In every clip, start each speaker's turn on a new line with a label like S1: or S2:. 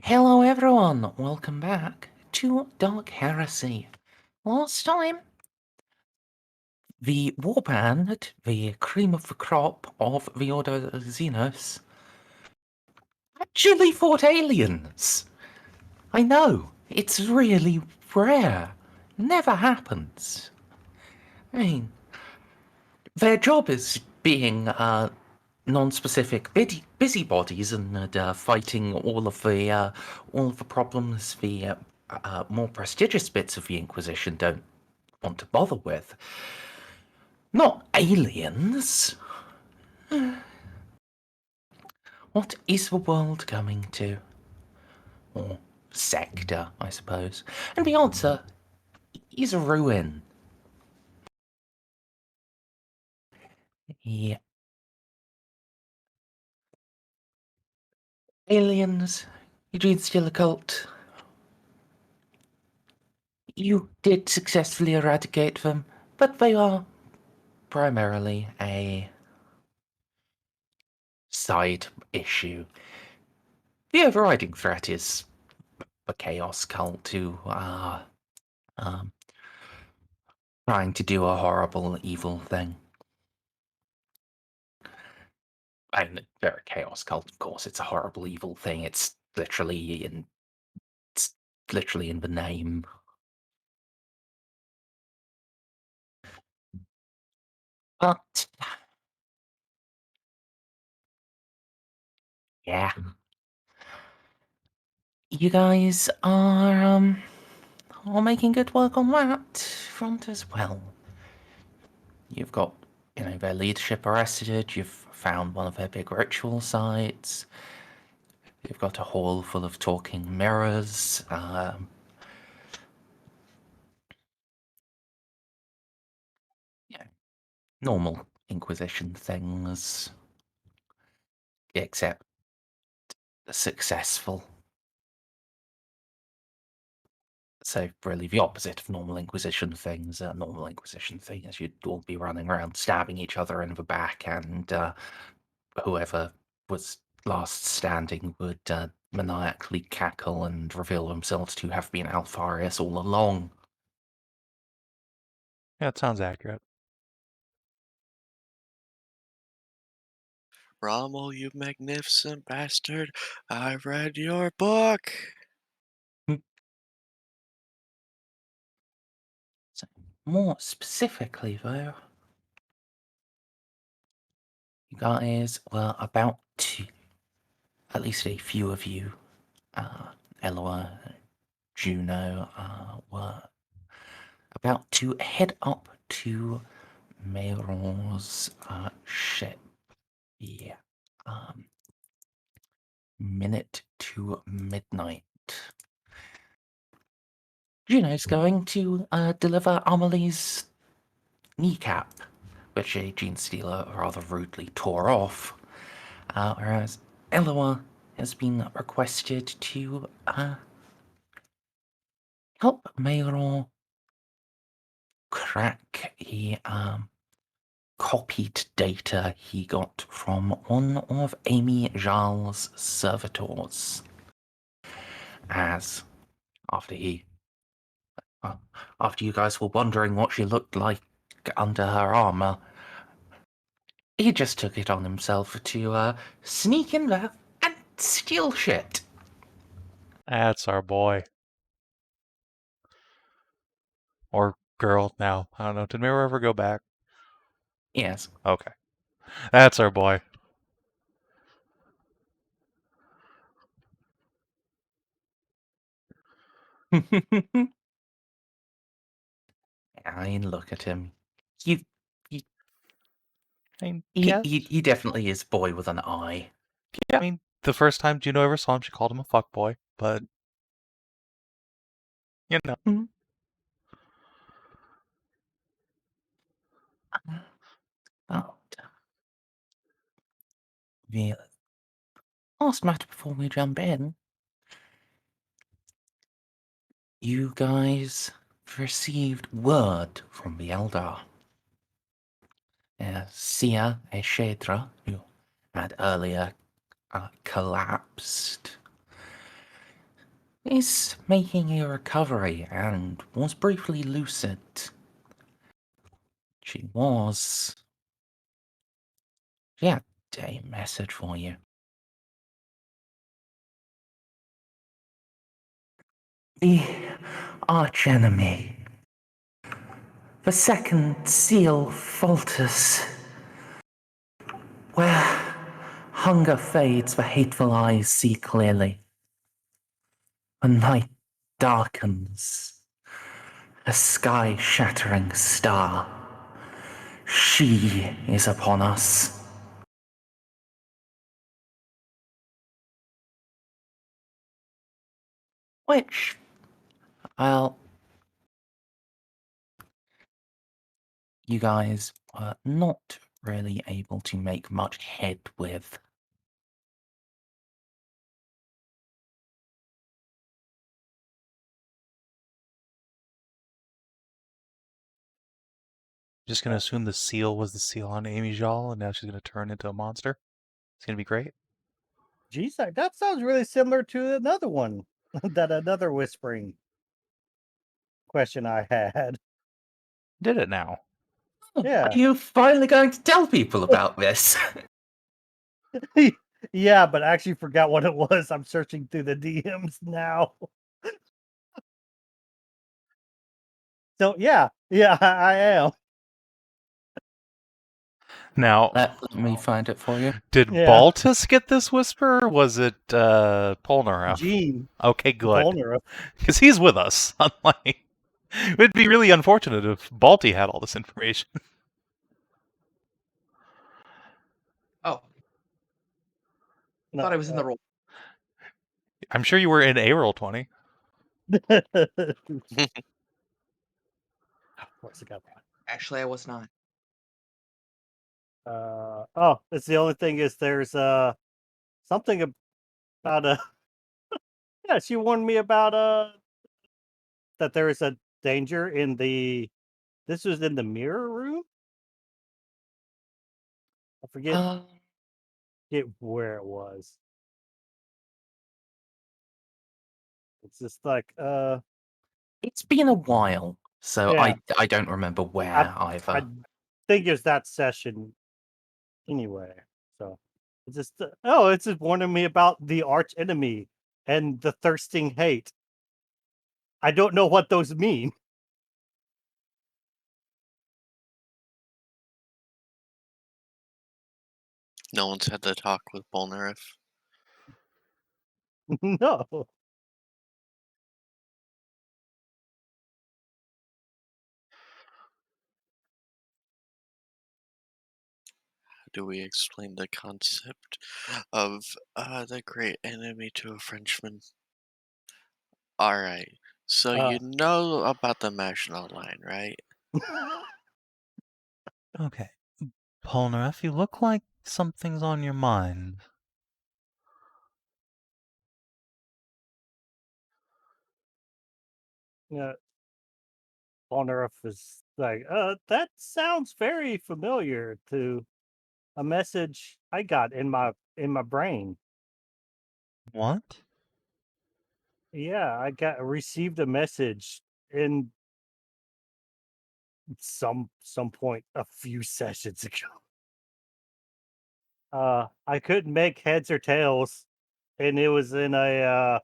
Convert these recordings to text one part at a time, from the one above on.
S1: Hello everyone, welcome back to Dark Heresy. Last time, the warband, the cream of the crop of the Order of Xenos, actually fought aliens. I know, it's really rare. Never happens. I mean, their job is being non-specific busybodies and fighting all of the problems the more prestigious bits of the Inquisition don't want to bother with. Not aliens. What is the world coming to? Or sector, I suppose. And the answer is a ruin. Yeah. Aliens, Eugene's still a cult. You did successfully eradicate them, but they are primarily a side issue. The overriding threat is the Chaos Cult who are trying to do a horrible, evil thing. And they're a Chaos Cult, of course. It's a horrible, evil thing. It's literally in the name. But yeah, you guys are making good work on that front as well. You've got, their leadership arrested. You've found one of their big ritual sites. You've got a hall full of talking mirrors. Normal Inquisition things, except successful. So really the opposite of normal Inquisition things. Normal Inquisition thing is you'd all be running around stabbing each other in the back, and whoever was last standing would maniacally cackle and reveal themselves to have been Alfarius all along.
S2: Yeah, it sounds accurate.
S3: Rommel, you magnificent bastard. I've read your book.
S1: So, more specifically, though, you guys were about to, at least a few of you, Eloa, Juno, were about to head up to Merz ship. Yeah. Minute to midnight. Juno's going to deliver Amelie's kneecap, which a gene stealer rather rudely tore off, whereas Eloa has been requested to help Mayron crack a copied data he got from one of Amy Xal's servitors. As after you guys were wondering what she looked like under her armor, he just took it on himself to sneak in there and steal shit.
S2: That's our boy. Or girl now. I don't know. Did Mirror ever go back?
S1: Yes.
S2: Okay. That's our boy.
S1: I mean, look at him. He
S2: I mean,
S1: he definitely is boy with an eye.
S2: Yeah, I mean, the first time Juno ever saw him, she called him a fuckboy, but you know.
S1: Oh, the last matter before we jump in, you guys received word from the Eldar. Sia Eshedra, who had earlier collapsed, is making a recovery and was briefly lucid. She had a message for you. The archenemy. The second seal falters. Where hunger fades, the hateful eyes see clearly. The night darkens. A sky-shattering star. She is upon us. Which, well, you guys were not really able to make much head with.
S2: Just gonna assume the seal was the seal on Amy Xal, and now she's gonna turn into a monster. It's gonna be great.
S4: Geez, that sounds really similar to another one. Another whispering question I had.
S2: Did it now?
S4: Yeah.
S1: Are you finally going to tell people about this?
S4: Yeah, but I actually forgot what it was. I'm searching through the DMs now. So yeah, I am.
S2: Now,
S1: Let me find it for you.
S2: did
S4: Yeah.
S2: Baltus get this whisper, or was it Polnareff?
S4: Gene
S2: Okay, good.
S4: Polnareff.
S2: Because he's with us. Unlike, it'd be really unfortunate if Balti had all this information.
S5: Oh, I thought I was in the role.
S2: I'm sure you were in A roll 20.
S4: Of course, I got that.
S5: Actually, I was not.
S4: Oh, it's the only thing is there's something about yeah, she warned me about that there is a danger in this was in the mirror room. I forget where it was. It's just like
S1: It's been a while, so
S4: Yeah.
S1: I don't remember where either.
S4: I think it's that session anyway. So it's just it's just warning me about the arch enemy and the thirsting hate. I don't know what those mean.
S3: No one's had to talk with Polnareff.
S4: No.
S3: Do we explain the concept of the great enemy to a Frenchman? Alright, so you know about the Maginot Line, right?
S2: Okay. Polnareff, you look like something's on your mind.
S4: Yeah. Polnareff is like, that sounds very familiar to a message I got in my brain.
S2: What?
S4: Yeah, I received a message in some point a few sessions ago. I couldn't make heads or tails, and it was in a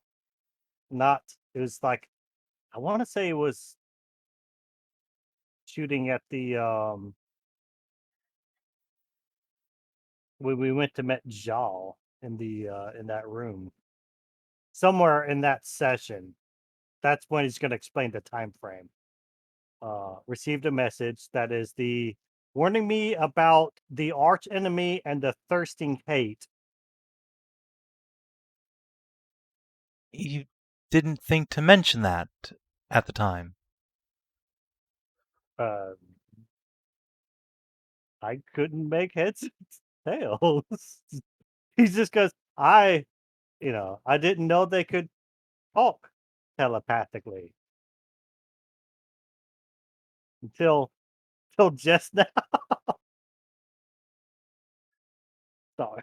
S4: not. It was like I want to say it was shooting at the when we went to met Xal in the in that room somewhere in that session. That's when he's going to explain the time frame. Received a message that is the warning me about the arch enemy and the thirsting hate.
S2: You didn't think to mention that at the time.
S4: I couldn't make heads and tails. He's just because I didn't know they could talk telepathically until just now. Sorry.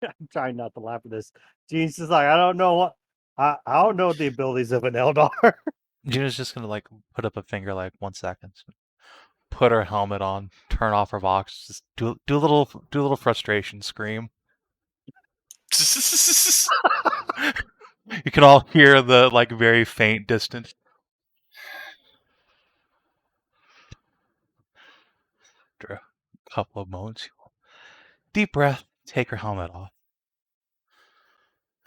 S4: I'm trying not to laugh at this. Gene's just like, I don't know what I don't know the abilities of an Eldar.
S2: Juno's just gonna like put up a finger like 1 second, put her helmet on, turn off her box, just do a little frustration scream. You can all hear the like very faint, distant. After a couple of moments, deep breath, take her helmet off.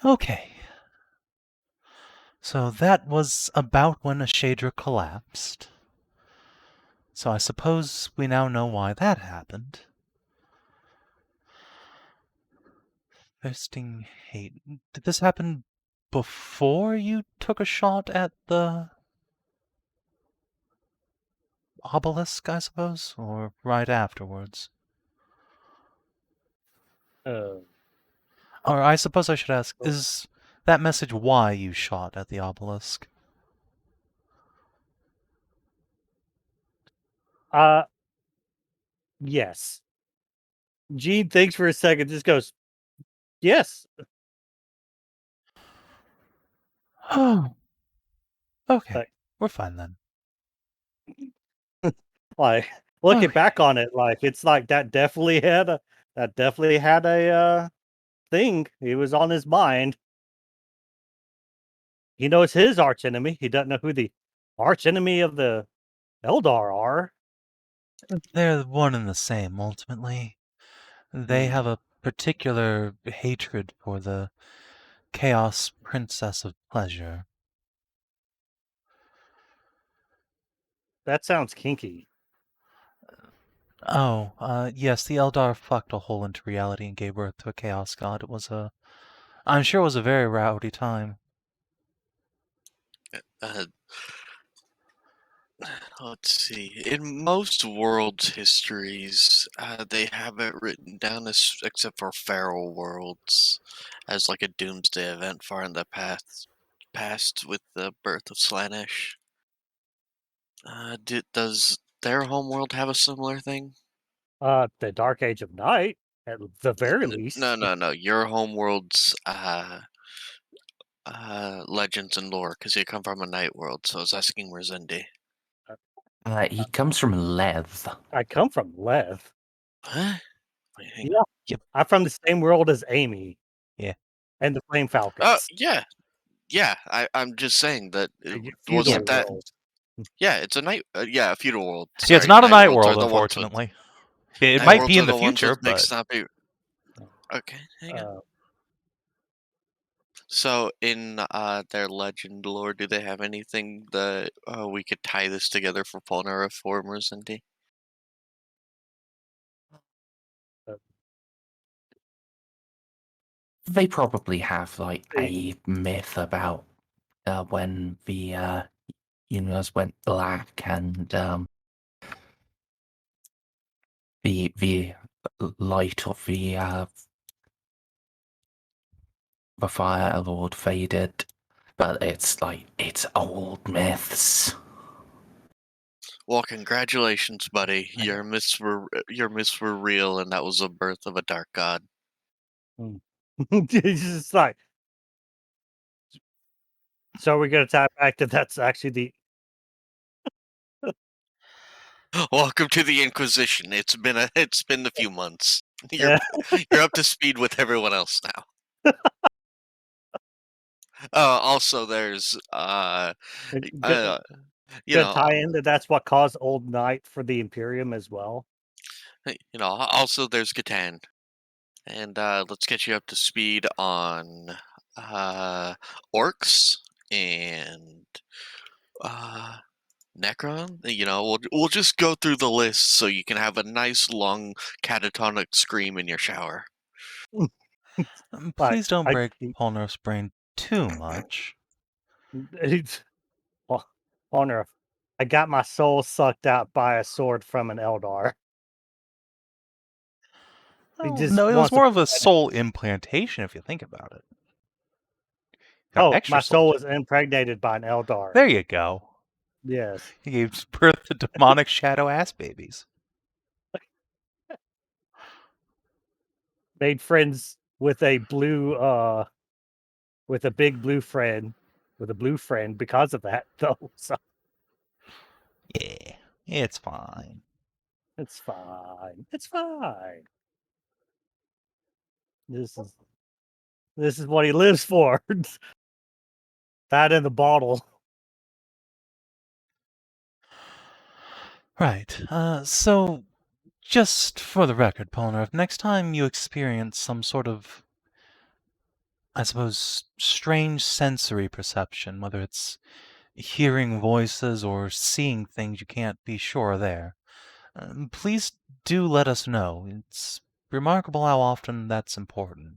S2: Okay. So that was about when Ashadra collapsed. So I suppose we now know why that happened. Thirsting hate. Did this happen before you took a shot at the obelisk, I suppose? Or right afterwards? Or I suppose I should ask, is that message why you shot at the obelisk?
S4: Yes. Gene thinks for a second, just goes, yes.
S2: Oh. Okay.
S4: Like-
S2: We're fine then.
S4: Like, looking
S2: Okay.
S4: back on it, like it's like that definitely had a thing. It was on his mind. He knows his archenemy. He doesn't know who the archenemy of the Eldar are.
S2: They're one and the same, ultimately. They have a particular hatred for the Chaos Princess of Pleasure.
S4: That sounds kinky.
S2: Oh, yes, the Eldar fucked a hole into reality and gave birth to a Chaos God. I'm sure it was a very rowdy time.
S3: Let's see. In most worlds' histories, they have it written down as, except for feral worlds, as like a doomsday event far in the past with the birth of Slaanesh. Does their homeworld have a similar thing?
S4: The Dark Age of Night, at the very least.
S3: No. Your homeworld's legends and lore, because you come from a night world. So I was asking Merzendi.
S1: He comes from Lev.
S4: I come from Lev.
S3: Huh? Wait, hang
S4: Yeah.
S3: on.
S2: Yep.
S4: I'm from the same world as Amy.
S2: Yeah.
S4: And the Flame Falcons.
S3: Oh, yeah. I'm just saying that wasn't that.
S4: World.
S3: Yeah, it's a night. Yeah, a feudal world.
S2: Yeah, it's
S3: Sorry,
S2: not a night
S3: worlds are
S2: world,
S3: the ones with-
S2: unfortunately. It
S3: night
S2: might
S3: worlds
S2: be
S3: are
S2: in the
S3: the ones
S2: future,
S3: with big
S2: but
S3: snappy. Okay, hang on.
S4: Uh,
S3: So in their legend lore, do they have anything that we could tie this together for Polnareff or Merzendi?
S1: They probably have like a myth about when the universe went black and the light of the Fire Lord faded, but it's old myths.
S3: Well, congratulations, buddy. Your myths were real, and that was the birth of a dark god.
S4: it's just like, so we're gonna tie back to that's actually the.
S3: Welcome to the Inquisition. It's been a few months. You're up to speed with everyone else now. Also, there's
S4: Gonna tie into that's what caused Old Night for the Imperium as well.
S3: Also there's Catan, and let's get you up to speed on orcs and Necron. We'll just go through the list so you can have a nice long catatonic scream in your shower.
S2: please don't break Polnareff's brain too much.
S4: Polnareff, I got my soul sucked out by a sword from an Eldar.
S2: No, it was more of a soul implantation, if you think about it.
S4: My soul was impregnated by an Eldar.
S2: There you go.
S4: Yes.
S2: He gave birth to demonic shadow ass babies.
S4: Made friends with a blue with a big blue friend, because of that, though. So
S2: Yeah, it's fine.
S4: it's fine. It's fine. This is what he lives for. That in the bottle.
S2: Right. So, just for the record, Polnareff, next time you experience some sort of, I suppose, strange sensory perception, whether it's hearing voices or seeing things you can't be sure are there, please do let us know. It's remarkable how often that's important.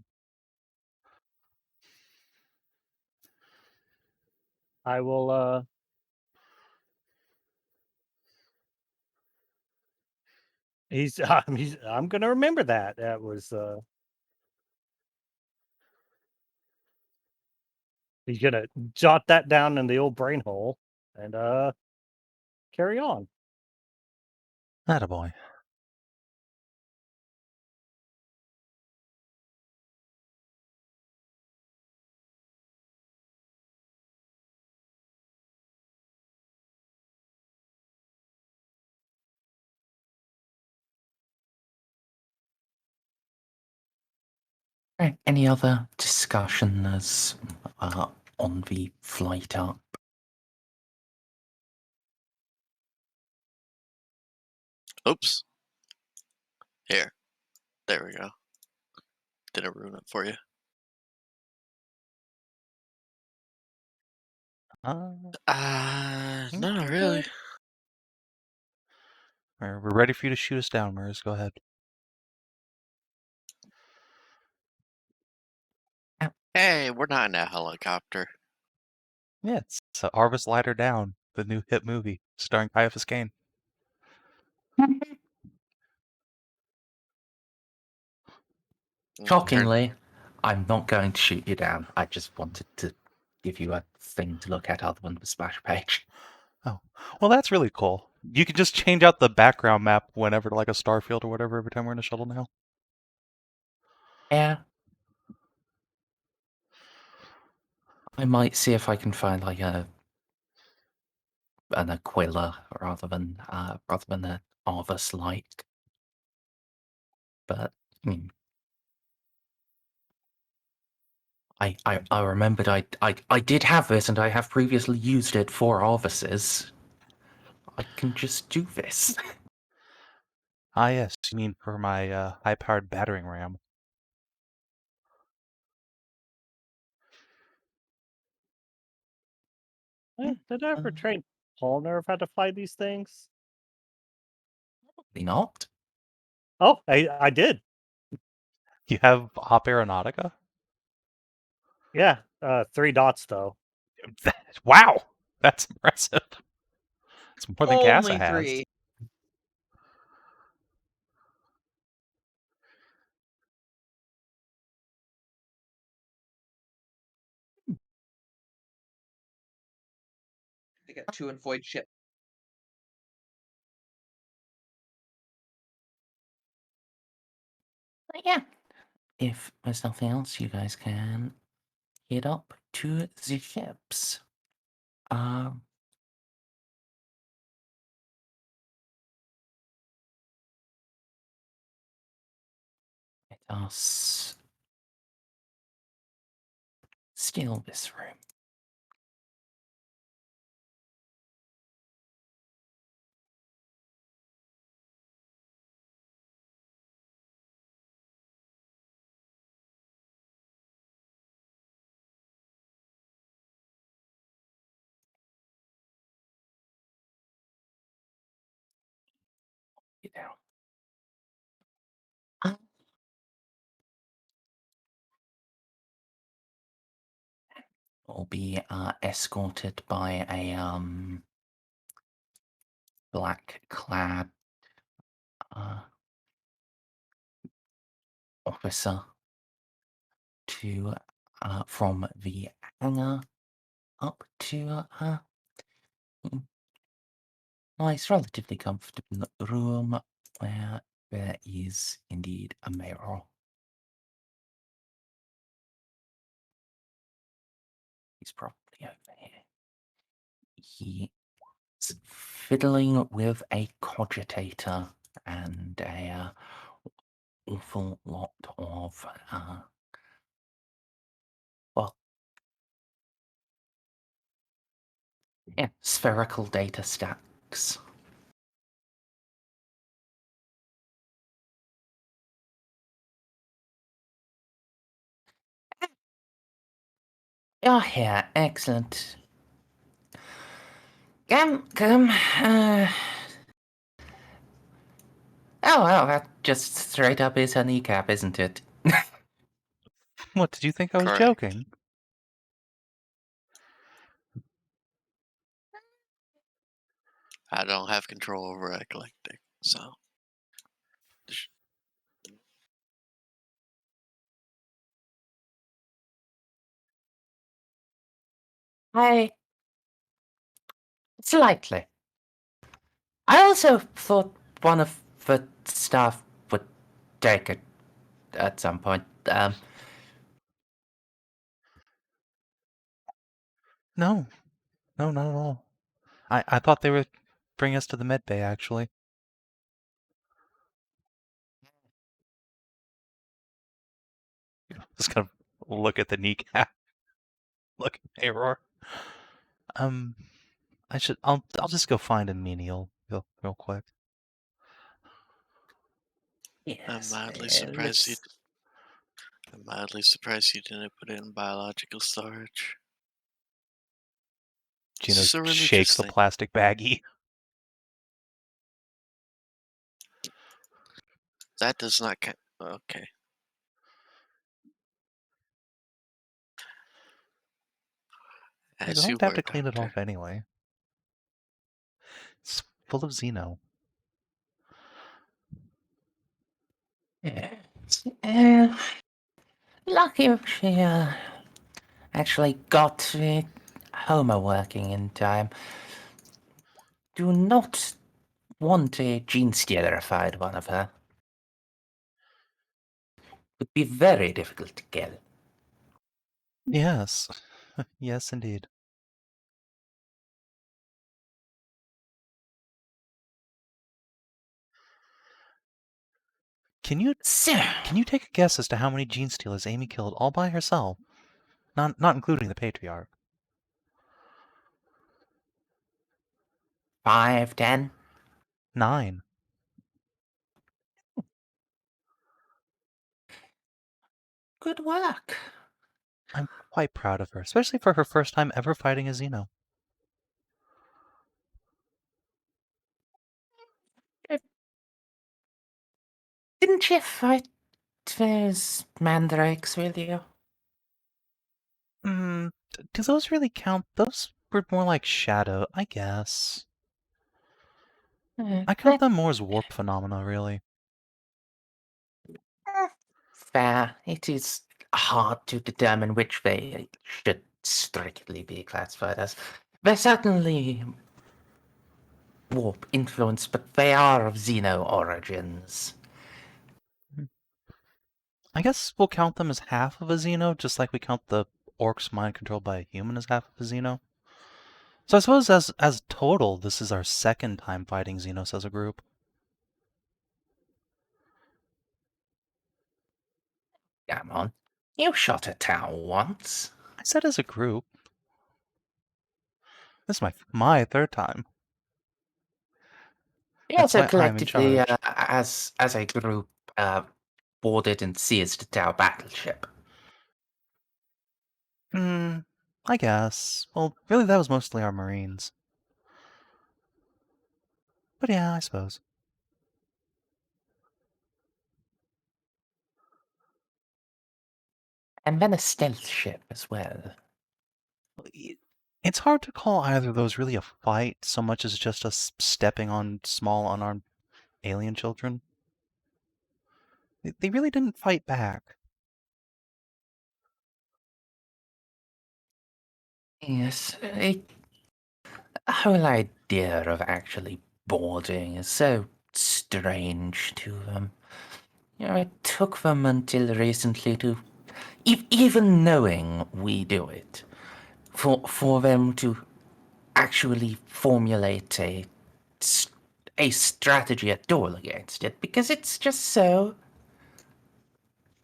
S4: I will. I'm gonna remember that. That was. He's gonna jot that down in the old brain hole and carry on.
S2: Attaboy.
S1: Right, any other discussion as on the flight up?
S3: Oops. Here. There we go. Didn't ruin it for you. No, not really.
S2: We're ready for you to shoot us down, Merz. Go ahead.
S3: Hey, we're not in a helicopter.
S2: Yeah, it's Harvest Lighter Down, the new hit movie starring Caiaphas Cain.
S1: Shockingly, I'm not going to shoot you down. I just wanted to give you a thing to look at other than the splash page.
S2: Oh, well, that's really cool. You can just change out the background map whenever, like a starfield or whatever, every time we're in a shuttle now.
S1: Yeah. I might see if I can find like an Aquila rather than an Arvus like. But I remembered I did have this and I have previously used it for Arvuses. I can just do this.
S2: Ah, yes, you mean for my high-powered battering ram.
S4: Did I ever train Polnareff how to fly these things?
S1: Probably not.
S4: Oh, I did.
S2: You have Op Aeronautica?
S4: Yeah, 3 dots though.
S2: Wow, that's impressive. It's more than Casa
S5: Only
S2: has.
S5: 3. They got 2 in Void ship.
S1: But yeah. If there's nothing else, you guys can head up to the ships. Let us steal this room. Get down. Will be escorted by a black-clad officer to from the hangar up to a nice, relatively comfortable room where there is indeed a mirror. he's probably over here. He's fiddling with a cogitator and a awful lot of well, yeah, spherical data stacks. You're here, excellent. Come. Oh, well, that just straight up is her kneecap, isn't it?
S2: What, did you think I was
S3: Correct.
S2: joking?
S3: I don't have control over eclectic, so.
S1: Slightly. I also thought one of the staff would take it at some point.
S2: No, not at all. I thought they would bring us to the med bay, actually. Just gonna look at the kneecap. Look at Error. I'll just go find a menial real quick.
S3: I'm
S1: Yes,
S3: mildly surprised you didn't put it in biological storage.
S2: Juno
S3: It's a religious
S2: shakes the
S3: thing.
S2: plastic baggie.
S3: That does not count. Okay.
S2: I
S3: As
S2: don't
S3: you
S2: have
S3: were,
S2: to clean it
S3: Doctor.
S2: off anyway. It's full of Xeno.
S1: yes. Lucky she actually got Homer working in time. Do not want a gene stealerified one of her. Would be very difficult to kill.
S2: Yes. Yes, indeed. Can you take a guess as to how many gene stealers Amy killed all by herself? Not including the Patriarch.
S1: 5, 10?
S2: 9.
S1: Good work.
S2: I'm quite proud of her, especially for her first time ever fighting a Xeno.
S1: Didn't you fight those mandrakes with you?
S2: Do those really count? Those were more like shadow, I guess. I count them more as warp phenomena, really.
S1: Fair. It is hard to determine which they should strictly be classified as. They're certainly warp influence, but they are of Xeno origins.
S2: I guess we'll count them as half of a Xeno, just like we count the orcs mind controlled by a human as half of a Xeno. So I suppose as total, this is our second time fighting Xenos as a group.
S1: Come on. You shot a Tau once.
S2: I said as a group. This is my third time.
S1: You also
S2: That's why I'm in
S1: collectively,
S2: charge.
S1: as a group, boarded and seized a Tau battleship.
S2: I guess. Well, really that was mostly our Marines. But yeah, I suppose.
S1: And then a stealth ship as well.
S2: It's hard to call either of those really a fight so much as just us stepping on small unarmed alien children. They really didn't fight back.
S1: Yes, the whole idea of actually boarding is so strange to them. You know, it took them until recently to, even knowing we do it, for them to actually formulate a strategy at all against it, because it's just so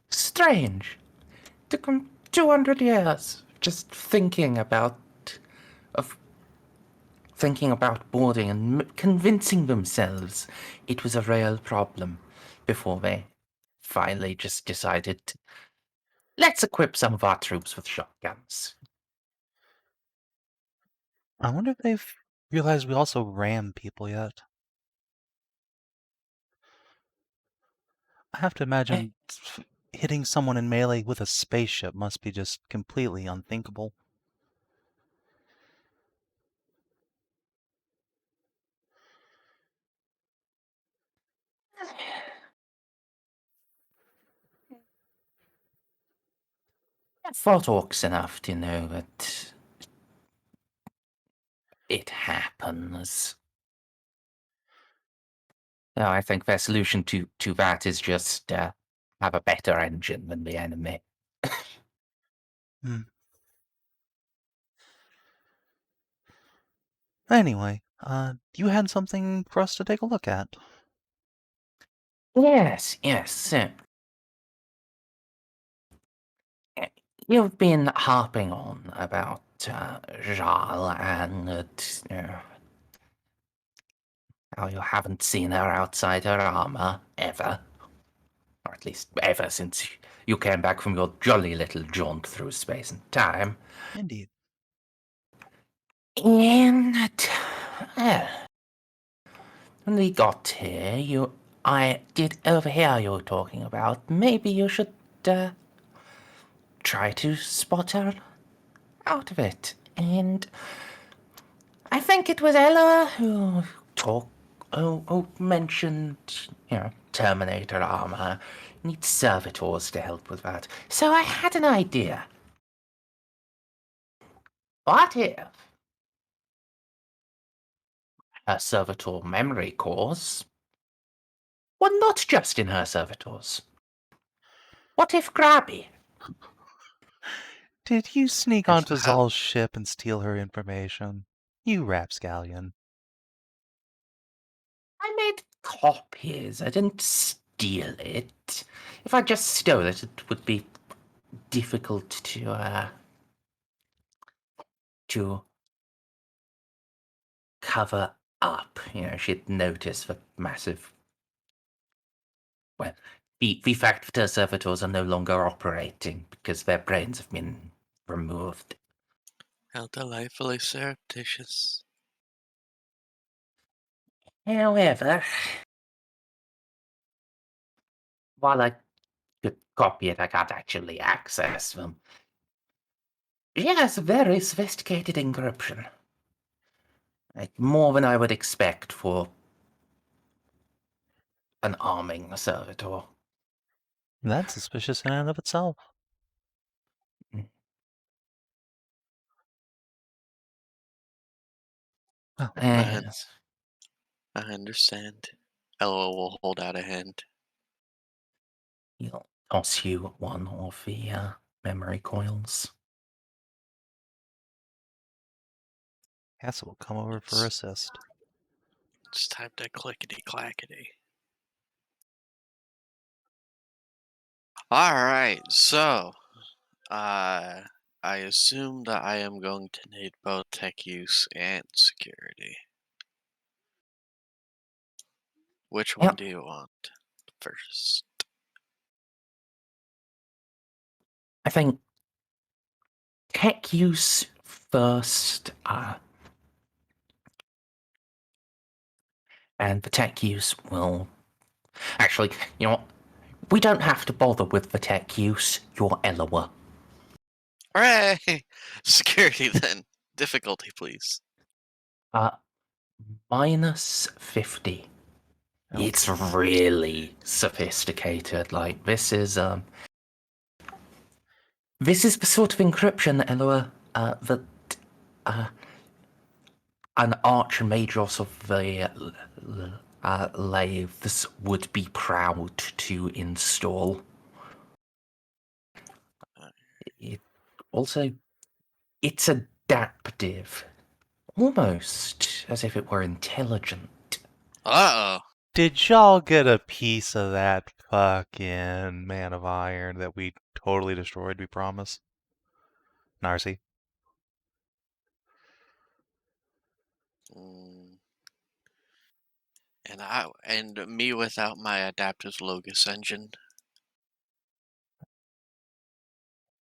S1: strange. Took them 200 years just thinking about boarding and convincing themselves it was a real problem before they finally just decided, let's equip some of our troops with shotguns.
S2: I wonder if they've realized we also ram people yet. I have to imagine hitting someone in melee with a spaceship must be just completely unthinkable.
S1: I've fought orcs enough to know that it happens. No, I think their solution to that is just have a better engine than the enemy.
S2: Anyway, you had something for us to take a look at.
S1: Yes. You've been harping on about Xal and how you haven't seen her outside her armor ever. Or at least ever since you came back from your jolly little jaunt through space and time.
S2: Indeed.
S1: And when we got here, I did overhear you talking about maybe you should try to spot her out of it. And I think it was Eloa who mentioned, Terminator armor. Needs servitors to help with that. So I had an idea. What if her servitor memory cores were not just in her servitors? What if Grabby?
S2: Did you sneak
S3: And
S2: onto
S3: how-
S2: Xal's ship and steal her information? You rapscallion.
S1: I made copies. I didn't steal it. If I just stole it, it would be difficult to cover up. She'd notice the massive. Well, the fact that her servitors are no longer operating because their brains have been removed.
S3: How delightfully surreptitious.
S1: However, while I could copy it, I can't actually access them. She has very sophisticated encryption. Like, more than I would expect for an arming servitor.
S2: That's suspicious in and of itself. Oh,
S1: Yes.
S3: I understand. Eloa will hold out a hand.
S1: He'll toss you one of the memory coils.
S2: Cassie will come over for assist.
S3: It's time to clickety clackety. Alright, so I assume that I am going to need both tech use and security. Which one
S1: Yep.
S3: do you want first?
S1: I think tech use first, and the tech use will... Actually, you know what? We don't have to bother with the tech use. You're Eloa.
S3: Hooray! Security then. Difficulty, please.
S1: Minus 50.
S2: Oh.
S1: It's really sophisticated. Like, this is the sort of encryption, Eloa, that an archmagos of the Lathes would be proud to install. It's a adaptive, almost as if it were intelligent.
S3: Uh-oh.
S2: Did y'all get a piece of that fucking Man of Iron that we totally destroyed, we promise? Narcy?
S3: Mm. And me without my adaptive Logos engine.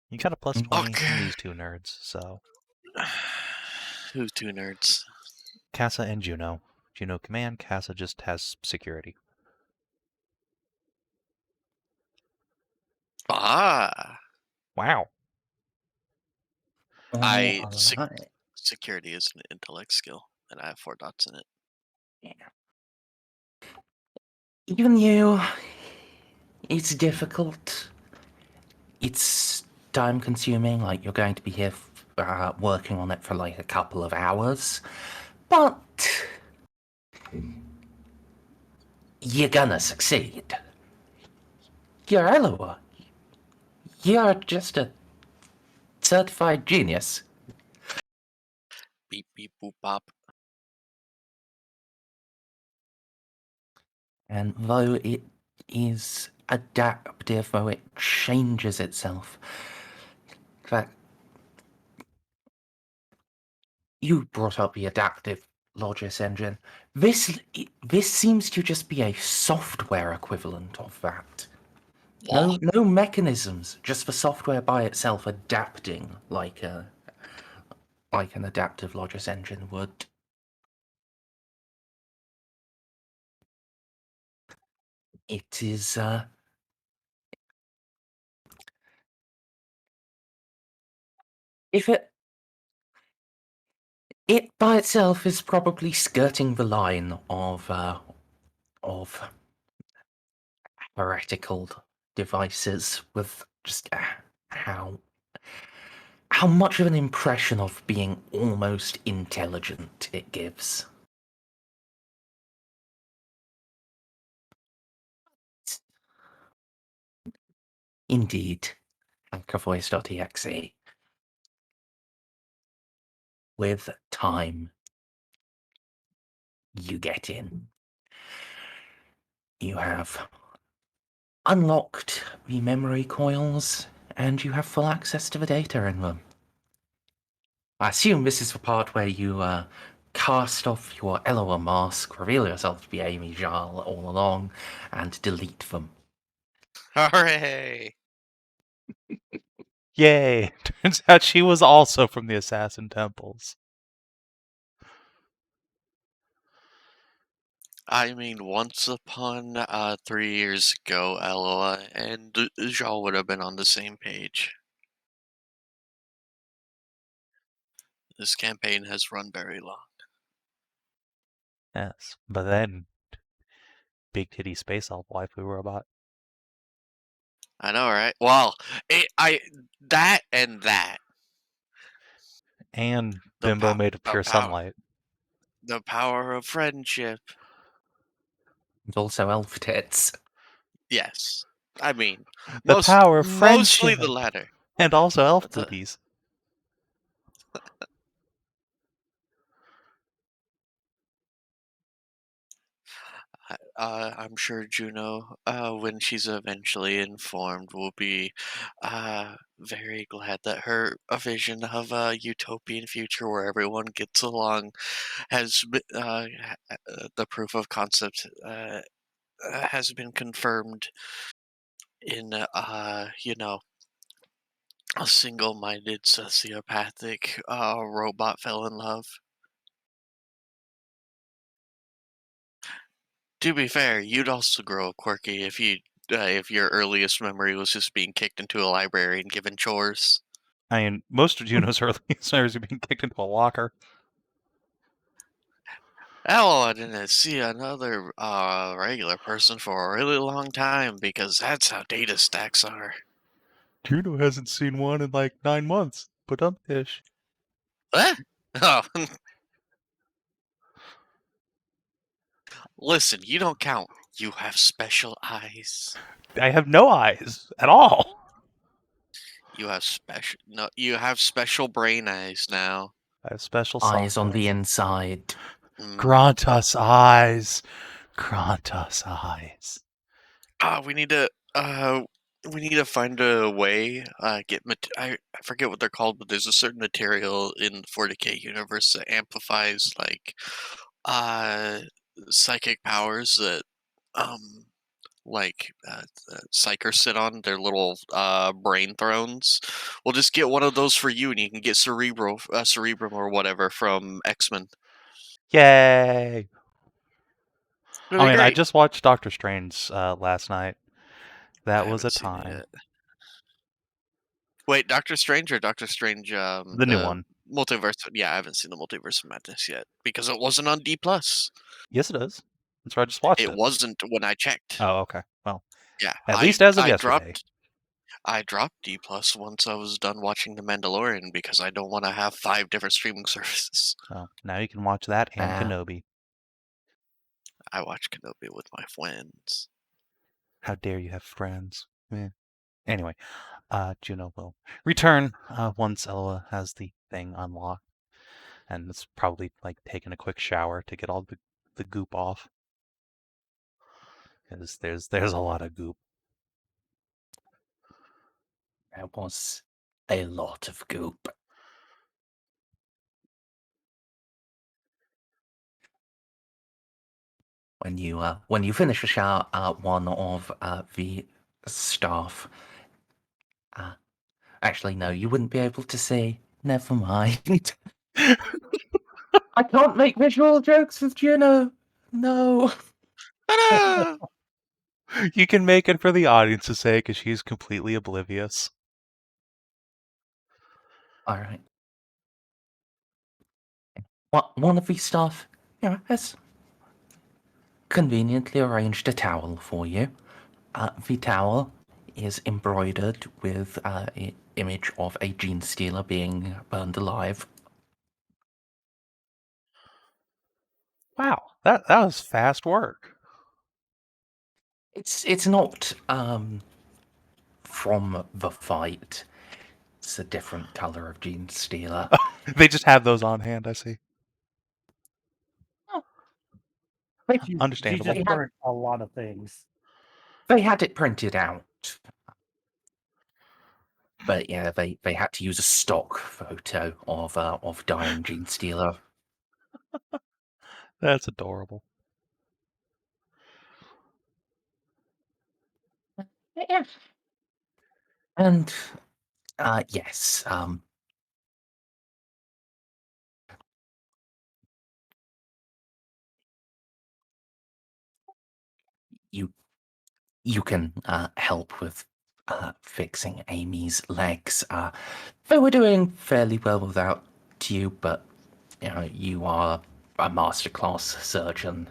S2: You got a plus 20 from
S3: Okay.
S2: these two nerds, so...
S3: Who's two nerds?
S2: Casa and Juno. Juno command, Casa just has security.
S3: Ah.
S2: Wow.
S1: Alright.
S3: Security is an intellect skill, and I have 4 dots in it.
S1: Even you, it's difficult. It's time consuming, like you're going to be here working on it for like a couple of hours. But you're gonna succeed. You're Eloa. You're just a certified genius.
S3: Beep beep boop bop.
S1: And though it is adaptive, though it changes itself, in fact, you brought up the adaptive Logos engine. This seems to just be a software equivalent of that. No mechanisms, just the software by itself adapting like an adaptive Logos engine would. It is if it by itself is probably skirting the line of heretical devices with just how much of an impression of being almost intelligent it gives. Indeed, anchorvoice.exe. With time, you get in. You have unlocked the memory coils, and you have full access to the data in them. I assume this is the part where you cast off your Eloa mask, reveal yourself to be Amy Xal all along, and delete them.
S3: Hooray!
S2: Yay! Turns out she was also from the Assassin Temples.
S3: I mean, once upon 3 years ago, Eloa and Xal would have been on the same page. This campaign has run very long.
S2: Yes, but then big titty space elf waifu robot.
S3: I know, right? Well, that and that.
S2: And
S3: The
S2: bimbo made of
S3: the
S2: pure sunlight.
S3: The power of friendship.
S1: And also elf tits.
S3: Yes. I mean,
S2: The power of
S3: mostly
S2: friendship.
S3: the latter.
S2: And also elf
S3: But the-
S2: boobies.
S3: I'm sure Juno, when she's eventually informed, will be very glad that her vision of a utopian future where everyone gets along has been, the proof of concept has been confirmed in, a single-minded sociopathic robot fell in love. To be fair, you'd also grow quirky if your earliest memory was just being kicked into a library and given chores.
S2: I mean, most of Juno's earliest memories are being kicked into a locker.
S3: Oh, I didn't see another regular person for a really long time because that's how data stacks are.
S2: Juno hasn't seen one in like 9 months. But fish.
S3: What? Oh. Listen, you don't count. You have special eyes.
S2: I have no eyes at all.
S3: You have special special brain eyes now.
S2: I have special
S1: Eyes on
S2: software.
S1: the inside.
S2: Grant us eyes. Grant us eyes.
S3: We need to find a way. I forget what they're called, but there's a certain material in the 40K universe that amplifies like psychic powers that the psychers sit on their little brain thrones. We'll just get one of those for you, and you can get cerebrum or whatever from X-Men.
S2: Yay!
S3: It'll be
S2: I
S3: great.
S2: just watched Doctor Strange last night. That
S3: I
S2: was a
S3: haven't seen it
S2: time.
S3: yet. Wait, Doctor Strange or Doctor Strange?
S2: The new one.
S3: Multiverse. Yeah, I haven't seen the Multiverse of Madness yet because it wasn't on D+.
S2: Yes, it is. That's where I just watched it.
S3: It wasn't when I checked.
S2: Oh, okay. Well,
S3: yeah.
S2: at least as of
S3: I
S2: yesterday.
S3: I dropped D+ once I was done watching The Mandalorian because I don't want to have 5 different streaming services.
S2: Well, now you can watch that and Kenobi.
S3: I watch Kenobi with my friends.
S2: How dare you have friends? Anyway, Juno will return once Eloa has the thing unlocked. And it's probably like taking a quick shower to get all the goop off. Because there's a lot of goop.
S1: There was a lot of goop. When you finish a shower, one of the staff. Actually, no, you wouldn't be able to see. Never mind. I can't make visual jokes with Juno. No.
S2: You can make it for the audience's sake, because she's completely oblivious.
S1: All right. One of these staff, has conveniently arranged a towel for you. The towel is embroidered with an image of a gene stealer being burned alive.
S2: Wow, that was fast work.
S1: It's not from the fight. It's a different color of gene stealer.
S2: They just have those on hand, I see. Understandable.
S4: She just burnt a lot of things.
S1: They had it printed out. But yeah, they had to use a stock photo of dying gene stealer.
S2: That's adorable.
S1: Yeah. And yes, you can help with fixing Amy's legs. They were doing fairly well without you, but you are a masterclass surgeon.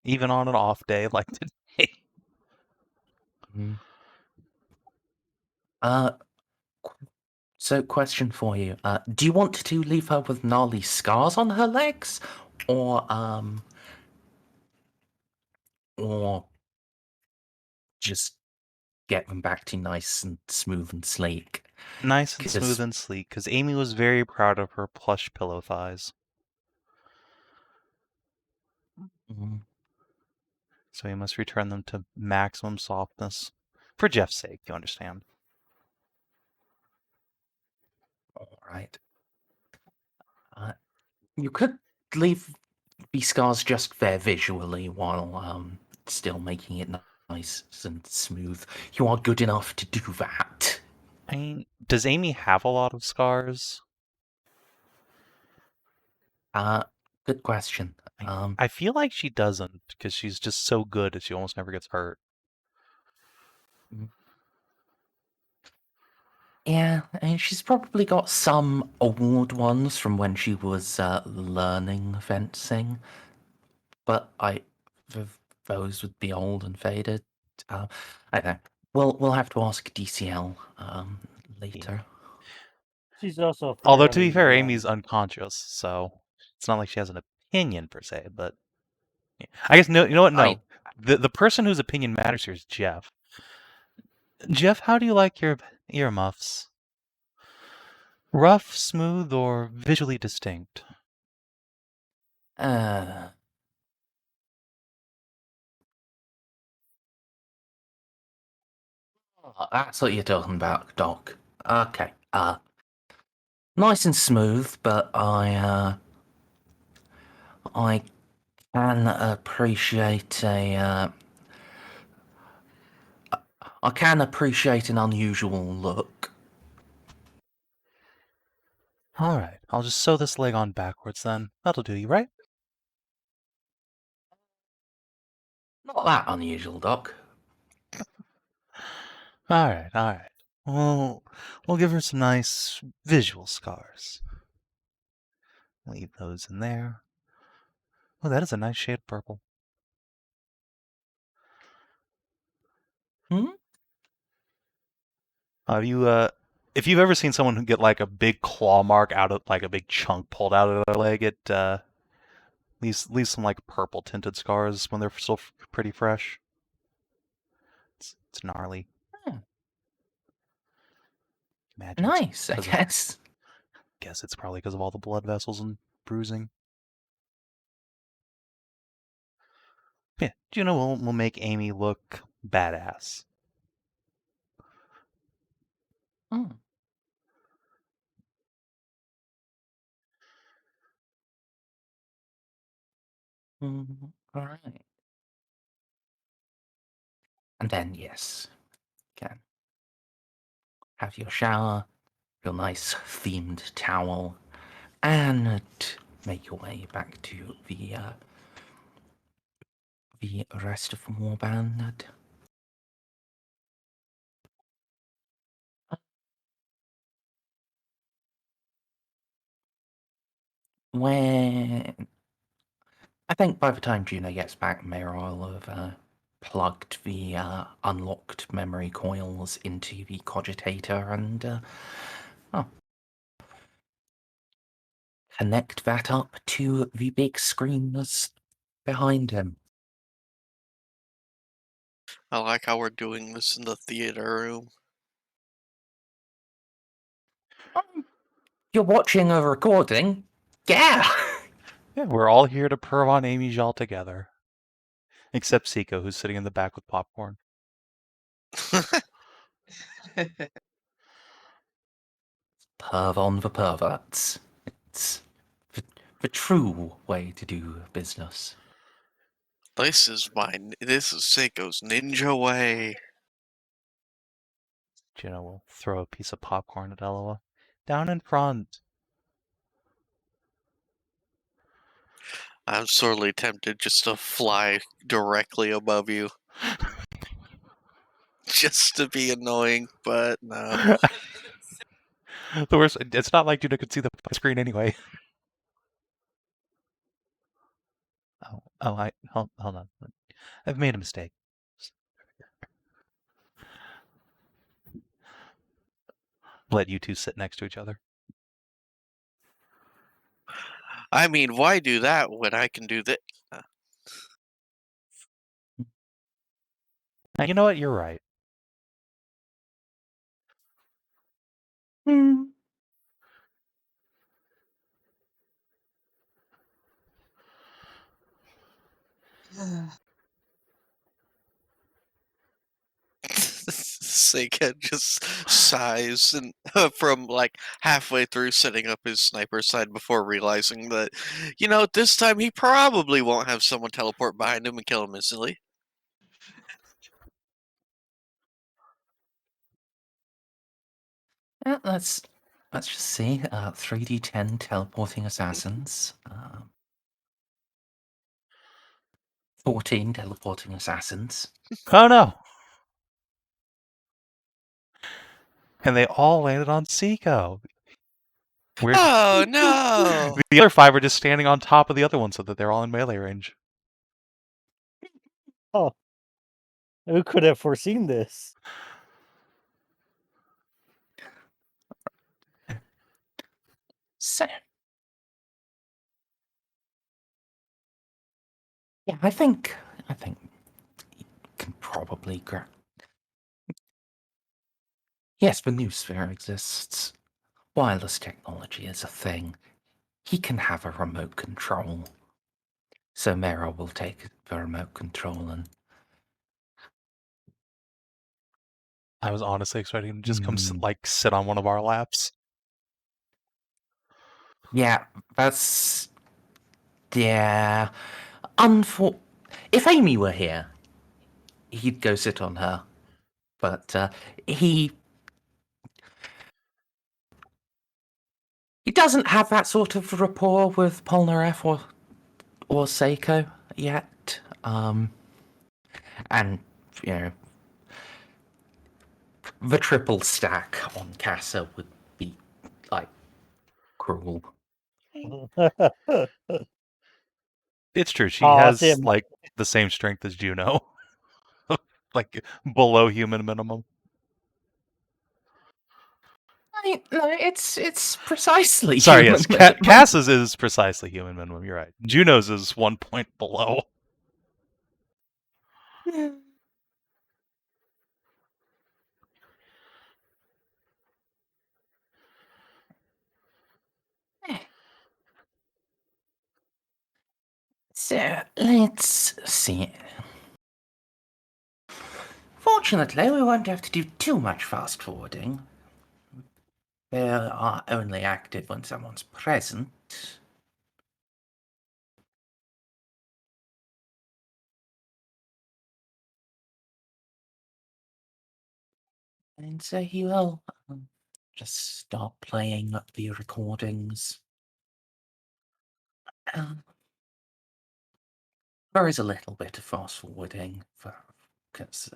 S2: Even on an off day like today.
S1: So question for you. Do you want to leave her with gnarly scars on her legs? Or just get them back to nice and smooth and sleek?
S2: Nice and smooth and sleek, because Amy was very proud of her plush pillow thighs. So we must return them to maximum softness. For Jeff's sake, you understand.
S1: Alright. You could leave these scars just there visually while still making it nice and smooth. You are good enough to do that.
S2: I mean, does Amy have a lot of scars?
S1: Good question.
S2: I feel like she doesn't, because she's just so good that she almost never gets hurt.
S1: Yeah, and she's probably got some old ones from when she was learning fencing, but those would be old and faded. I don't know. We'll have to ask DCL later.
S4: She's also.
S2: Although to be fair, Amy's unconscious, so it's not like she has an opinion per se. But yeah. I guess no. You know what? No, the person whose opinion matters here is Jeff. Jeff, how do you like your earmuffs? Rough, smooth, or visually distinct?
S1: That's what you're talking about, Doc. Okay. Nice and smooth, but I can appreciate I can appreciate an unusual look.
S2: Alright, I'll just sew this leg on backwards then. That'll do you, right?
S1: Not that unusual, Doc.
S2: Alright. We'll give her some nice visual scars. Leave those in there. Oh, that is a nice shade of purple.
S1: Hmm?
S2: If you've ever seen someone who get like a big claw mark out of like a big chunk pulled out of their leg, it leaves some like purple tinted scars when they're still pretty fresh. It's gnarly. Imagine
S1: Nice, I guess.
S2: Guess it's probably because of all the blood vessels and bruising. Yeah, Juno will make Amy look badass.
S1: Oh. All right. And then, yes, can have your shower, your nice themed towel, and make your way back to the rest of the warband. When I think by the time Juno gets back, Mira will have plugged the unlocked memory coils into the cogitator and connect that up to the big screen that's behind him.
S3: I like how we're doing this in the theater room.
S1: You're watching a recording? Yeah!
S2: Yeah, we're all here to perv on Amy Xal together. Except Ceiko, who's sitting in the back with popcorn.
S1: Perv on the perverts. It's the true way to do business.
S3: This is Seiko's ninja way.
S2: Juno will throw a piece of popcorn at Eloa. Down in front.
S3: I'm sorely tempted just to fly directly above you. Just to be annoying, but no.
S2: The worst, it's not like Juno could see the screen anyway. Hold on. I've made a mistake. Let you two sit next to each other.
S3: I mean, why do that when I can do that?
S2: Now, you know what? You're right.
S3: Seika just sighs and from like halfway through setting up his sniper side before realizing that, this time he probably won't have someone teleport behind him and kill him instantly.
S1: Yeah, let's just see. 3d10 teleporting assassins. 14 teleporting assassins.
S2: Oh no! And they all landed on Ceiko.
S3: Oh no!
S2: The other 5 are just standing on top of the other one so that they're all in melee range.
S4: Oh, who could have foreseen this?
S1: So, yeah, I think you can probably grab. Yes, the new sphere exists. Wireless technology is a thing. He can have a remote control. So Mera will take the remote control and...
S2: I was honestly expecting him to just come sit on one of our laps.
S1: Yeah, that's... Yeah... If Amy were here, he'd go sit on her. But he doesn't have that sort of rapport with Polnareff or Ceiko yet. And, you know, the triple stack on Casa would be, like, cruel.
S2: It's true. She
S4: Oh, I
S2: has
S4: see him.
S2: like the same strength as Juno, like below human minimum.
S1: No, it's precisely
S2: Sorry,
S1: human
S2: yes,
S1: minimum.
S2: Cass's is precisely human minimum. You're right. Juno's is 1 point below.
S1: So, let's see. Fortunately, we won't have to do too much fast forwarding. They are only active when someone's present. And so he will just start playing up the recordings. There is a little bit of fast forwarding because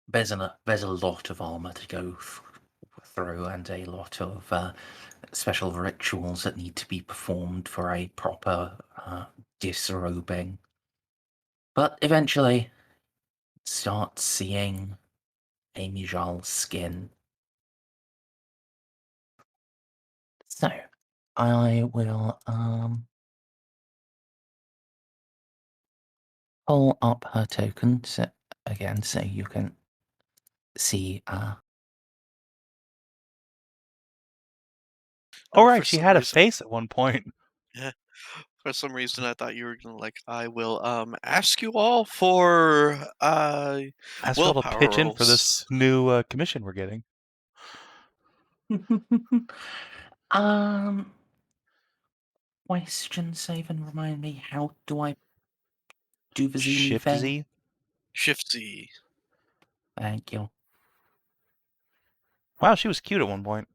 S1: there's a lot of armor to go through and a lot of special rituals that need to be performed for a proper disrobing. But eventually, start seeing Amy Xal's skin. So, I will pull up her token again so you can see.
S2: Oh,
S3: For
S2: right. She
S3: some
S2: had a
S3: reason-
S2: face at one point.
S3: Yeah. For some reason, I thought you were gonna I will ask you all for
S2: Ask y'all to
S3: willpower
S2: pitch in for
S3: rolls.
S2: this new commission we're getting.
S1: Question save and remind me, how do I do the zoomy
S2: Shift
S1: thing?
S2: Z.
S3: Shift Z.
S1: Thank you.
S2: Wow, she was cute at one point.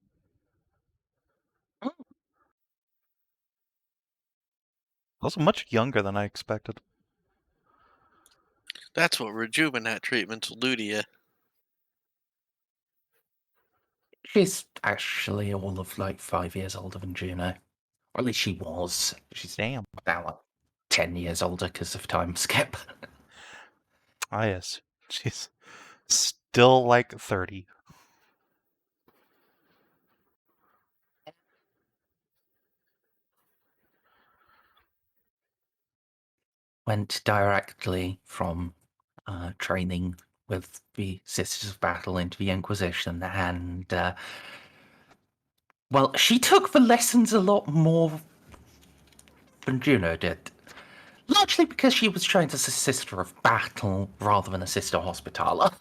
S2: Also much younger than I expected.
S3: That's what rejuvenate treatments will do to you.
S1: She's actually all of like 5 years older than Juno. Or at least she was. She's
S2: Damn.
S1: about like 10 years older because of time skip.
S2: Ah, yes. She's still like 30.
S1: Went directly from training with the Sisters of Battle into the Inquisition, and well, she took the lessons a lot more than Juno did. Largely because she was trained as a Sister of Battle rather than a Sister Hospitaller.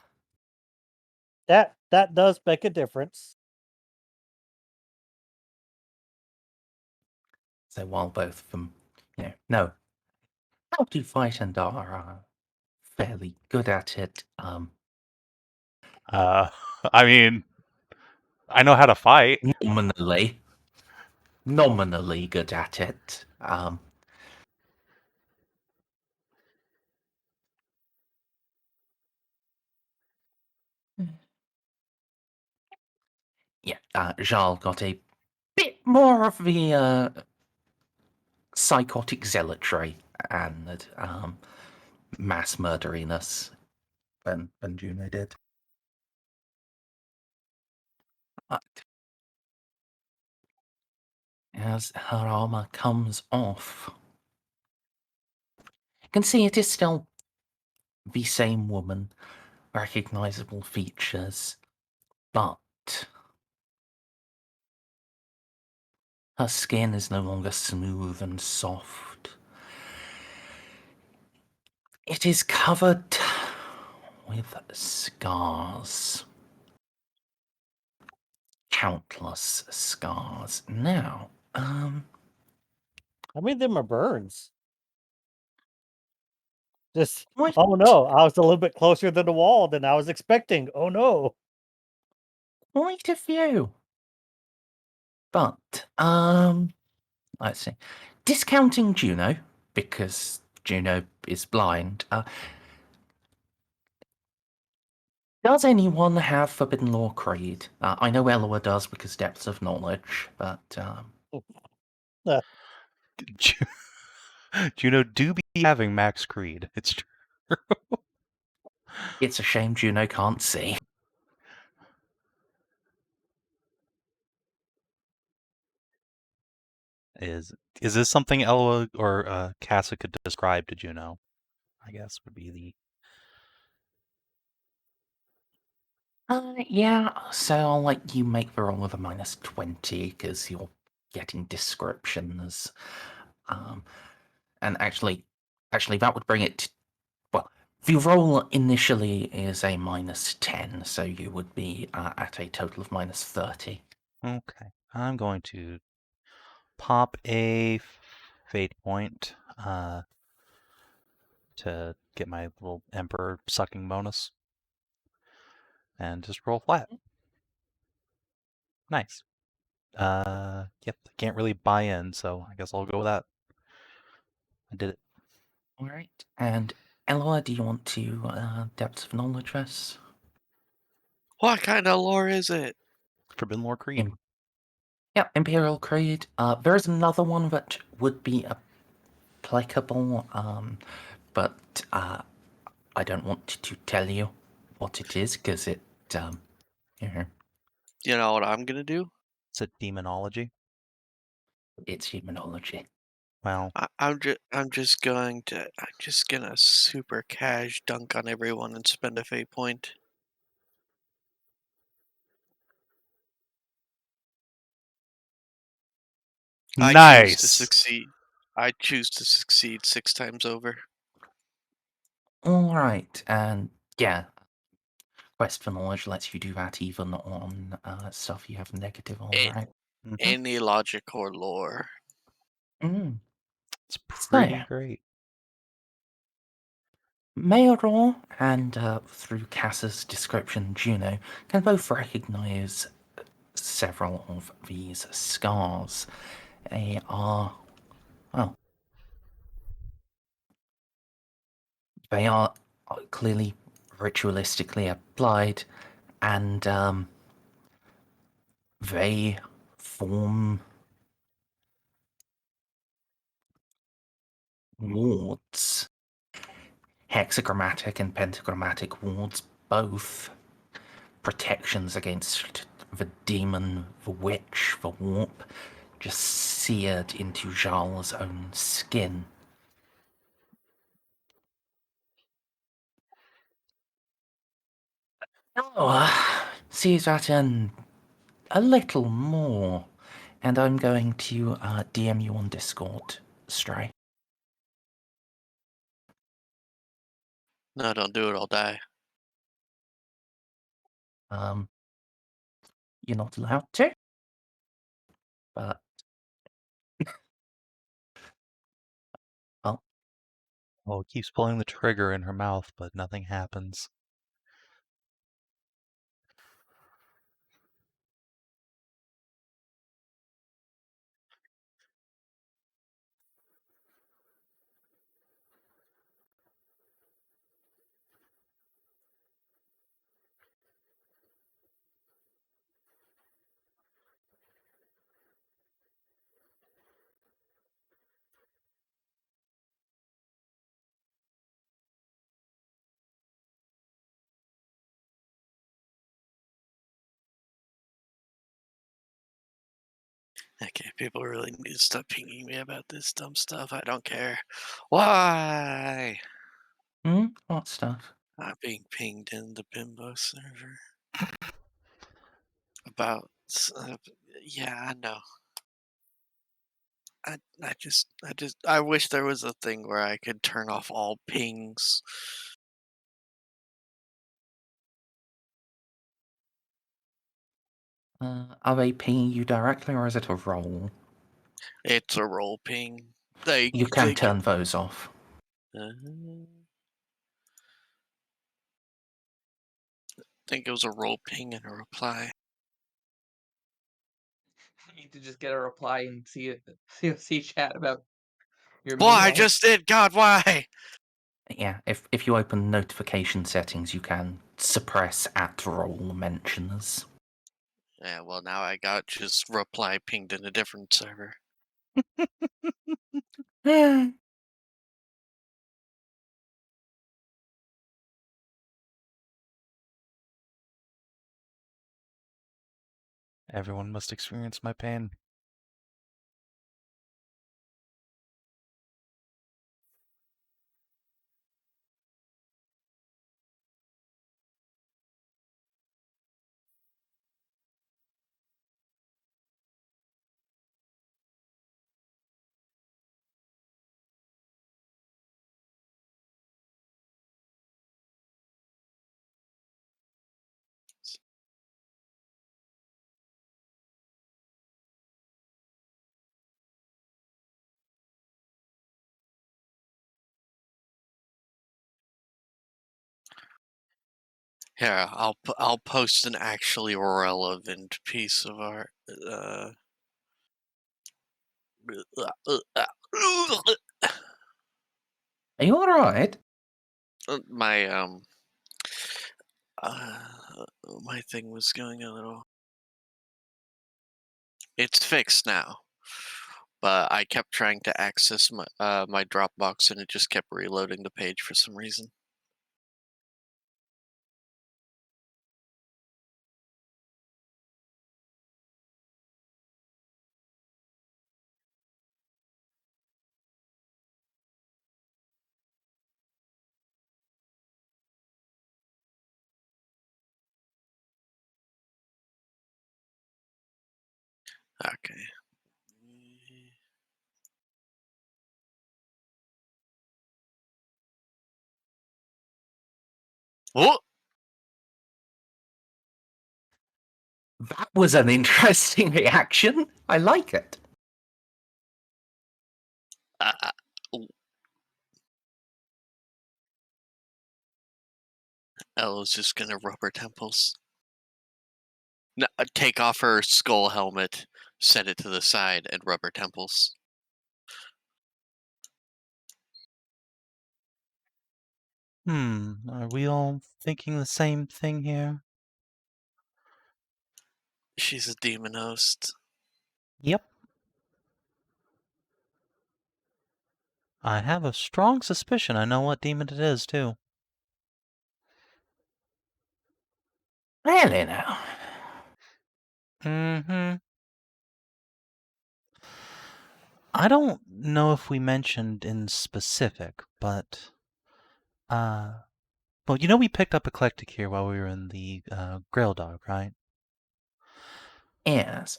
S4: That does make a difference.
S1: So while both of them, know how to fight and are fairly good at it,
S2: I mean, I know how to fight.
S1: nominally good at it. Yeah, Xal got a bit more of the psychotic zealotry and mass murderiness than Juno did. But as her armor comes off, you can see it is still the same woman, recognizable features, but her skin is no longer smooth and soft. It is covered with scars. Countless scars. Now,
S4: How many of them are burns? Just,
S1: What?
S4: oh no, I was a little bit closer to the wall than I was expecting. Oh no.
S1: Quite a few. But, let's see. Discounting Juno, because Juno is blind, does anyone have Forbidden Law Creed? I know Eloa does because depths of knowledge, but
S2: Juno do be having Max Creed. It's true.
S1: it's a shame Juno can't see.
S2: Is this something Eloa or Casa could describe to Juno? I guess would be the...
S1: Yeah, so I'll let you make the roll with a -20 because you're getting descriptions. And actually that would bring it to, well, the roll initially is a -10, so you would be at a total of -30.
S2: Okay. I'm going to pop a fate point to get my little Emperor sucking bonus. And just roll flat. Nice. Yep, I can't really buy in, so I guess I'll go with that. I did it.
S1: Alright, and Eloa, do you want to depths of knowledge this?
S3: What kind of lore is it?
S2: Forbidden Lore Creed.
S1: Yeah, Imperial Creed. There is another one that would be applicable, but I don't want to tell you what it is because it, you know,
S3: You know what I'm gonna do?
S2: It's a demonology.
S1: it's humanology.
S2: Well,
S3: I'm just gonna super cash dunk on everyone and spend a fate point. I choose to
S2: nice.
S3: succeed. I choose to succeed 6 times over.
S1: Alright, and yeah, Quest for Knowledge lets you do that even on stuff you have negative on,
S3: A-
S1: right?
S2: Mhm.
S3: Any logic or lore.
S1: Mm.
S2: It's pretty
S1: So,
S2: great.
S1: Mayoral and through Cass's description, Juno can both recognize several of these scars. They are, well, they are clearly ritualistically applied, and they form wards. Hexagrammatic and pentagrammatic wards, both protections against the demon, the witch, the warp, just seared into Xal's own skin. Oh, sees that in a little more, and I'm going to DM you on Discord, Stray.
S3: No, don't do it, I'll die.
S1: You're not allowed to, but well,
S2: Oh, it keeps pulling the trigger in her mouth, but nothing happens.
S3: Okay, people really need to stop pinging me about this dumb stuff. I don't care. Why?
S1: what stuff?
S3: I'm being pinged in the bimbo server. About... yeah, I know. I wish there was a thing where I could turn off all pings.
S1: Are they pinging you directly, or is it a roll?
S3: It's a roll ping.
S1: You can turn those off.
S3: I think it was a roll ping and a reply.
S5: You need to just get a reply and see chat about your
S3: Well, I
S5: meal.
S3: just did. God, why?
S1: Yeah, if you open notification settings, you can suppress @roll mentions.
S3: Yeah, well, now I got just reply pinged in a different server.
S2: Everyone must experience my pain.
S3: Here, I'll post an actually relevant piece of art.
S1: Are you alright?
S3: My my thing was going a little. It's fixed now, but I kept trying to access my Dropbox and it just kept reloading the page for some reason. Okay. Oh!
S1: That was an interesting reaction. I like it.
S3: Ella's just gonna rub her temples. No, take off her skull helmet, set it to the side, and rub her temples.
S2: Are we all thinking the same thing here?
S3: She's a demon host.
S2: Yep. I have a strong suspicion I know what demon it is, too.
S1: Really now?
S2: Mm-hmm. I don't know if we mentioned in specific, but... well, you know we picked up Eclectic here while we were in the Grail Dog, right?
S1: Yes.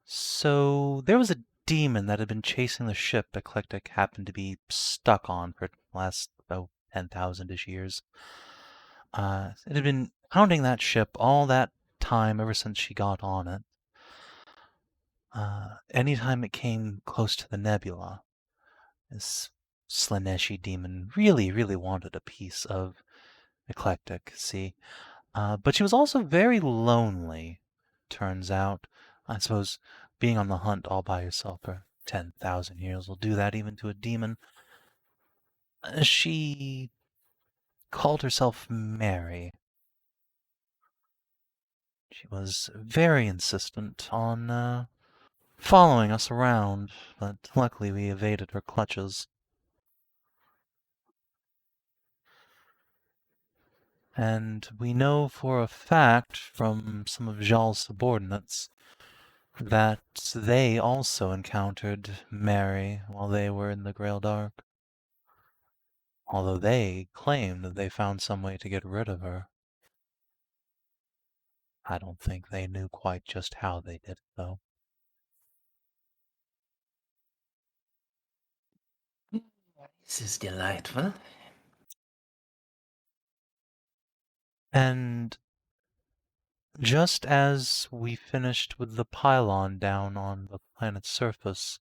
S2: So there was a demon that had been chasing the ship Eclectic happened to be stuck on for the last, 10,000-ish years. It had been hounding that ship all that time ever since she got on it. Anytime it came close to the nebula, this Slaneshi demon really, really wanted a piece of Eclectic, see? But she was also very lonely, turns out. I suppose being on the hunt all by yourself for 10,000 years will do that even to a demon. She called herself Mary. She was very insistent on following us around, but luckily we evaded her clutches. And we know for a fact from some of Xal's subordinates that they also encountered Mary while they were in the Grail Dark. Although they claim that they found some way to get rid of her. I don't think they knew quite just how they did it, though.
S1: This is delightful.
S2: And just as we finished with the pylon down on the planet's surface,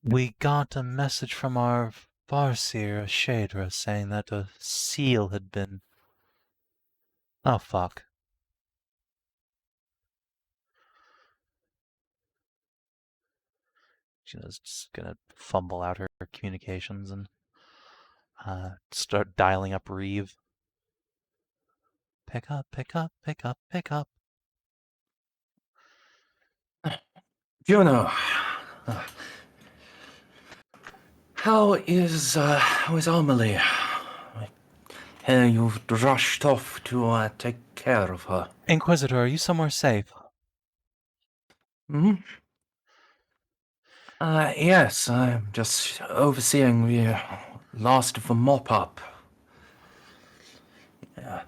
S2: we got a message from our Farseer, Shadra, saying that a seal had been... Oh, fuck. She's just gonna fumble out her communications and start dialing up Reeve. Pick up, pick up, pick up, pick up.
S1: Juno, how is Amelie? I hear you've rushed off to take care of her.
S2: Inquisitor, are you somewhere safe?
S1: Hmm? Yes, I'm just overseeing the last of the mop-up. Yeah.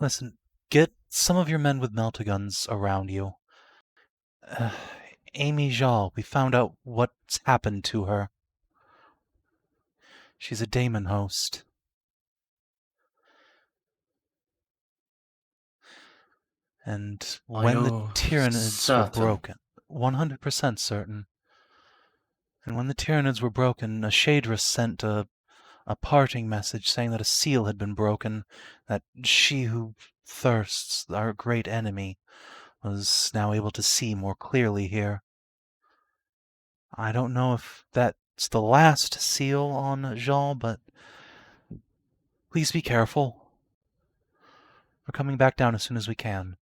S2: Listen, get some of your men with melta-guns around you. Amy Xal, we found out what's happened to her. She's a daemon host. And when the Tyranids were broken, 100% certain. And when the Tyranids were broken, a Shadra sent a parting message saying that a seal had been broken, that she who thirsts, our great enemy, was now able to see more clearly here. I don't know if that's the last seal on Xal, but please be careful. We're coming back down as soon as we can.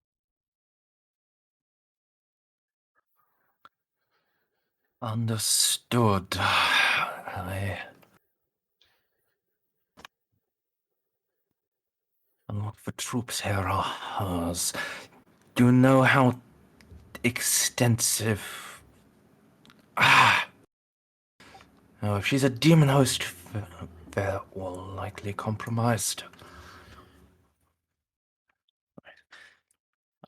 S1: Understood. And what the troops here are hers. Do you know how extensive... Oh, if she's a demon host, they're all likely compromised.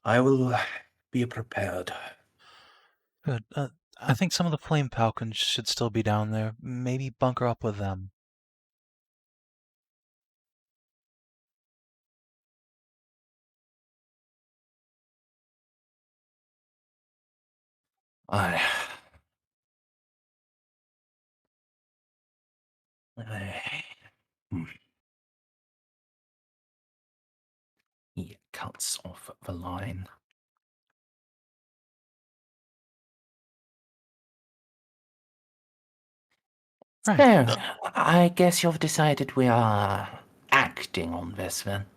S1: I will be prepared.
S2: Good. I think some of the Flame Falcons should still be down there. Maybe bunker up with them.
S1: He cuts off the line.
S2: Right.
S1: So, I guess you've decided we are acting on this then.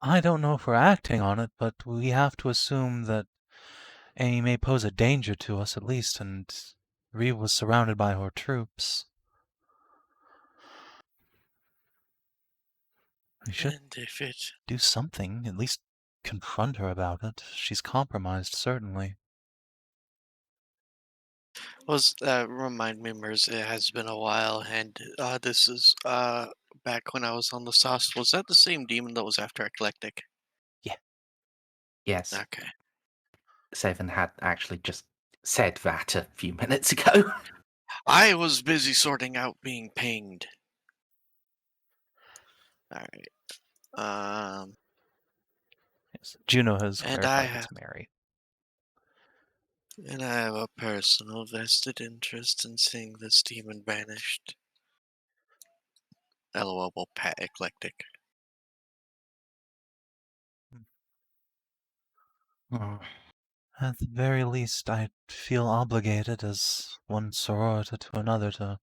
S2: I don't know if we're acting on it, but we have to assume that Amy may pose a danger to us at least, and Reeve was surrounded by her troops. We should
S3: And if it
S2: do something, at least confront her about it. She's compromised, certainly.
S3: was remind me, Merz, it has been a while, and this is back when I was on the sauce. Was that the same demon that was after Eclectic?
S1: Yes,
S3: Okay.
S1: Savin had actually just said that a few minutes ago.
S3: I was busy sorting out being pinged. Alright.
S2: Yes. Juno has
S3: And
S2: clarified it's Mary.
S3: And I have a personal vested interest in seeing this demon banished. Eloa will pat Eclectic.
S1: Oh,
S2: At the very least, I feel obligated as one sororita to another to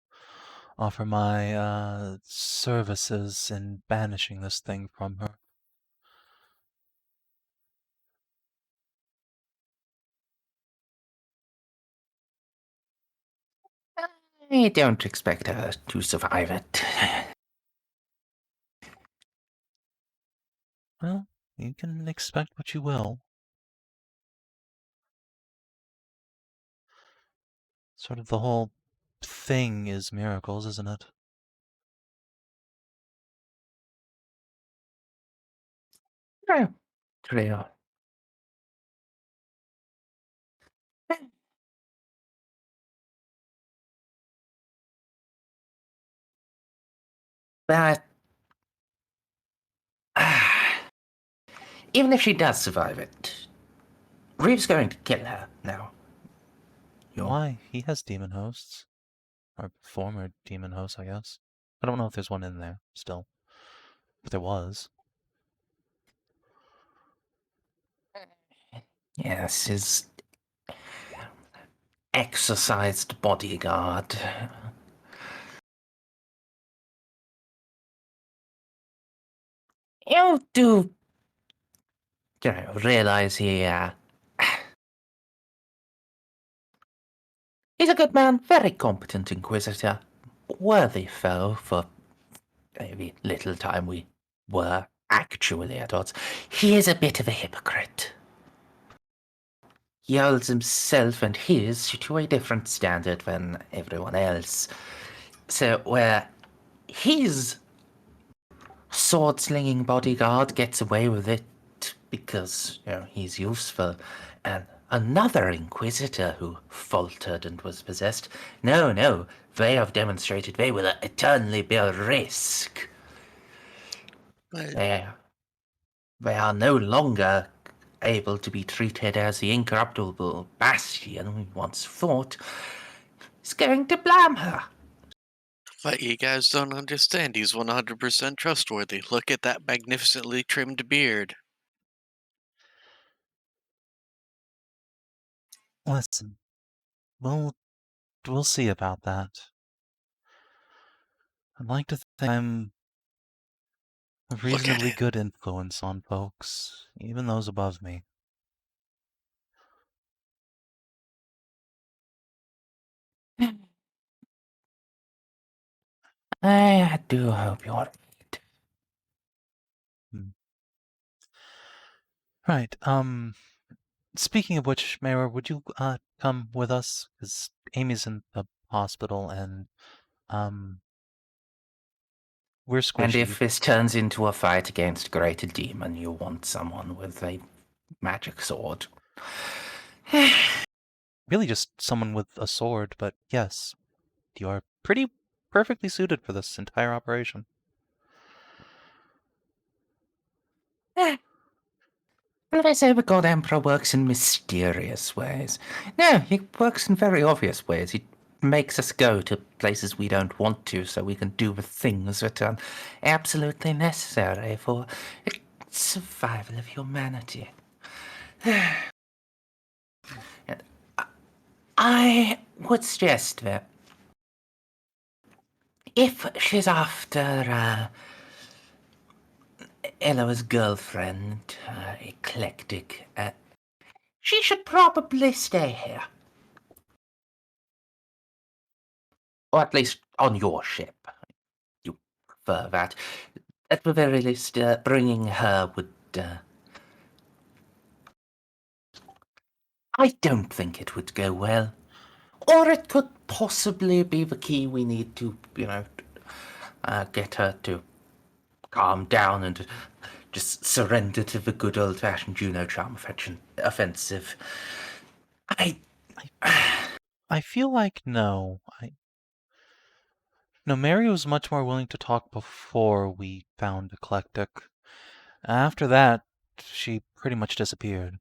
S2: offer my services in banishing this thing from her.
S1: I don't expect her to survive it.
S2: Well, you can expect what you will. Sort of the whole thing is miracles, isn't it?
S1: True. True. But even if she does survive it, Reeve's going to kill her now.
S2: Why? He has demon hosts. Or former demon hosts, I guess. I don't know if there's one in there still. But there was.
S1: Yes, his exercised bodyguard. You do, realize he's a good man, very competent Inquisitor, worthy foe for the little time we were actually at odds. He is a bit of a hypocrite. He holds himself and his to a different standard than everyone else. So where his sword-slinging bodyguard gets away with it because, he's useful, and another Inquisitor who faltered and was possessed, no, they have demonstrated they will eternally be a risk. They are no longer able to be treated as the incorruptible bastion we once thought. He's going to blame her.
S3: But you guys don't understand. He's 100% trustworthy. Look at that magnificently trimmed beard.
S2: Listen, we'll see about that. I'd like to think I'm a reasonably good influence on folks, even those above me.
S1: I do hope you're right.
S2: Right, speaking of which, Mayor, would you, come with us? Because Amy's in the hospital and, we're squishy.
S1: And if this turns into a fight against Greater Demon, you want someone with a magic sword.
S2: Really just someone with a sword, but yes, you are perfectly suited for this entire operation.
S1: Well, they say the God Emperor works in mysterious ways. No, he works in very obvious ways. He makes us go to places we don't want to so we can do the things that are absolutely necessary for the survival of humanity. I would suggest that if she's after Eloa's girlfriend, Eclectic, she should probably stay here. Or at least on your ship. You prefer that. At the very least, bringing her would... I don't think it would go well. Or it could possibly be the key we need to, get her to calm down and just surrender to the good old-fashioned Juno charm offensive. I
S2: feel like no. No, Mary was much more willing to talk before we found Eclectic. After that, she pretty much disappeared.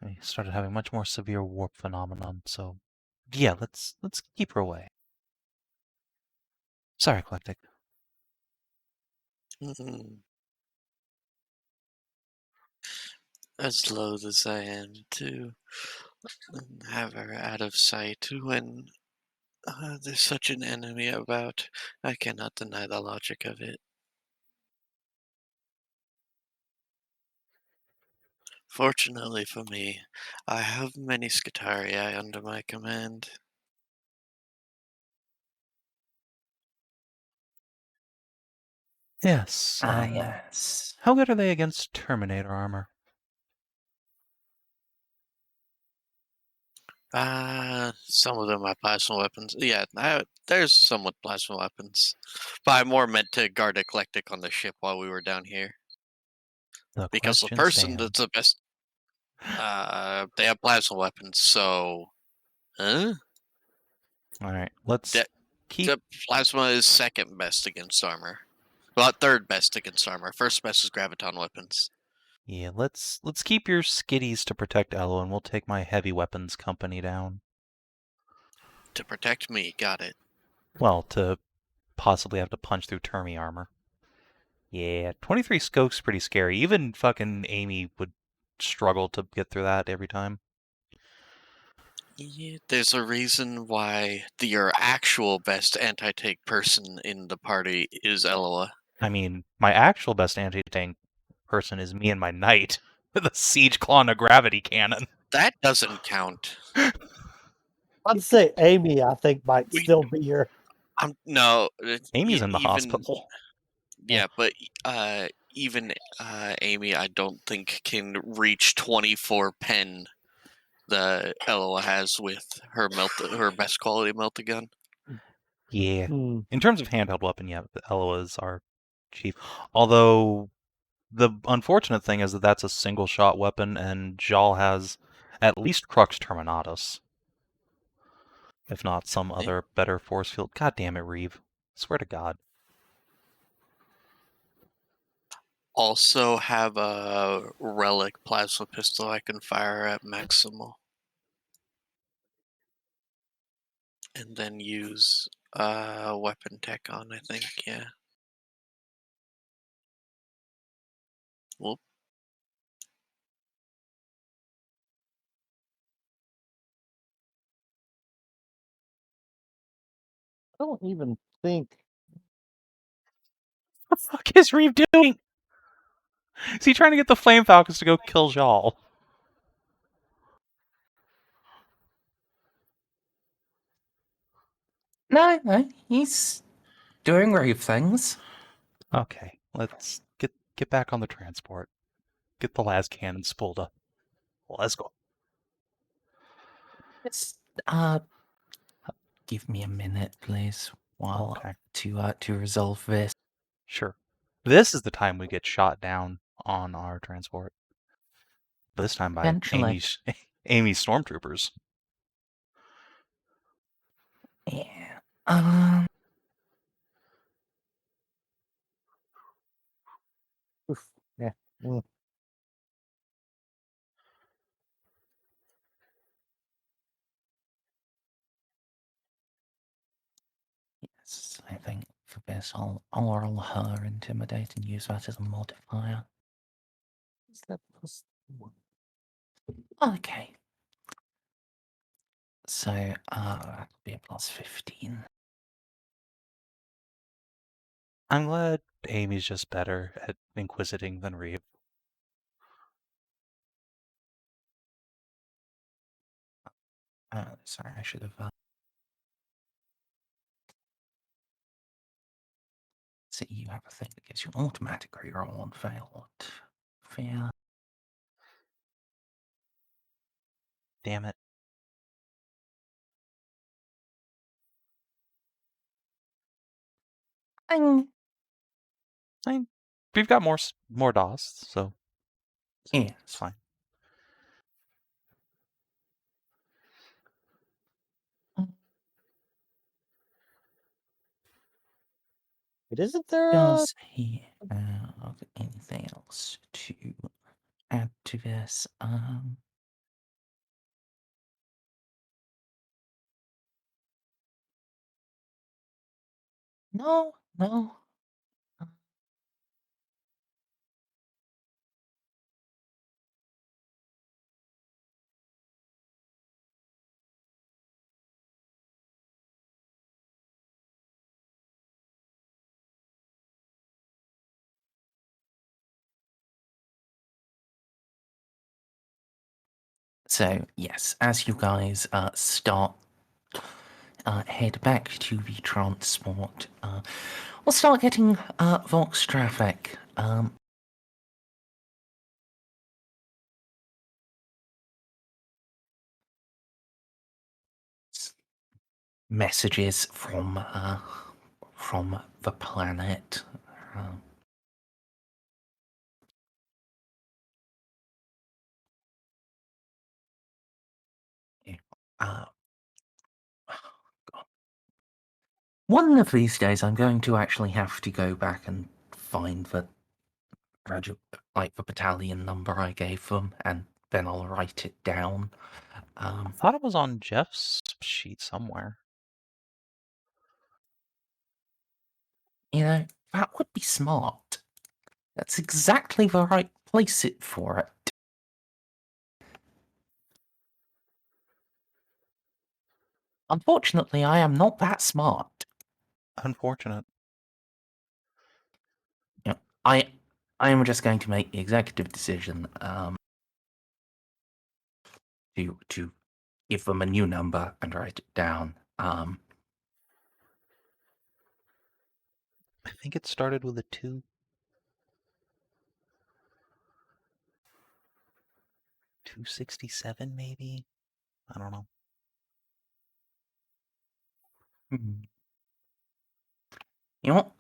S2: I started having much more severe warp phenomenon, so yeah, let's keep her away. Sorry, Eclectic.
S3: As loath as I am to have her out of sight when there's such an enemy about, I cannot deny the logic of it. Fortunately for me, I have many Scutarii under my command.
S2: Yes.
S1: yes.
S2: How good are they against Terminator armor?
S3: Some of them have plasma weapons. Yeah, there's some with plasma weapons. But I more meant to guard eclectic on the ship while we were down here.
S2: The
S3: Because the
S2: question
S3: person
S2: stands.
S3: that's the best, they have plasma weapons, so... Huh?
S2: Alright, let's
S3: That-
S2: keep...
S3: The plasma is second best against armor. Well, third best against armor. First best is graviton weapons.
S2: Yeah, let's keep your skitties to protect Eloa, and we'll take my heavy weapons company down.
S3: To protect me, got it.
S2: Well, to possibly have to punch through Termi armor. Yeah, 23 scope's pretty scary. Even fucking Amy would struggle to get through that every time.
S3: Yeah, there's a reason why your actual best anti-tank person in the party is Eloa.
S2: I mean, my actual best anti-tank person is me and my knight with a siege claw and a gravity cannon.
S3: That doesn't count.
S4: I'd say Amy, I think, might
S3: We-
S4: still be your.
S3: No.
S2: Amy's in the
S3: even,
S2: hospital.
S3: Yeah, but even Amy, I don't think can reach 24 pen the Eloa has with her best quality melta gun.
S2: Yeah.
S4: Hmm.
S2: In terms of handheld weapon, yeah, Eloa's our chief. Although, the unfortunate thing is that that's a single-shot weapon, and Xal has at least Crux Terminatus. If not some other better force field. God damn it, Reeve. Swear to God.
S3: Also have a relic plasma pistol I can fire at maximal. And then use weapon tech on, I think, yeah. Whoop.
S4: I don't even think.
S2: What the fuck is Reeve doing? Is he trying to get the Flame Falcons to go kill Xal?
S1: No, he's doing rave things.
S2: Okay, let's get back on the transport. Get the las cannon spooled up. Let's go.
S1: Just give me a minute, please, while
S2: Okay.
S1: to resolve this.
S2: Sure. This is the time we get shot down on our transport. But this time by
S1: Eventually.
S2: Amy's stormtroopers.
S1: Yeah.
S4: Oof, yeah. Mm.
S1: Yes, I think for this, I'll roll her intimidate and use that as a modifier.
S4: Is that plus one?
S1: Okay. So, that'll be a plus 15.
S2: I'm glad Amy's just better at inquisiting than Reeve.
S1: Sorry, I should have. So you have a thing that gives you an automatic reroll on failed. Fear.
S2: Damn it.
S1: Bing.
S2: We've got more DOS, so
S1: Yeah.
S2: it's fine.
S4: It isn't there.
S1: Does he have anything else to add to this? No. So yes, as you guys start head back to the transport, we'll start getting Vox traffic. messages from the planet. Uh, One of these days, I'm going to actually have to go back and find the the battalion number I gave them, and then I'll write it down.
S2: I thought it was on Jeff's sheet somewhere.
S1: You know, that would be smart. That's exactly the right place for it. Unfortunately, I am not that smart.
S2: Unfortunate.
S1: You know, I am just going to make the executive decision to give them a new number and write it down.
S2: I think it started with a 2. 267, maybe? I don't know.
S1: You know what?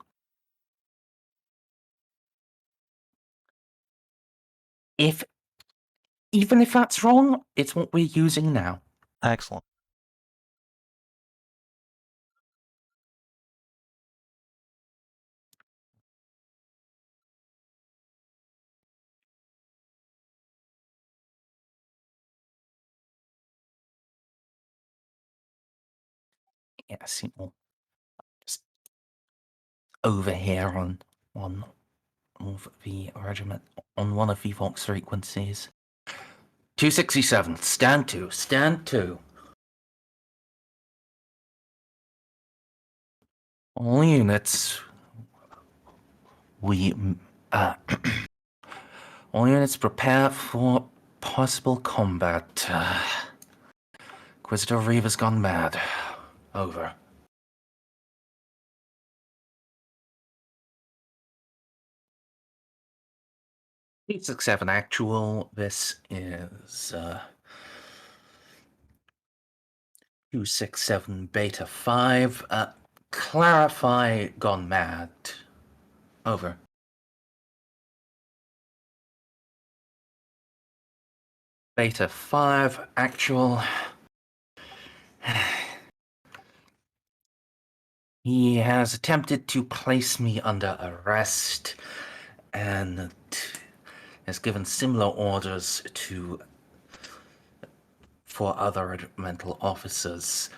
S1: Even if that's wrong, it's what we're using now.
S2: Excellent.
S1: Yes, you know, just over here on of the regiment on one of the Vox frequencies. 267, stand to, stand to. All units, all units prepare for possible combat. Inquisitor Reaver's gone mad. Over. 267 actual. This is 267 beta 5. Clarify gone mad. Over. Beta 5 actual. He has attempted to place me under arrest and has given similar orders for other regimental officers.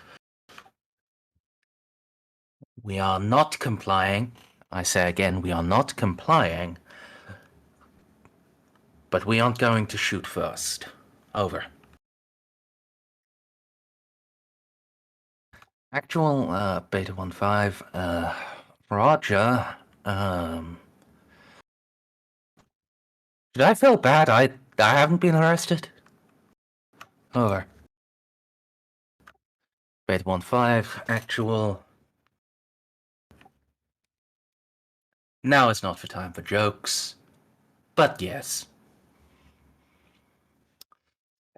S1: We are not complying. I say again, we are not complying. But we aren't going to shoot first. Over. Actual Beta 1-5. Roger. Should I feel bad? I haven't been arrested. Over. Beta 1-5. Actual. Now is not the time for jokes. But yes.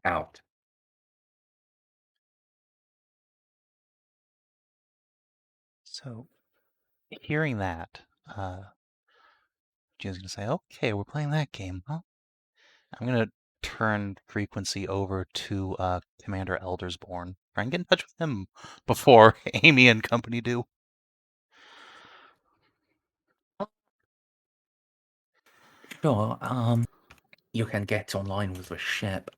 S1: Out.
S2: So, hearing that, June's going to say, okay, we're playing that game, huh? I'm going to turn frequency over to Commander Eldersborn. Try and get in touch with him before Amy and company do.
S1: Sure, you can get online with the ship.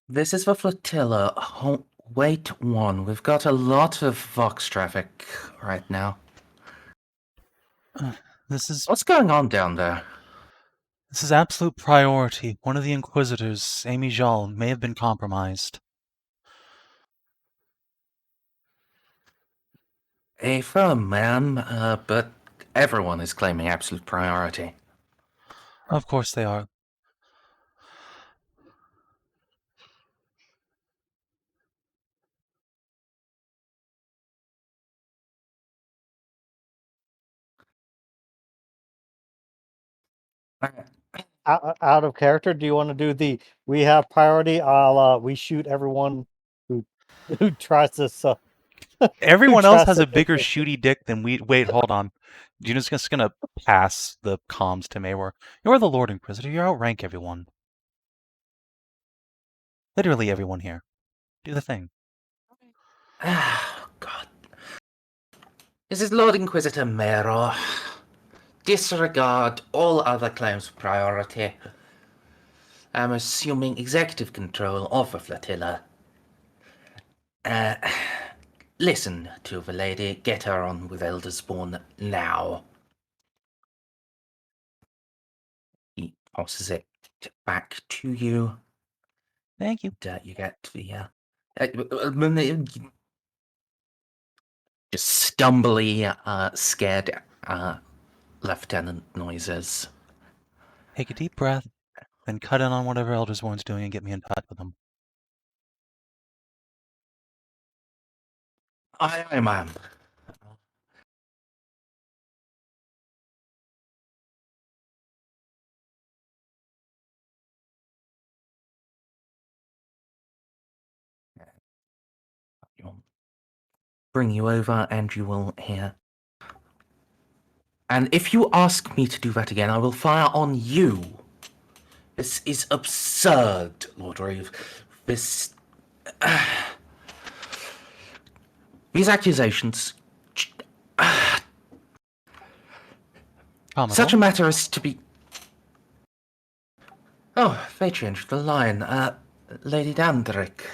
S1: This is the flotilla. Wait 1. We've got a lot of Vox traffic right now. What's going on down there?
S2: This is absolute priority. One of the Inquisitors, Amy Xal, may have been compromised.
S1: Firm, ma'am, but everyone is claiming absolute priority.
S2: Of course they are.
S4: out of character, do you want to do the we have priority? We shoot everyone who tries to.
S2: Everyone else has a
S4: trusted
S2: bigger
S4: it.
S2: shooty dick than we. Wait, hold on. Juno's just gonna pass the comms to Maywar. You're the Lord Inquisitor. You outrank everyone. Literally everyone here. Do the thing.
S1: Ah, God. This is Lord Inquisitor Merz. Disregard all other claims of priority. I'm assuming executive control of the flotilla. Listen to the lady. Get her on with Elderspawn now. He tosses it back to you.
S2: Thank you.
S1: You get the just stumbly, scared lieutenant noises.
S2: Take a deep breath, then cut in on whatever Eldersborn's doing and get me in touch with them.
S1: Aye, ma'am. Bring you over and you will hear. And if you ask me to do that again, I will fire on you. This is absurd, Lord Reeve. This... these accusations... such a matter as to be... Oh, they changed the line. Lady Andric.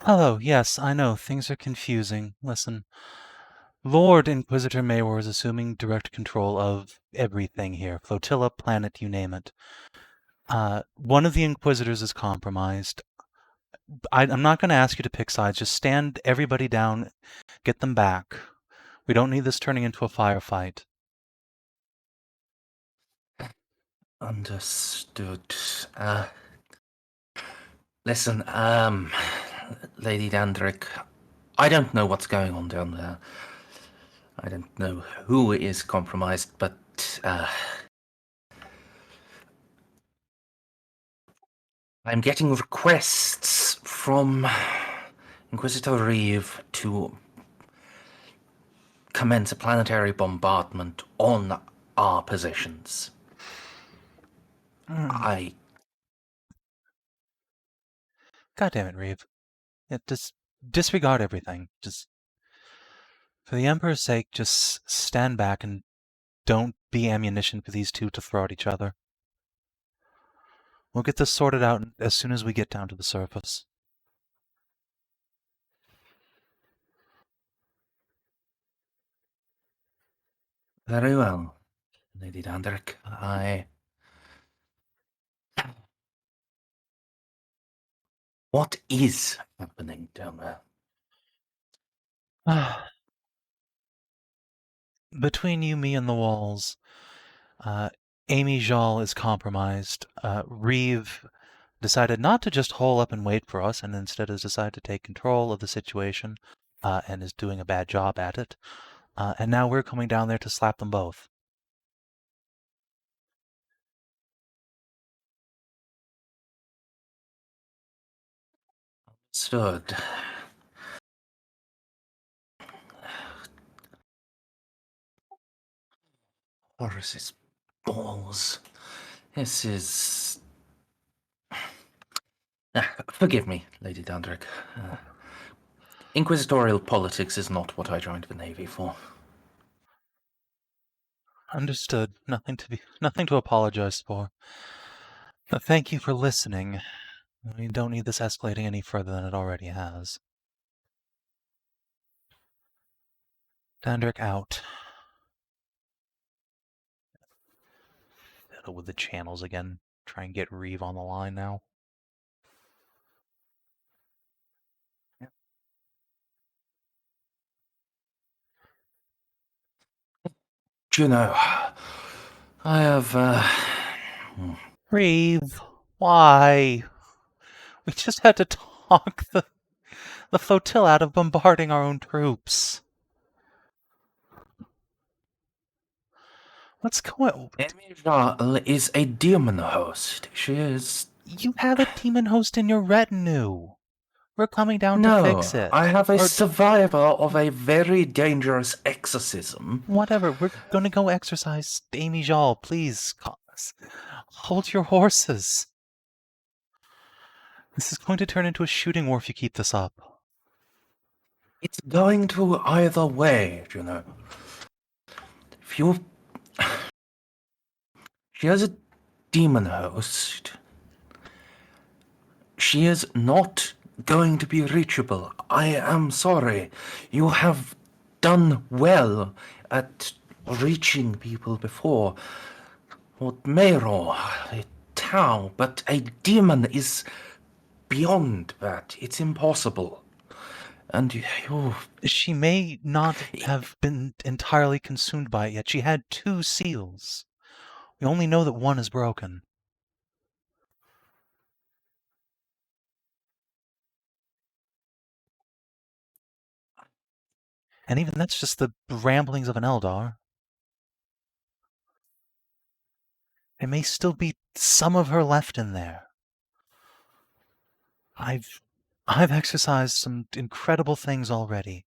S2: Hello, yes, I know, things are confusing. Listen, Lord Inquisitor Maywar is assuming direct control of everything here. Flotilla, planet, you name it. One of the Inquisitors is compromised. I'm not going to ask you to pick sides. Just stand everybody down, get them back. We don't need this turning into a firefight.
S1: Understood. Listen, Lady Andric, I don't know what's going on down there. I don't know who is compromised, but, I'm getting requests from Inquisitor Reeve to commence a planetary bombardment on our positions.
S2: God damn it, Reeve. Just disregard everything. Just, for the Emperor's sake, just stand back and don't be ammunition for these two to throw at each other. We'll get this sorted out as soon as we get down to the surface.
S1: Very well, Lady Andric. What is happening down there?
S2: Between you, me, and the walls, Amy Xal is compromised. Reeve decided not to just hole up and wait for us, and instead has decided to take control of the situation, and is doing a bad job at it. And now we're coming down there to slap them both.
S1: Understood. Horus's balls. This is... forgive me, Lady Andric. Inquisitorial politics is not what I joined the Navy for.
S2: Understood. Nothing to apologize for. But thank you for listening. We don't need this escalating any further than it already has. Andric out. Fiddle with the channels again. Try and get Reeve on the line now.
S1: Juno, I have,
S2: Reeve, why? We just had to talk the flotilla out of bombarding our own troops. What's going?
S1: Amy Xal is a demon host. She is...
S2: You have a demon host in your retinue. We're coming down to
S1: No,
S2: fix it.
S1: I have a
S2: Or-
S1: survivor of a very dangerous exorcism.
S2: Whatever. We're gonna go exercise. Amy Xal, please. Hold your horses. This is going to turn into a shooting war if you keep this up.
S1: It's going to either way, Juno. If you... She has a demon host. She is not going to be reachable. I am sorry. You have done well at reaching people before. Lord Mero, Tau, but a demon is beyond that. It's impossible. And you...
S2: She may not have been entirely consumed by it yet. She had 2 seals. We only know that one is broken. And even that's just the ramblings of an Eldar. There may still be some of her left in there. I've exercised some incredible things already.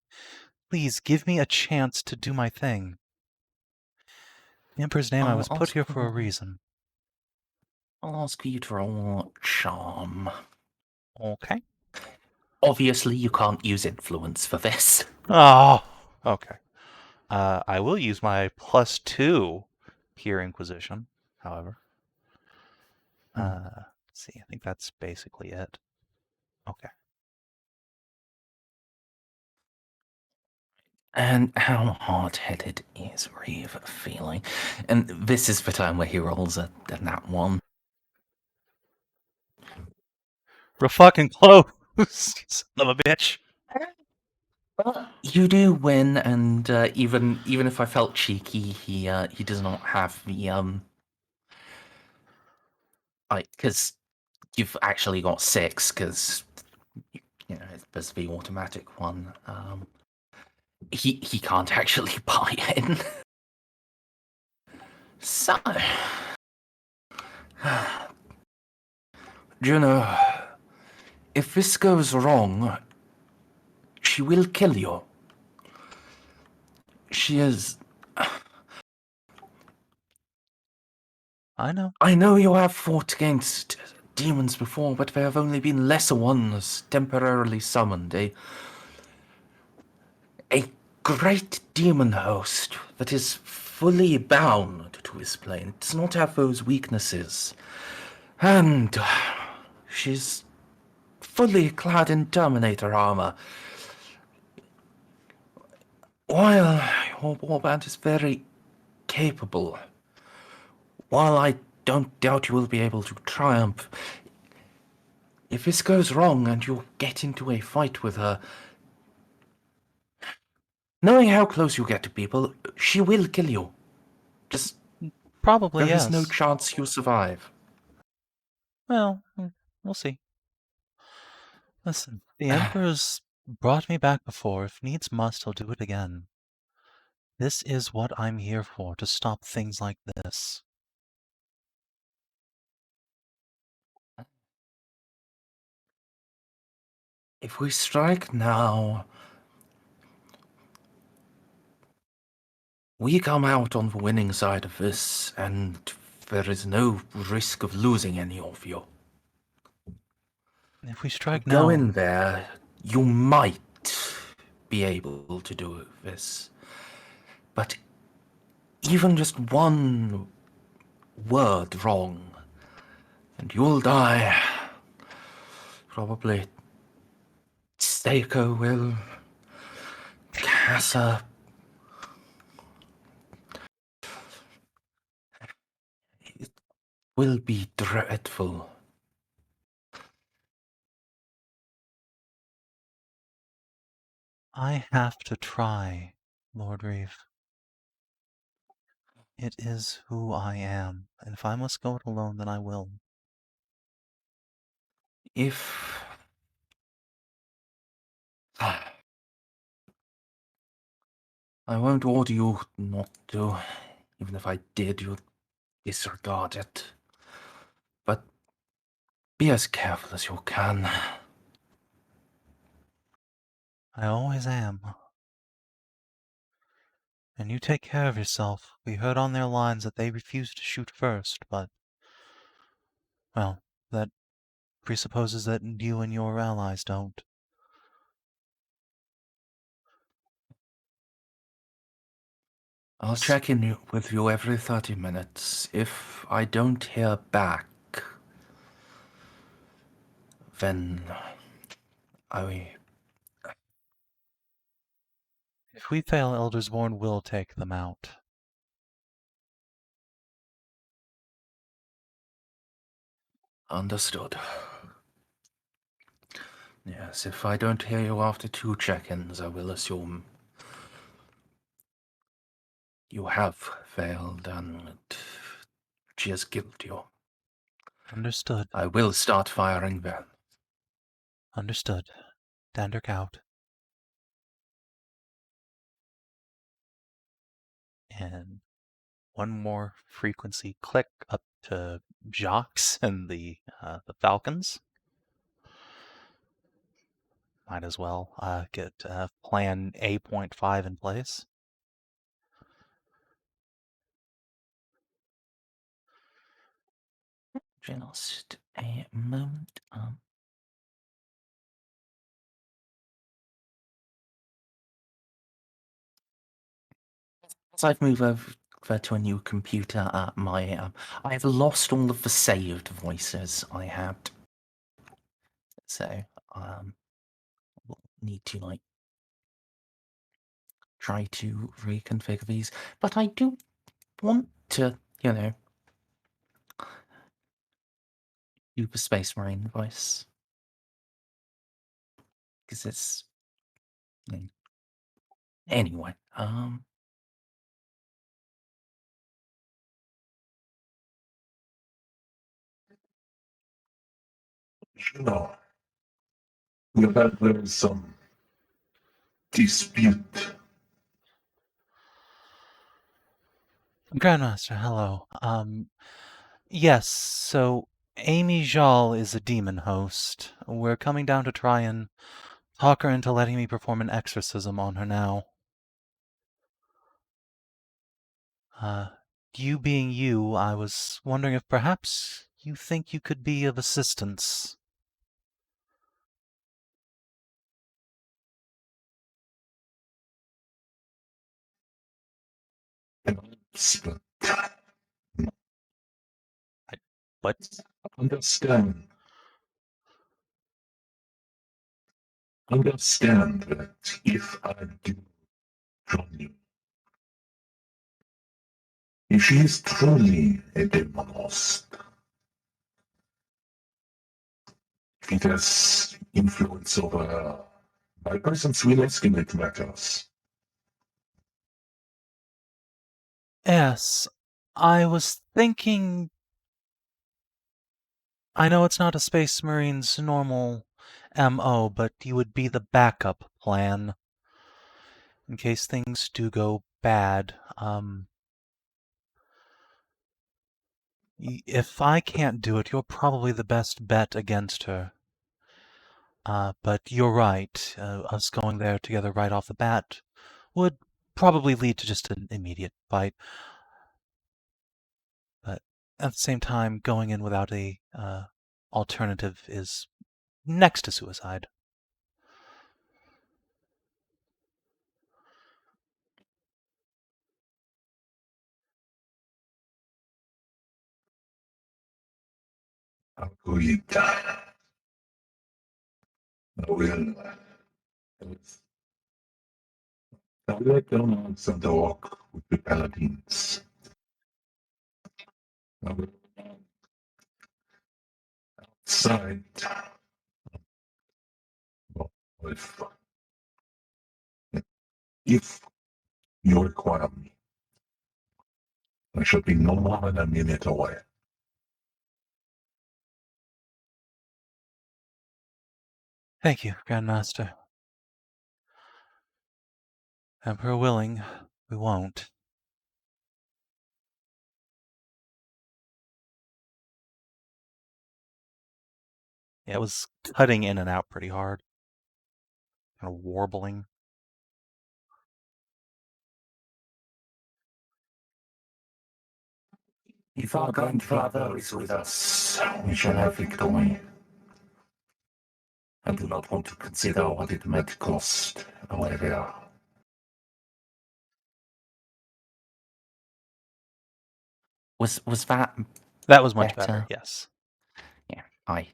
S2: Please give me a chance to do my thing. In the Emperor's name, I was put here for a reason.
S1: I'll ask you to roll charm.
S2: Okay.
S1: Obviously, you can't use influence for this.
S2: Oh, okay. I will use my +2 here Inquisition, however. Let's see, I think that's basically it. Okay.
S1: And how hard-headed is Reeve feeling? And this is the time where he rolls a nat 1.
S2: We're fucking close, son of a bitch.
S1: Well, you do win, and even if I felt cheeky, he does not have the because you've actually got 6, because there's the automatic one. He can't actually buy in. So, Juno, if this goes wrong, she will kill you. She is...
S2: I know.
S1: I know you have fought against demons before, but there have only been lesser ones temporarily summoned. A great demon host that is fully bound to his plane. It does not have those weaknesses. And she's fully clad in Terminator armor. While your warband is very capable, while I don't doubt you will be able to triumph, if this goes wrong and you get into a fight with her, knowing how close you get to people, she will kill you. Just
S2: Probably,
S1: there
S2: yes.
S1: is no chance you survive.
S2: Well, we'll see. Listen, the Emperor's brought me back before. If needs must, he'll do it again. This is what I'm here for, to stop things like this.
S1: If we strike now, we come out on the winning side of this, and there is no risk of losing any of you.
S2: If we strike
S1: Go
S2: now,
S1: in there, you might be able to do this. But even just one word wrong, and you'll die. Probably Ceiko will. Casa. It will be dreadful.
S2: I have to try, Lord Reeve. It is who I am, and if I must go it alone, then I will.
S1: If... I won't order you not to. Even if I did, you'd disregard it. But be as careful as you can.
S2: I always am. And you take care of yourself. We heard on their lines that they refused to shoot first, but... well, that presupposes that you and your allies don't.
S1: I'll check in with you every 30 minutes. If I don't hear back, then
S2: If we fail, Eldersborn will take them out.
S1: Understood. Yes, if I don't hear you after 2 check-ins, I will assume you have failed and she has killed you.
S2: Understood.
S1: I will start firing then.
S2: Understood. Dandric out. And one more frequency click up to Jacques and the Falcons. Might as well get plan A.5 in place.
S1: Just a moment. As I've moved over to a new computer at my, I've lost all of the saved voices I had. So, we'll need to, like, try to reconfigure these. But I do want to, you know, do the Space Marine voice. Because it's... Anyway,
S6: Juno, you had there some dispute.
S2: Grandmaster, hello. Yes, so Amy Xal is a demon host. We're coming down to try and talk her into letting me perform an exorcism on her now. You being you, I was wondering if perhaps you think you could be of assistance. What?
S6: Understand that if I do join you, if she is truly a demon host, if it has influence over my presence will escalate matters.
S2: Yes, I was thinking... I know it's not a Space Marine's normal MO, but you would be the backup plan in case things do go bad. If I can't do it, you're probably the best bet against her. But you're right. Us going there together right off the bat would probably lead to just an immediate fight. But at the same time, going in without a alternative is next to suicide.
S6: Agreed. I will go on some talk with the paladins. I will outside. Well, if you require me, I shall be no more than a minute away.
S2: Thank you, Grandmaster. Emperor willing, we won't. Yeah, it was cutting in and out pretty hard. Kind of warbling.
S6: If our grandfather is with us, we shall have victory. I do not want to consider what it might cost, however.
S1: Was that
S2: That was much
S1: better?
S2: better, yes.
S1: Yeah, I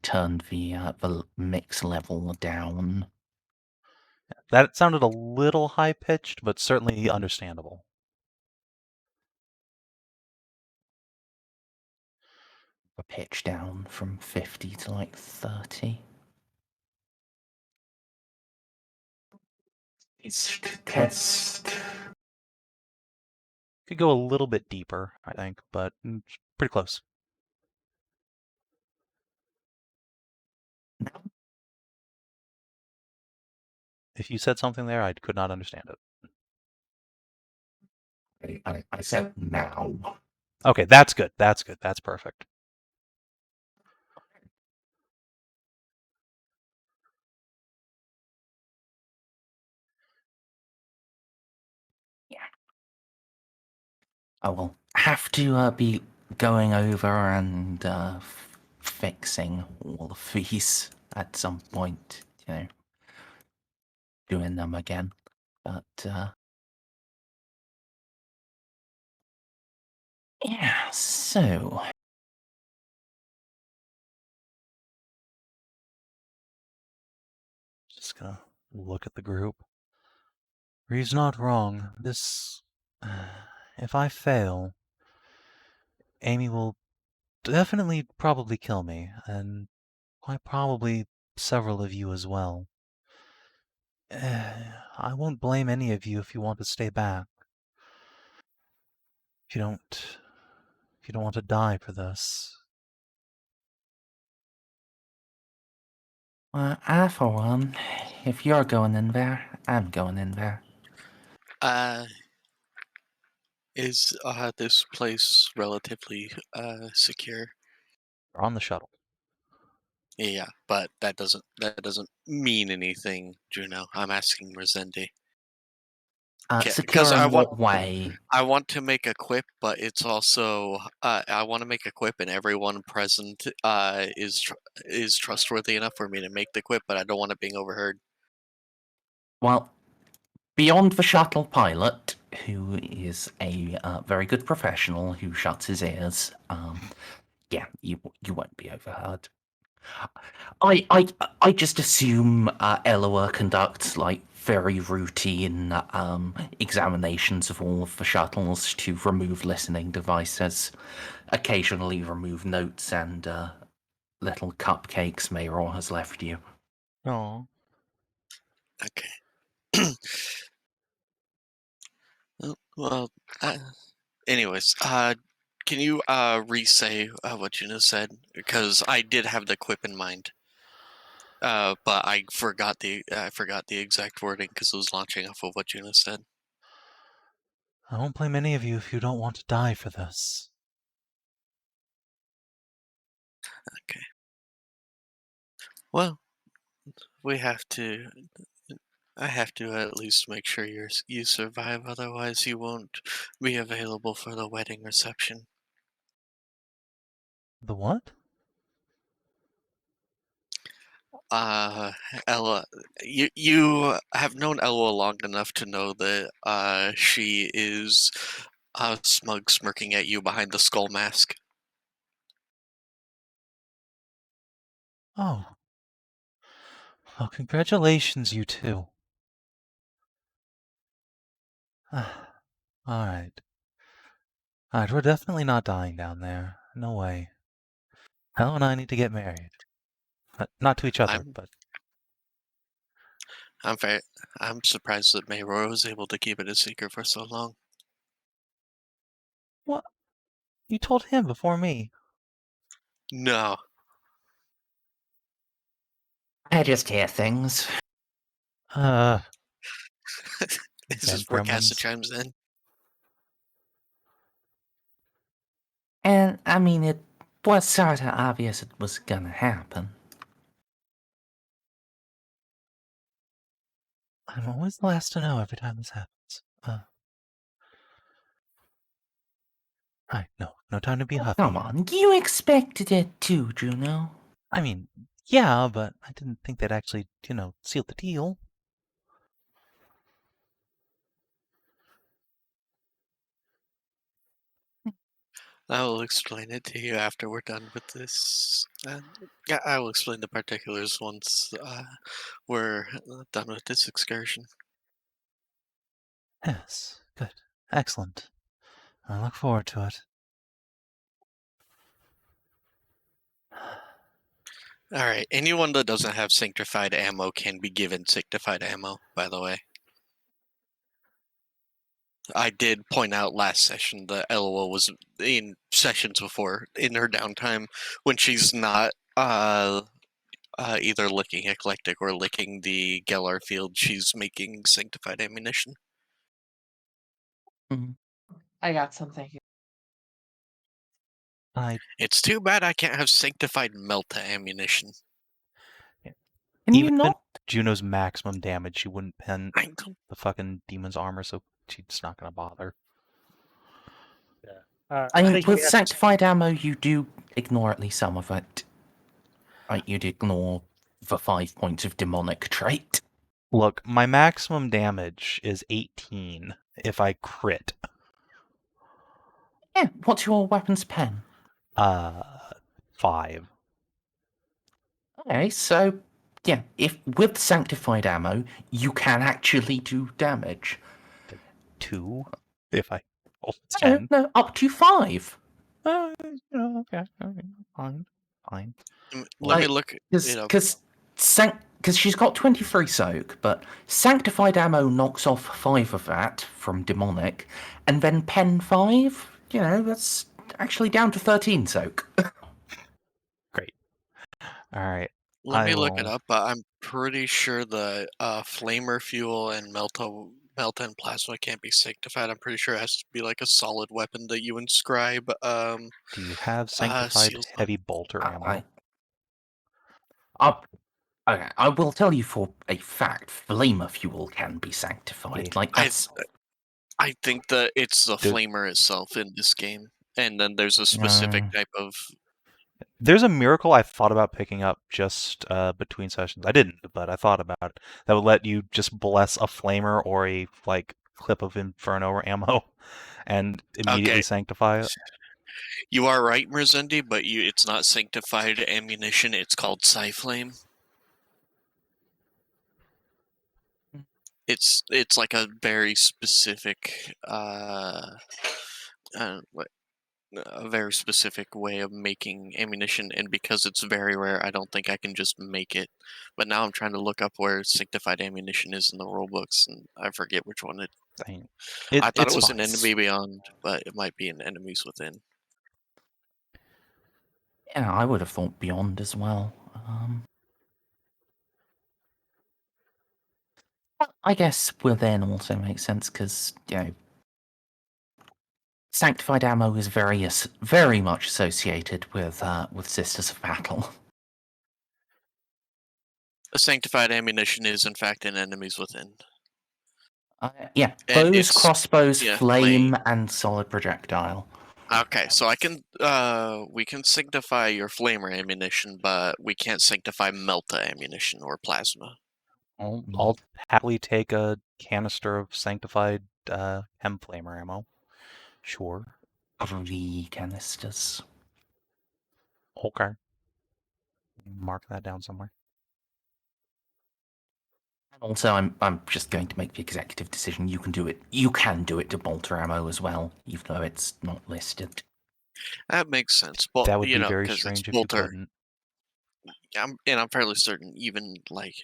S1: turned the mix level down.
S2: That sounded a little high-pitched, but certainly understandable.
S1: The pitch down from 50 to like 30.
S6: It's to test.
S2: Could go a little bit deeper, I think, but pretty close. If you said something there, I could not understand it.
S6: I said now.
S2: Okay, that's good. That's good. That's perfect.
S1: Yeah. I will have to be going over and fixing all of these at some point, doing them again. But yeah, so
S2: Just gonna look at the group. Reeve's not wrong. This... if I fail, Amy will definitely probably kill me, and quite probably several of you as well. I won't blame any of you if you want to stay back. If you don't want to die for this.
S1: I, for one, if you're going in there, I'm going in there.
S3: Is this place relatively secure?
S2: We're on the shuttle.
S3: Yeah, but that doesn't mean anything, Juno. I'm asking Merzendi.
S1: Secure in what way?
S3: I want to make a quip, but it's also I want to make a quip, and everyone present is trustworthy enough for me to make the quip, but I don't want it being overheard.
S1: Well, beyond the shuttle pilot, who is a very good professional who shuts his ears, yeah, you won't be overheard. I just assume Eloa conducts like very routine examinations of all of the shuttles to remove listening devices, occasionally remove notes and little cupcakes Mayral has left you.
S2: Oh.
S3: Okay. Well, anyways, can you re-say what Juno said? Because I did have the quip in mind. But I forgot the exact wording because it was launching off of what Juno said.
S2: I won't blame any of you if you don't want to die for this.
S3: Okay. Well, we have to. I have to at least make sure you survive. Otherwise, you won't be available for the wedding reception.
S2: The what?
S3: Ella, you have known Eloa long enough to know that she is smug, smirking at you behind the skull mask.
S2: Oh. Well, congratulations, you two. Alright. Alright, we're definitely not dying down there. No way. Helen and I need to get married. Not to each other, but...
S3: I'm surprised that Mayroy was able to keep it a secret for so long.
S2: What? You told him before me.
S3: No.
S1: I just hear things.
S3: This
S2: Vent
S3: is where Casa
S2: gremlins.
S3: chimes in.
S1: And, I mean, it was sort of obvious it was gonna happen.
S2: I'm always the last to know every time this happens. No time to be huffy.
S1: Come on, you expected it too, Juno.
S2: I mean, yeah, but I didn't think they'd actually, seal the deal.
S3: I will explain it to you after we're done with this. Yeah, I will explain the particulars once we're done with this excursion.
S2: Yes, good. Excellent. I look forward to it.
S3: Alright, anyone that doesn't have sanctified ammo can be given sanctified ammo, by the way. I did point out last session that Eloa was in sessions before, in her downtime, when she's not either licking eclectic or licking the Gellar field, she's making sanctified ammunition.
S5: I got something.
S3: It's too bad I can't have sanctified melta ammunition.
S1: Can you
S2: Even
S1: not?
S2: Juno's maximum damage, she wouldn't pen
S3: I don't.
S2: the fucking demon's armor, so she's not gonna bother.
S1: I mean,
S4: think
S1: with
S4: we have-
S1: sanctified ammo, you do ignore at least some of it. Like, you'd ignore the 5 points of demonic trait.
S2: Look, my maximum damage is 18 if I crit.
S1: Yeah, what's your weapon's pen?
S2: 5.
S1: Okay, so, yeah, if with sanctified ammo, you can actually do damage.
S2: 2 if I roll
S1: No,
S2: 10.
S1: no, up to 5.
S2: Okay, fine.
S3: Let me look it up.
S1: Because she's got 23 soak, but sanctified ammo knocks off 5 of that from demonic, and then pen 5, that's actually down to 13 soak.
S2: Great. Alright.
S3: Let me look it up, but I'm pretty sure the flamer fuel and melta and plasma can't be sanctified. I'm pretty sure it has to be like a solid weapon that you inscribe.
S2: Do you have sanctified
S3: seals on.
S2: heavy bolter ammo?
S1: Okay, I will tell you for a fact, flamer fuel can be sanctified.
S2: Yeah.
S1: Like, that's...
S3: I think that it's the
S2: Dude.
S3: flamer itself in this game, and then there's a specific type of.
S2: There's a miracle I thought about picking up just between sessions. I didn't, but I thought about it. That would let you just bless a flamer or a clip of Inferno or ammo and immediately sanctify it.
S3: You are right, Merzendi, but it's not sanctified ammunition. It's called Psyflame. It's like a very specific a very specific way of making ammunition, and because it's very rare, I don't think I can just make it. But now I'm trying to look up where sanctified ammunition is in the rule books, and I forget which one it. I thought it was an Enemy Beyond, but it might be an Enemies Within.
S1: Yeah, I would have thought Beyond as well. I guess Within also makes sense because, sanctified ammo is very much associated with Sisters of Battle.
S3: Sanctified ammunition is, in fact, in Enemies Within.
S1: Yeah,
S3: And
S1: bows, crossbows,
S3: yeah,
S1: flame, and solid projectile.
S3: Okay, so we can sanctify your flamer ammunition, but we can't sanctify melta ammunition or plasma.
S2: I'll happily take a canister of sanctified hem flamer ammo. Sure.
S1: 3 canisters.
S2: Okay. Mark that down somewhere.
S1: Also, I'm just going to make the executive decision. You can do it. You can do it to bolter ammo as well, even though it's not listed.
S3: That makes sense. But
S2: That would be very
S3: 'cause it's
S2: strange if
S3: bolter.
S2: you couldn't.
S3: I'm fairly certain, even like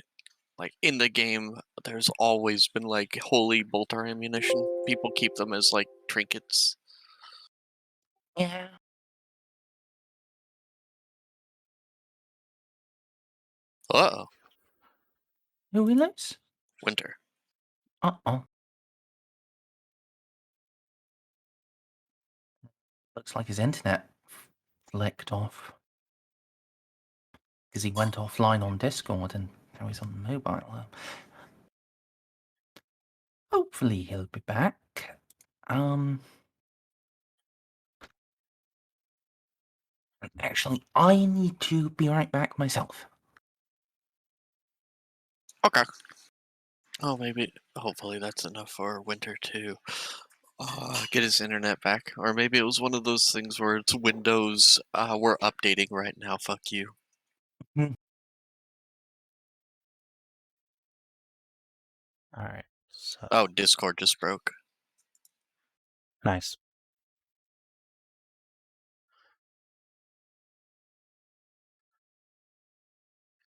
S3: in the game, there's always been like holy bolter ammunition. People keep them as like trinkets.
S1: Yeah.
S3: Uh-oh.
S1: Who we lose?
S3: Winter.
S1: Uh-oh. Looks like his internet flicked off. Because he went offline on Discord and now he's on mobile. hopefully he'll be back. Actually, I need to be right back myself.
S3: Okay. Oh, maybe. Hopefully that's enough for Winter to get his internet back. Or maybe it was one of those things where it's Windows. We're updating right now. Fuck you.
S2: Alright, so.
S3: Oh, Discord just broke.
S2: Nice.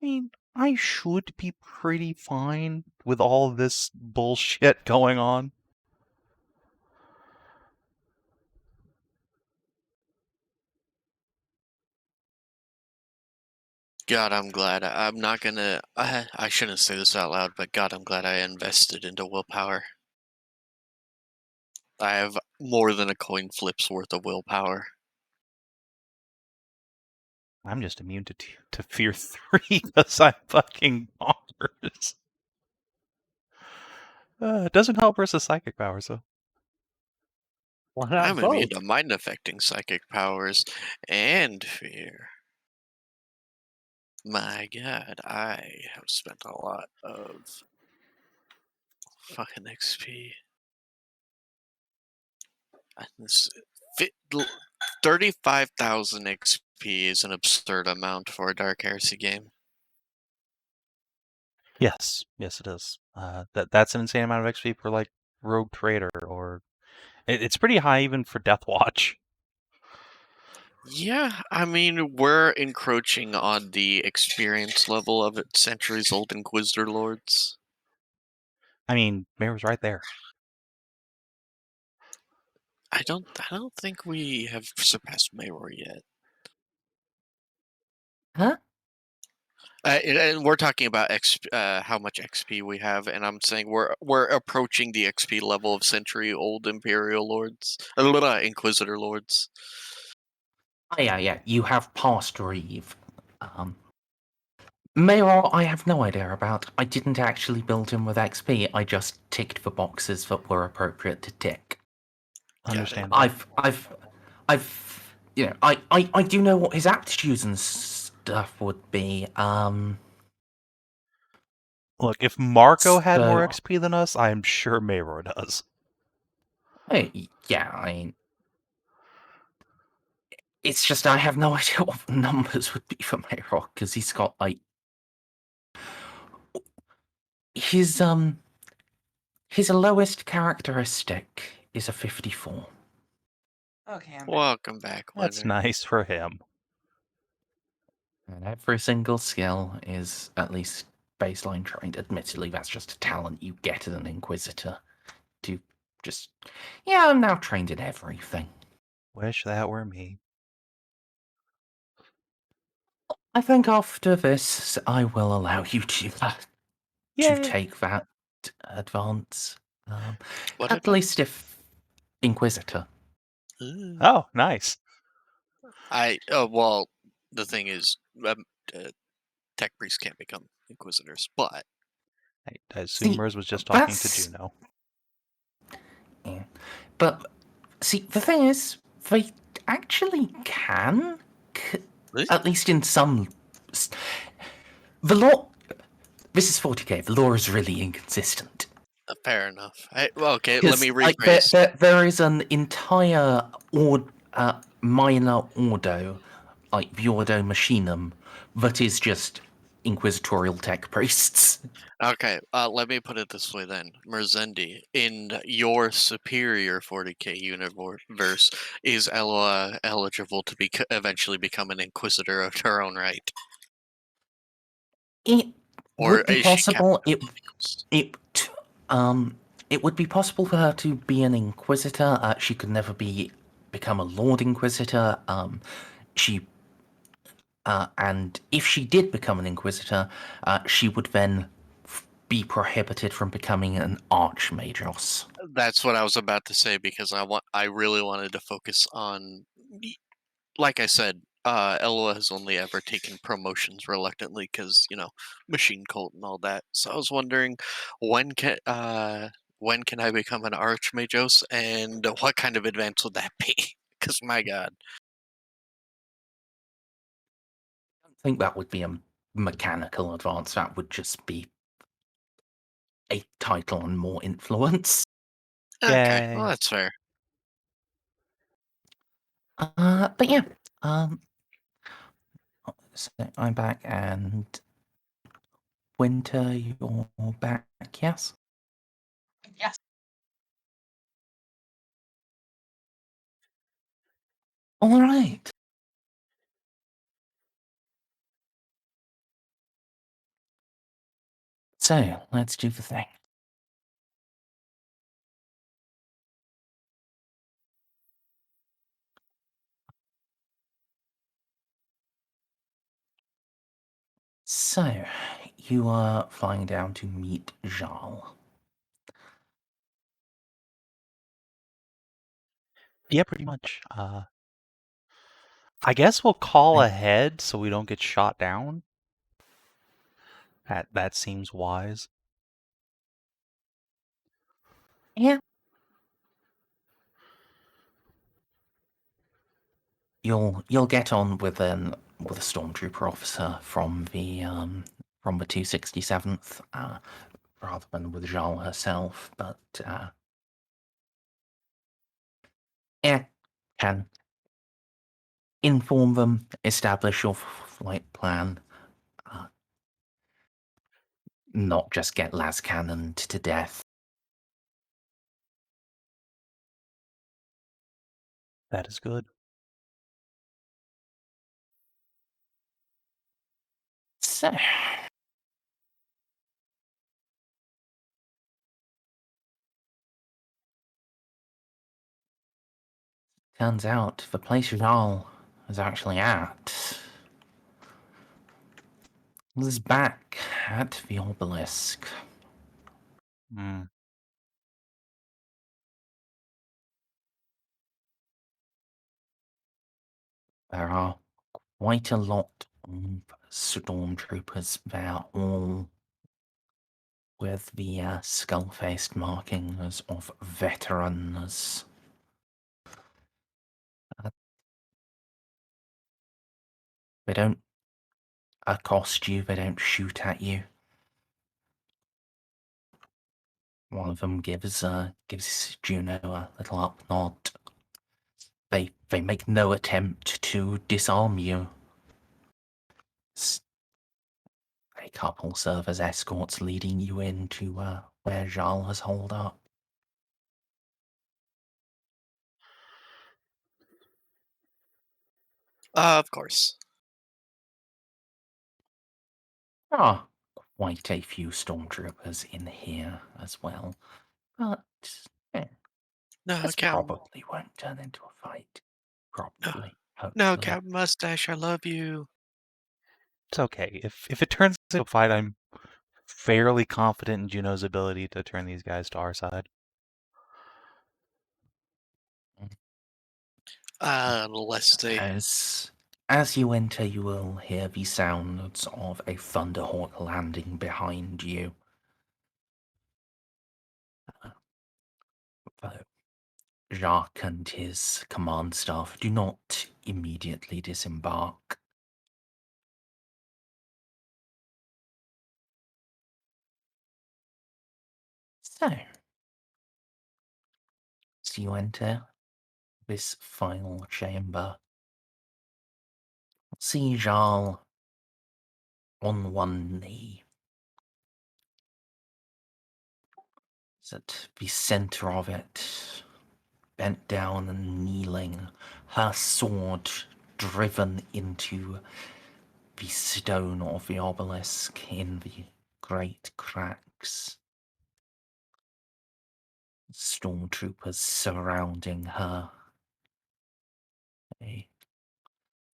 S2: I mean, I should be pretty fine with all this bullshit going on.
S3: God, I'm glad. I'm not gonna. I shouldn't say this out loud, but God, I'm glad I invested into willpower. I have more than a coin flip's worth of willpower.
S2: I'm just immune to Fear 3 because I'm fucking bonkers. It doesn't help versus psychic powers, though.
S4: Why not
S3: I'm
S4: both?
S3: immune to mind-affecting psychic powers and fear. My God, I have spent a lot of fucking XP. And this 35,000 XP is an absurd amount for a Dark Heresy game.
S2: Yes, yes, it is. That's an insane amount of XP for like Rogue Trader, or it's pretty high even for Death Watch.
S3: Yeah, I mean, we're encroaching on the experience level of centuries-old Inquisitor Lords.
S2: I mean, Mirror's right there.
S3: I don't think we have surpassed Mayor yet.
S1: Huh?
S3: And we're talking about how much XP we have, and I'm saying we're approaching the XP level of century-old Imperial Lords, Inquisitor Lords.
S1: Oh, yeah, you have passed Reeve. Mayor, I have no idea about. I didn't actually build him with XP. I just ticked the boxes that were appropriate to tick.
S2: Understandable.
S1: I've, you know, I do know what his aptitudes and stuff would be.
S2: Look, if Marco had more
S1: So-
S2: XP than us, I'm sure Mayor does.
S1: Yeah, I mean, it's just I have no idea what the numbers would be for Mayrock because he's got like his lowest characteristic is a 54.
S5: Okay, I'm back.
S3: Welcome back,
S2: That's
S3: Winter.
S2: nice for him.
S1: And every single skill is at least baseline trained. Admittedly, that's just a talent you get as an Inquisitor. To just, yeah, I'm now trained in everything.
S2: Wish that were me.
S1: I think after this, I will allow you to take that advance.
S3: What
S1: At least if Inquisitor.
S2: Oh, nice.
S3: Well, the thing is, tech priests can't become Inquisitors, but
S2: I assume
S1: See,
S2: Merz was just talking to
S1: that's-
S2: Juno.
S1: Yeah. But see, the thing is, they actually can,
S3: Really?
S1: at least in some. The law. This is 40k. The law is really inconsistent.
S3: Fair enough. Okay, let
S1: 'Cause,
S3: me
S1: like,
S3: rephrase.
S1: there is an entire minor ordo, like the Ordo Machinum, that is just inquisitorial tech priests.
S3: Okay, let me put it this way then. Merzendi, in your superior 40k universe, is Eloa eligible to eventually become an Inquisitor of her own right?
S1: It
S3: Or
S1: would be
S3: is she
S1: possible.
S3: captain of the Eagles?
S1: It would be possible for her to be an Inquisitor. She could never become a Lord Inquisitor. And if she did become an Inquisitor, she would then be prohibited from becoming an Archmagos.
S3: That's what I was about to say because I really wanted to focus on, like I said, Eloa has only ever taken promotions reluctantly because machine cult and all that. So I was wondering when can when can I become an Archmagos, and what kind of advance would that be? Because my god.
S1: I don't think that would be a mechanical advance. That would just be a title and more influence.
S3: Okay, well
S2: Yay.
S3: that's fair.
S1: But yeah, so I'm back, and Winter, you're back, yes?
S5: Yes.
S1: All right. So, let's do the thing. So, you are flying down to meet Xal.
S2: Yeah, pretty much. I guess we'll call
S1: Right.
S2: ahead so we don't get shot down. That seems wise.
S1: Yeah. You'll get on with a stormtrooper officer from the 267th, rather than with Xal herself, but yeah, can inform them, establish your flight plan, not just get las cannoned to death.
S2: That is good.
S1: So, turns out the place Xal is actually at was back at the obelisk.
S2: Hmm.
S1: There are quite a lot of stormtroopers there, all with the skull-faced markings of veterans. They don't accost you, they don't shoot at you. One of them gives Juno a little up nod. They make no attempt to disarm you. A couple serve as escorts leading you into where Xal has holed up.
S3: Of course.
S1: Ah, quite a few stormtroopers in here as well. But
S3: No,
S1: this
S3: Captain.
S1: probably won't turn into a fight.
S3: No,
S1: Probably.
S3: no,
S1: Hopefully.
S3: Captain Mustache, I love you.
S2: It's okay. If it turns into a fight, I'm fairly confident in Juno's ability to turn these guys to our side.
S3: Let's see.
S1: As you enter, you will hear the sounds of a Thunderhawk landing behind you. Though Jacques and his command staff do not immediately disembark. So, as you enter this final chamber, see Jarl on one knee. It's at the center of it, bent down and kneeling, her sword driven into the stone of the obelisk in the great cracks. Stormtroopers surrounding her.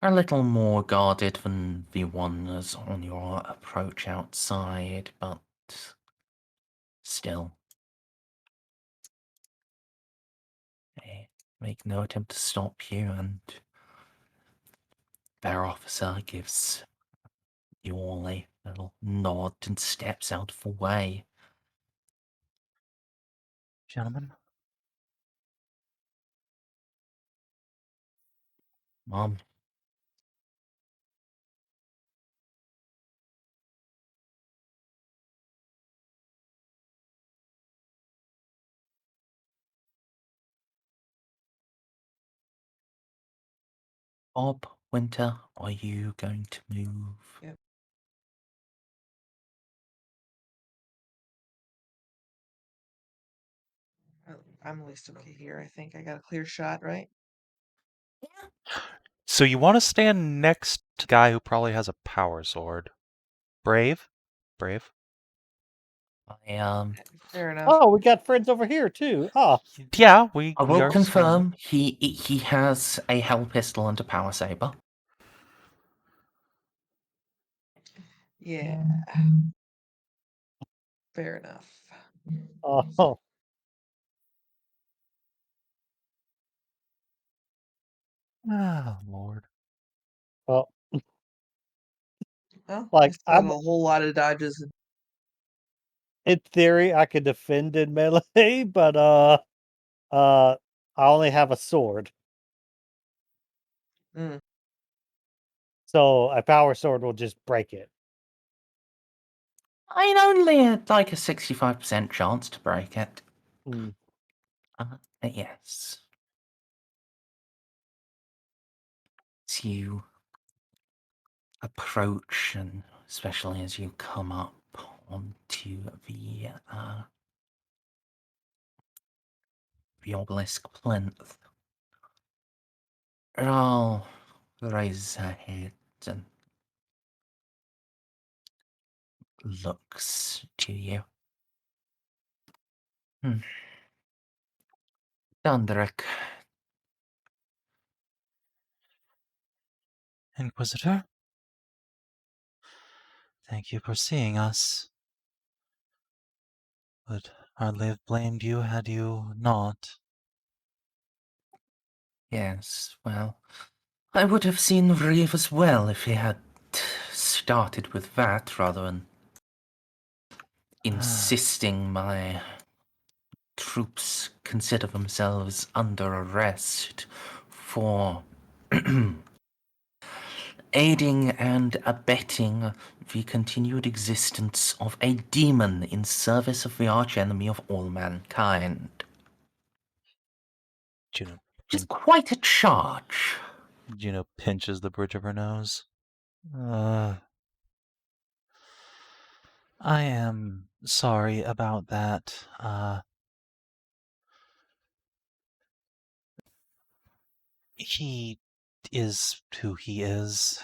S1: A little more guarded than the ones on your approach outside, but still. They make no attempt to stop you, and their officer gives you all a little nod and steps out of the way.
S2: Gentlemen,
S1: Mom. Bob, Winter, are you going to move?
S5: Yep. I'm at least okay here. I think I got a clear shot, right?
S2: so you want to stand next to the guy who probably has a power sword. Brave? Brave?
S1: I
S5: Fair enough.
S4: Oh, we got friends over here too. Oh,
S2: Yeah, we
S1: I will
S2: are
S1: confirm he has a hell pistol and a power saber.
S5: Yeah. Fair enough.
S4: oh,
S2: Ah, Lord.
S4: well,
S5: Well,
S4: like,
S5: I still have
S4: I'm
S5: a whole lot of dodges.
S4: in theory I could defend in melee, but I only have a sword,
S5: Mm.
S4: so a power sword will just break it.
S1: I only had like a 65% chance to break it.
S4: Mm.
S1: Yes. As you approach, and especially as you come up onto the obelisk plinth, Ral raises her head and looks to you. Andric,
S2: Inquisitor? Thank you for seeing us. Would hardly have blamed you had you not.
S1: yes, well, I would have seen Reeve as well if he had started with that rather than insisting my troops consider themselves under arrest for aiding and abetting the continued existence of a demon in service of the archenemy of all mankind.
S2: Juno,
S1: Which is quite a charge.
S2: Juno pinches the bridge of her nose. I am sorry about that. He is who he is.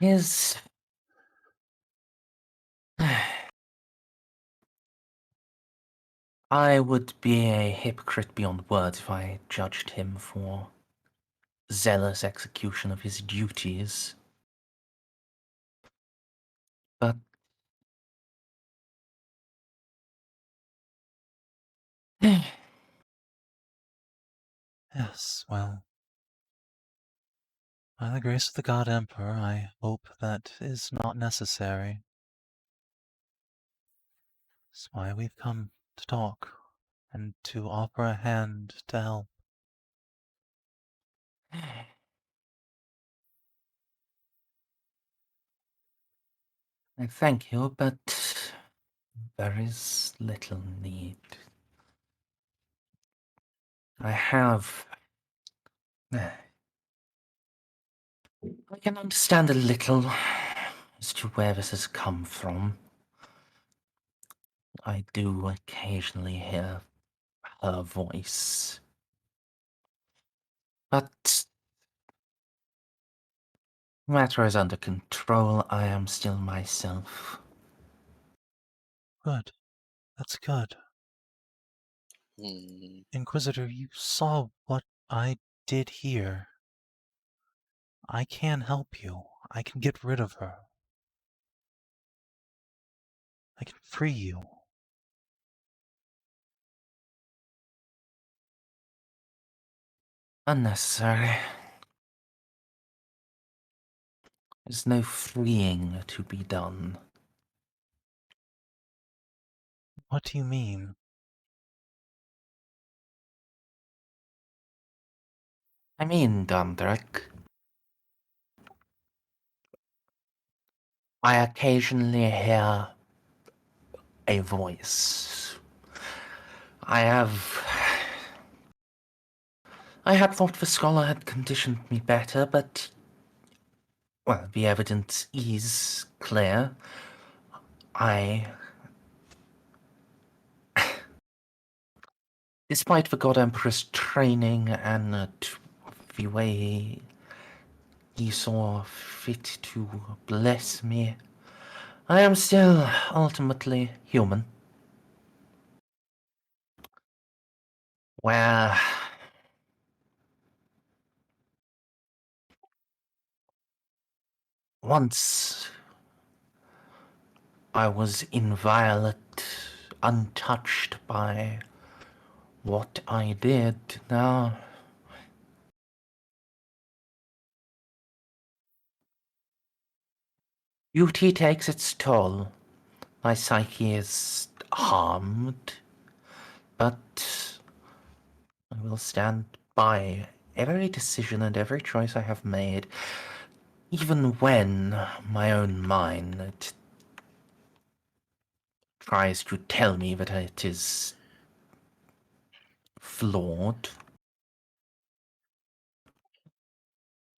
S1: Is I would be a hypocrite beyond words if I judged him for zealous execution of his duties. But
S2: Yes, well, by the grace of the God Emperor, I hope that is not necessary. That's why we've come to talk and to offer a hand to help.
S1: I thank you, but there is little need. I have. I can understand a little as to where this has come from. I do occasionally hear her voice. But the matter is under control. I am still myself.
S2: Good. That's good.
S3: Hmm.
S2: Inquisitor, you saw what I did here. I can help you. I can get rid of her. I can free you.
S1: Unnecessary. There's no freeing to be done.
S2: What do you mean?
S1: I mean, Andric, I occasionally hear a voice. I had thought the scholar had conditioned me better, but, well, the evidence is clear. Despite the God Emperor's training and the way he saw fit to bless me, I am still ultimately human. Where once I was inviolate, untouched by what I did, now beauty takes its toll. My psyche is harmed, but I will stand by every decision and every choice I have made, even when my own mind tries to tell me that it is flawed.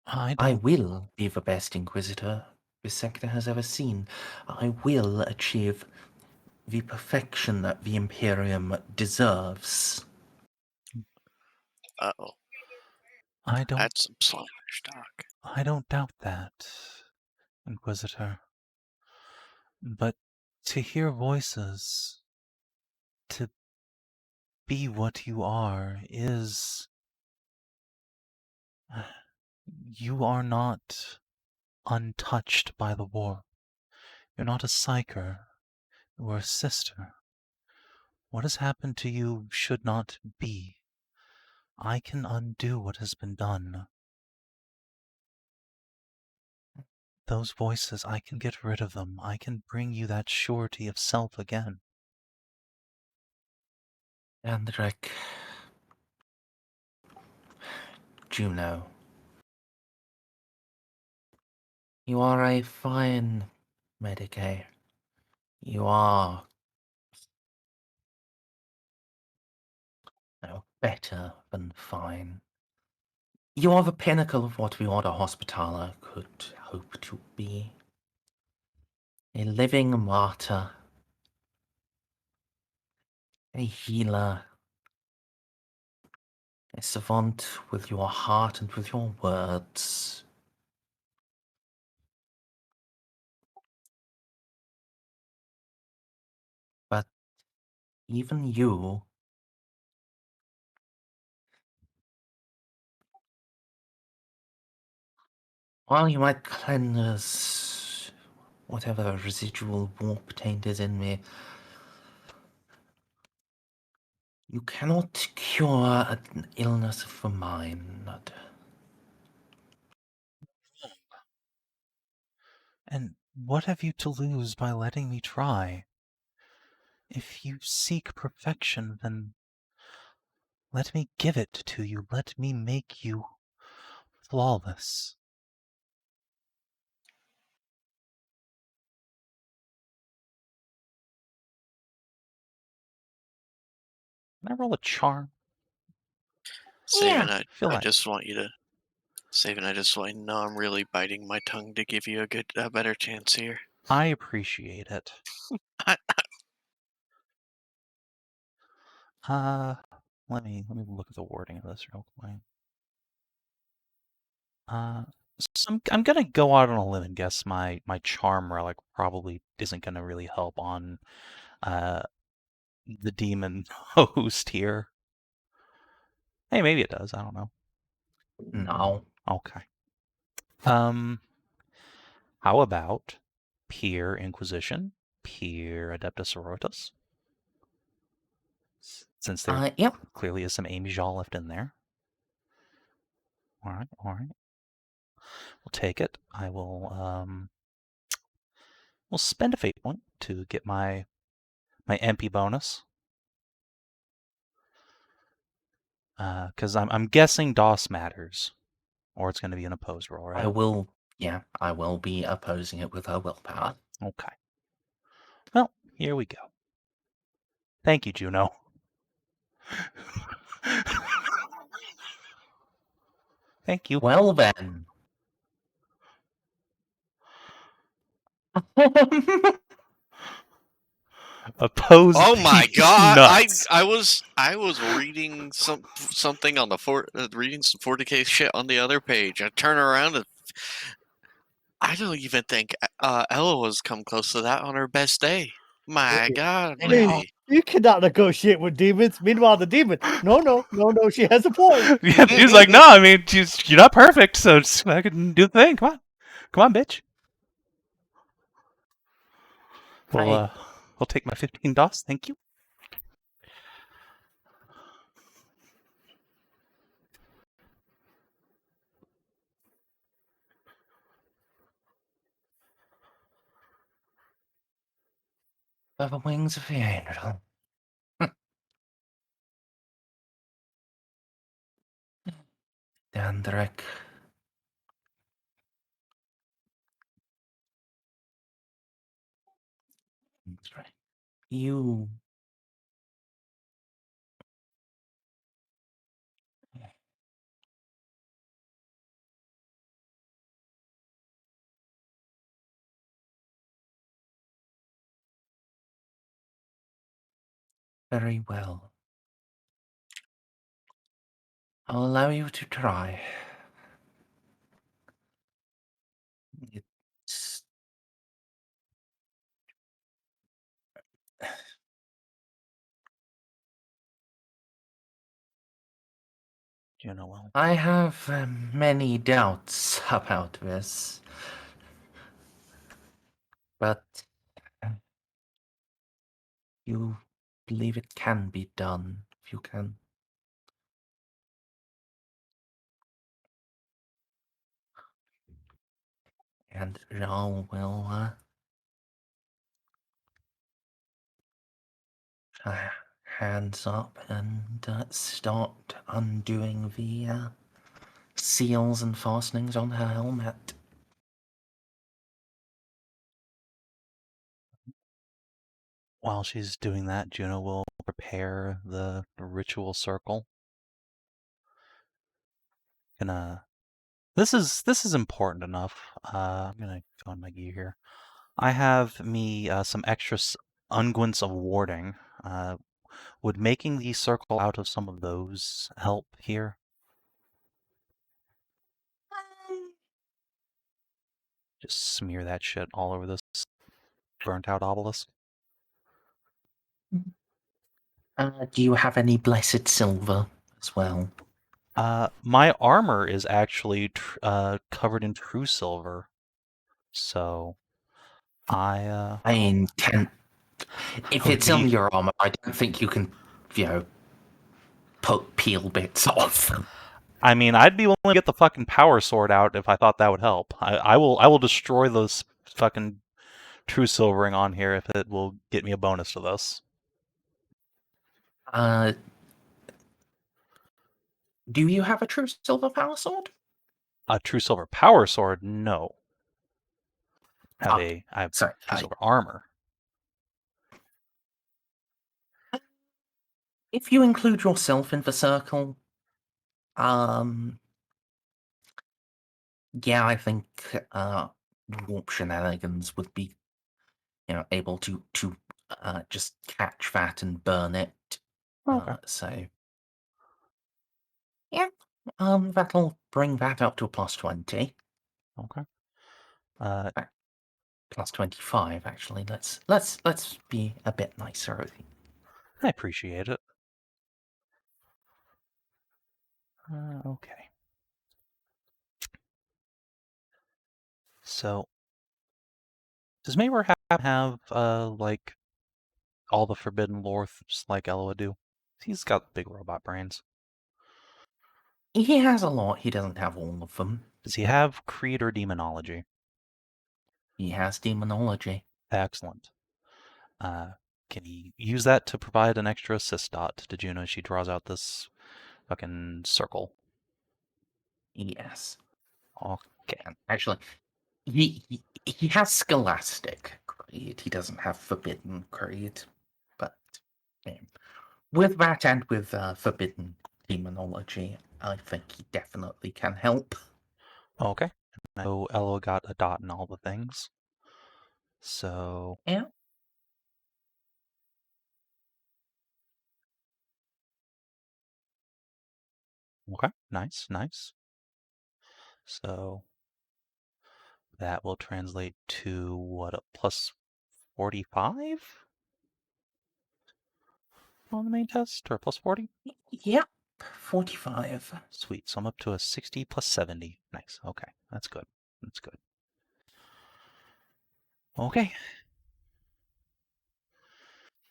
S1: I will be the best Inquisitor this sector has ever seen. I will achieve the perfection that the Imperium deserves.
S3: Uh-oh.
S2: I don't.
S3: That's some slavish talk.
S2: I don't doubt that, Inquisitor. But to hear voices, to be what you are, is. You are not untouched by the war. You're not a psyker. You are a sister. What has happened to you should not be. I can undo what has been done. Those voices, I can get rid of them. I can bring you that surety of self again.
S1: Andric, Juno, you are a fine Mediguerre. You are better than fine. You are the pinnacle of what the Order Hospitaller could hope to be. A living martyr, a healer, a savant with your heart and with your words. But even you, while you might cleanse whatever residual warp taint is in me, you cannot cure an illness of the mind.
S2: And what have you to lose by letting me try? If you seek perfection, then let me give it to you. Let me make you flawless. Can I roll a charm?
S3: Savin,
S1: Yeah.
S2: Feel
S3: I
S2: like
S3: just want you to. Savin, I just want you to know I'm really biting my tongue to give you a better chance here.
S2: I appreciate it. Let me look at the wording of this real quick. So I'm gonna go out on a limb and guess my charm relic probably isn't gonna really help on the demon host here. Hey, maybe it does. I don't know.
S1: No.
S2: Okay. How about Peer Inquisition, Peer Adeptus Sororitas? Since there
S1: Yep.
S2: clearly is some Amy Xal left in there. All right. We'll take it. I will we'll spend a fate point to get my my MP bonus. Because I'm guessing DOS matters, or it's going to be an opposed roll, right?
S1: I will be opposing it with her willpower.
S2: Okay. Well, here we go. Thank you, Juno. Thank you.
S1: Well then.
S2: Opposed.
S3: Oh my
S2: beats
S3: god!
S2: nuts.
S3: I was reading something on the reading some 40K shit on the other page. I turn around and I don't even think Eloa's come close to that on her best day. My
S4: Wait,
S3: god,
S1: wait.
S3: lady.
S4: You cannot negotiate with demons. Meanwhile, the demon, no, she has a point.
S2: Yeah, he's like, no, I mean, you're not perfect, so just I can do the thing. Come on, bitch. We'll take my 15 DOS. Thank you.
S1: By the wings of the angel. Andric. That's right. You. Very well. I'll allow you to try. It's...
S2: Juno will.
S1: I have many doubts about this. But you believe it can be done, if you can. And Jean will hands up and start undoing the seals and fastenings on her helmet.
S2: While she's doing that, Juno will prepare the ritual circle. This is important enough. I'm gonna go on my gear here. I have me some extra unguents of warding. Would making the circle out of some of those help here? Just smear that shit all over this burnt out obelisk.
S1: Do you have any blessed silver as well?
S2: My armor is actually covered in true silver, so
S1: I mean, if
S2: would
S1: it's on
S2: be-
S1: your armor, I don't think you can, peel bits off.
S2: I mean, I'd be willing to get the fucking power sword out if I thought that would help. I will destroy those fucking true silvering on here if it will get me a bonus to this.
S1: Do you have a true silver power sword?
S2: A true silver power sword? No. I have
S1: Sorry,
S2: true silver armor.
S1: If you include yourself in the circle, yeah, I think warp shenanigans would be, able to just catch that and burn it.
S2: Okay.
S1: So, yeah, that'll bring that up to a plus 20.
S2: Okay.
S1: Plus 25, actually. Let's be a bit nicer.
S2: I appreciate it. Okay. So, does Mayweather have like all the forbidden lore like Eloa do? He's got big robot brains.
S1: He has a lot. He doesn't have all of them.
S2: Does he have creed or demonology?
S1: He has demonology.
S2: Excellent. can he use that to provide an extra assist dot to Juno as she draws out this fucking circle?
S1: Yes.
S2: Okay.
S1: And actually, he has Scholastic Creed. He doesn't have Forbidden Creed. But yeah. With that and with Forbidden Demonology, I think he definitely can help.
S2: Okay. So Eloa got a dot in all the things. So
S1: Yeah.
S2: okay, nice, nice. So that will translate to what, a plus 45 on the main test, or plus 40?
S1: Yep. 45.
S2: Sweet. So I'm up to a 60 plus 70. Nice. Okay, that's good. That's good. Okay.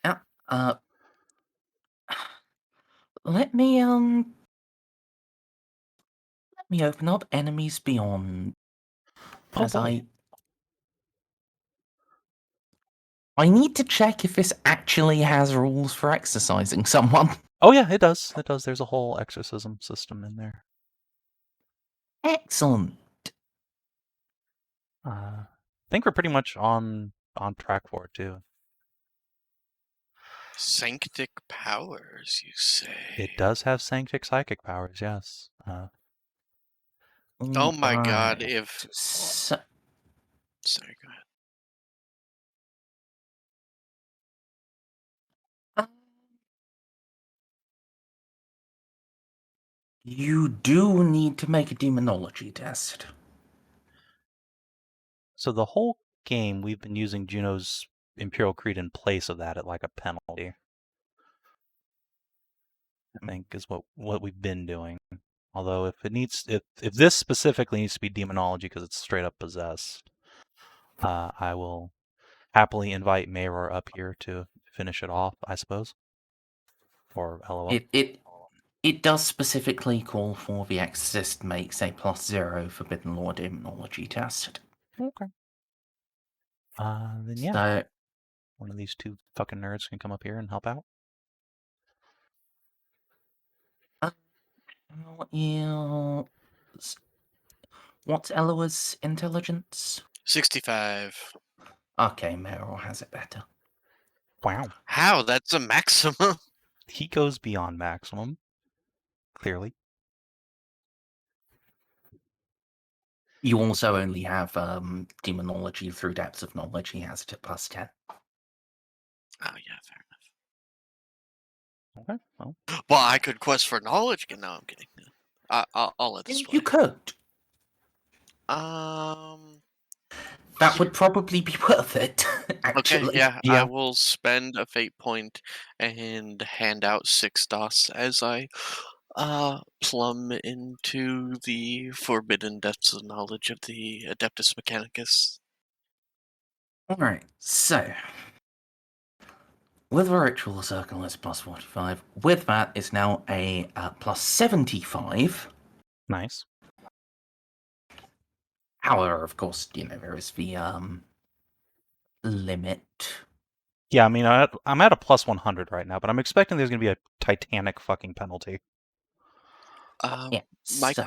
S1: Yeah. Let me open up Enemies Beyond.
S2: Oh
S1: As
S2: boy.
S1: I need to check if this actually has rules for exercising someone.
S2: Oh yeah, it does. It does. There's a whole exorcism system in there.
S1: Excellent.
S2: I think we're pretty much on track for it too.
S3: Sanctic powers, you say?
S2: It does have sanctic psychic powers, yes.
S3: Oh my god,
S1: Right.
S3: if...
S1: So,
S3: Sorry, go ahead.
S1: um, you do need to make a demonology test.
S2: So the whole game we've been using Juno's Imperial Creed in place of that at like a penalty. I think is what we've been doing. Although if this specifically needs to be demonology because it's straight up possessed, I will happily invite Mayor up here to finish it off, I suppose. Or Eloa.
S1: It does specifically call for the Exorcist makes a +0 Forbidden Law demonology test.
S2: Okay. Then yeah,
S1: So,
S2: one of these two fucking nerds can come up here and help out.
S1: what's Eloa's intelligence?
S3: 65.
S1: Okay, Meryl has it better.
S2: Wow.
S3: How? That's a maximum?
S2: He goes beyond maximum. Clearly.
S1: You also only have demonology through depths of knowledge. He has it at +10.
S3: Oh, yeah, fair
S2: Okay. Well.
S3: enough. Well, I could quest for knowledge. No, I'm kidding. I'll let this
S1: You
S3: play.
S1: could. That would probably be worth it, actually.
S3: Okay, yeah,
S2: Yeah.
S3: I will spend a fate point and hand out 6 DOS as I plumb into the forbidden depths of knowledge of the Adeptus Mechanicus.
S1: Alright, so. With the Ritual Circle, it's +45. With that, it's now a +75.
S2: Nice.
S1: However, of course, there is the limit.
S2: Yeah, I mean, I'm at a +100 right now, but I'm expecting there's going to be a titanic fucking penalty.
S1: Yeah,
S3: Mike,
S1: so.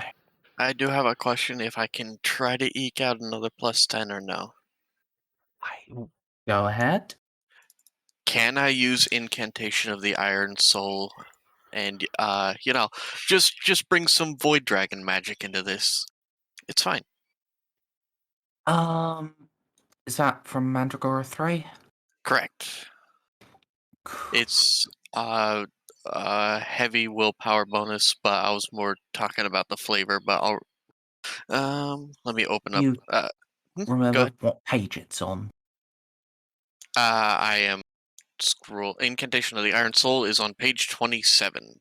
S3: I do have a question if I can try to eke out another +10 or no.
S1: Go ahead.
S3: Can I use Incantation of the Iron Soul and, just bring some Void Dragon magic into this? It's fine.
S1: Is that from Mandragora 3?
S3: Correct. It's heavy willpower bonus, but I was more talking about the flavor. But let me open up.
S1: You
S3: Go
S1: remember
S3: ahead.
S1: what page it's on?
S3: I am scroll. Incantation of the Iron Soul is on page 27.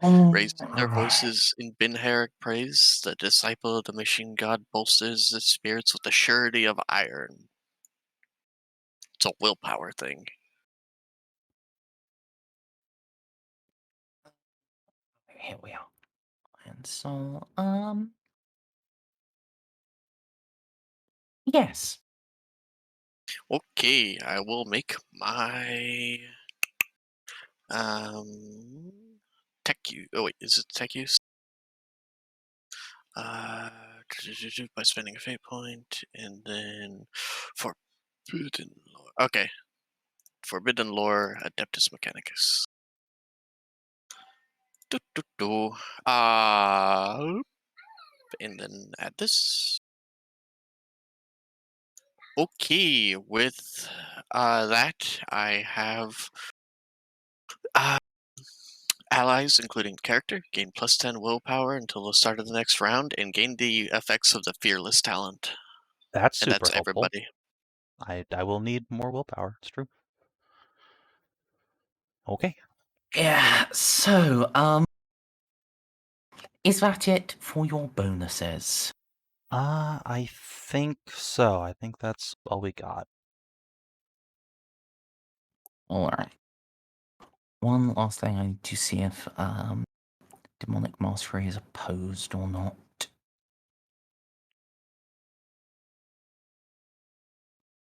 S3: Raising their voices in Binheric praise, the disciple of the machine god bolsters the spirits with the surety of iron. It's a willpower thing.
S1: Here we are. And so, yes.
S3: Okay, I will make my tech use. Oh wait, is it tech use? By spending a fate point, and then forbidden lore. Okay, forbidden lore, adeptus mechanicus. And then add this. Okay, with that I have allies, including character, gain plus 10 willpower until the start of the next round, and gain the effects of the fearless talent.
S2: That's
S3: And
S2: super
S3: that's
S2: helpful.
S3: everybody.
S2: I will need more willpower. It's true. Okay.
S1: Yeah, so, is that it for your bonuses?
S2: I think so. I think that's all we got.
S1: Alright. One last thing I need to see if, Demonic Mastery is opposed or not.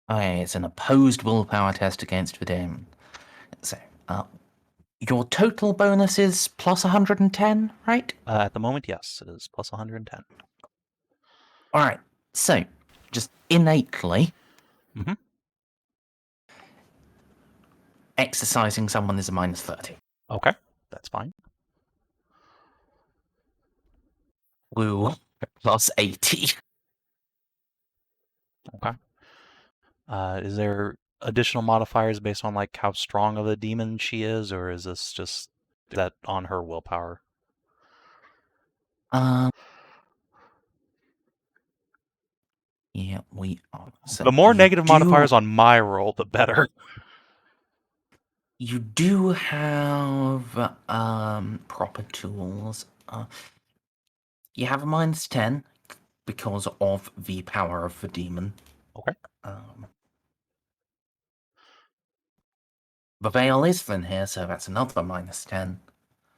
S1: Oh, yeah, it's an opposed willpower test against the demon. So, your total bonus is plus 110, right?
S2: At the moment, yes, it is plus 110.
S1: Alright, so, just innately,
S2: Mhm.
S1: exercising someone is a minus 30.
S2: Okay, that's fine.
S1: Woo, plus 80.
S2: Okay. Is there additional modifiers based on like how strong of a demon she is, or is this just that on her willpower?
S1: Yeah, we are. So
S2: The more
S1: you
S2: negative
S1: do-
S2: modifiers on my roll, the better.
S1: You do have proper tools. You have a minus 10 because of the power of the demon.
S2: Okay.
S1: The veil is thin here, so that's another minus 10.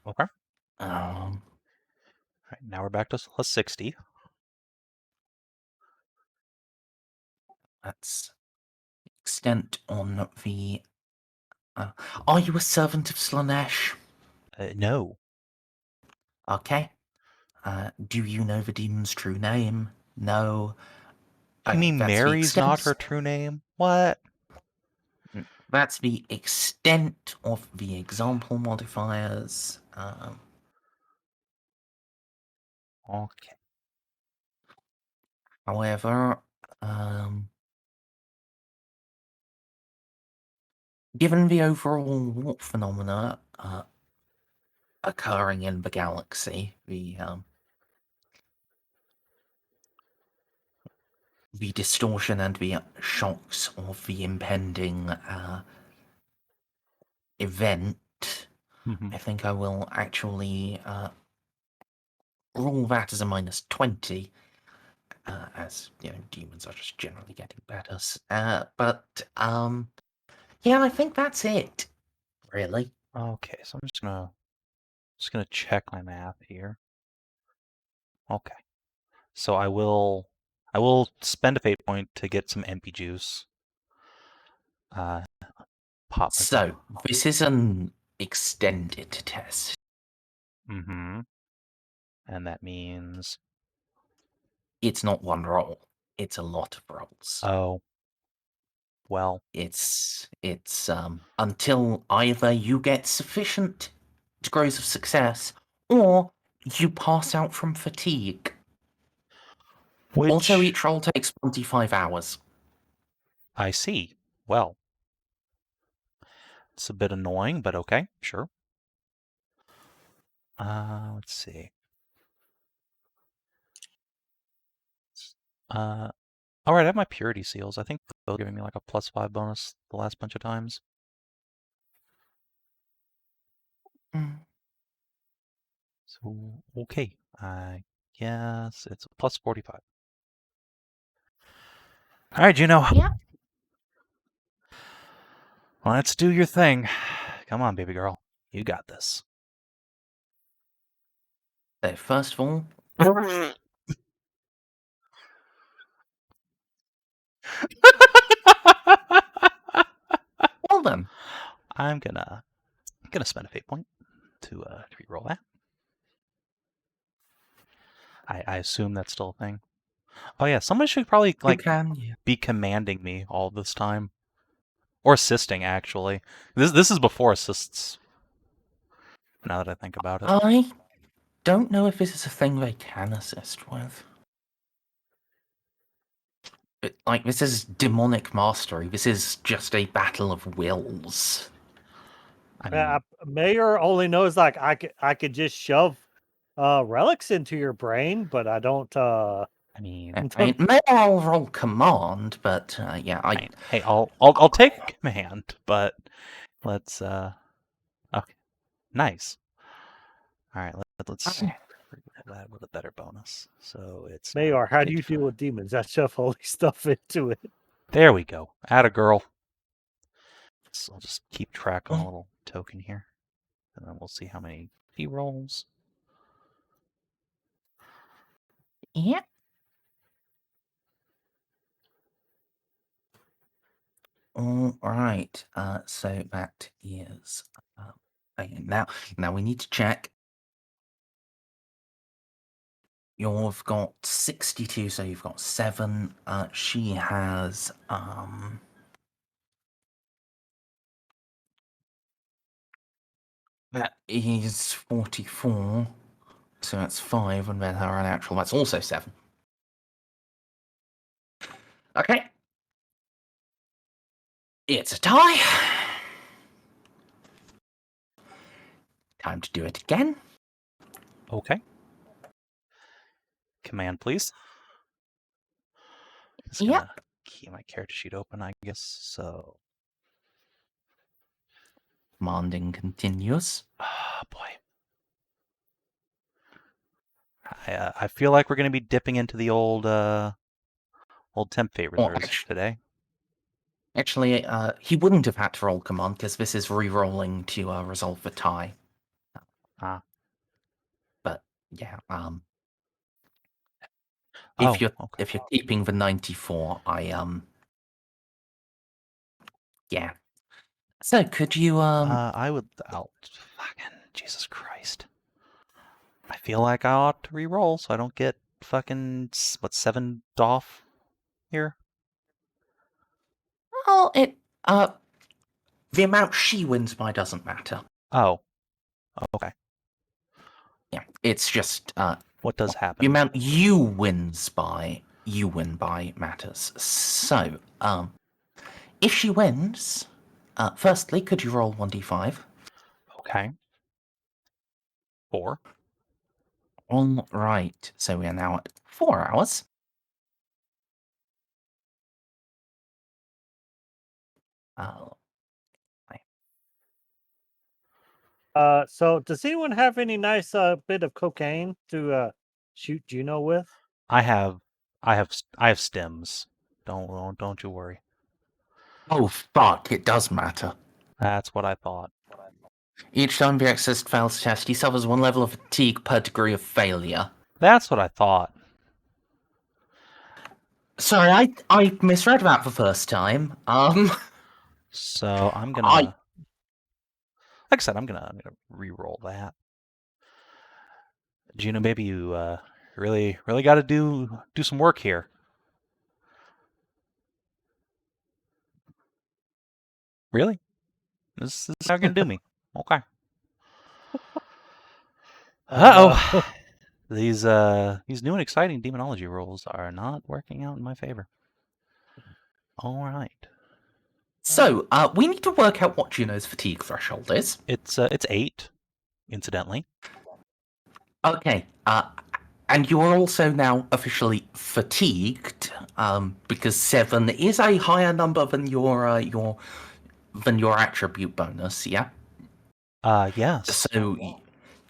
S2: Okay.
S1: Um,
S2: All right, now we're back to plus 60.
S1: That's extent on the. Are you a servant of Slanesh?
S2: No.
S1: Okay. Do you know the demon's true name? No.
S2: You
S1: Okay,
S2: mean
S1: that's the
S2: Mary's not
S1: extent.
S2: her true name? What?
S1: That's the extent of the example modifiers.
S2: Okay.
S1: However, given the overall warp phenomena occurring in the galaxy, the distortion and the shocks of the impending event,
S2: Mhm.
S1: I think I will actually rule that as a minus 20, as, you know, demons are just generally getting better. But, yeah, I think that's it, really.
S2: Okay, so I'm just gonna check my math here. Okay. So I will spend a fate point to get some MP juice. Pop myself.
S1: So, this is an extended test.
S2: Mm-hmm. And that means
S1: It's not one roll. It's a lot of rolls.
S2: oh. Well,
S1: It's until either you get sufficient degrees of success or you pass out from fatigue. Also, each roll takes 25 hours.
S2: I see. Well, it's a bit annoying, but okay, sure. Let's see. All right, I have my purity seals. I think they're giving me like a +5 bonus the last bunch of times. So, okay. I guess it's a +45. All right, Juno.
S7: Yeah.
S2: Let's do your thing. Come on, baby girl. You got this.
S1: So, first of all, Well then.
S2: I'm gonna spend a fate point to re-roll that. I assume that's still a thing. Oh yeah, someone should probably
S1: You can, yeah.
S2: be commanding me all this time, or assisting actually. This is before assists. Now that I think about it,
S1: I don't know if this is a thing they can assist with. Like, this is demonic mastery. This is just a battle of wills.
S2: I mean,
S4: Mayor only knows like I could just shove relics into your brain, but I don't.
S2: I mean,
S1: Maybe I'll roll command, but yeah,
S2: hey, I'll take command, but let's okay, nice. All right, let's
S1: Okay.
S2: re-roll that with a better bonus. So it's
S4: Mayor, how do you
S2: 55.
S4: deal with demons? I shove holy stuff into it.
S2: There we go. Atta girl. So I'll just keep track on a little token here, and then we'll see how many he rolls.
S1: Yeah. All right. So that is now we need to check. You've got 62, so you've got 7. She has that is 44. So that's 5, and then her unnatural, that's also 7. Okay. It's a tie. Time to do it again.
S2: Okay. Command, please. Just
S1: Yep.
S2: gonna keep my character sheet open, I guess. So,
S1: Commanding continues.
S2: oh boy. I feel like we're gonna be dipping into the old temp fate reserves today.
S1: Actually, he wouldn't have had to roll command because this is re-rolling to resolve the tie.
S2: Ah.
S1: But yeah,
S2: Oh,
S1: if you're keeping the 94, yeah. So could you
S2: I would. Oh, fucking Jesus Christ! I feel like I ought to re-roll so I don't get fucking 7 off here.
S1: Well, the amount she wins by doesn't matter.
S2: Oh, okay.
S1: Yeah, it's just
S2: What does
S1: the
S2: happen?
S1: amount you win by matters. So, if she wins, firstly, could you roll 1d5?
S2: Okay. 4.
S1: All right. So we are now at 4 hours.
S4: So does anyone have any nice bit of cocaine to shoot Juno with?
S2: I have stems. Don't you worry.
S1: Oh, fuck, it does matter.
S2: That's what I thought.
S1: Each time the exorcist fails the test, he suffers 1 level of fatigue per degree of failure.
S2: That's what I thought.
S1: Sorry, I misread that the first time.
S2: So I'm gonna, like I said, I'm gonna re-roll that. Juno, baby, you really got to do some work here. Really? This is how you're gonna do me? Okay. Uh-oh. These new and exciting demonology rolls are not working out in my favor. All right.
S1: So, we need to work out what Juno's fatigue threshold is.
S2: It's 8, incidentally.
S1: Okay. And you are also now officially fatigued, because 7 is a higher number than your attribute bonus. Yeah.
S2: Yes.
S1: So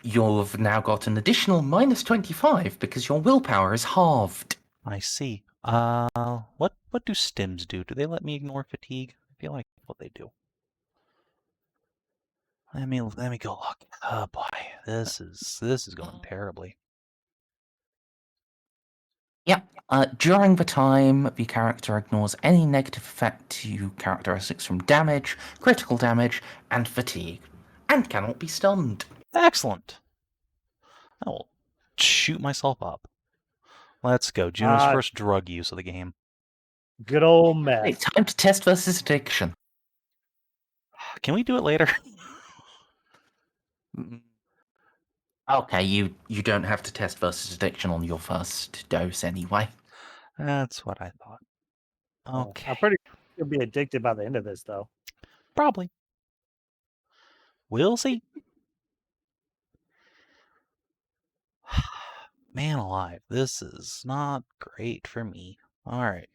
S1: you've now got an additional minus 25 because your willpower is halved.
S2: I see. What do stims do? Do they let me ignore fatigue? I feel like what they do. Let me go look. Oh boy, this is going terribly.
S1: Yep. During the time, the character ignores any negative effect to characteristics from damage, critical damage, and fatigue, and cannot be stunned.
S2: Excellent. I will shoot myself up. Let's go. Juno's first drug use of the game.
S4: Good old
S1: Hey,
S4: meth.
S1: time to test versus addiction.
S2: Can we do it later?
S1: Okay, you don't have to test versus addiction on your first dose anyway.
S2: That's what I thought. Okay.
S4: I'm pretty sure you'll be addicted by the end of this, though.
S2: Probably. We'll see. Man alive, this is not great for me. Alright.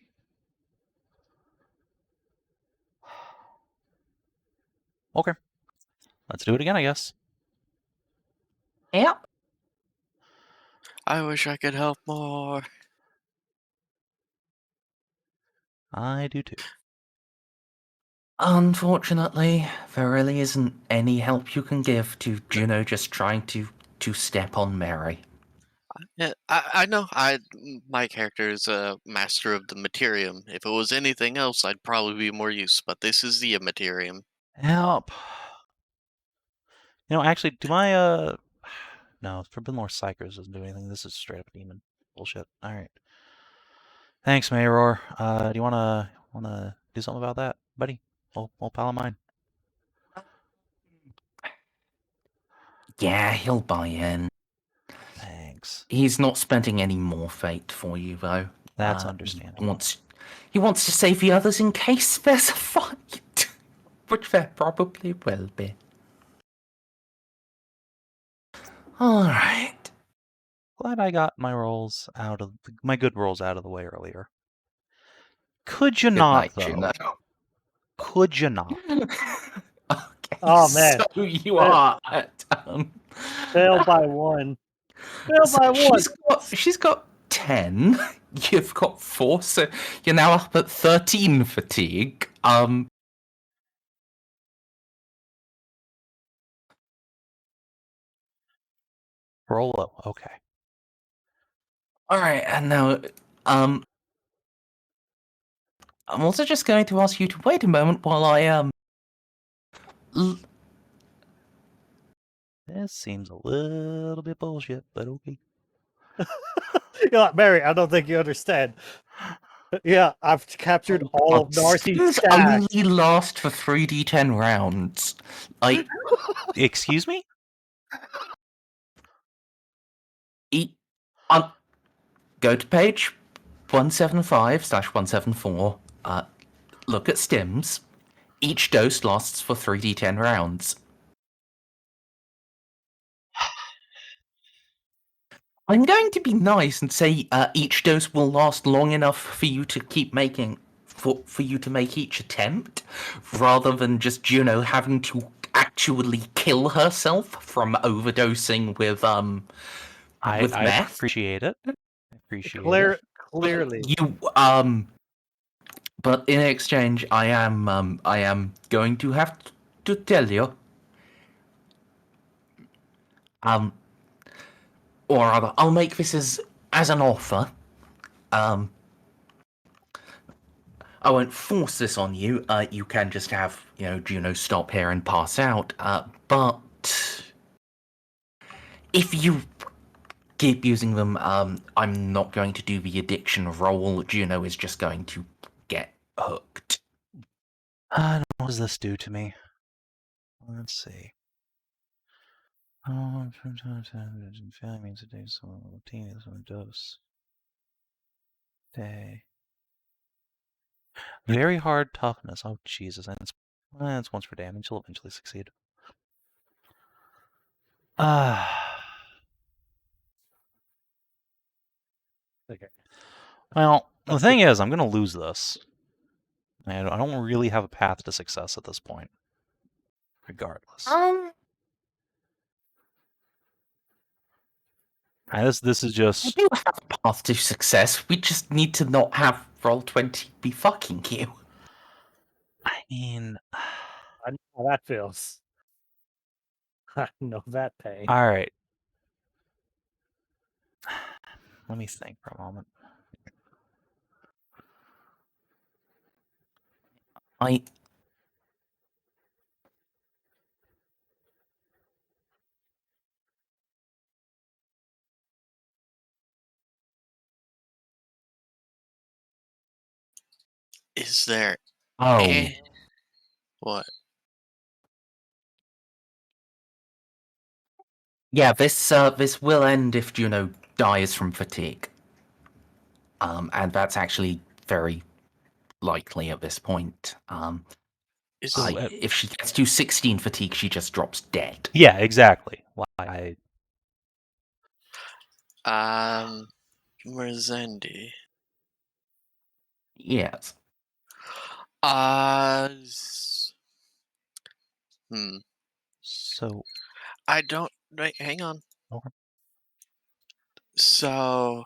S2: Okay. Let's do it again, I guess.
S1: Yep.
S3: I wish I could help more.
S2: I do too.
S1: Unfortunately, there really isn't any help you can give to Juno just trying to step on Mary.
S3: Yeah, I know. My character is a master of the materium. If it was anything else, I'd probably be more use. But this is the materium.
S2: Help. You know, actually, do my, No, Forbidden Lore Psychers doesn't do anything. This is straight up a demon. Bullshit. Alright. Thanks, Mayoror. Do you wanna do something about that, buddy? Old pal of mine.
S1: Yeah, he'll buy in.
S2: Thanks.
S1: He's not spending any more fate for you, though.
S2: That's understandable.
S1: He wants to save the others in case there's a fight, which there probably will be. All right.
S2: Glad I got my rolls my good rolls out of the way earlier. Could you
S1: Good
S2: not,
S1: night,
S2: though?
S1: Juno.
S2: Could you not?
S1: Okay.
S4: Oh, man.
S1: So you are at
S4: Fail by one. Fail by one.
S1: She's got 10. You've got 4, so you're now up at 13 fatigue.
S2: Roll low. Okay.
S1: All right, and now, I'm also just going to ask you to wait a moment while I
S2: This seems a little bit bullshit, but okay.
S4: Yeah, Mary, I don't think you understand. Yeah, I've captured all of Narcy's
S1: Skins
S4: stats.
S1: only last for 3d10 rounds. Like,
S2: Excuse me?
S1: go to page 175/174. Look at stims. Each dose lasts for 3d10 rounds. I'm going to be nice and say each dose will last long enough for you to keep making for you to make each attempt, rather than just Juno having to actually kill herself from overdosing with
S2: I
S1: meth.
S2: appreciate it. Appreciate it.
S4: Clearly.
S1: You but in exchange, I am going to have to tell you, or rather, I'll make this as an offer. I won't force this on you. You can just have, Juno stop here and pass out. But if you keep using them, I'm not going to do the addiction roll. Juno is just going to get hooked.
S2: What does this do to me? Let's see. Oh, sometimes failing means a day, so routine is one dose. Day. Very hard toughness. Oh, Jesus. And it's once per damage. You'll eventually succeed.
S4: Okay.
S2: Well, the thing is, I'm going to lose this. I don't really have a path to success at this point. Regardless. This is just...
S1: I do have a path to success. We just need to not have Roll20 be fucking you.
S2: I mean...
S4: I know how that feels. I know that pain.
S2: Alright. Let me think for a moment.
S3: Is there
S1: Oh,
S3: what?
S1: yeah. This will end if Juno dies from fatigue. And that's actually very likely at this point.
S3: Is
S2: So,
S1: If she gets to 16 fatigue, she just drops dead.
S2: yeah, exactly.
S3: Merzendi?
S1: Yes.
S2: So,
S3: I don't. Wait, hang on.
S2: Okay.
S3: So,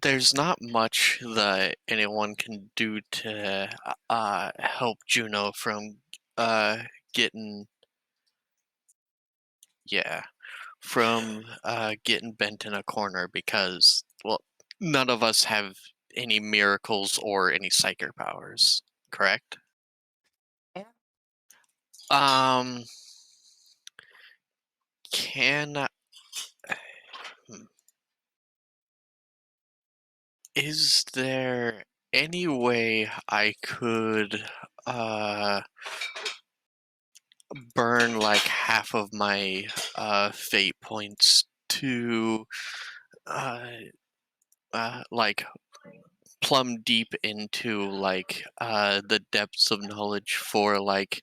S3: there's not much that anyone can do to help Juno from getting getting bent in a corner because, well, none of us have any miracles or any psychic powers, correct?
S1: Yeah.
S3: Is there any way I could burn like half of my fate points to like plumb deep into like the depths of knowledge for like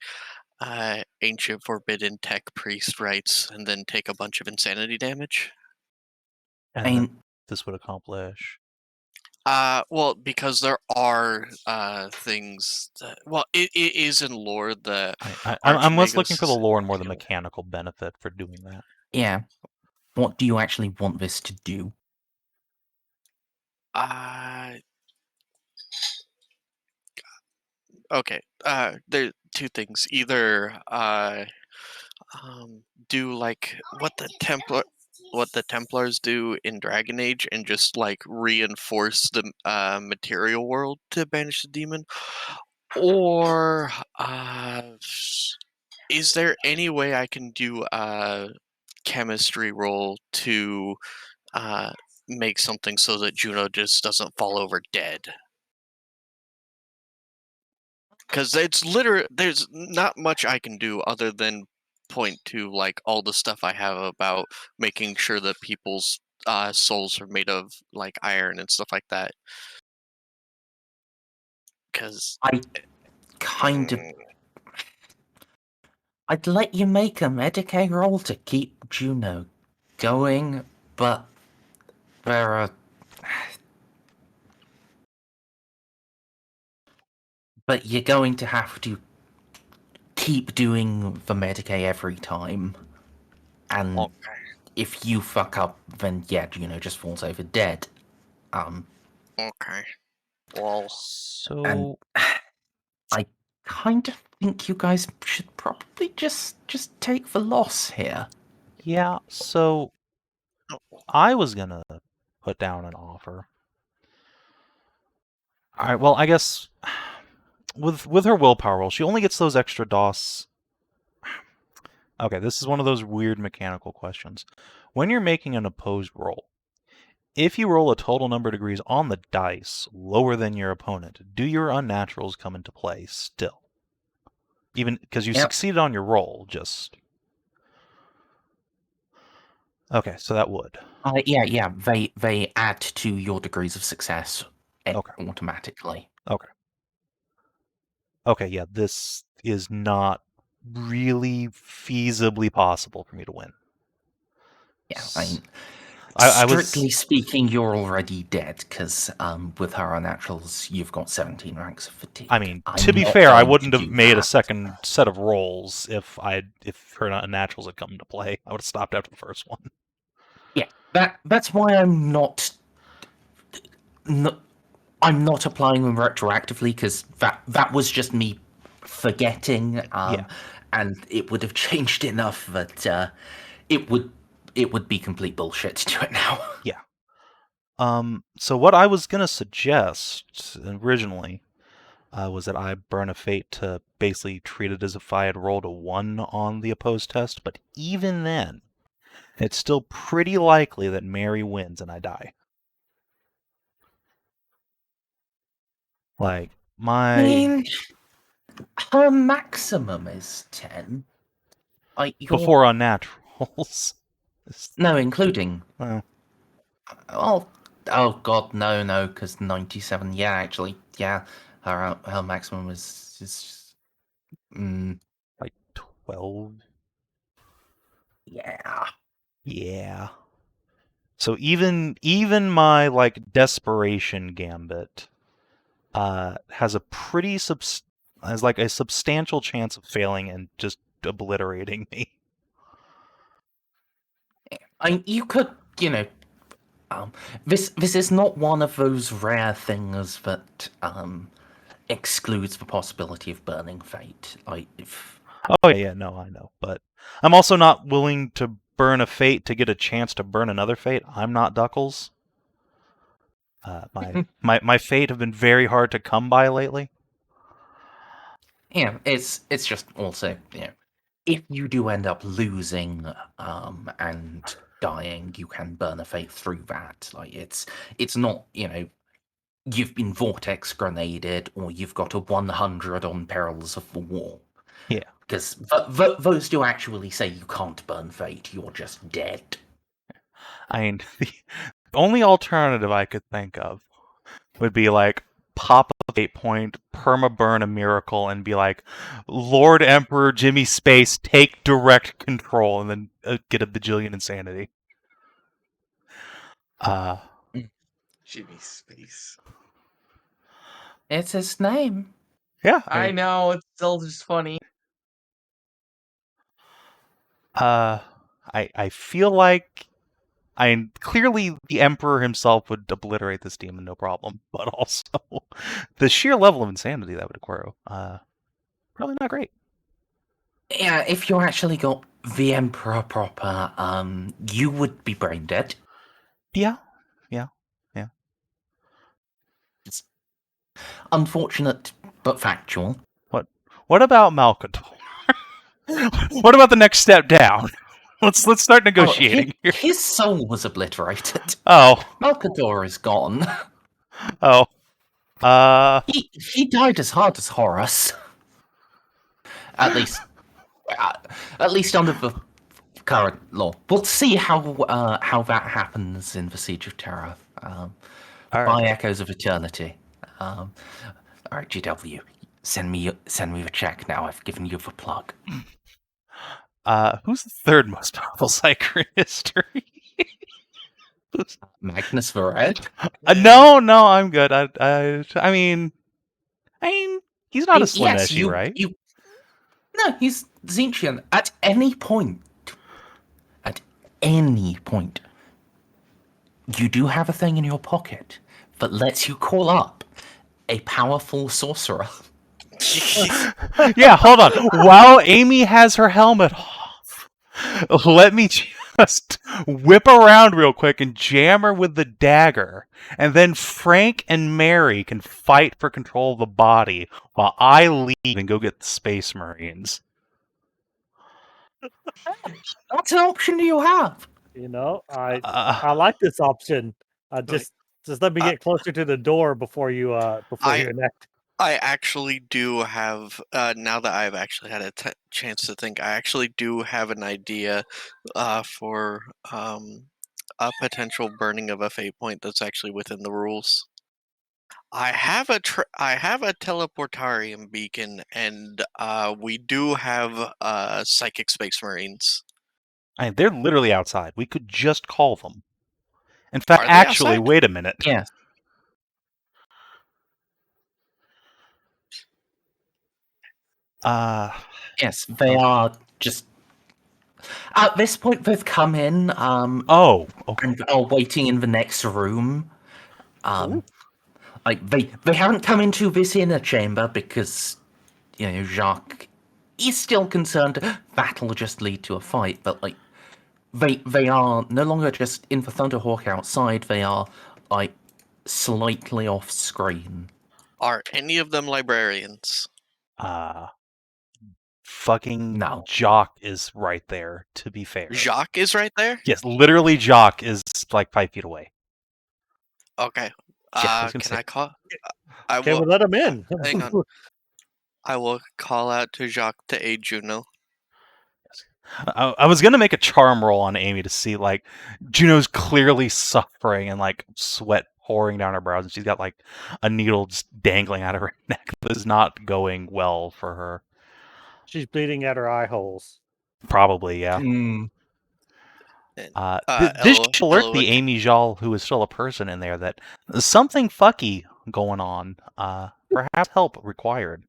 S3: ancient forbidden tech priest rights and then take a bunch of insanity damage?
S2: and
S1: I
S2: then
S1: mean,
S2: this would accomplish.
S3: Well, because there are things that, well, it is in lore that
S2: I'm less looking for the
S3: Archmagus-
S2: lore and more the mechanical benefit for doing that.
S1: yeah. What do you actually want this to do?
S3: Okay. There are two things. Either do like what the Templars do in Dragon Age and just like reinforce the material world to banish the demon, or is there any way I can do a chemistry roll to make something so that Juno just doesn't fall over dead? Because it's literally, there's not much I can do other than point to like all the stuff I have about making sure that people's souls are made of like iron and stuff like that. Because
S1: I kind of. I'd let you make a Mediguerre roll to keep Juno going, but there are. But you're going to have to keep doing the Mediguerre every time. And if you fuck up, then yeah, Juno just falls over dead.
S3: okay, well,
S2: So
S1: I kind of think you guys should probably just take the loss here.
S2: yeah, so I was gonna put down an offer. All right, well, I guess with her willpower roll, she only gets those extra DOS. Okay, this is one of those weird mechanical questions. When you're making an opposed roll, if you roll a total number of degrees on the dice lower than your opponent, do your unnaturals come into play still? Even because you succeeded on your roll, just... Okay, so that would.
S1: Yeah. They add to your degrees of success automatically.
S2: Okay, yeah, this is not really feasibly possible for me to win.
S1: Yeah,
S2: I was
S1: strictly speaking, you're already dead because with her unnaturals, you've got 17 ranks of fatigue.
S2: I mean, to be fair, I wouldn't have made a second
S1: that.
S2: set of rolls if her unnaturals had come into play. I would have stopped after the first one.
S1: Yeah, that's why I'm not applying them retroactively, because that was just me forgetting, and it would have changed enough that it would be complete bullshit to do it now.
S2: Yeah. So what I was gonna suggest originally was that I burn a fate to basically treat it as if I had rolled a 1 on the opposed test, but even then, it's still pretty likely that Mary wins and I die. Like,
S1: I
S2: my...
S1: mean, her maximum is 10.
S2: Before unnaturals.
S1: No, including.
S2: Well,
S1: Oh god, no, because 97. Yeah, actually, yeah, her maximum is
S2: like 12.
S1: yeah.
S2: Yeah. So even my like desperation gambit has a pretty has like a substantial chance of failing and just obliterating me.
S1: You could, this is not one of those rare things that excludes the possibility of burning fate.
S2: Oh yeah, no, I know, but I'm also not willing to burn a fate to get a chance to burn another fate. I'm not Duckles. My fate have been very hard to come by lately.
S1: Yeah, it's just also, if you do end up losing and dying, you can burn a fate through that. Like it's not, you've been vortex grenaded or you've got a 100 on Perils of the War.
S2: Yeah.
S1: Because those do actually say you can't burn fate, you're just dead.
S2: I mean, the only alternative I could think of would be like pop a fate point, perma-burn a miracle, and be like, Lord Emperor Jimmy Space, take direct control, and then get a bajillion insanity.
S5: Jimmy Space.
S1: It's his name.
S2: Yeah.
S5: I know, it's still just funny.
S2: I feel like clearly the Emperor himself would obliterate this demon, no problem. But also, the sheer level of insanity that would accrue, probably not great.
S1: Yeah, if you actually got the Emperor proper, you would be brain dead.
S2: Yeah.
S1: It's unfortunate, but factual.
S2: What about Malkador? What about the next step down? Let's start negotiating here.
S1: His soul was obliterated.
S2: Oh.
S1: Malkador is gone.
S2: Oh.
S1: He died as hard as Horus. At least under the current law. We'll see how that happens in the Siege of Terra. By Echoes of Eternity. All right, GW, send me the check now. I've given you the plug.
S2: Who's the third most powerful psyker in history?
S1: Magnus the Red?
S2: No, I'm good. I mean, he's not a Slaneshi, right?
S1: No, he's Zinchian. At any point, you do have a thing in your pocket that lets you call up a powerful sorcerer.
S2: Yeah, hold on. While Amy has her helmet off, let me just whip around real quick and jam her with the dagger. And then Frank and Mary can fight for control of the body while I leave and go get the Space Marines.
S1: That's an option you have.
S4: I like this option. Just let me get closer to the door before you enact.
S3: I actually do have, now that I've actually had a chance to think, I actually do have an idea for a potential burning of a fate point that's actually within the rules. I have a teleportarium beacon, and we do have psychic space marines.
S2: I mean, they're literally outside. We could just call them. In fact, actually,
S3: outside?
S2: wait a minute.
S1: Yes. Yes, they are just... At this point, they've come in,
S2: okay.
S1: and are waiting in the next room. Like, they haven't come into this inner chamber because, Jacques is still concerned that'll just lead to a fight, but, like, they are no longer just in the Thunderhawk outside, they are, like, slightly off screen.
S3: Are any of them librarians?
S2: Fucking
S1: No.
S2: Jock is right there, to be fair.
S3: Jacques is right there?
S2: Yes, literally Jock is like 5 feet away.
S3: Okay.
S2: Yeah, I was gonna
S3: Can
S2: say.
S3: I call? I
S4: Can we
S3: will.
S4: let him in?
S3: Hang on. I will call out to Jacques to aid Juno.
S2: I was gonna make a charm roll on Amy to see, like, Juno's clearly suffering and like sweat pouring down her brows, and she's got like a needle just dangling out of her neck. This is not going well for her.
S4: She's bleeding at her eye holes.
S2: Probably, yeah.
S1: Hmm.
S2: This should alert
S3: Eloa,
S2: the Amy Xal, who is still a person in there, that something fucky going on. Perhaps help required.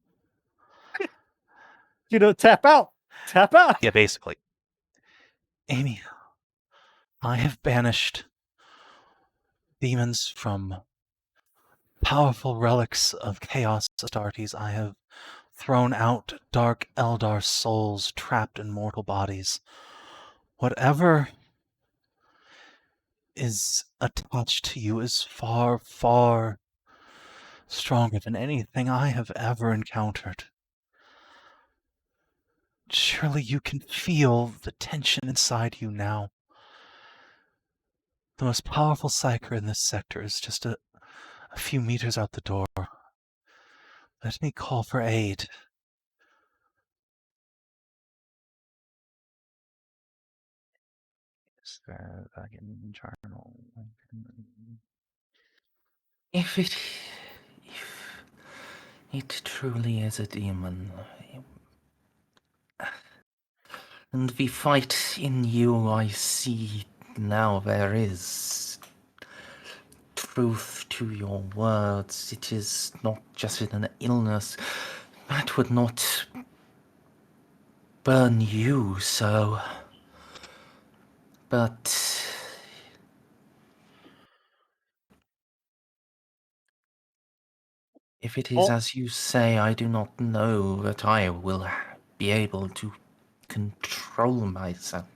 S4: Tap out. Tap out.
S2: Yeah, basically. Amy, I have banished demons from powerful relics of chaos Astartes. I have thrown out dark Eldar souls trapped in mortal bodies. Whatever is attached to you is far, far stronger than anything I have ever encountered. Surely you can feel the tension inside you now. The most powerful psyker in this sector is just a few meters out the door. Let me call for aid.
S1: If it truly is a demon, and the fight in you I see now there is truth to your words. It is not just an illness. That would not burn you so. But if it is as you say, I do not know that I will be able to control myself.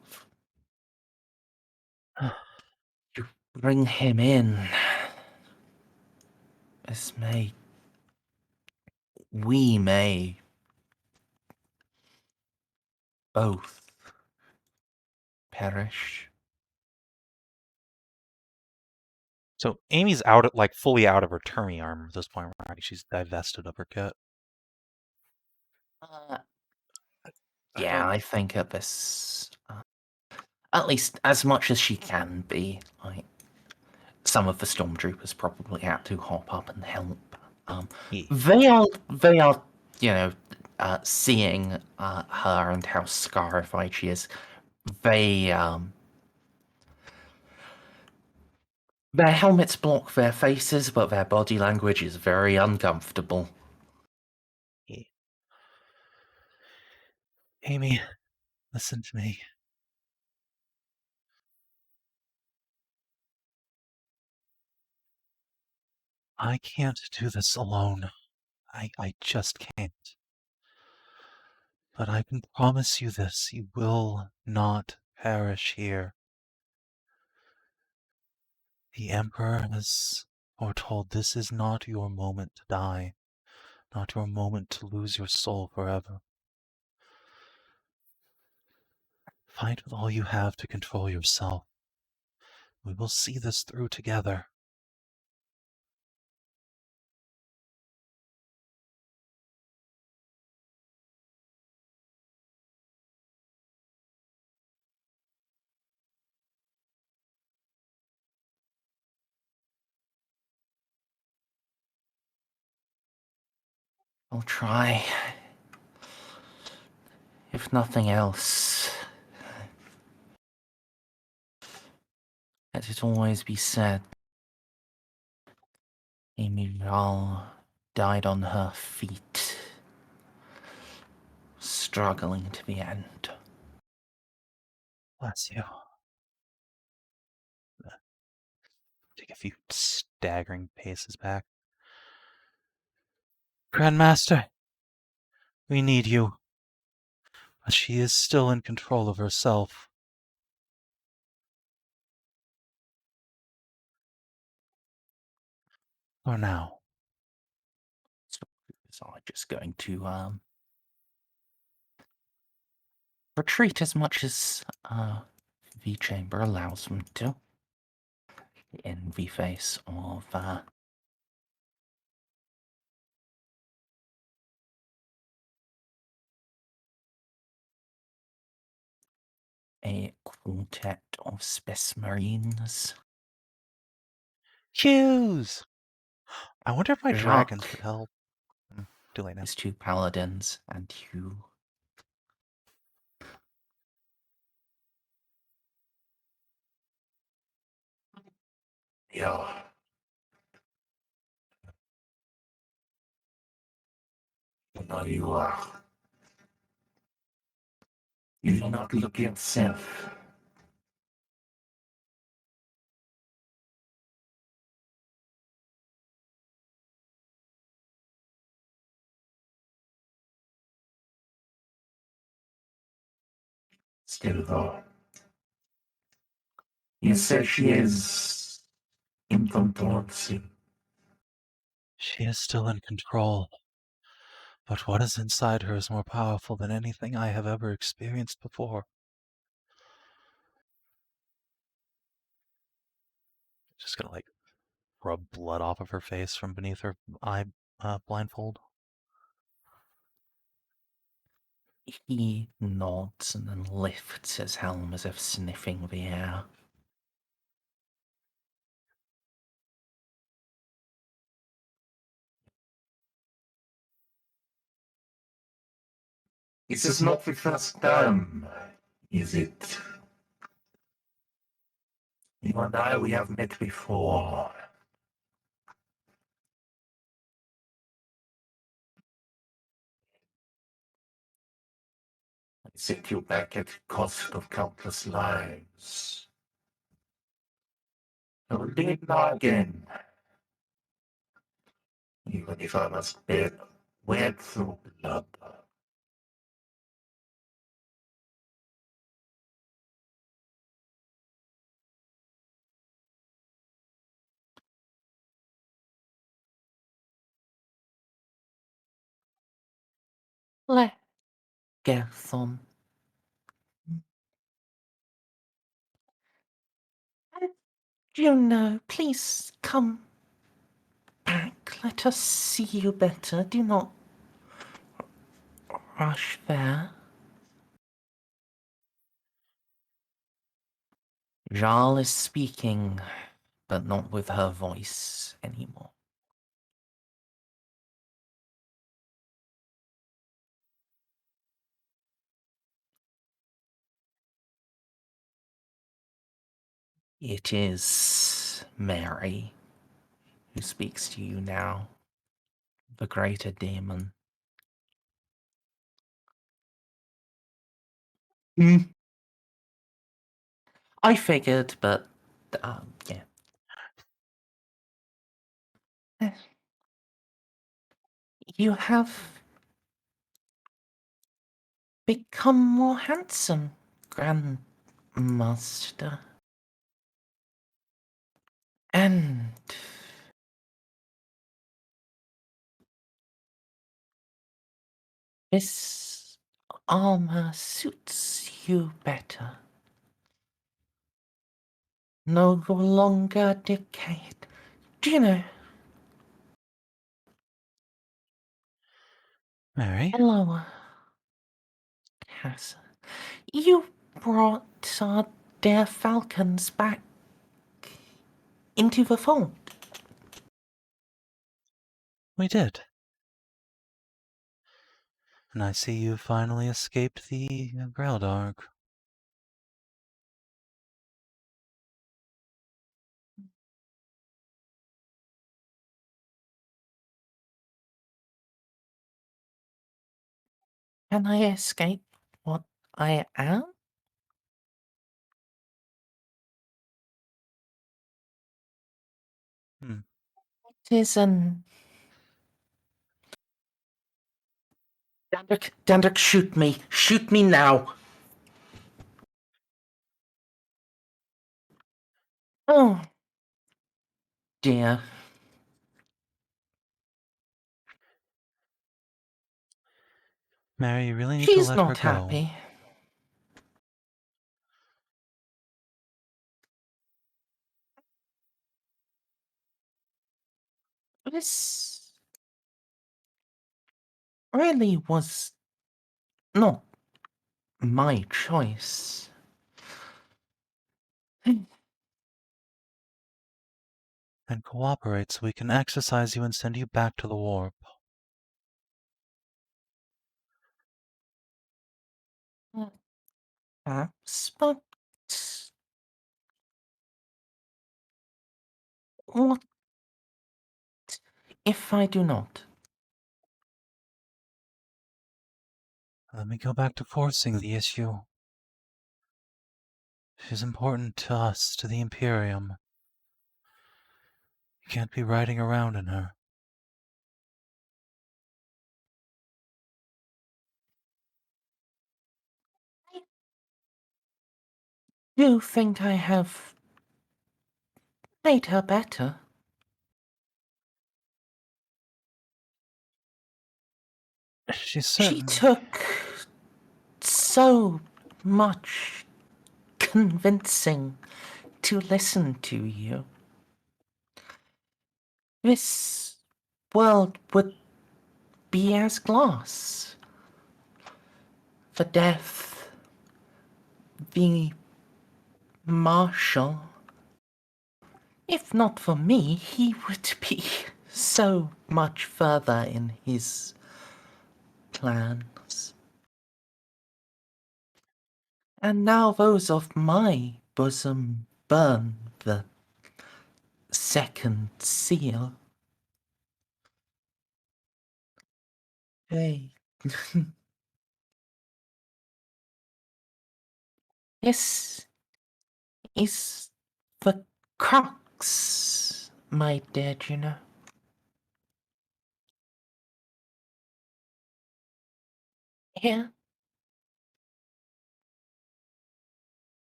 S1: You bring him in. We may both perish.
S2: So Amy's out, like fully out of her Termi armor at this point, right? She's divested of her kit.
S1: Yeah, I think at this, at least as much as she can be. Like, some of the stormtroopers probably had to hop up and help.
S2: Yeah.
S1: They are, seeing her and how scarified she is. Their helmets block their faces, but their body language is very uncomfortable.
S2: Yeah. Amy, listen to me. I can't do this alone. I just can't. But I can promise you this, you will not perish here. The Emperor has foretold this is not your moment to die, not your moment to lose your soul forever. Fight with all you have to control yourself. We will see this through together.
S1: I'll try. If nothing else, let it always be said, Amy Xal died on her feet, struggling to the end.
S2: Bless you. Take a few staggering paces back. Grandmaster, we need you. But she is still in control of herself. For now.
S1: just going to retreat as much as the chamber allows them to, in the face of a quartet of space marines.
S2: Hughes! I wonder if my dragons
S1: Jacques,
S2: could help. Too late now.
S1: his 2 paladins, and you.
S6: Yeah. Now you are. You do not look yourself. Still though, you say she is incontrovertible.
S2: She is still in control. But what is inside her is more powerful than anything I have ever experienced before. Just gonna, like, rub blood off of her face from beneath her eye blindfold.
S1: He nods and then lifts his helm as if sniffing the air.
S6: This is not the first time, is it? You and I, we have met before. I set you back at the cost of countless lives. I will do it now again. Even if I must wade through blood.
S1: Let Gerthon. Juno, please come back. Let us see you better. Do not rush there. Xal is speaking, but not with her voice anymore. It is Mary who speaks to you now, the greater demon. I figured, but yeah. You have become more handsome, Grandmaster. And this armor suits you better. No longer decayed. Do you know,
S2: Mary?
S1: Eloa, Casa, you brought our dear falcons back into the fold.
S2: We did. And I see you finally escaped the Greldarg.
S1: Can I escape what I am?
S2: Hmm.
S1: It is Dandric, shoot me. Shoot me now. Oh, dear.
S2: Mary, you really need to
S1: She's
S2: let her
S1: not
S2: go.
S1: happy. This really was not my choice.
S2: And cooperate so we can exorcise you and send you back to the warp.
S1: Perhaps, but what if I do not?
S2: Let me go back to forcing the issue. She's important to us, to the Imperium. You can't be riding around in her.
S1: You think I have made her better?
S2: She's
S1: She
S2: certain.
S1: took so much convincing to listen to you. This world would be as glass. The death, the marshal. If not for me, he would be so much further in his plans. And now those of my bosom burn the second seal. Hey. This is the crux, my dear Juno. Here.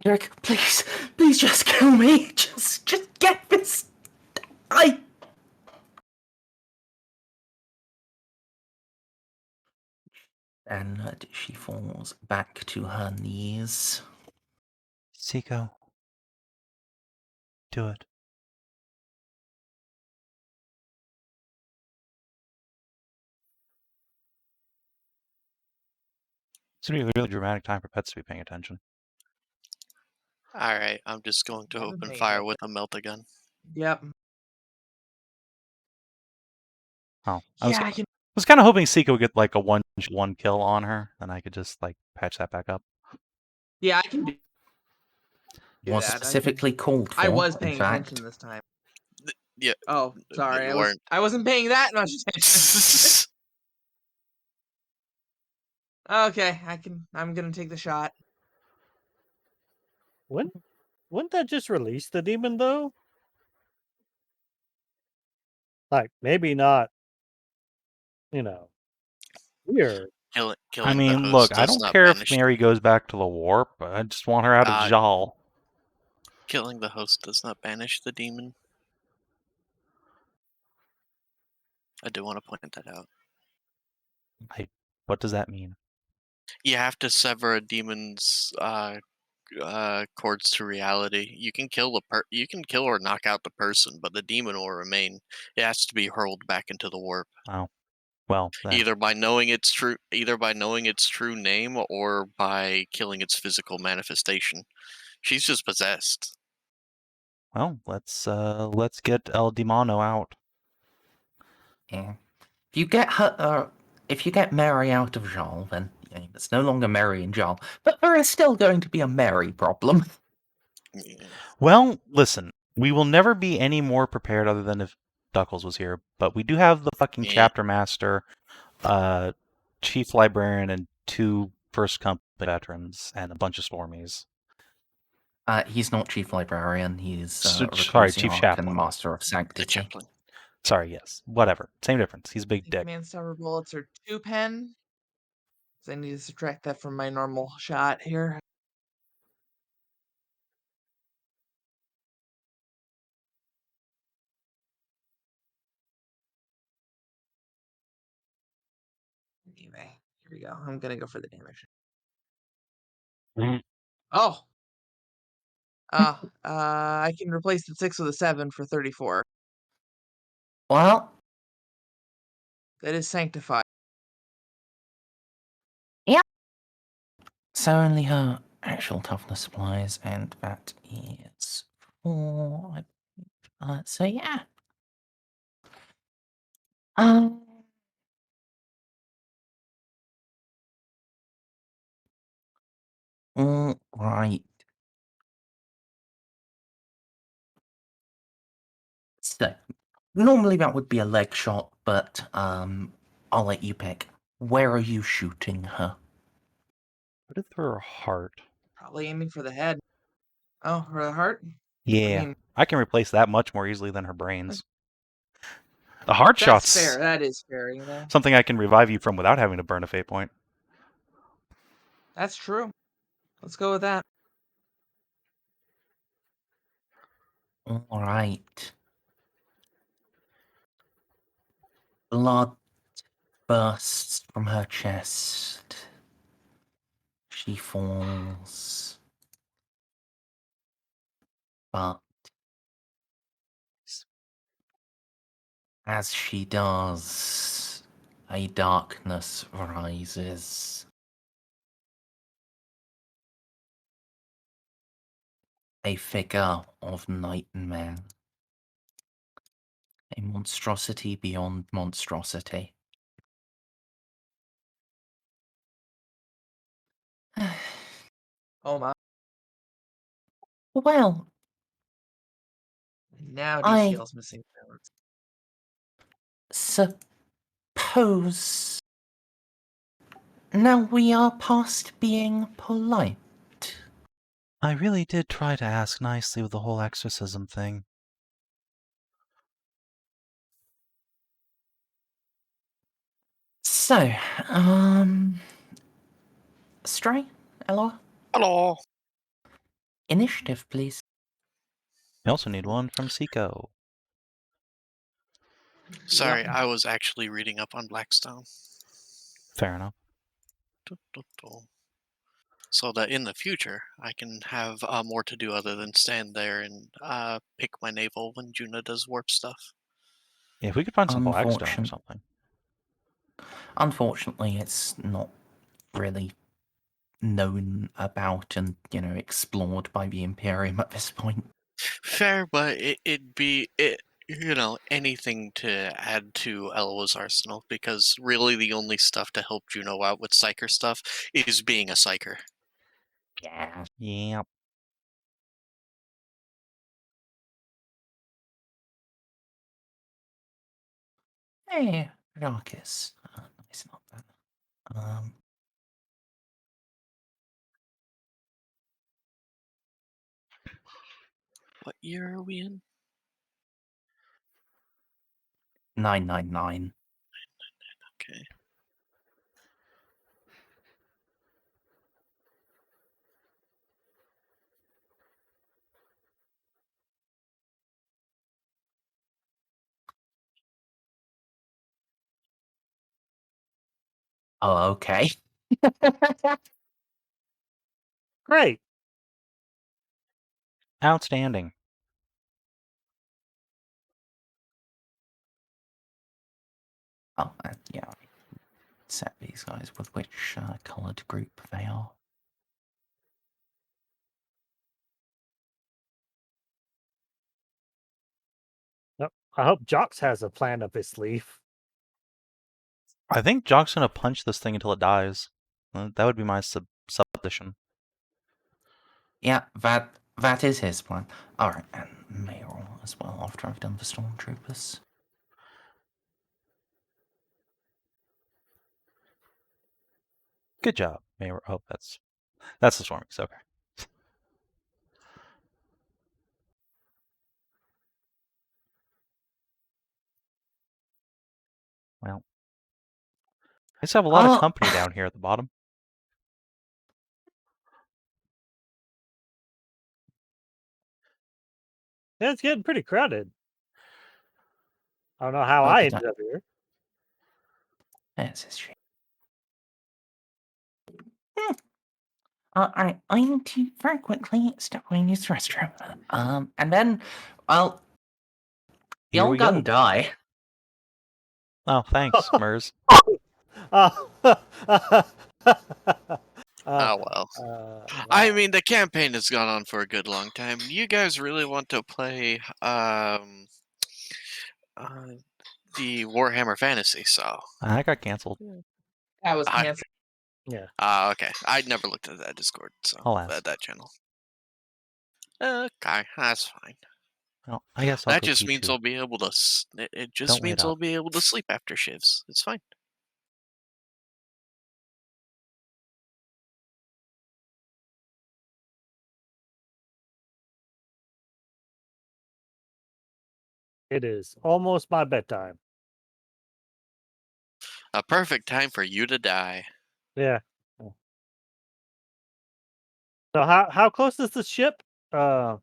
S1: Andric, please just kill me. Just get this. And she falls back to her knees.
S2: Ceiko. Do it. It's going to be a really dramatic time for pets to be paying attention.
S3: Alright, I'm just going to
S5: I've been
S3: open
S5: paying
S3: fire
S5: attention.
S3: with a melta gun.
S5: Yep.
S2: Oh,
S5: Yeah, I can.
S2: was kind of hoping Ceiko would get like a one kill on her, then I could just like patch that back up.
S5: Yeah, I can do
S1: Was
S5: that.
S1: specifically called for,
S5: I was
S1: in
S5: paying
S1: fact.
S5: attention this time.
S3: Yeah.
S5: Oh, sorry.
S3: You weren't.
S5: I wasn't paying that much attention. Okay, I'm gonna take the shot.
S4: Wouldn't that just release the demon though? Like maybe not, here.
S2: I
S3: Killing the
S2: mean,
S3: host
S2: look, I
S3: does
S2: don't
S3: not
S2: care if
S3: banish.
S2: Mary goes back to the warp. I just want her out of Xal.
S3: Killing the host does not banish the demon. I do want to point that out.
S2: What does that mean?
S3: You have to sever a demon's cords to reality. You can kill you can kill or knock out the person, but the demon will remain. It has to be hurled back into the warp.
S2: Oh, well, then.
S3: Either by knowing its true name or by killing its physical manifestation. She's just possessed.
S2: Well, let's get El Demano out.
S1: Yeah. If you get her, if you get Mary out of Xal, then it's no longer Mary and Xal. But there is still going to be a Mary problem.
S3: Yeah.
S2: Well, listen, we will never be any more prepared other than if Duckles was here. But we do have the fucking chapter master, chief librarian, and 2 first company veterans, and a bunch of Stormies.
S1: He's not chief librarian. He's
S2: sorry, chief chaplain
S1: and master of sanctity.
S3: The chaplain.
S2: Sorry, yes, whatever, same difference. He's a big dick.
S5: Command Silver bullets are 2 pen. So I need to subtract that from my normal shot here. Here we go. I'm gonna go for the damage.
S2: Mm.
S5: Oh. I can replace the 6 with a 7 for 34.
S1: Well,
S5: That is sanctified.
S1: so only her actual toughness applies, and that is 4. So yeah. All right. So normally that would be a leg shot, but I'll let you pick. Where are you shooting her?
S2: Put it through her heart.
S5: Probably aiming for the head. Oh, for the heart?
S2: Yeah,
S5: mean-
S2: I can replace that much more easily than her brains. The heart
S5: That's
S2: shot's
S5: fair. That is fair, you know.
S2: something I can revive you from without having to burn a fate point.
S5: That's true. Let's go with that.
S1: All right. Blood bursts from her chest. She falls. But as she does, a darkness rises. A figure of nightmare. A monstrosity beyond monstrosity.
S5: Oh my.
S1: Well,
S5: Now
S1: I-
S5: DCL's missing balance.
S1: suppose now we are past being polite.
S2: I really did try to ask nicely with the whole exorcism thing.
S1: So, Stray, Eloa,
S3: Hello.
S1: initiative, please.
S2: I also need one from Ceiko.
S3: Sorry,
S5: Yep.
S3: I was actually reading up on Blackstone.
S2: Fair enough.
S3: So that in the future, I can have more to do other than stand there and pick my navel when Juno does warp stuff.
S2: Yeah, if we could find some Blackstone or
S1: Unfortunate-
S2: something.
S1: Unfortunately, it's not really known about and, explored by the Imperium at this point.
S3: Fair, but it'd be anything to add to Eloa's arsenal, because really the only stuff to help Juno out with psyker stuff is being a psyker.
S1: Yeah.
S2: Yeah.
S1: Hey, Rarkus. Nice, not that.
S3: What year are we in?
S1: 999.
S3: Okay.
S1: Oh, okay.
S4: Great.
S2: Outstanding.
S1: Oh, yeah. I set these guys with which coloured group they are.
S4: Yep. I hope Jox has a plan up his sleeve.
S2: I think Jock's gonna punch this thing until it dies. That would be my supposition.
S1: Yeah, that is his plan. Alright, and Mayoral as well after I've done the Stormtroopers.
S2: Good job, Mayor. Oh, that's the Stormies. Okay. Well, I just have a lot of company down here at the bottom.
S4: Yeah, it's getting pretty crowded. I don't know how I ended up here.
S1: There's his shape. I need to very quickly step away and use the restroom. And then, well,
S2: Here
S1: you're
S2: we
S1: gonna
S2: go.
S1: die.
S2: Oh, thanks, Merz.
S3: Oh well. I mean, the campaign has gone on for a good long time. You guys really want to play the Warhammer Fantasy, so.
S2: I got canceled.
S5: That was
S3: I-
S5: canceled.
S4: Yeah.
S3: Okay. I'd never looked at that Discord, so
S2: I'll ask.
S3: that channel. Okay, that's fine.
S2: Well, I guess I'll
S3: That
S2: go
S3: just
S2: pee
S3: means
S2: too.
S3: I'll be able to. It just
S2: Don't wait
S3: means I'll
S2: up.
S3: be able to sleep after shifts. It's fine.
S4: It is almost my bedtime.
S3: A perfect time for you to die.
S4: Yeah. So how close is the ship? Because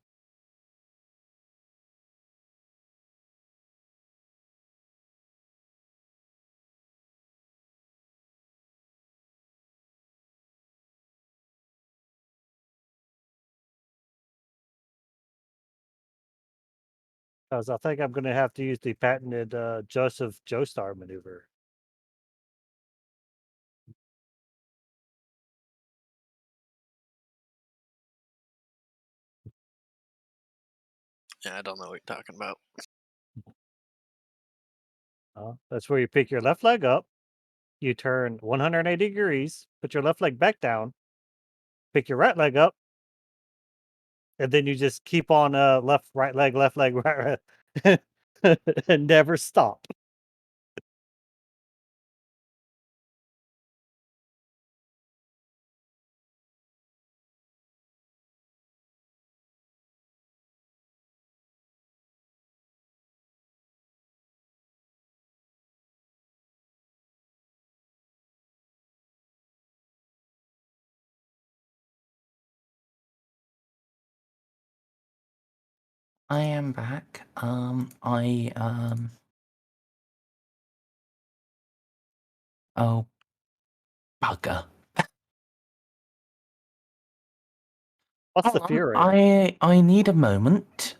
S4: I think I'm going to have to use the patented Joseph Joestar maneuver.
S3: Yeah, I don't know what you're talking about.
S4: That's where you pick your left leg up, you turn 180 degrees, put your left leg back down, pick your right leg up, and then you just keep on left, right, right, and never stop.
S1: I am back. Oh, bugger.
S4: What's the
S1: Hold on,
S4: fear rating?
S1: I need a moment.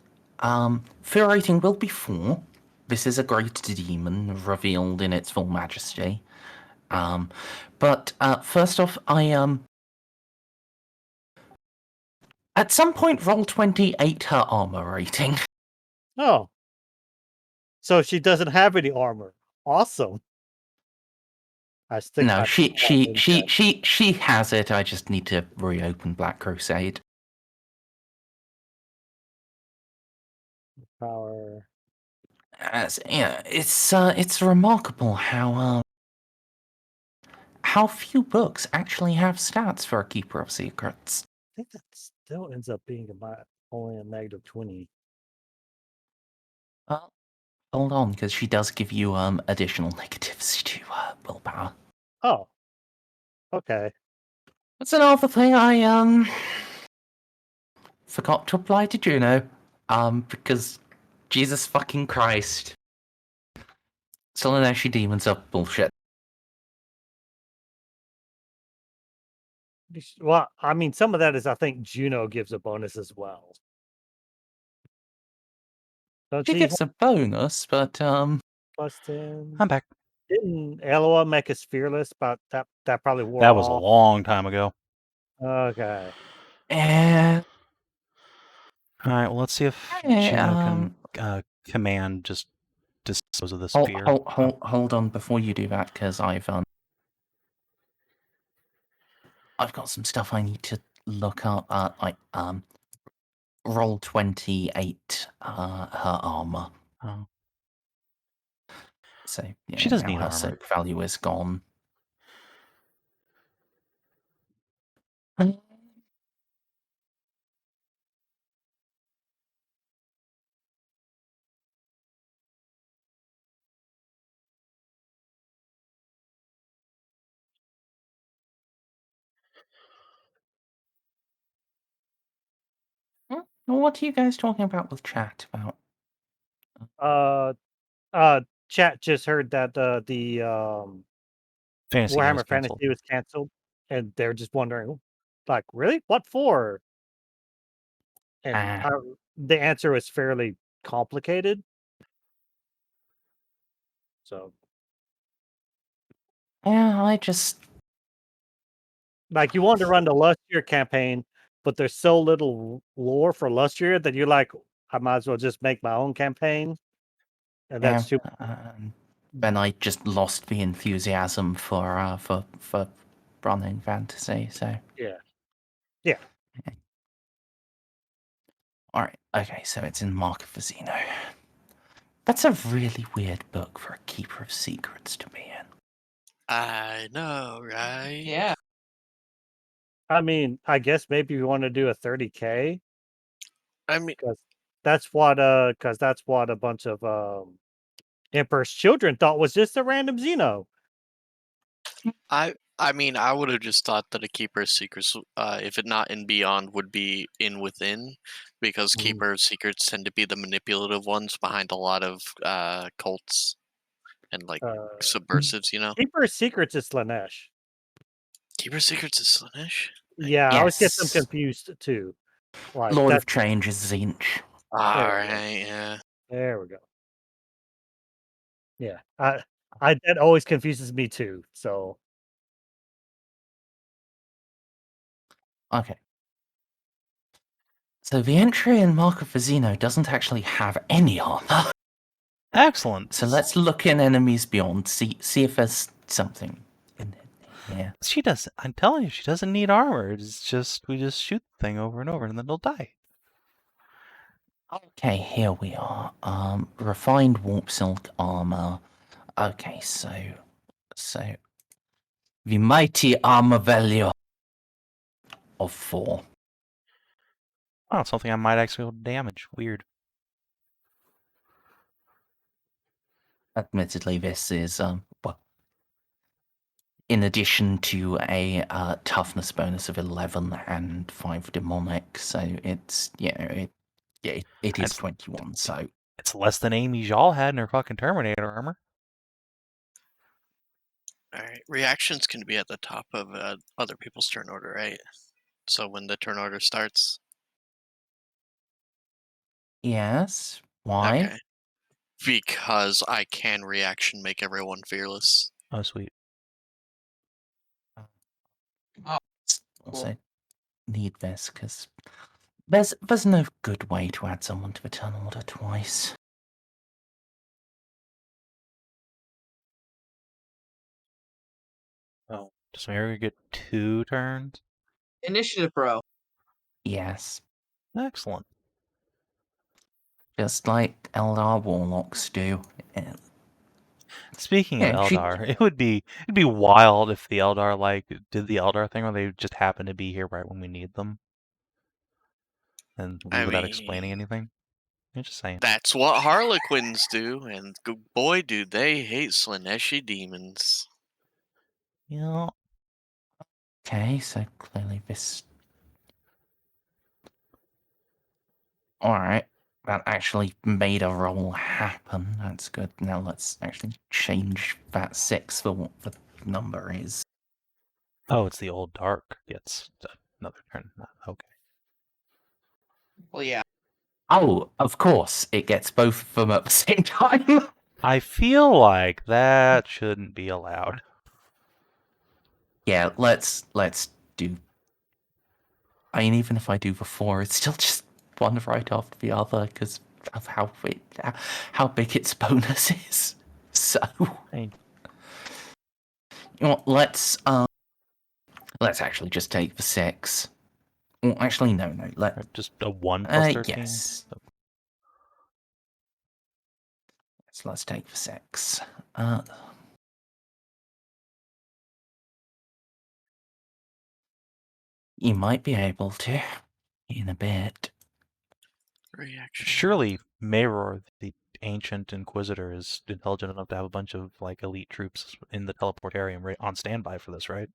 S1: Fear rating will be 4. This is a great demon revealed in its full majesty. But first off, at some point roll 28 her armor rating.
S4: Oh. So she doesn't have any armor. Awesome. I stick
S1: No,
S4: my
S1: she
S4: foot in that.
S1: has it. I just need to reopen Black Crusade.
S4: Power.
S1: Yeah, it's remarkable how few books actually have stats for a Keeper of Secrets.
S4: I think that still ends up being only a negative 20.
S1: Hold on, because she does give you additional negatives to willpower.
S4: Oh. Okay.
S1: That's another thing I forgot to apply to Juno. Because Jesus fucking Christ. Selenoshi demons are bullshit.
S4: Well, I mean, some of that is I think Juno gives a bonus as well. Don't
S1: She
S4: she
S1: gives a bonus, but
S4: plus 10?
S2: I'm back.
S4: Didn't Eloa make us fearless? But that probably wore
S2: That was a
S4: off.
S2: long time ago.
S4: Okay.
S1: eh,
S2: Alright, well, let's see if Juno can command just dispose of this fear.
S1: hold on before you do that, because I've got some stuff I need to look up. Roll 28 her armor.
S2: Oh.
S1: So yeah,
S2: She doesn't
S1: now
S2: need
S1: her
S2: armor.
S1: soap value is gone. What are you guys talking about with chat about?
S4: Chat just heard that the
S2: Fantasy
S4: Warhammer
S2: was canceled.
S4: Fantasy was canceled. and they're just wondering, like, really, what for? And
S1: Ah.
S4: the answer was fairly complicated. So,
S1: Yeah, I just
S4: like, you wanted to run the Lustier campaign, but there's so little lore for Lustier that you're like, I might as well just make my own campaign, and
S1: yeah.
S4: that's too.
S1: Then I just lost the enthusiasm for running fantasy. So
S4: Yeah, yeah.
S1: all right, okay. So it's in Mark of Xeno. That's a really weird book for a keeper of secrets to be in.
S3: I know, right?
S5: Yeah.
S4: I mean, I guess maybe you want to do a 30K
S3: I mean,
S4: because that's what a bunch of Emperor's Children thought was just a random Xeno.
S3: I mean, I would have just thought that a Keeper of Secrets, if it not in Beyond, would be in Within, because
S4: Ooh.
S3: Keeper of Secrets tend to be the manipulative ones behind a lot of cults and like subversives. You know,
S4: Keeper's Secrets is Slanesh.
S3: Keeper of Secrets is Slaanesh.
S4: Yeah, I always get them
S1: Yes.
S4: confused too. Like
S1: Lord
S4: that.
S1: of Change is Zinch.
S3: All
S4: There we go.
S3: right, yeah.
S4: There we go. Yeah, I that always confuses me too. So
S1: Okay. So the entry in Mark of Xeno doesn't actually have any armor.
S2: Excellent.
S1: So let's look in enemies beyond, see if there's something in here.
S2: She doesn't. I'm telling you, she doesn't need armor. It's just we just shoot the thing over and over, and then it'll die.
S1: Okay, here we are. Refined warp silk armor. Okay, so the mighty armor value of 4.
S2: Oh, something I might actually be able to damage. Weird.
S1: Admittedly, this is well, in addition to a toughness bonus of 11 and 5 demonic, so it's it is
S2: It's-
S1: 21. So
S2: It's less than Amy Xal had in her fucking Terminator armor.
S3: All right, reactions can be at the top of other people's turn order, right? So when the turn order starts.
S1: yes, why?
S3: Okay. Because I can reaction make everyone fearless.
S2: Oh, sweet.
S1: Also need this because there's no good way to add someone to the turn order twice.
S2: Oh, does Mary get 2 turns?
S5: Initiative, bro.
S1: Yes,
S2: Excellent.
S1: just like Eldar warlocks do.
S2: Speaking of
S1: Yeah, she-
S2: Eldar, it'd be wild if the Eldar did the Eldar thing where they just happen to be here right when we need them, and leave without explaining anything. I'm just saying.
S3: That's what Harlequins do, and boy, do they hate Slaaneshi demons.
S2: Yeah.
S1: Okay, so clearly this. Alright, that actually made a roll happen. That's good. Now let's actually change that 6 for what the number is.
S2: Oh, it's the old dark gets another turn. Okay.
S5: Well, yeah.
S1: Oh, of course, it gets both of them at the same time.
S2: I feel like that shouldn't be allowed.
S1: Yeah, let's do. I mean, even if I do the 4, it's still just one right after the other because of how big its bonus is. So,
S2: Hey.
S1: you know what, let's actually just take the 6. Well, actually, no.
S2: Just a 1 plus 13?
S1: Yes. Let's take the 6. You might be able to in a bit.
S3: Reaction.
S2: Surely Mayror, the ancient inquisitor, is intelligent enough to have a bunch of elite troops in the teleportarium on standby for this, right?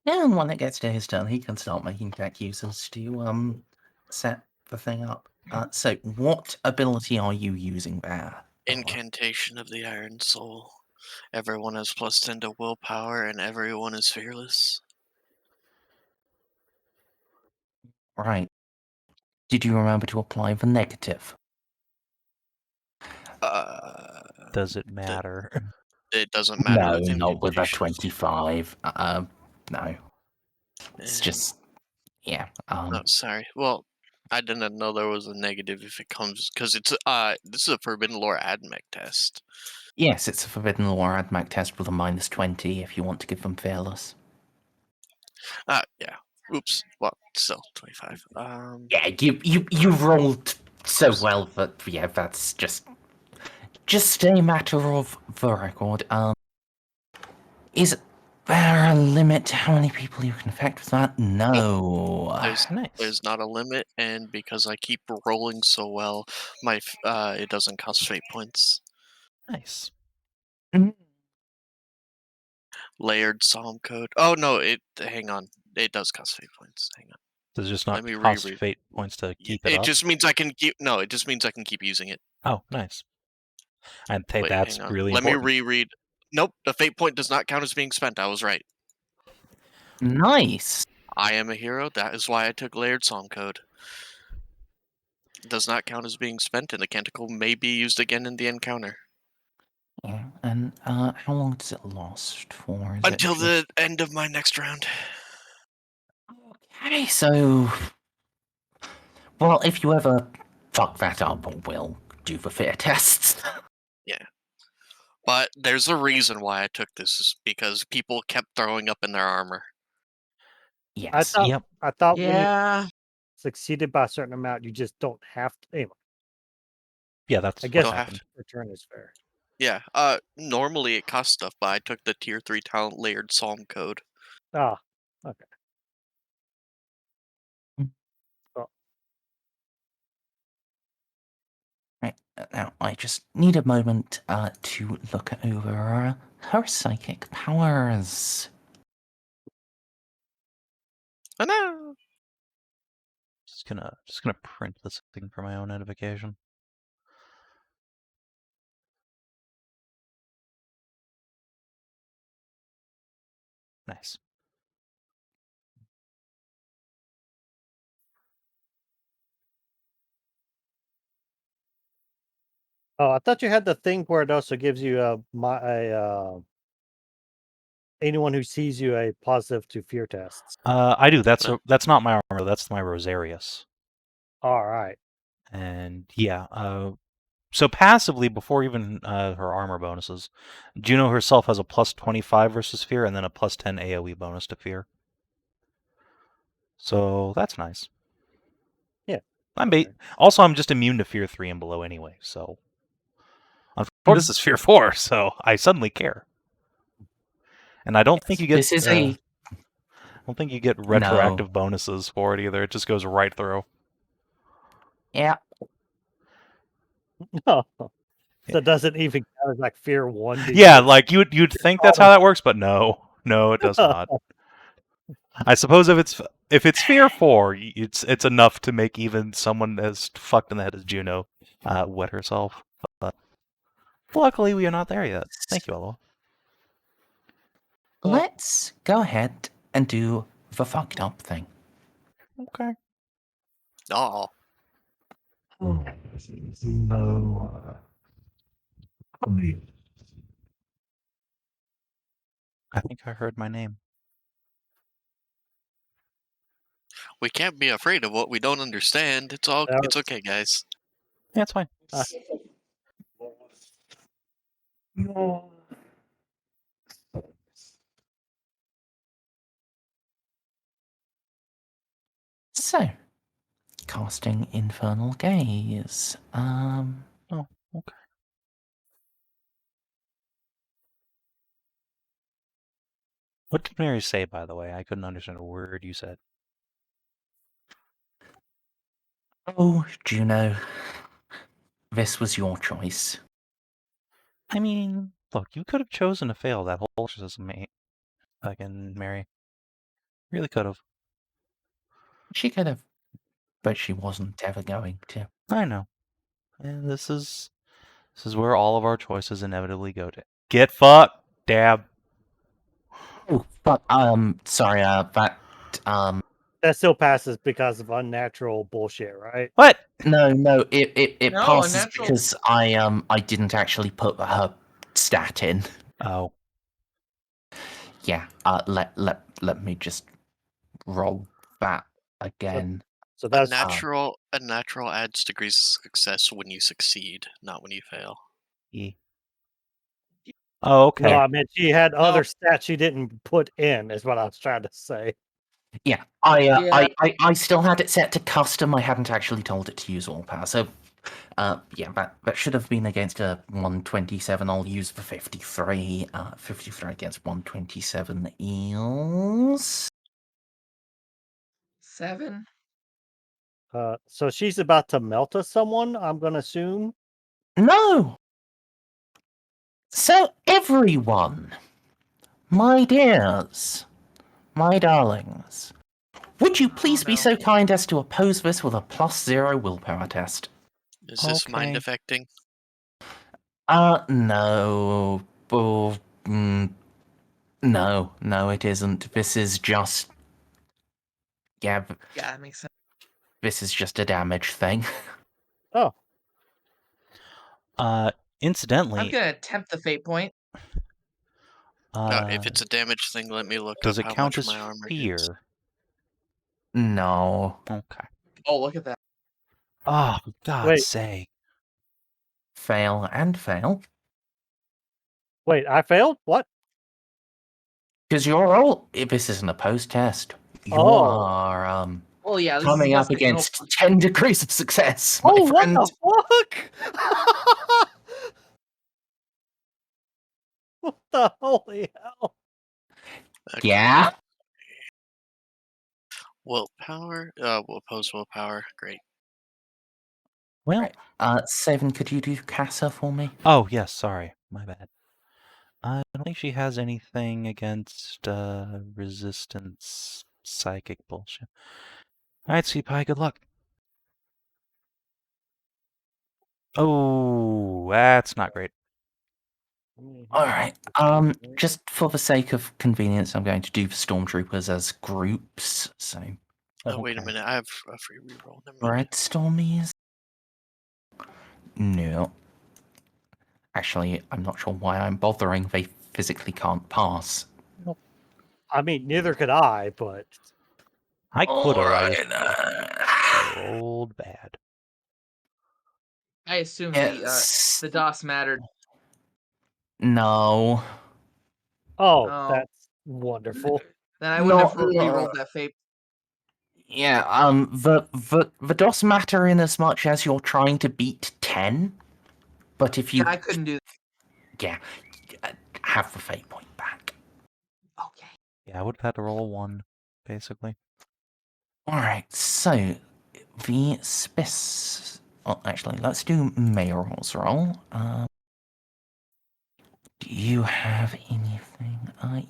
S1: And when it gets to his turn, he can start making tech users to set the thing up. So what ability are you using there?
S3: Incantation of the Iron Soul. Everyone has +10 to willpower, and everyone is fearless.
S1: Right. Did you remember to apply the negative?
S2: Does it matter?
S3: It doesn't matter
S1: No,
S3: with
S1: not with a
S3: imputation.
S1: 25. No. It's
S3: And-
S1: just, yeah.
S3: Oh, sorry. Well, I didn't know there was a negative if it comes because it's this is a Forbidden Lore AdMech test.
S1: Yes, it's a Forbidden Lore AdMech test with a -20 if you want to give them fearless.
S3: Yeah. Oops. Well, still 25.
S1: Yeah, you rolled so well that yeah, that's just a matter of the record. Is there a limit to how many people you can affect with that? No.
S2: Nice.
S3: There's not a limit, and because I keep rolling so well, it doesn't cost fate points.
S2: Nice.
S3: Layered Psalm code. Oh no, hang on. It does cost fate points. Hang on.
S2: Does it just not
S3: Let me
S2: cost
S3: reread.
S2: fate points to keep it
S3: It
S2: up?
S3: just means I can keep. No, it just means I can keep using it.
S2: Oh, nice. And hey,
S3: Wait,
S2: that's
S3: hang on.
S2: really
S3: Let
S2: important.
S3: me reread. Nope, the fate point does not count as being spent. I was right.
S1: Nice.
S3: I am a hero. That is why I took layered psalm code. It does not count as being spent, and the canticle may be used again in the encounter.
S1: Yeah, and how long does it last for? Is it
S3: Until
S1: just-
S3: the end of my next round.
S1: Okay, so well, if you ever fuck that up, we'll do the fear tests.
S3: But there's a reason why I took this, is because people kept throwing up in their armor.
S1: Yes.
S2: Yep.
S4: I thought when you
S5: Yeah.
S4: succeeded by a certain amount, you just don't have to. Anyway,
S2: Yeah, that's
S4: I guess
S3: Don't
S2: what
S3: have
S2: happened.
S4: return is fair.
S3: Yeah, normally it costs stuff, but I took the tier 3 talent layered psalm code.
S4: Ah, okay.
S1: Right, now I just need a moment to look over her psychic powers.
S3: Oh no!
S2: Just gonna print this thing for my own edification. Nice.
S4: Oh, I thought you had the thing where it also gives you anyone who sees you a positive to fear tests.
S2: I do. That's not my armor. That's my Rosarius.
S4: All right.
S2: And yeah, so passively, before even her armor bonuses, Juno herself has a +25 versus fear, and then a +10 AoE bonus to fear. So that's nice.
S4: Yeah.
S2: Also, I'm just immune to fear 3 and below anyway. So, unfortunately, this is fear 4, so I suddenly care. And I don't think you get.
S1: This is
S2: I don't think you get retroactive bonuses for it either. It just goes right through.
S1: Yeah.
S4: So it doesn't even count as like fear 1.
S2: Yeah, like you'd think that's how that works, but no, it does not. I suppose if it's fear 4, it's enough to make even someone as fucked in the head as Juno wet herself. But luckily, we are not there yet. Thank you, Eloa.
S1: Let's go ahead and do the fucked up thing.
S2: Okay.
S3: Oh,
S6: No. Please.
S2: I think I heard my name.
S3: we can't be afraid of what we don't understand. It's okay, guys.
S2: Yeah, it's fine.
S6: No.
S1: So, casting Infernal Gaze.
S2: Oh, okay. What did Mary say, by the way? I couldn't understand a word you said.
S1: Oh, Juno. This was your choice.
S2: I mean, look, you could have chosen to fail that whole exorcism, fucking Mary. Really could have.
S1: She could have, but she wasn't ever going to.
S2: I know. And this is where all of our choices inevitably go to. Get fucked, dab.
S1: Oh, but sorry, that
S4: That still passes because of unnatural bullshit, right?
S2: What?
S1: no, it
S5: No,
S1: passes
S5: unnatural.
S1: because I didn't actually put her stat in.
S2: Oh.
S1: Yeah, let me just roll that again.
S4: So
S3: A
S4: that's
S3: natural adds degrees of success when you succeed, not when you fail.
S2: Oh, okay.
S4: no. I mean, she had
S5: Well-
S4: other stats she didn't put in. Is what I was trying to say.
S1: Yeah,
S5: Yeah.
S1: I still had it set to custom. I hadn't actually told it to use all power. So, yeah, that should have been against a 127. I'll use the 53. 53 against 127 eels.
S5: 7.
S4: So she's about to melt us someone. I'm gonna assume.
S1: No. So everyone, my dears, my darlings, would you please be
S5: no.
S1: so kind as to oppose this with a +0 willpower test?
S3: Is this mind
S2: Okay.
S3: affecting?
S1: No. Oh, no, it isn't. This is just. Yeah,
S5: Yeah, that makes sense.
S1: this is just a damage thing.
S4: Oh,
S5: I'm
S2: Incidentally,
S5: gonna attempt the fate point.
S3: If it's a damage thing, let me look
S2: does
S3: up
S2: it
S3: how
S2: count
S3: much
S2: as
S3: my armor is.
S2: fear?
S1: No.
S2: Okay.
S5: Oh, look at that.
S2: Oh, for God's
S4: Wait.
S2: sake.
S1: Fail and fail.
S4: wait, I failed. What?
S1: Because you're all. This isn't a post test. You
S4: Oh.
S1: are,
S5: Well, yeah, this
S1: coming
S5: is
S1: up
S5: just
S1: against 10 degrees of success, my
S4: Oh,
S1: friend.
S4: what the fuck? What the holy hell?
S3: Okay.
S1: Yeah.
S3: Willpower. We'll oppose willpower. Great.
S2: Well,
S1: Savin, could you do Casa for me?
S2: oh, yes, sorry. My bad. I don't think she has anything against resistance psychic bullshit. Alright, Sweet Pie, good luck. Oh, that's not great.
S1: Alright, just for the sake of convenience, I'm going to do the Stormtroopers as groups, so...
S3: Oh, wait a
S1: okay.
S3: minute. I have a free reroll. Never mind.
S1: Red Stormies? No. Actually, I'm not sure why I'm bothering. They physically can't pass.
S4: I mean, neither could I, but
S2: I could have, I just
S1: Alright,
S2: rolled bad.
S5: I assume
S1: yes.
S5: the DOS mattered.
S1: No.
S4: oh,
S5: Oh.
S4: that's wonderful.
S5: Then I wouldn't have
S1: No,
S5: rerolled that fate.
S1: Yeah, the DOS matter in as much as you're trying to beat 10, but if you...
S5: Yeah, I couldn't do
S1: Yeah, have the fate point back.
S5: that. Okay.
S2: Yeah, I would have had to roll a 1, basically.
S1: Alright, so the well, actually, let's do Mayoral's roll. Do you have anything?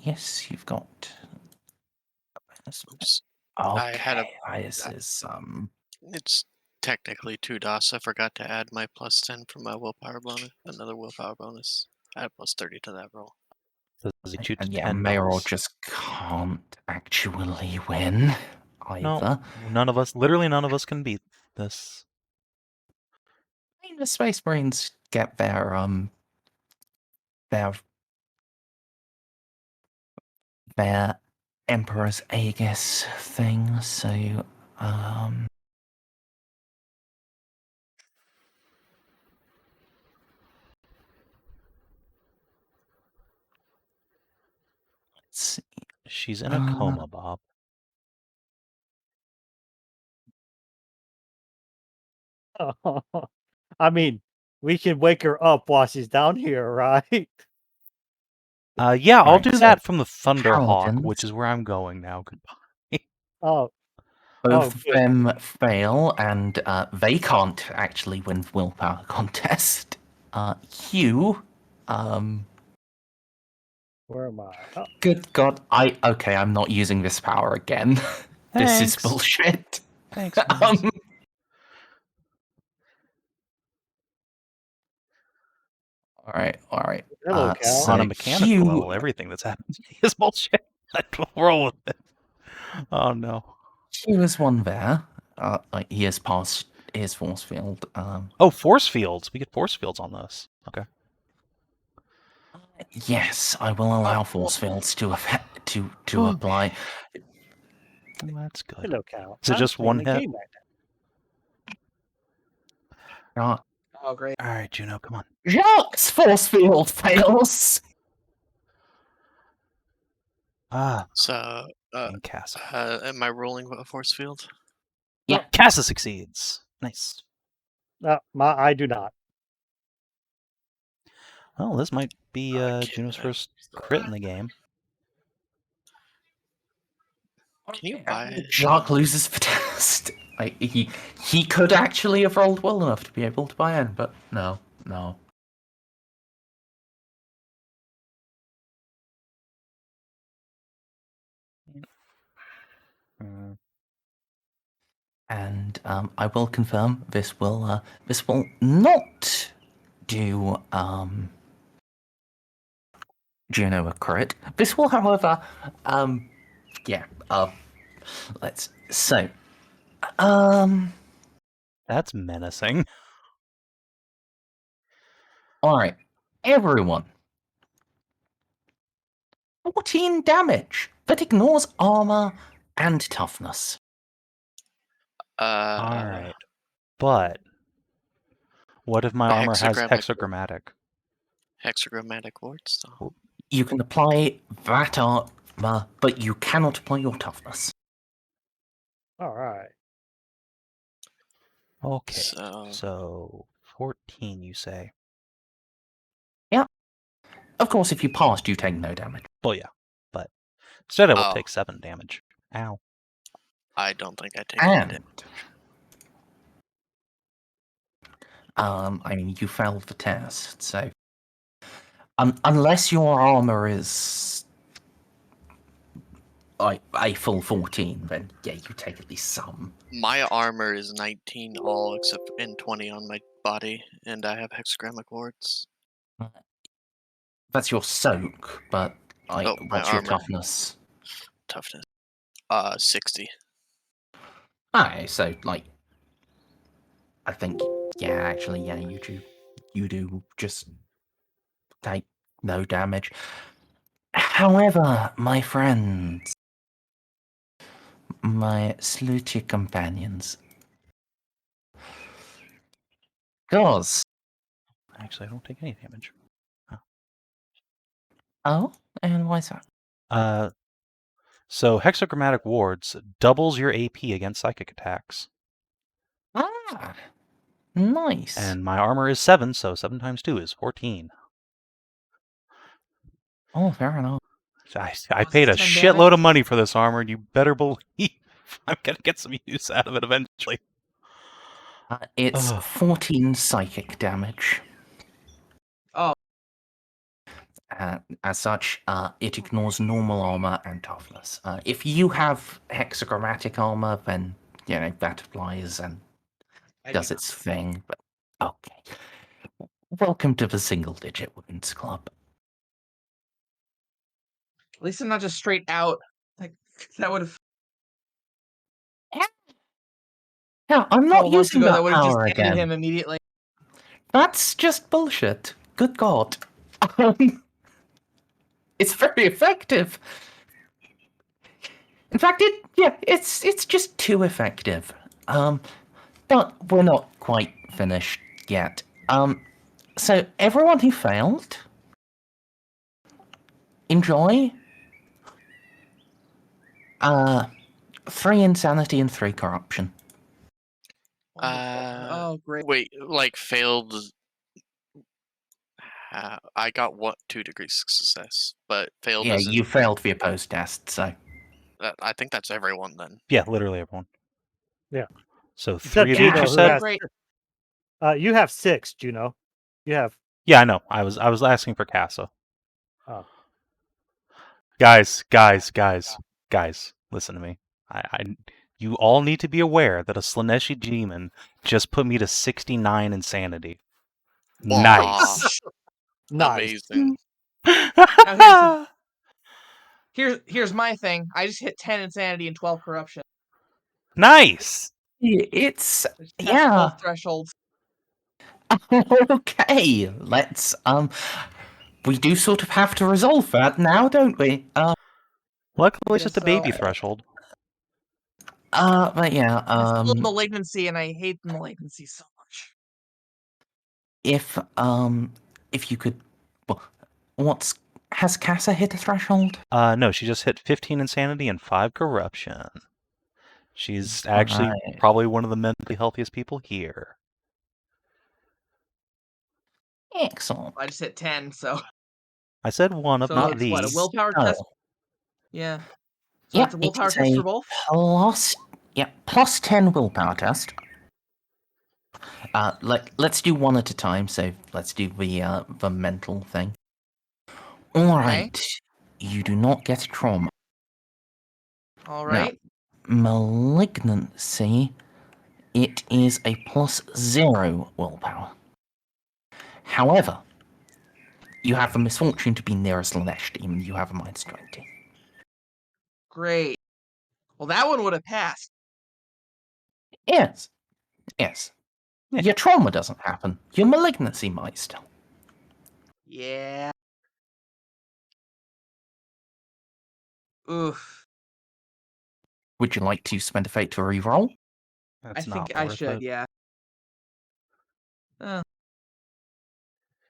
S1: Yes, you've got.
S3: Oops.
S1: Okay,
S3: I had
S1: this is
S3: It's technically 2 DOS. I forgot to add my +10 for my willpower bonus. Another willpower bonus. I had +30 to that roll.
S2: Does he shoot
S1: and
S2: to
S1: yeah,
S2: 10
S1: Mayoral
S2: DOS?
S1: just can't actually win either.
S2: No, none of us, literally none of us can beat this.
S1: I mean, the Space Marines get their Emperor's Aegis thing, so let's see.
S2: She's in a coma, Bob.
S4: I mean, we can wake her up while she's down here, right?
S2: Yeah, I'll
S1: Alright,
S2: do
S1: so
S2: that from the Thunderhawk,
S1: Paladins.
S2: which is where I'm going now. Goodbye.
S4: Oh,
S1: Both of
S4: good.
S1: them fail, and they can't actually win the willpower contest. Hugh,
S4: Where am I? Oh,
S1: good God, okay, I'm not using this power again. This is
S2: Thanks.
S1: bullshit.
S2: Thanks, Merz.
S1: All right.
S4: Hello, Cal.
S1: So
S2: On a mechanical
S1: you,
S2: level, everything that's happened to me is bullshit. I will roll with it. Oh no.
S1: Here is one there. He has passed his force field.
S2: Oh, force fields. We get force fields on this. Okay.
S1: Yes, I will allow force fields to apply.
S2: Well, that's good.
S4: Hello, Cal.
S2: Is it
S4: I'm
S2: just one
S4: playing a
S2: hit?
S4: game right
S5: Oh, great.
S2: All right, Juno, come on.
S1: Jacques' force field fails.
S2: Ah,
S3: So,
S2: and Casa.
S3: am I rolling a force field?
S1: Yeah.
S2: Casa succeeds. Nice.
S4: now. I do not.
S2: Well, this might be
S3: Okay,
S2: Juno's
S3: then.
S2: first crit in the game.
S3: Can you buy?
S1: Jacques loses for test. He could actually have rolled well enough to be able to buy in, but no. And I will confirm this will not do Juno a crit. This will, however, let's so
S2: That's menacing.
S1: all right, everyone. 14 damage that ignores armor and toughness.
S2: All right. But what if my
S3: The
S2: armor has
S3: hexagrammatic-
S2: hexagrammatic?
S3: Hexagrammatic wards, though.
S1: You can apply that armor, but you cannot apply your toughness.
S4: All right.
S2: Okay.
S3: So,
S2: So 14, you say?
S1: Of course, if you passed, you take no damage.
S2: Well, yeah. But instead, I will
S3: Oh.
S2: take 7 damage. Ow.
S3: I don't think I take any
S1: And
S3: damage.
S1: I mean, you failed the test, so unless your armor is like a full 14, then yeah, you take at least some.
S3: My armor is 19 all except in 20 on my body, and I have hexagrammatic wards.
S1: That's your soak, but
S3: my
S1: what's your
S3: armor.
S1: toughness?
S3: Toughness. 60.
S1: Alright, so like, I think you do just take no damage. However, my friends, my slutty companions, goes.
S2: Actually, I don't take any damage.
S1: Oh, and why is that?
S2: So hexagrammatic wards doubles your AP against psychic attacks.
S1: Ah, nice.
S2: And my armor is 7, so 7 times 2 is 14.
S1: Oh, fair enough.
S2: So I
S5: Was
S2: paid a
S5: it 10
S2: shitload
S5: damage?
S2: of money for this armor, and you better believe I'm gonna get some use out of it eventually.
S1: It's
S2: Ugh.
S1: 14 psychic damage.
S5: Oh.
S1: As such, it ignores normal armor and toughness. If you have hexagrammatic armor, then that applies and does its thing. But okay, welcome to the single-digit wounds club.
S5: At least I'm not just straight out. Like that would have.
S1: Yeah, I'm not
S5: months
S1: using
S5: ago,
S1: that
S5: would have just
S1: power
S5: ended
S1: again.
S5: him immediately.
S1: That's just bullshit. Good God. It's very effective. In fact, it's just too effective. But we're not quite finished yet. So everyone who failed, enjoy 3 insanity and 3 corruption.
S5: Oh, great.
S3: Wait, like failed. I got 2 degrees of success, but failed.
S1: Yeah,
S3: as in,
S1: you failed the opposed test, so
S3: I think that's everyone then.
S2: Yeah, literally everyone.
S4: Yeah.
S2: So
S4: Except
S2: 3 of each,
S4: Juno,
S2: you
S4: who
S2: said?
S4: has,
S5: Great.
S4: you have 6, Juno. You have.
S2: Yeah, I know. I was asking for Casa.
S4: Oh.
S2: Guys, listen to me. You all need to be aware that a Slaneshi demon just put me to 69 insanity. Nice.
S4: Nice.
S3: Amazing.
S5: Here's my thing. I just hit 10 insanity and 12 corruption.
S2: Nice.
S1: It's
S5: Which tests
S1: yeah.
S5: both thresholds.
S1: Okay, let's we do sort of have to resolve that now, don't we?
S2: Luckily, it's
S5: Guess
S2: just a baby
S5: so.
S2: threshold.
S1: But yeah,
S5: It's still malignancy, and I hate the malignancy so much.
S1: if you could, well, has Casa hit a threshold?
S2: No, she just hit 15 insanity and 5 corruption. She's actually
S1: Right.
S2: probably one of the mentally healthiest people here.
S1: Excellent.
S5: I just hit 10, so
S2: I said one of,
S5: so
S2: not
S5: it's
S2: the.
S5: what, a willpower
S1: Oh.
S5: test? Yeah. So
S1: Yeah,
S5: it's a willpower
S1: it's
S5: test
S1: a
S5: for both?
S1: plus 10 willpower test. Let's do one at a time. So let's do the mental thing. All right, you do not get a trauma.
S5: All right.
S1: Malignancy, it is a plus 0 willpower. However, you have the misfortune to be near a Slanesh demon. You have a -20.
S5: Great. Well, that one would have passed.
S1: Yes.
S2: Yeah.
S1: Your trauma doesn't happen. Your malignancy might still.
S5: Yeah. Oof.
S1: Would you like to spend a fate to re-roll?
S2: That's
S5: I
S2: not
S5: think I
S2: worth
S5: should,
S2: it.
S5: yeah.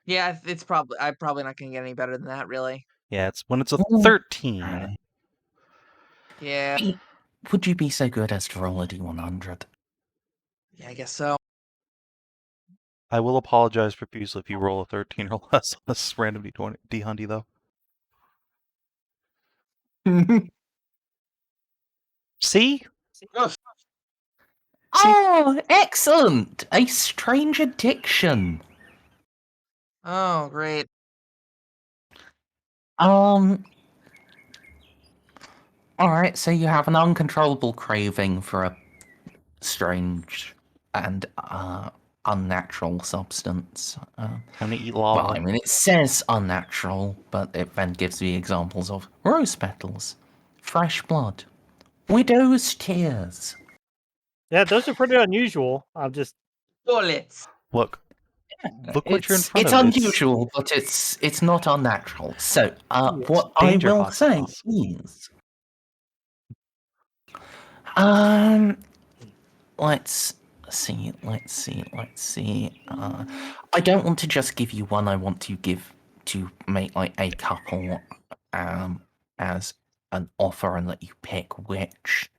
S5: Yeah, it's probably I'm probably not gonna get any better than that, really.
S2: Yeah, it's when it's a
S1: Ooh.
S2: 13.
S5: Yeah.
S1: Would you be so good as to roll a D100?
S5: Yeah, I guess so.
S2: I will apologize profusely if you roll a 13 or less on this random D20 though. See?
S1: Oh, excellent! A strange addiction.
S5: Oh, great.
S1: Alright, so you have an uncontrollable craving for a strange and unnatural substance.
S2: I'm gonna eat
S1: Well,
S2: lava.
S1: I mean, it says unnatural, but it then gives you examples of rose petals, fresh blood, widow's tears.
S4: Yeah, those are pretty unusual. I'm just
S5: Bullets.
S2: Look what you're in front
S1: It's
S2: of.
S1: unusual, but it's not unnatural. So, what I
S2: danger
S1: will
S2: hot
S1: say
S2: sauce.
S1: is, let's see. I don't want to just give you one. I want to make like a couple, as an offer and let you pick which.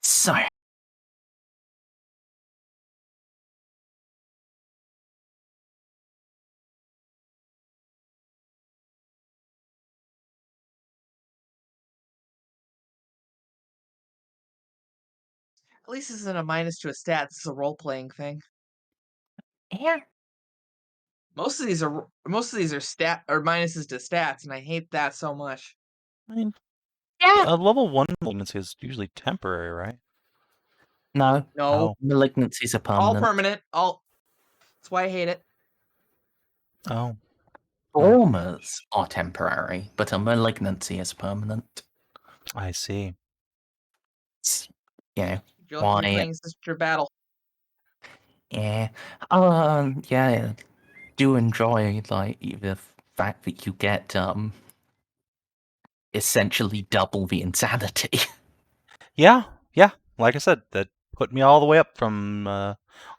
S1: So.
S5: At least this isn't a minus to a stat. This is a role-playing thing.
S1: Yeah.
S5: Most of these are stat or minuses to stats, and I hate that so much.
S2: I mean,
S1: Yeah.
S2: a level 1 malignancy is usually temporary, right?
S1: No.
S5: No.
S1: Malignancies are
S5: All
S1: permanent.
S5: permanent. That's why I hate it.
S2: Oh.
S1: Traumas are temporary, but a malignancy is permanent.
S2: I see.
S1: Yeah.
S5: I feel like you're
S1: Why?
S5: playing Sister Battle.
S1: Yeah. Yeah. Do enjoy like the fact that you get essentially double the insanity.
S2: Yeah. Like I said, that put me all the way up from all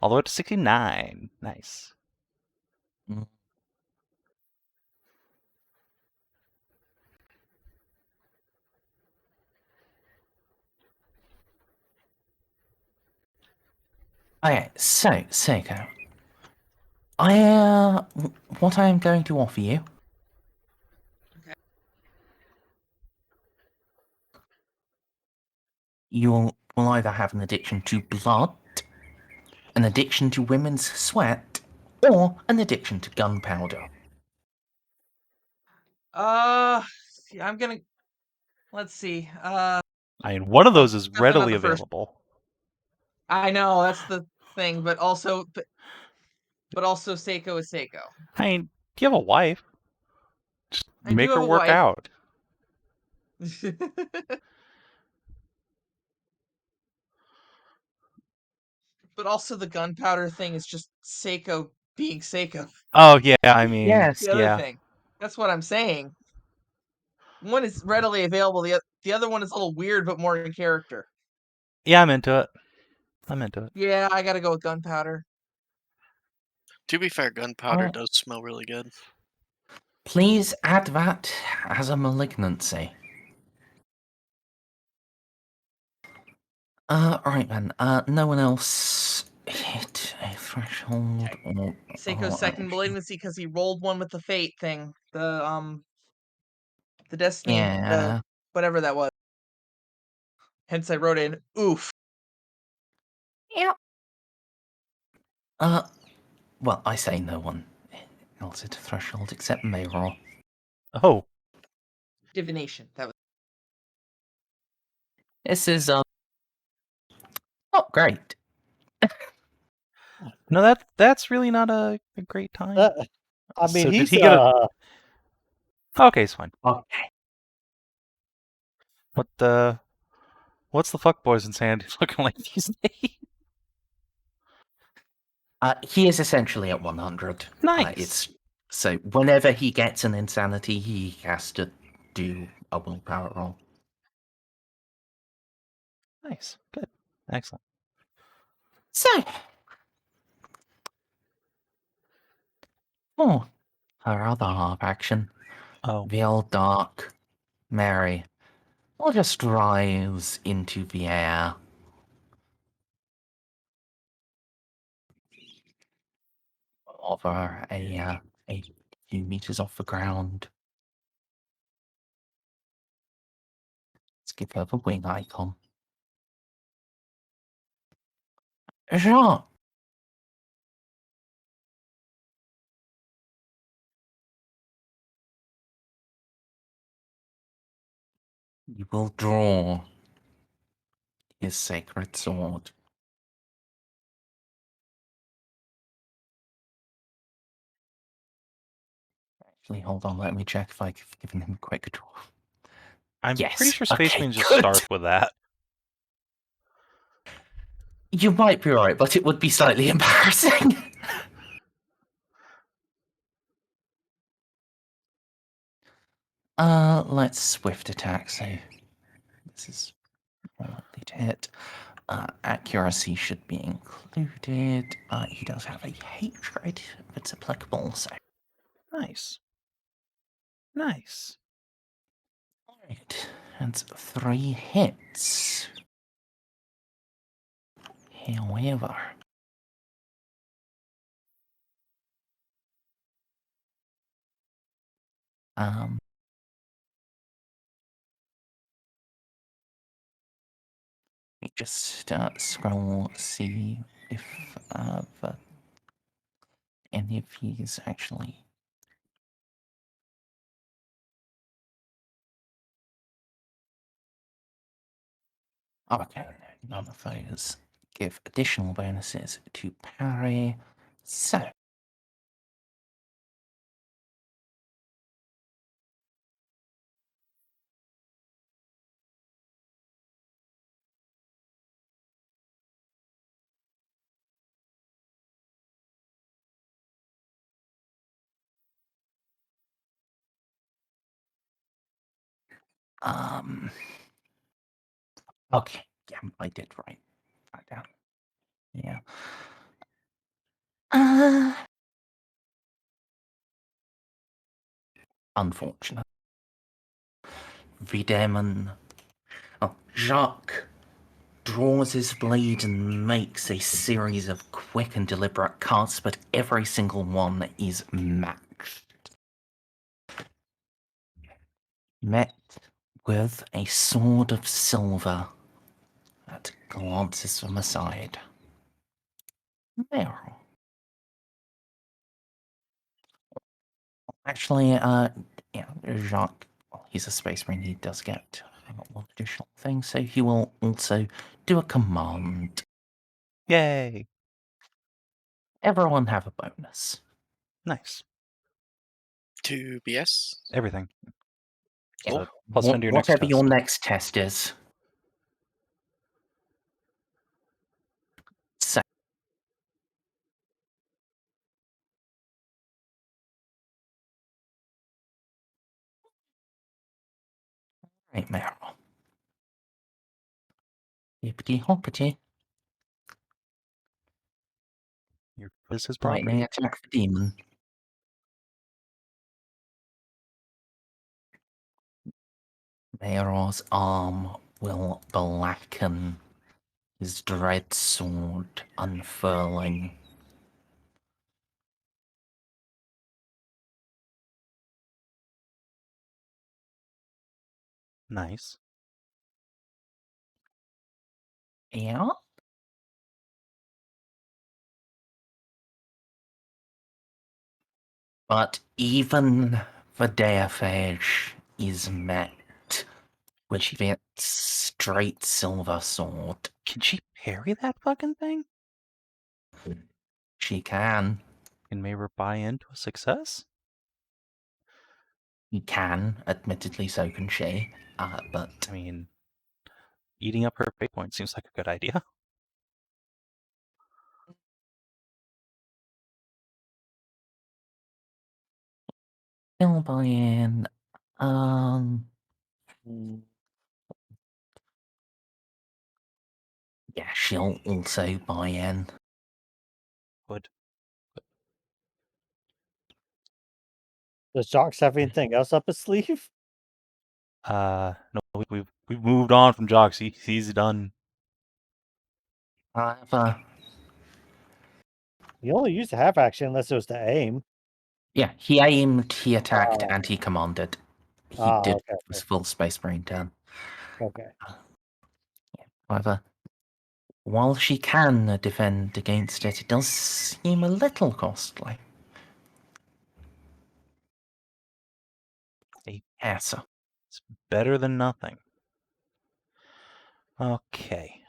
S2: the way up to 69. Nice.
S1: Okay, so Ceiko, what I am going to offer you.
S5: Okay.
S1: You will either have an addiction to blood, an addiction to women's sweat, or an addiction to gunpowder.
S5: I'm gonna. Let's see.
S2: I mean, one of those is
S5: definitely not
S2: readily
S5: the first.
S2: available.
S5: I know that's the thing, but also Ceiko is Ceiko.
S2: I mean, you have a wife. Just
S5: I do
S2: make
S5: have
S2: her
S5: a
S2: work
S5: wife.
S2: out.
S5: But also the gunpowder thing is just Ceiko being Ceiko.
S2: Oh yeah, I mean,
S1: Yes.
S5: The other
S2: yeah.
S5: thing. That's what I'm saying. One is readily available. The other one is a little weird, but more in character.
S2: Yeah, I'm into it. I'm into it.
S5: Yeah, I gotta go with gunpowder.
S3: To be fair, gunpowder
S1: Oh.
S3: does smell really good.
S1: Please add that as a malignancy. Right then. No one else hit a threshold or...
S5: Seiko's second malignancy because he rolled one with the fate thing. The destiny,
S1: Yeah.
S5: whatever that was. Hence I wrote in oof.
S1: Yep. Well, I say no one else hit a threshold except Mayroll.
S2: Oh,
S5: Divination. That was
S1: This is, not great.
S2: no, that's really not a great time.
S4: I mean,
S2: So did
S4: he's
S2: he get a? Okay, it's fine.
S1: Okay.
S2: What's the fuck boys in Sandy looking like these days?
S1: He is essentially at 100.
S2: Nice.
S1: So whenever he gets an insanity, he has to do a willpower roll.
S2: Nice. Good. Excellent.
S1: So, her other half action,
S2: Oh,
S1: the old dark Mary, will just rise into the air. Over a few meters off the ground. Let's give her the wing icon. Jean! You will draw his sacred sword. Actually, hold on, let me check if I've given him a quick draw.
S2: I'm
S1: Yes,
S2: pretty sure
S1: okay,
S2: Space Marines just
S1: good.
S2: start with that.
S1: You might be right, but it would be slightly embarrassing. Let's swift attack, so this is more likely to hit. Accuracy should be included. He does have a hatred if it's applicable, so...
S2: Nice. Nice.
S1: Alright, that's 3 hits. However... Let me just scroll, see if any of these actually... Okay, none of those give additional bonuses to parry. So... Okay, yeah, I did write that down. Yeah. Unfortunate. The demon... Oh, Jacques draws his blade and makes a series of quick and deliberate casts, but every single one is matched. Met with a sword of silver that glances from aside. Meryl. Actually, yeah, Jacques, well, he's a space marine, he does get a lot of additional things, so he will also do a command.
S2: Yay!
S1: Everyone have a bonus.
S2: Nice.
S3: 2 BS.
S2: Everything.
S1: Yeah.
S2: So plus 10 to your next
S1: Whatever your
S2: test.
S1: next test is. So, right, Meryl. Hippity hoppity.
S2: Your quiz is property.
S1: Lightning attack for demon. Meryl's arm will blacken, his dread sword unfurling.
S2: Nice.
S1: Yeah? But even the Deathage is met with its straight silver sword.
S2: Can she parry that fucking thing?
S1: She can.
S2: Can Mayra buy into a success?
S1: He can, admittedly so can she. But
S2: I mean, eating up her fate point seems like a good idea.
S1: he'll buy in. Yeah, she'll also buy in.
S2: Would.
S4: Does Jox have anything else up his sleeve?
S2: No, we've moved on from Jox. He's done.
S1: However,
S4: You only used to have action unless it was to aim.
S1: yeah, he aimed, he attacked,
S4: Oh.
S1: and he commanded. He
S4: Oh,
S1: did
S4: okay,
S1: his full Space Marine turn.
S4: Okay.
S1: However, while she can defend against it, it does seem a little costly. Yes.
S2: It's better than nothing. Okay.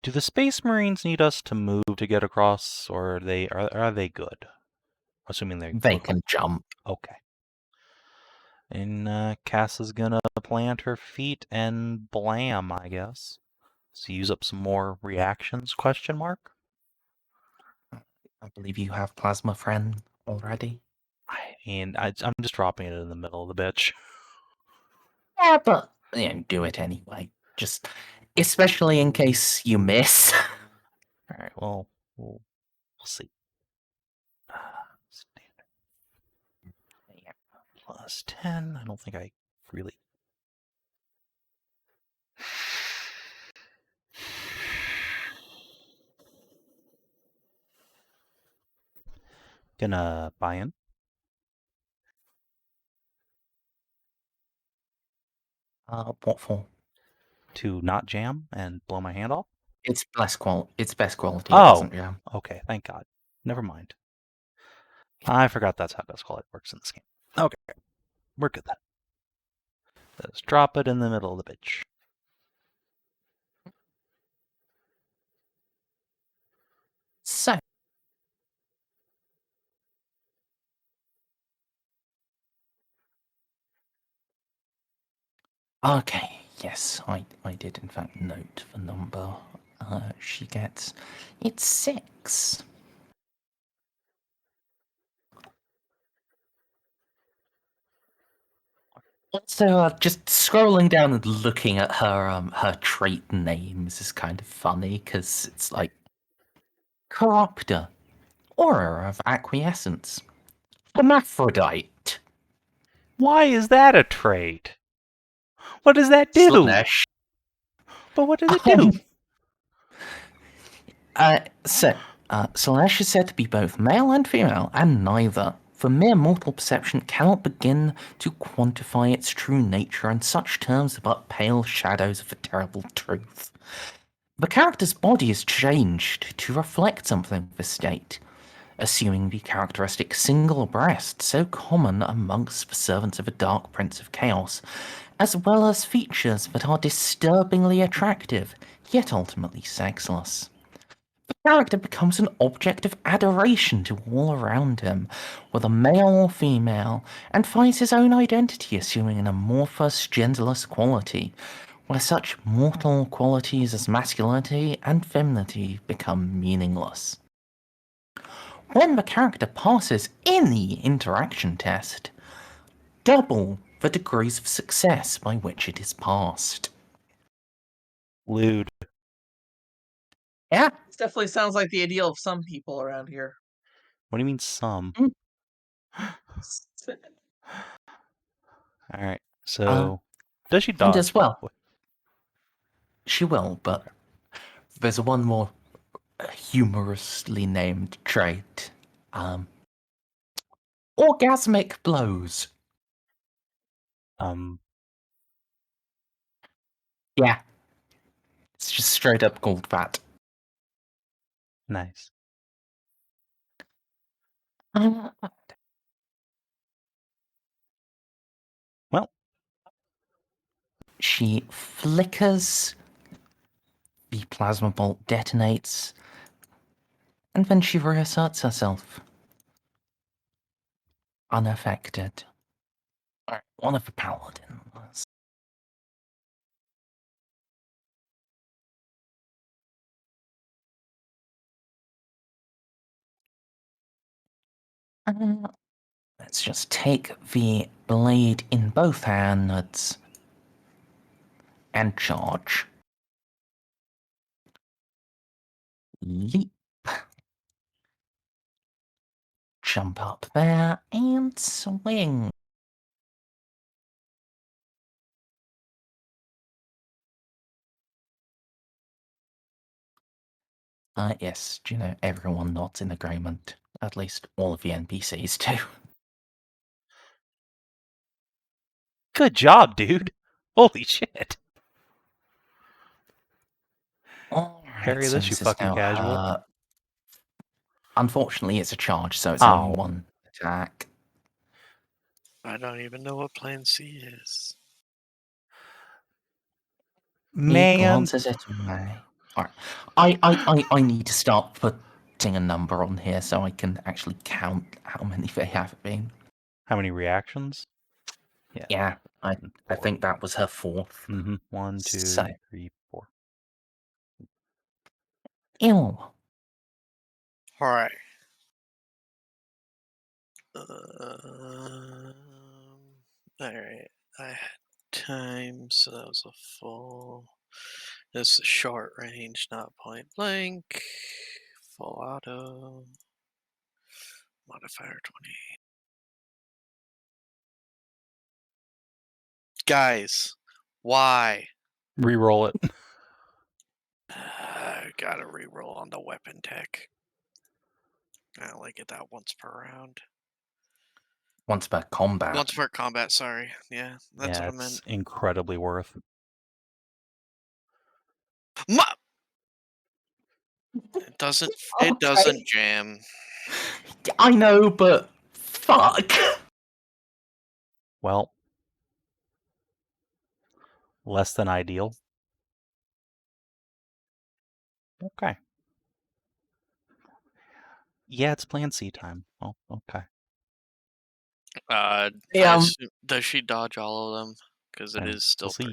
S2: Do the Space Marines need us to move to get across, or are they good? Assuming
S1: They can jump.
S2: Okay. And Cass is gonna plant her feet and blam, I guess. So use up some more reactions? Question mark.
S1: I believe you have Plasma Friend already.
S2: And I'm just dropping it in the middle of the bitch.
S1: Yeah, but do it anyway. Just, especially in case you miss.
S2: All right. Well, we'll see. Standard.
S1: Yeah.
S2: Plus 10. I don't think I really. Gonna buy in.
S1: What for?
S2: To not jam and blow my hand off?
S1: It's best quality. It
S2: Oh.
S1: doesn't jam.
S2: Okay, thank God. Never mind. I forgot that's how best quality works in this game. Okay, we're good then. Let's drop it in the middle of the bitch.
S1: So. Okay, yes, I did in fact note the number she gets. It's 6. So just scrolling down and looking at her trait names is kind of funny because it's like Corruptor, Aura of Acquiescence, Hermaphrodite,
S2: Why is that a trait? What does that do?
S1: Slanesh.
S2: But what does it do?
S1: Slanesh is said to be both male and female, and neither. For mere mortal perception cannot begin to quantify its true nature, and such terms are but pale shadows of a terrible truth. The character's body is changed to reflect something of the state. assuming the characteristic single breast so common amongst the servants of a Dark Prince of Chaos, as well as features that are disturbingly attractive, yet ultimately sexless. The character becomes an object of adoration to all around him, whether male or female, and finds his own identity assuming an amorphous, genderless quality, where such mortal qualities as masculinity and femininity become meaningless. When the character passes any interaction test, double the degrees of success by which it is passed.
S2: Lewd.
S1: Yeah,
S5: This definitely sounds like the ideal of some people around here.
S2: What do you mean some? Alright, so does she
S1: and
S2: dodge?
S1: as well, she will, but there's one more humorously named trait. Orgasmic blows. Yeah. It's just straight up called that.
S2: Nice. Well,
S1: she flickers, the plasma bolt detonates, and then she reasserts herself. Unaffected. Alright, one of the paladins. Let's just take the blade in both hands and charge. Leap. Jump up there and swing. Yes, Juno, everyone nods in agreement. At least all of the NPCs do.
S2: good job, dude. Holy shit.
S1: Alright,
S2: Parry
S1: so
S2: this, you
S1: this is
S2: fucking
S1: now
S2: casual.
S1: her... Unfortunately, it's a charge, so it's
S2: Oh.
S1: only one attack.
S3: I don't even know what Plan C is.
S1: He
S2: Man,
S1: glances it away. Alright. I need to start putting a number on here so I can actually count how many they have been.
S2: how many reactions?
S1: Yeah, I think that was her fourth.
S2: Mm-hmm. 1, 2,
S1: So.
S2: 3, 4.
S1: Ew.
S3: Alright. Alright. I had time, so that was a full. This is short range, not point blank. Full auto. Modifier 20. Guys, why?
S2: Reroll it.
S3: Gotta reroll on the weapon tech. I only get that once per round.
S1: Once per combat.
S3: Once per combat, sorry. Yeah, that's what I meant.
S2: It's incredibly worth.
S3: It doesn't
S5: Okay.
S3: jam.
S1: I know, but fuck.
S2: Well, less than ideal. Okay. Yeah, it's Plan C time. Oh, okay.
S3: I
S1: Yeah,
S3: assume, does she dodge all of them? Because it is still
S2: we'll see.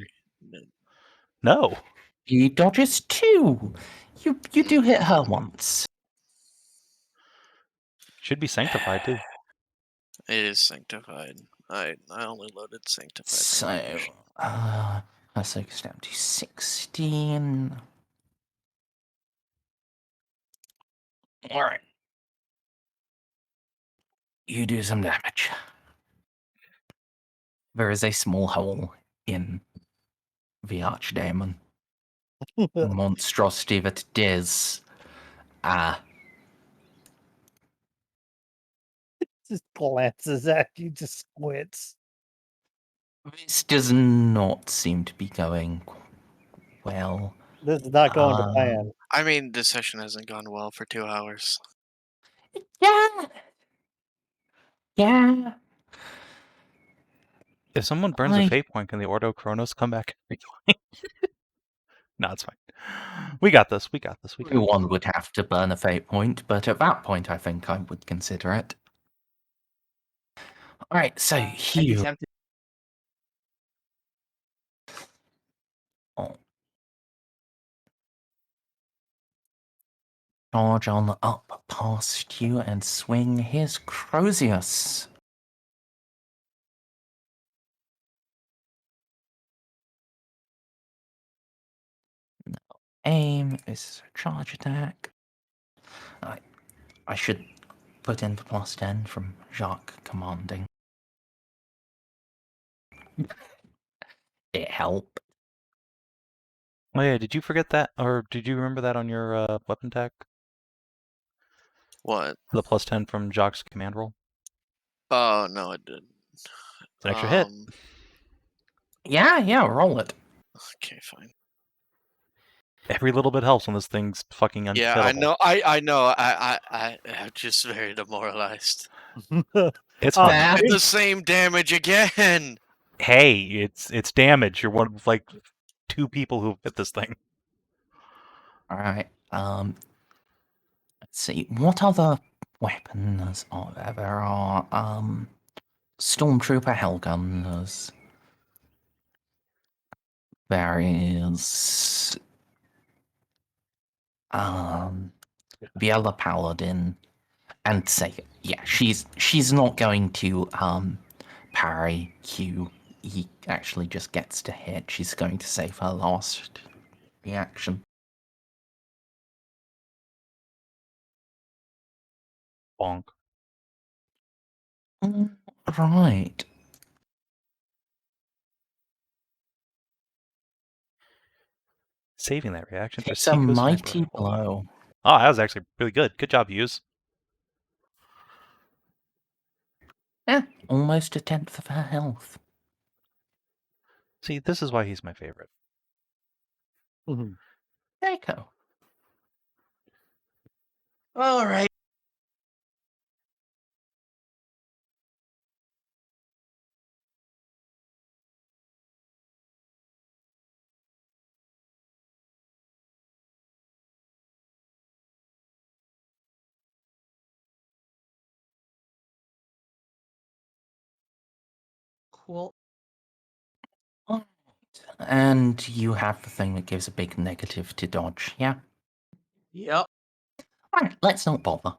S3: pretty.
S2: No.
S1: he dodges too. You do hit her once.
S2: Should be sanctified too.
S3: It is sanctified. I only loaded sanctified.
S1: So,
S3: damage.
S1: so goes down to 16. Alright. You do some damage. There is a small hole in the archdemon. Monstrosity that it is.
S4: Just glances at you, just squints.
S1: This does not seem to be going well.
S4: This is not going to plan.
S3: I mean, this session hasn't gone well for 2 hours.
S1: Yeah. Yeah.
S2: If someone burns a
S1: I-
S2: fate point, can the Ordo Chronos come back? No, it's fine. We got this. We got this. We got this.
S1: Everyone would have to burn a fate point, but at that point, I think I would consider it. All right, so
S5: I'd be
S1: here.
S5: tempted.
S1: Oh. Charge on up past you and swing his Crozius. No. Aim is a charge attack. I should put in the +10 from Jacques commanding. It helped.
S2: Oh yeah, did you forget that, or did you remember that on your weapon tech?
S3: What?
S2: The +10 from Jacques' command roll.
S3: Oh no, it didn't.
S2: It's an extra hit.
S1: Yeah, roll it.
S3: Okay, fine.
S2: Every little bit helps when this thing's fucking unhittable.
S3: Yeah, I know. I know. I'm just very demoralized.
S2: It's
S4: Oh,
S2: fine.
S1: Fair.
S3: It's the same damage again.
S2: Hey, it's damage. You're one of like 2 people who've hit this thing.
S1: All right. Let's see. What other weapons are there? There are Stormtrooper Hellgunners. There is Biella Paladin, and Ceiko. Yeah, she's not going to parry Q. He actually just gets to hit. She's going to save her last reaction.
S2: Bonk.
S1: Right.
S2: Saving that reaction for
S1: It's a
S2: Ceiko's
S1: mighty
S2: sniper.
S1: blow.
S2: Oh, that was actually really good. Good job, Hughes.
S1: Yeah, almost 1/10 of her health.
S2: See, this is why he's my favorite.
S4: Mhm.
S1: Ceiko.
S5: All right. Cool.
S1: Alright. And you have the thing that gives a big negative to dodge, yeah?
S5: Yep.
S1: Alright, let's not bother.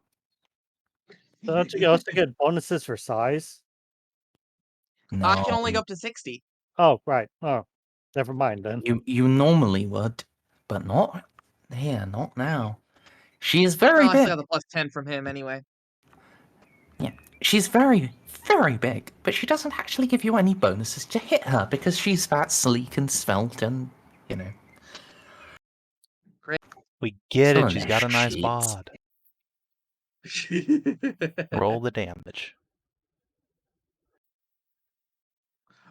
S4: So don't you also get bonuses for size?
S1: No.
S5: I can only go up to 60.
S4: Oh, right. Oh, never mind then.
S1: You normally would, but not here, not now. She is
S5: No,
S1: very
S5: I still
S1: big.
S5: got the +10 from him anyway.
S1: She's very, very big, but she doesn't actually give you any bonuses to hit her because she's that sleek and svelte and, you know.
S2: We get
S1: Still
S2: it.
S1: in
S2: She's
S1: her
S2: got a nice
S1: sheets.
S2: bod. Roll the damage.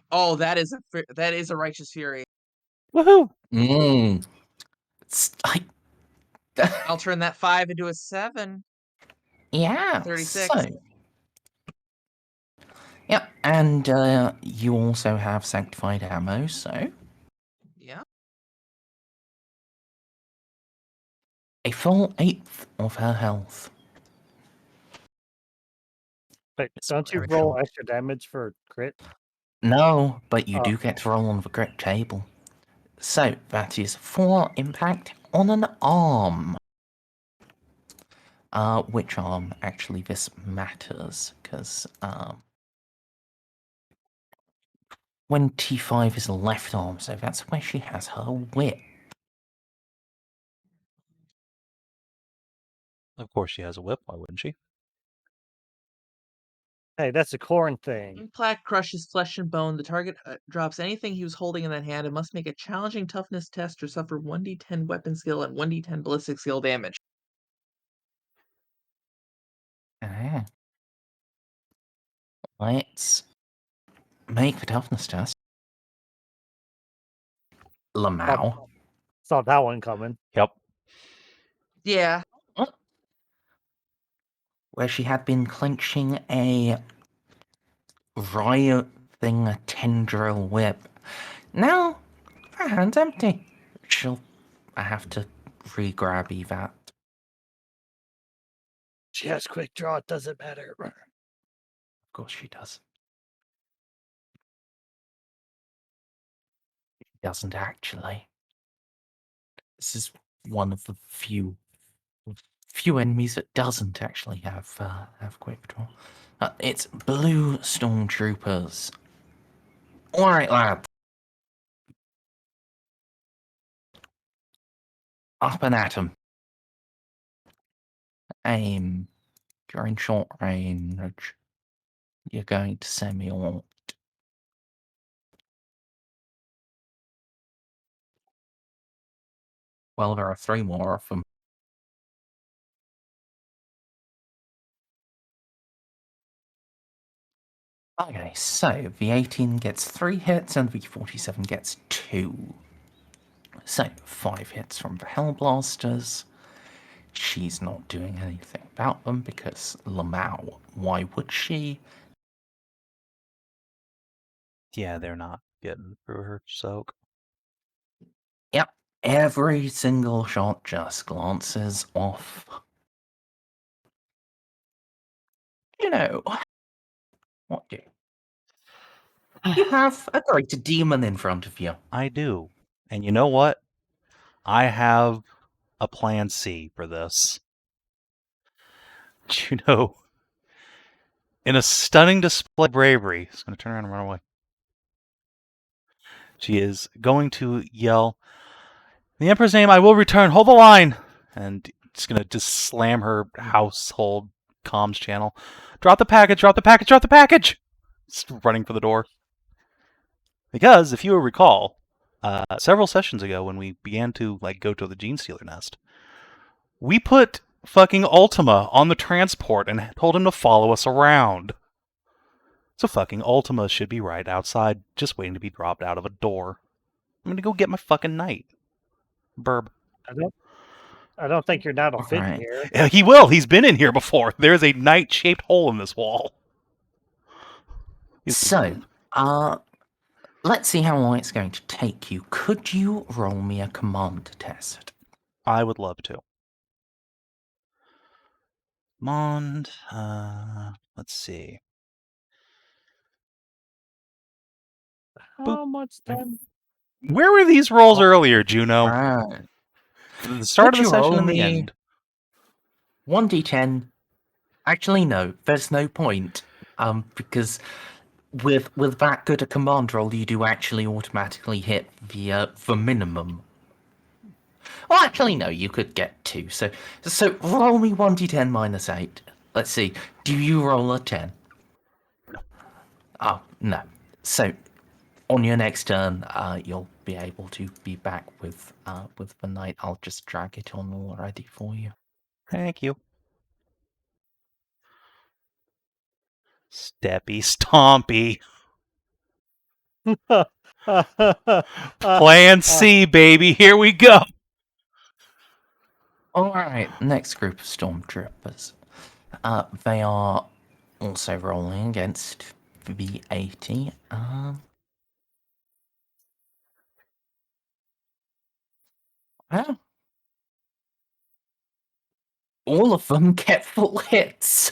S5: Oh, that is a righteous fury.
S2: Woohoo!
S5: I'll turn that 5 into a 7.
S1: Yeah.
S5: 36.
S1: So. Yeah, and you also have sanctified ammo, so
S5: Yeah.
S1: a full 1/8 of her health.
S4: Wait,
S1: It's
S4: don't you
S1: very
S4: roll
S1: cool.
S4: extra damage for crit?
S1: No, but you
S4: Oh.
S1: do get to roll on the crit table. So that is 4 impact on an arm. Which arm? Actually, this matters because 25 is the left arm, so that's where she has her whip.
S2: Of course she has a whip. Why wouldn't she?
S4: Hey, that's a corn thing.
S5: Impact crushes flesh and bone. The target drops anything he was holding in that hand and must make a challenging toughness test or suffer 1d10 weapon skill and 1d10 ballistic skill damage.
S1: Ah. Let's make the toughness test. Lamau.
S4: Saw that one coming.
S2: Yep.
S5: Yeah.
S1: where she had been clenching a writhing tendril whip. Now, her hand's empty. She'll have to re-grab Evat.
S4: She has quick draw, it doesn't matter.
S1: Of course she does. She doesn't actually. This is one of the few enemies that doesn't actually have quick draw. It's blue stormtroopers. All right, lads. Up and at 'em. Aim. You're in short range. You're going to semi-auto. Well, there are 3 more of them. Okay, so V18 gets 3 hits and V47 gets 2. So, 5 hits from the Hellblasters. She's not doing anything about them because Lamau, why would she?
S2: Yeah, they're not getting through her soak.
S1: Yep, every single shot just glances off. You know, what do you have a greater demon in front of you.
S2: I do. And you know what? I have a plan C for this. Juno, in a stunning display of bravery, is going to turn around and run away. She is going to yell, "In the Emperor's name, I will return. Hold the line!" And it's going to just slam her household comms channel. "Drop the package, drop the package, drop the package!" Just running for the door. Because, if you will recall, several sessions ago when we began to go to the Gene Stealer nest, we put fucking Ultima on the transport and told him to follow us around. So fucking Ultima should be right outside, just waiting to be dropped out of a door. I'm gonna go get my fucking knight. Burb.
S4: I don't think your knight will fit
S1: Alright.
S4: here.
S2: He will. He's been in here before. There's a knight-shaped hole in this wall.
S1: So, let's see how long it's going to take you. Could you roll me a command test?
S2: I would love to. Mond, let's see.
S4: How much time?
S2: Where were these rolls earlier, Juno?
S1: Right.
S2: The start
S1: Could
S2: of the
S1: you
S2: session
S1: roll
S2: and the
S1: me
S2: end.
S1: 1d10. Actually, no. There's no point. Because with that good a command roll, you do actually automatically hit the minimum. Well, actually, no. You could get 2. So roll me 1d10 minus 8. Let's see. Do you roll a 10?
S2: No.
S1: Oh, no. So on your next turn, you'll be able to be back with the knight. I'll just drag it on already for you.
S2: Thank you. Steppy stompy. Plan C, baby. Here we go.
S1: All right, next group of stormtroopers. They are also rolling against V80. Well, all of them get full hits.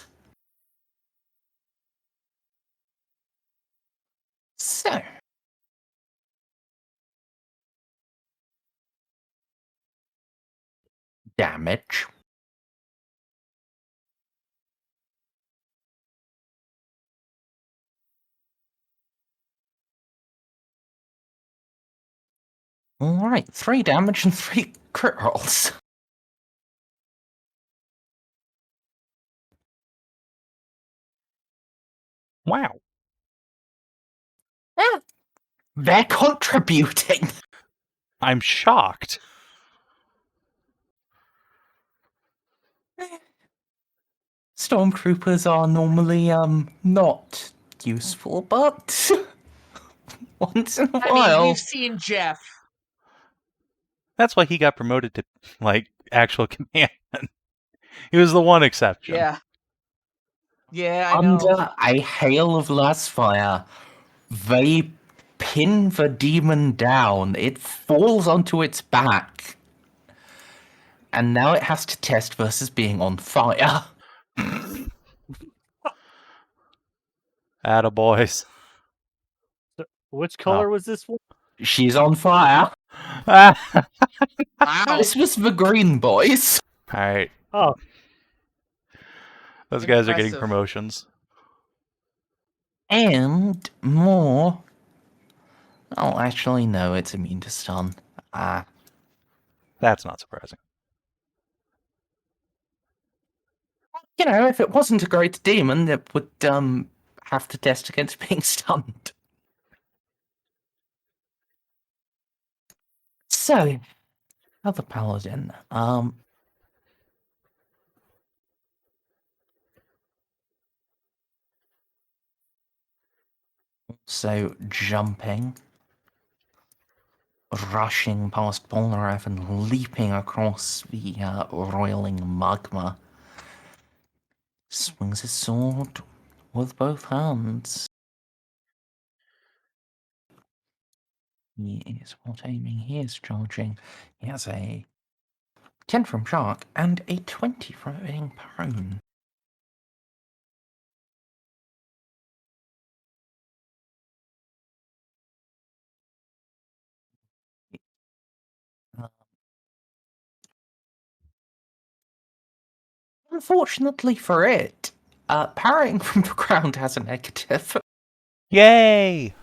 S1: So, damage. All right, 3 damage and 3 crit rolls.
S2: Wow.
S1: Yeah, they're contributing.
S2: I'm shocked.
S1: Stormtroopers are normally not useful, but once in a
S5: I
S1: while.
S5: mean, we've seen Jeff.
S2: That's why he got promoted to actual command. He was the one exception.
S5: Yeah. Yeah, I know.
S1: Under a hail of last fire, they pin the demon down. It falls onto its back. And now it has to test versus being on fire.
S2: Attaboys.
S4: Which color was this one?
S1: She's on fire.
S5: Wow.
S1: This was the green boys.
S2: Alright,
S4: Oh,
S2: those guys are getting
S5: Impressive.
S2: promotions.
S1: And more. Oh, actually, no, it's immune to stun.
S2: That's not surprising.
S1: You know, if it wasn't a great demon, it would have to test against being stunned. So, other paladin. So jumping, rushing past Polnareff and leaping across the roiling magma. Swings his sword with both hands. He is not aiming, he is charging. He has a 10 from Shark and a 20 from being prone. Unfortunately for it, parrying from the ground has a negative.
S2: Yay!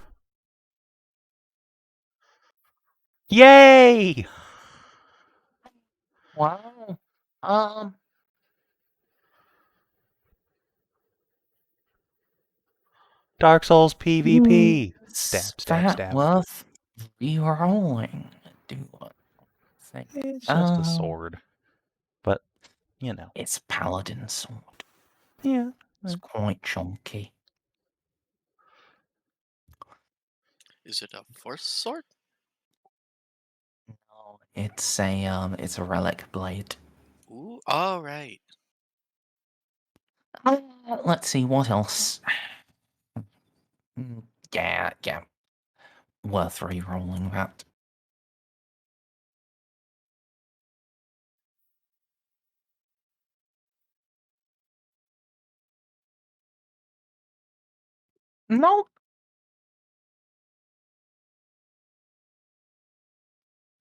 S2: Yay!
S1: Wow.
S2: Dark Souls PvP.
S1: Is
S2: Stab, stab,
S1: that
S2: stab.
S1: worth re-rolling? Do I think?
S2: It's just a sword. But, you know.
S1: It's paladin sword.
S2: Yeah.
S1: It's quite chunky.
S3: Is it a force sword?
S1: No, it's a relic blade.
S3: Ooh, all right.
S1: Let's see what else. Yeah. Worth re-rolling that. Nope.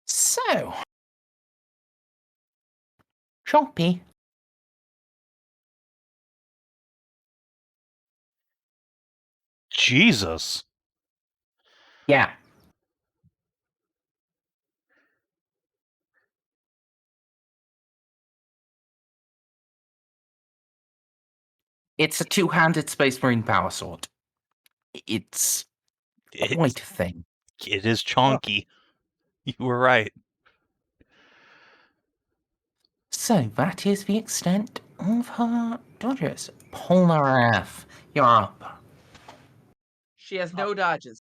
S1: So, choppy.
S2: Jesus.
S1: Yeah. It's a two-handed Space Marine power sword. It's quite a thing.
S2: It is chonky. You were right.
S1: So that is the extent of her dodges. Polnareff, you're up.
S5: She has no dodges.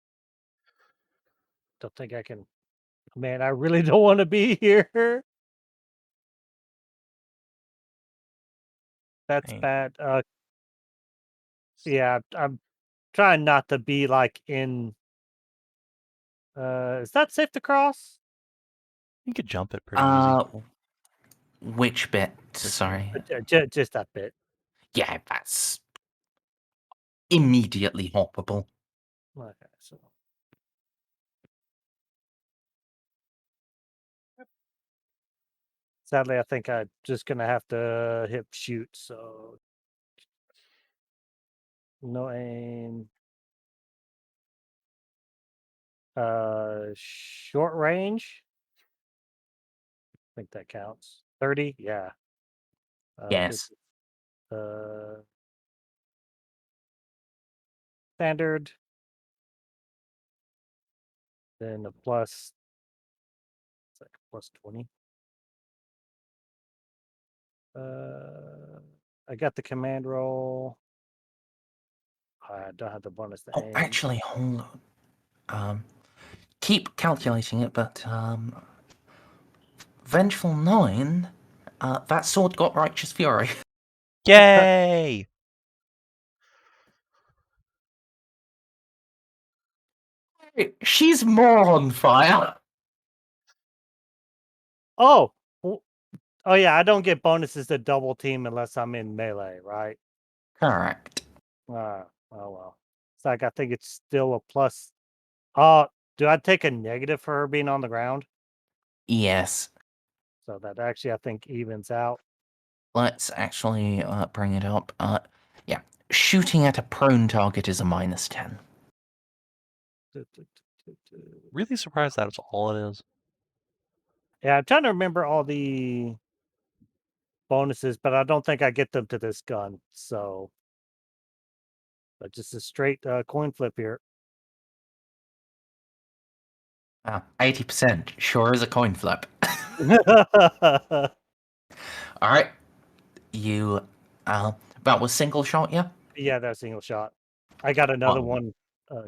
S4: don't think I can. Man, I really don't want to be here. That's
S2: Hey.
S4: bad. Yeah, I'm trying not to be like in. Is that safe to cross?
S2: You could jump it pretty easy.
S1: Which bit? Sorry.
S4: Just that bit.
S1: Yeah, that's immediately hoppable.
S4: Okay, so. Sadly, I think I'm just gonna have to hit shoot. So no aim. Short range. I think that counts. 30. Yeah.
S1: Yes.
S4: Standard. Then a plus. It's like plus 20. I got the command roll. I don't have the bonus to
S1: Oh,
S4: aim.
S1: actually, hold on. Keep calculating it, but Vengeful 9, that sword got Righteous Fury.
S2: Yay!
S1: She's more on fire.
S4: Oh, oh yeah, I don't get bonuses to double team unless I'm in melee, right?
S1: Correct.
S4: Oh well. It's like I think it's still a plus. Oh, do I take a negative for her being on the ground?
S1: Yes.
S4: So that actually I think evens out.
S1: Let's actually bring it up. Yeah. Shooting at a prone target is a -10.
S2: Really surprised that's all it is.
S4: Yeah, I'm trying to remember all the bonuses, but I don't think I get them to this gun. So, but just a straight coin flip here.
S1: 80%. Sure is a coin flip. Alright. You, that was single shot, yeah?
S4: Yeah, that single shot. I got another one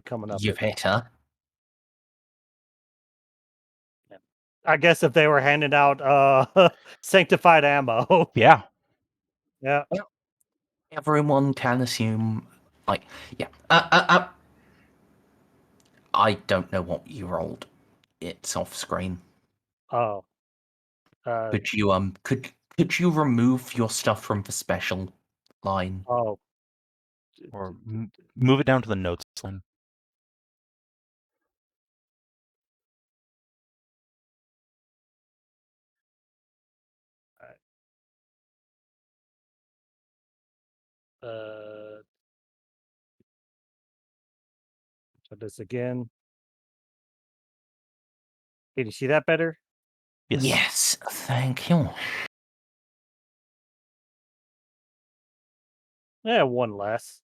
S4: coming up.
S1: You've hit her.
S4: I guess if they were handing out sanctified ammo.
S2: Yeah.
S4: Yeah.
S1: Everyone can assume, like, yeah. I don't know what you rolled. It's off screen.
S4: Oh.
S1: Could you could you remove your stuff from the special line?
S4: Oh.
S2: Or move it down to the notes line.
S4: Try this again. Can you see that better?
S2: Yes.
S1: Yes, thank you.
S4: Yeah, one less.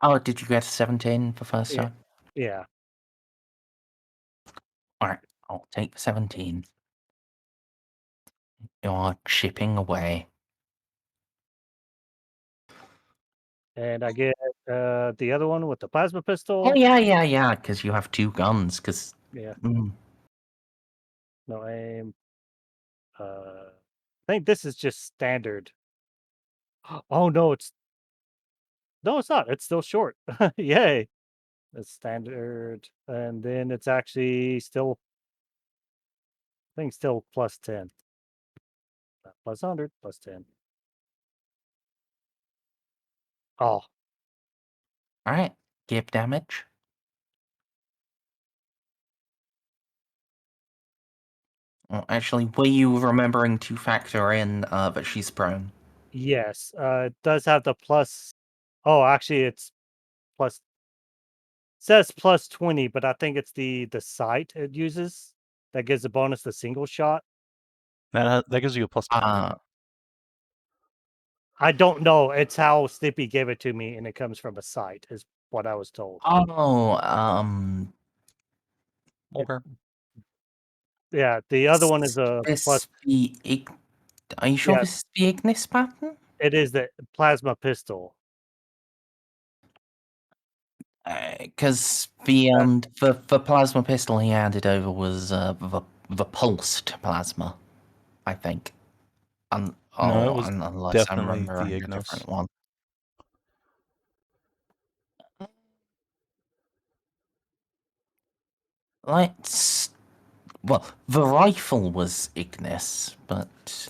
S1: Oh, did you get a 17 for first
S4: Yeah.
S1: time?
S4: Yeah.
S1: Alright, I'll take the 17. You're chipping away.
S4: And I get the other one with the plasma pistol.
S1: Oh, yeah, because you have two guns, because...
S4: Yeah.
S1: Mm.
S4: No aim. I think this is just standard. Oh no, it's not. It's still short. Yay. It's standard. And then it's actually still I think still plus 10. Plus 100, plus 10. Oh.
S1: Alright, give damage. Well, actually, were you remembering to factor in that she's prone?
S4: Yes. It does have the plus. Oh, actually it's plus says plus 20, but I think it's the sight it uses that gives a bonus to single shot.
S2: That gives you a plus 10.
S4: I don't know. It's how Snippy gave it to me, and it comes from a sight, is what I was told.
S1: Oh,
S2: Okay.
S4: Yeah, the other one is a plus.
S1: Are you sure
S4: Yeah.
S1: this is the Ignis pattern?
S4: It is the plasma pistol.
S1: Because the plasma pistol he handed over was the pulsed plasma, I think.
S2: No, it was
S1: Unless I'm
S2: definitely
S1: remembering
S2: the
S1: a
S2: Ignis.
S1: different one. Well, the rifle was Ignis, but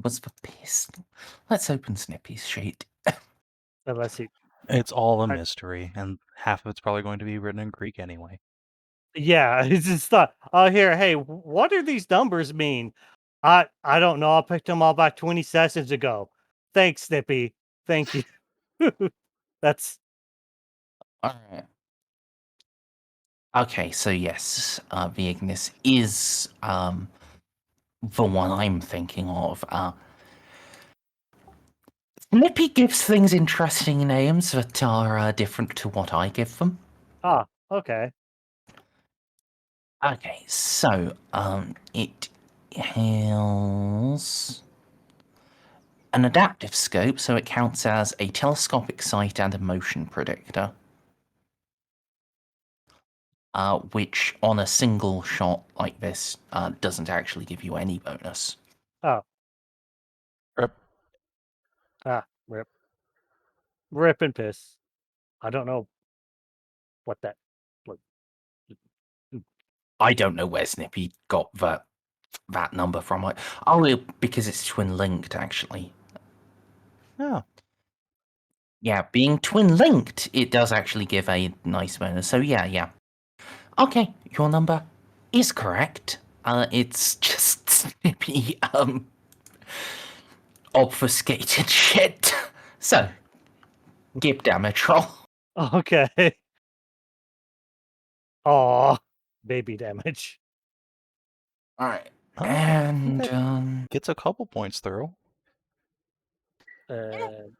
S1: was the pistol? Let's open Snippy's sheet.
S4: Unless he.
S2: It's all a mystery, and half of it's probably going to be written in Greek anyway.
S4: Yeah, it's just thought. Oh, here, hey, what do these numbers mean? I don't know. I picked them all back 20 sessions ago. Thanks, Snippy. Thank you. That's
S1: Alright. Okay, so yes, the Ignis is the one I'm thinking of. Snippy gives things interesting names that are different to what I give them.
S4: okay.
S1: Okay, so it has an adaptive scope, so it counts as a telescopic sight and a motion predictor. Which on a single shot like this doesn't actually give you any bonus.
S4: Oh.
S2: Rip.
S4: Rip. Rip and piss. I don't know what that. What,
S1: I don't know where Snippy got that number from. Oh, because it's twin linked, actually.
S2: Oh.
S1: Yeah, being twin linked, it does actually give a nice bonus. So yeah. Okay, your number is correct. It's just Snippy obfuscated shit. So, give damage roll.
S4: okay. Aw, baby damage.
S1: All right,
S2: Oh,
S1: and
S2: gets a couple points through.
S1: so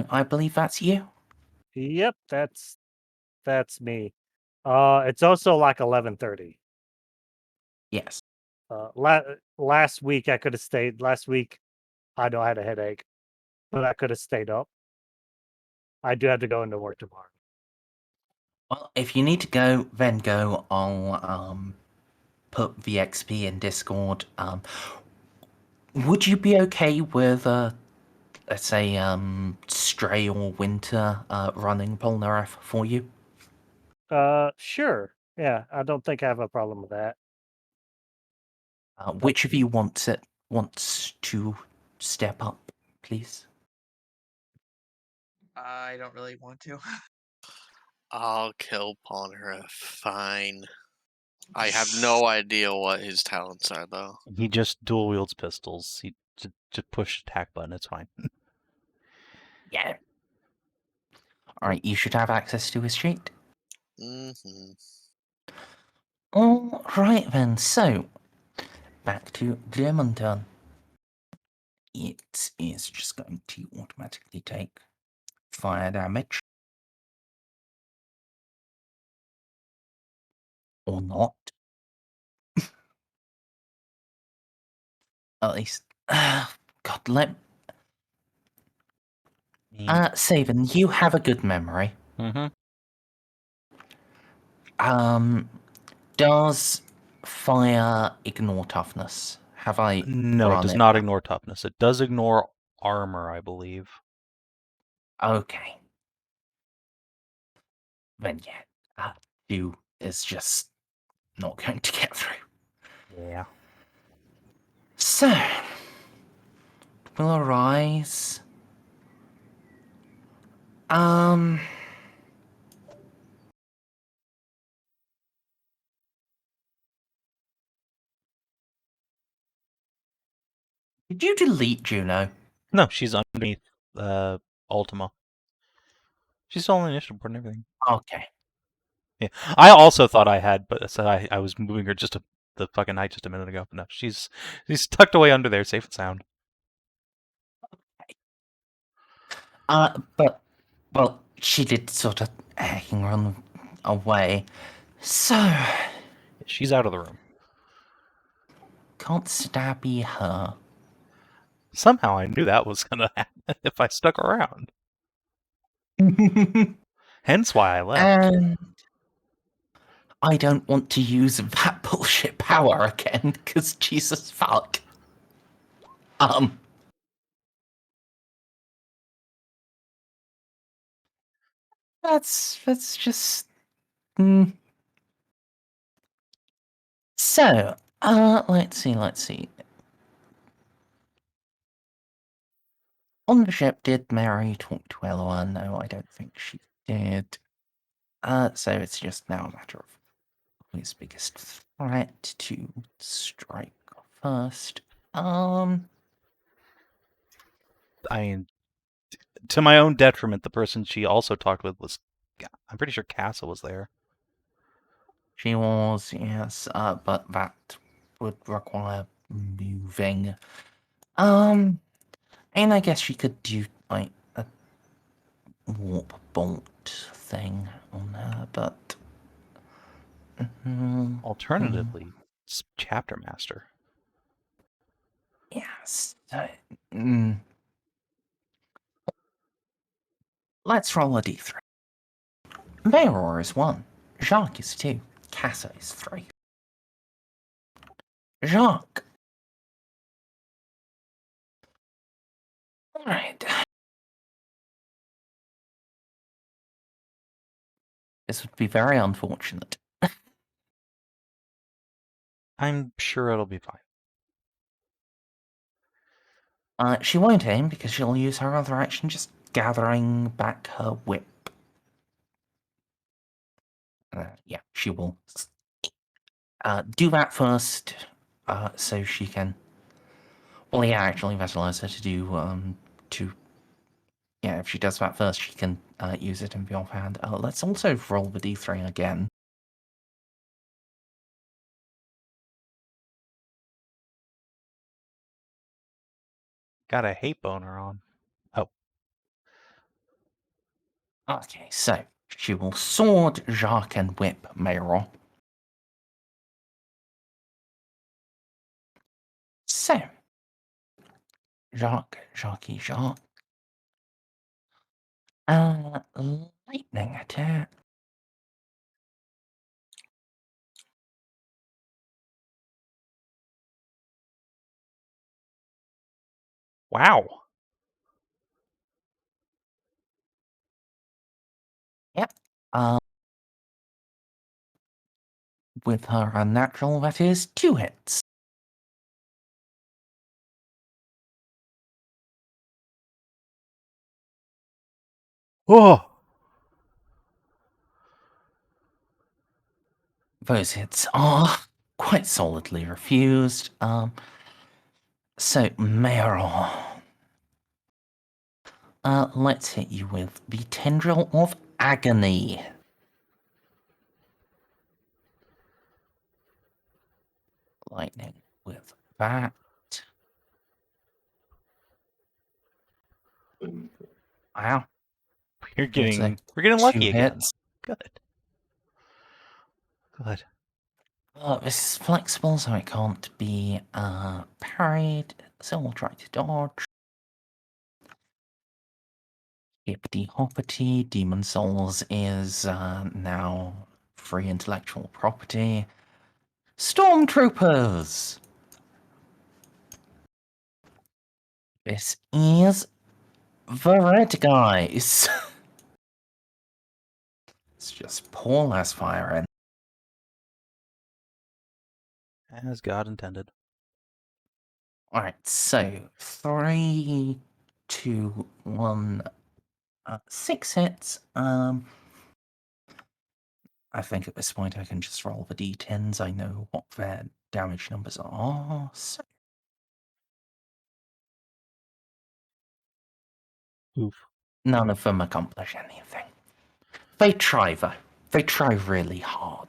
S1: I believe that's you.
S4: Yep, that's me. It's also like 11:30.
S1: Yes.
S4: Last week I could have stayed. Last week I know I had a headache, but I could have stayed up. I do have to go into work tomorrow.
S1: Well, if you need to go, then go. I'll put the XP in Discord. Would you be okay with let's say Stray or Winter running Polnareff for you?
S4: Sure. Yeah, I don't think I have a problem with that.
S1: Which of you wants to step up, please?
S5: I don't really want to.
S3: I'll kill Polnareff. Fine. I have no idea what his talents are, though.
S2: He just dual wields pistols. He just push attack button. It's fine.
S1: Yeah. All right, you should have access to his sheet.
S3: Mm-hmm.
S1: All right then. So back to German turn. It is just going to automatically take fire damage. Or not. At least. God, Savin, you have a good memory.
S2: Mm-hmm.
S1: Does fire ignore toughness? Have I
S2: No, it
S1: run
S2: does
S1: it?
S2: not ignore toughness. It does ignore armor, I believe.
S1: Okay. Then yeah, you is just not going to get through.
S2: Yeah.
S1: So, will arise. Did you delete Juno?
S2: No, she's underneath Ultima. She's still on the initiative board and everything.
S1: Okay.
S2: Yeah. I also thought I had, but said I was moving her just the fucking night just a minute ago. But no, she's tucked away under there, safe and sound.
S1: But well, she did sort of run away, so
S2: She's out of the room.
S1: can't stabby her.
S2: Somehow I knew that was gonna happen if I stuck around. Hence why I left.
S1: And I don't want to use that bullshit power again, because Jesus fuck. That's just. So, let's see. On the ship, did Mary talk to Eloa? No, I don't think she did. So it's just now a matter of who's biggest threat to strike first.
S2: I mean, to my own detriment, the person she also talked with was, I'm pretty sure Castle was there.
S1: She was, yes, but that would require moving. And I guess she could do, like, a warp bolt thing on her, but...
S2: Alternatively, it's Chapter Master.
S1: Yes. Let's roll a d3. Mayor is 1. Jacques is 2. Casa is 3. Jacques. Alright. This would be very unfortunate.
S2: I'm sure it'll be fine.
S1: She won't aim because she'll use her other action just gathering back her whip. Yeah, she will do that first, so she can... Well, yeah, actually, that allows her to do, Yeah, if she does that first, she can use it in the offhand. Let's also roll the d3 again.
S2: Got a hate boner on. Oh.
S1: Okay, so she will sword Jacques and whip Mayron. So, Jacques. Lightning attack.
S2: Wow.
S1: Yep. With her unnatural, that is 2 hits.
S2: Oh!
S1: Those hits are quite solidly refused. So, Mayron. Let's hit you with the Tendril of Agony. Lightning with that. Wow.
S2: We're getting
S1: 2
S2: lucky again.
S1: hits.
S2: Good. Good.
S1: This is flexible, so it can't be parried. So we'll try to dodge. Hippity hoppity. Demon Souls is now free intellectual property. Stormtroopers! This is the red guys. It's just Paul as firing.
S2: As God intended.
S1: Alright, so 3, 2, 1, 6 hits. I think at this point I can just roll the d10s. I know what their damage numbers are. So
S2: Oof.
S1: none of them accomplish anything. They try though. They try really hard.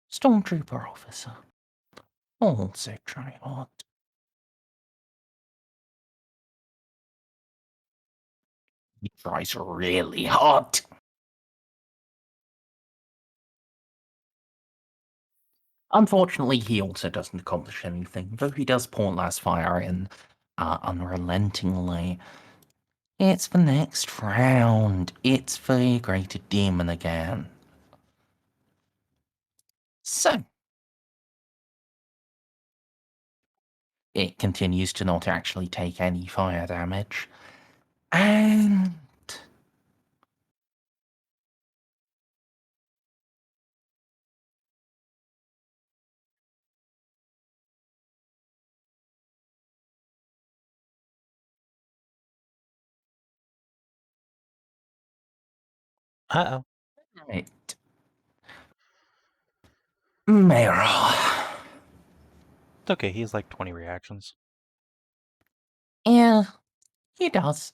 S1: Stormtrooper officer. Also try hard. He tries really hard. Unfortunately, he also doesn't accomplish anything, though he does pour last fire in unrelentingly. It's the next round. It's the Greater Demon again. So, it continues to not actually take any fire damage. And...
S2: Uh-oh.
S1: Right. Meryl.
S2: It's okay, he has like 20 reactions.
S1: Yeah, he does.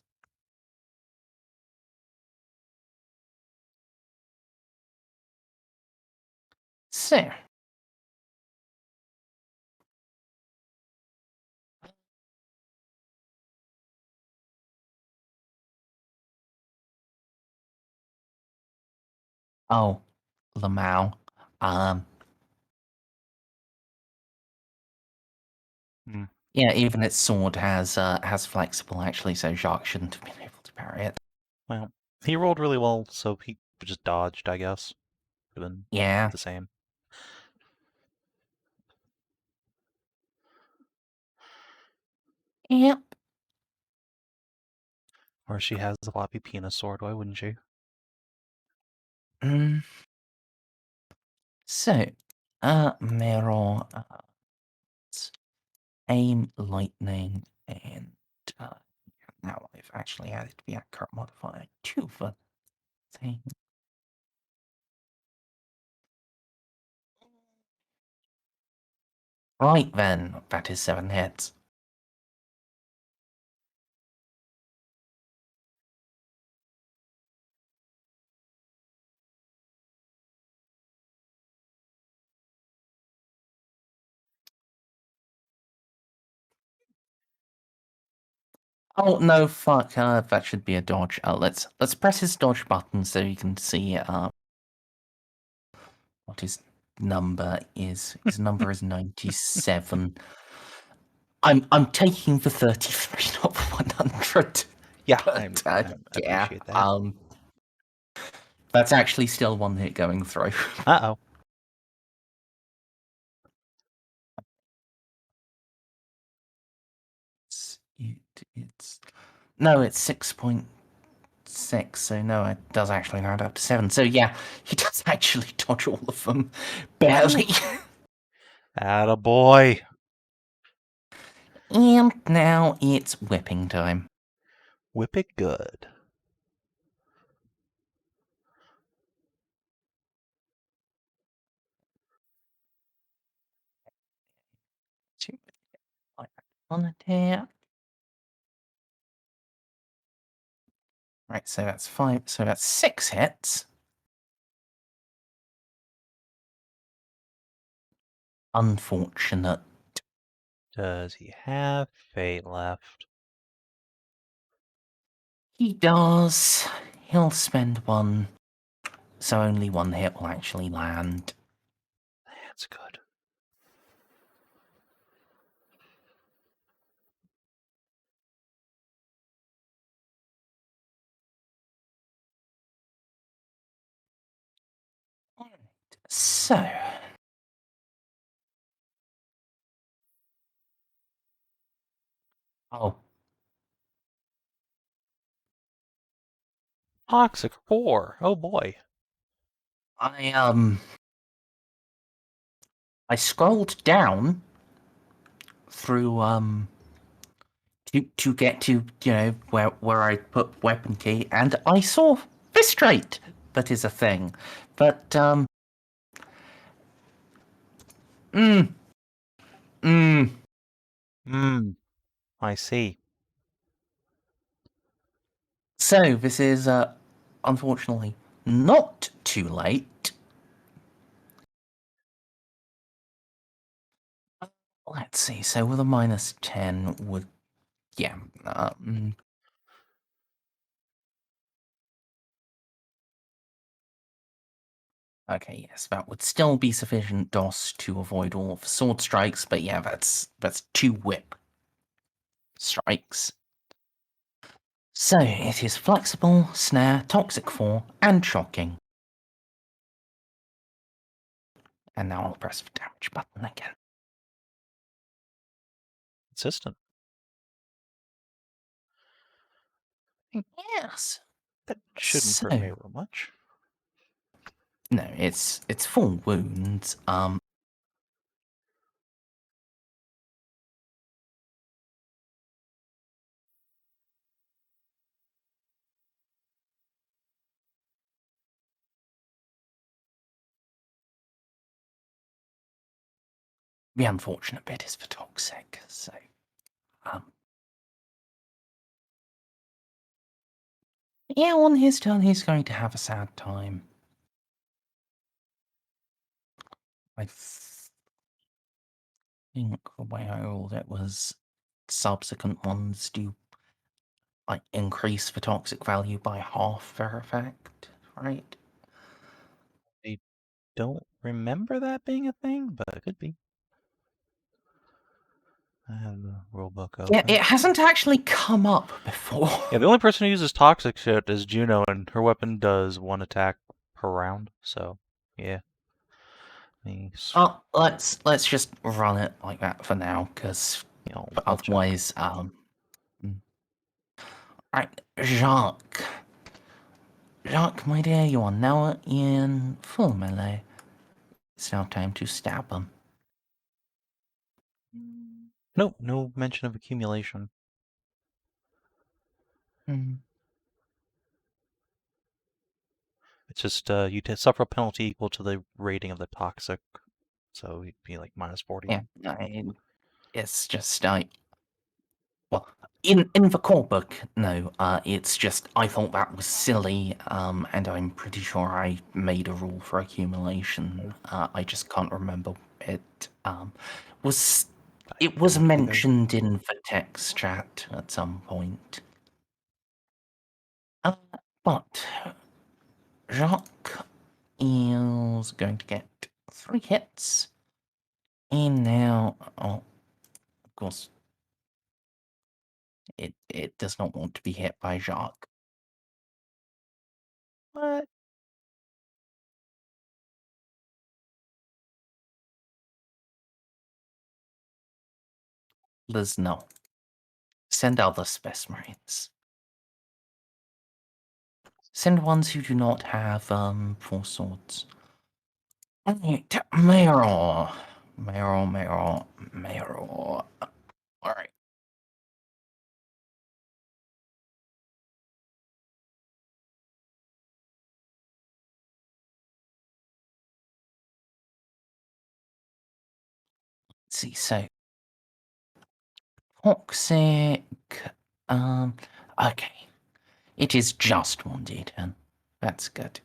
S1: So, oh, Lamau.
S2: Hmm.
S1: Yeah, even its sword has flexible actually, so Jacques shouldn't have been able to parry it.
S2: Well, he rolled really well, so he just dodged, I guess. Would have been
S1: Yeah.
S2: the same.
S1: Yep.
S2: Or she has a floppy penis sword, why wouldn't she?
S1: So, mirror, aim, lightning, and now I've actually added the accurate modifier to the thing. Right then, that is 7 hits. Oh no, fuck! That should be a dodge. Let's press his dodge button so you can see what his number is. His number is 97. I'm taking the 33, not the 100.
S2: Yeah,
S1: But,
S2: I
S1: yeah,
S2: appreciate that.
S1: that's actually still one hit going through.
S2: Uh-oh.
S1: It's no, it's 6.6. So no, it does actually round up to 7. So yeah, he does actually dodge all of them, barely.
S2: Attaboy.
S1: And now it's whipping time.
S2: Whip it good.
S1: On the tear. Right, so that's 5. So that's 6 hits. Unfortunate.
S2: Does he have fate left?
S1: He does. He'll spend 1. So only 1 hit will actually land.
S2: That's good.
S1: Alright, so. Oh,
S2: Toxic 4. Oh boy.
S1: I scrolled down through to get to where I put weapon key, and I saw Fistrate. That is a thing, but
S2: I see.
S1: So this is unfortunately not too late. Let's see. So with a -10 would, yeah. Okay, yes, that would still be sufficient DOS to avoid all of the sword strikes, but yeah, that's 2 whip strikes. So it is flexible, snare, toxic 4, and shocking. And now I'll press the damage button again.
S2: Consistent.
S1: Yes.
S2: That shouldn't hurt me real much.
S1: No, it's 4 wounds. The unfortunate bit is for toxic, so yeah, on his turn he's going to have a sad time. I think the way I rolled it was subsequent ones do increase the toxic value by half their effect, right?
S2: I don't remember that being a thing, but it could be. I have the rulebook open.
S1: Yeah, it hasn't actually come up before.
S2: Yeah, the only person who uses toxic shit is Juno, and her weapon does 1 attack per round, so yeah.
S1: Let's just run it like that for now, because But
S2: we'll check.
S1: otherwise, Right, Jacques. Jacques, my dear, you are now in full melee. It's now time to stab him.
S2: Nope, no mention of accumulation. It's just you suffer a penalty equal to the rating of the toxic, so it'd be like -40.
S1: Yeah, it's just well, in the core book, no. It's just I thought that was silly, and I'm pretty sure I made a rule for accumulation. I just can't remember it. Was it was
S2: don't either.
S1: mentioned in the text chat at some point. But Jacques is going to get 3 hits. And now, of course, it does not want to be hit by Jacques.
S2: What?
S1: Liz, no. Send other Space Marines. Send ones who do not have 4 swords. Alright, Meryl. Alright. Let's see, so toxic. Okay. It is just 1d10. That's good.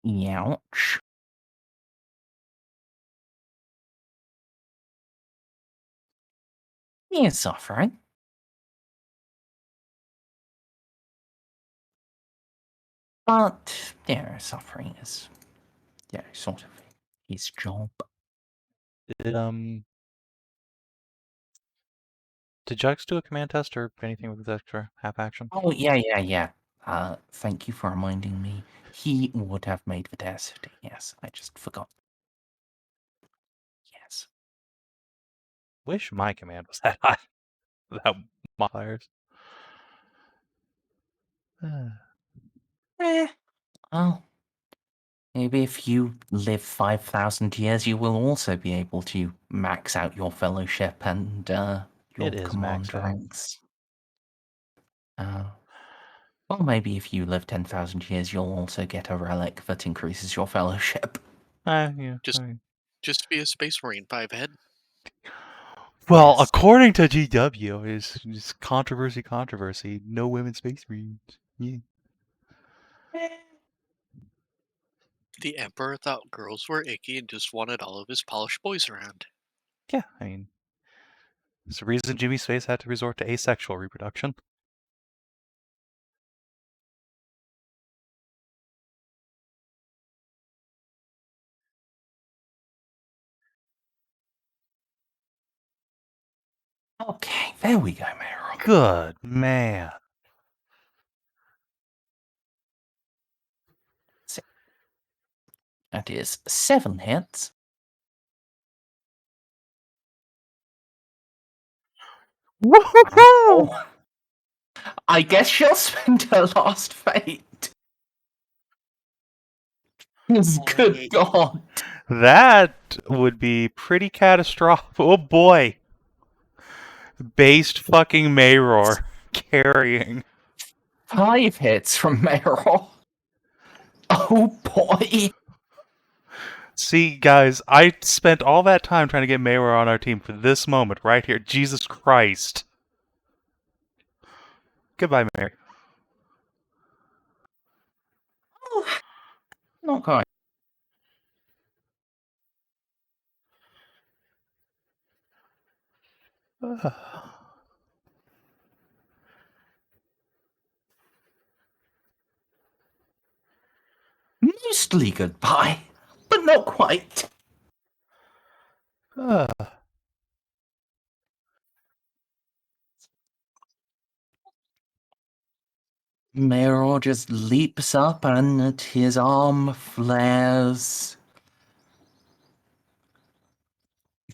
S1: Ouch. He is suffering. But, suffering is, sort of his job.
S2: Did Jax do a command test or anything with his extra half action?
S1: Oh, yeah. Thank you for reminding me. He would have made the test. Yes, I just forgot. Yes.
S2: Wish my command was that high without modifiers.
S1: Well, maybe if you live 5,000 years, you will also be able to max out your fellowship and your
S2: It is
S1: command
S2: maxed out.
S1: ranks. Well, maybe if you live 10,000 years, you'll also get a relic that increases your fellowship.
S2: Yeah.
S3: Just be a Space Marine, 5 head.
S2: Well,
S1: Yes.
S2: according to GW, is controversy. No women space marines. Yeah.
S3: The Emperor thought girls were icky and just wanted all of his polished boys around.
S2: Yeah, I mean, it's the reason Jimmy Space had to resort to asexual reproduction.
S1: Okay, there we go, Meryl.
S2: Good man.
S1: That is 7 hits.
S2: Woohoo!
S1: I guess she'll spend her last fate. Good God.
S2: That would be pretty catastrophic. Oh boy. Based fucking Mayror carrying.
S1: 5 hits from Meryl. Oh boy.
S2: See, guys, I spent all that time trying to get Mayror on our team for this moment right here. Jesus Christ. Goodbye, Mary.
S1: Not quite. Mostly goodbye, but not quite. Mayor just leaps up and his arm flares.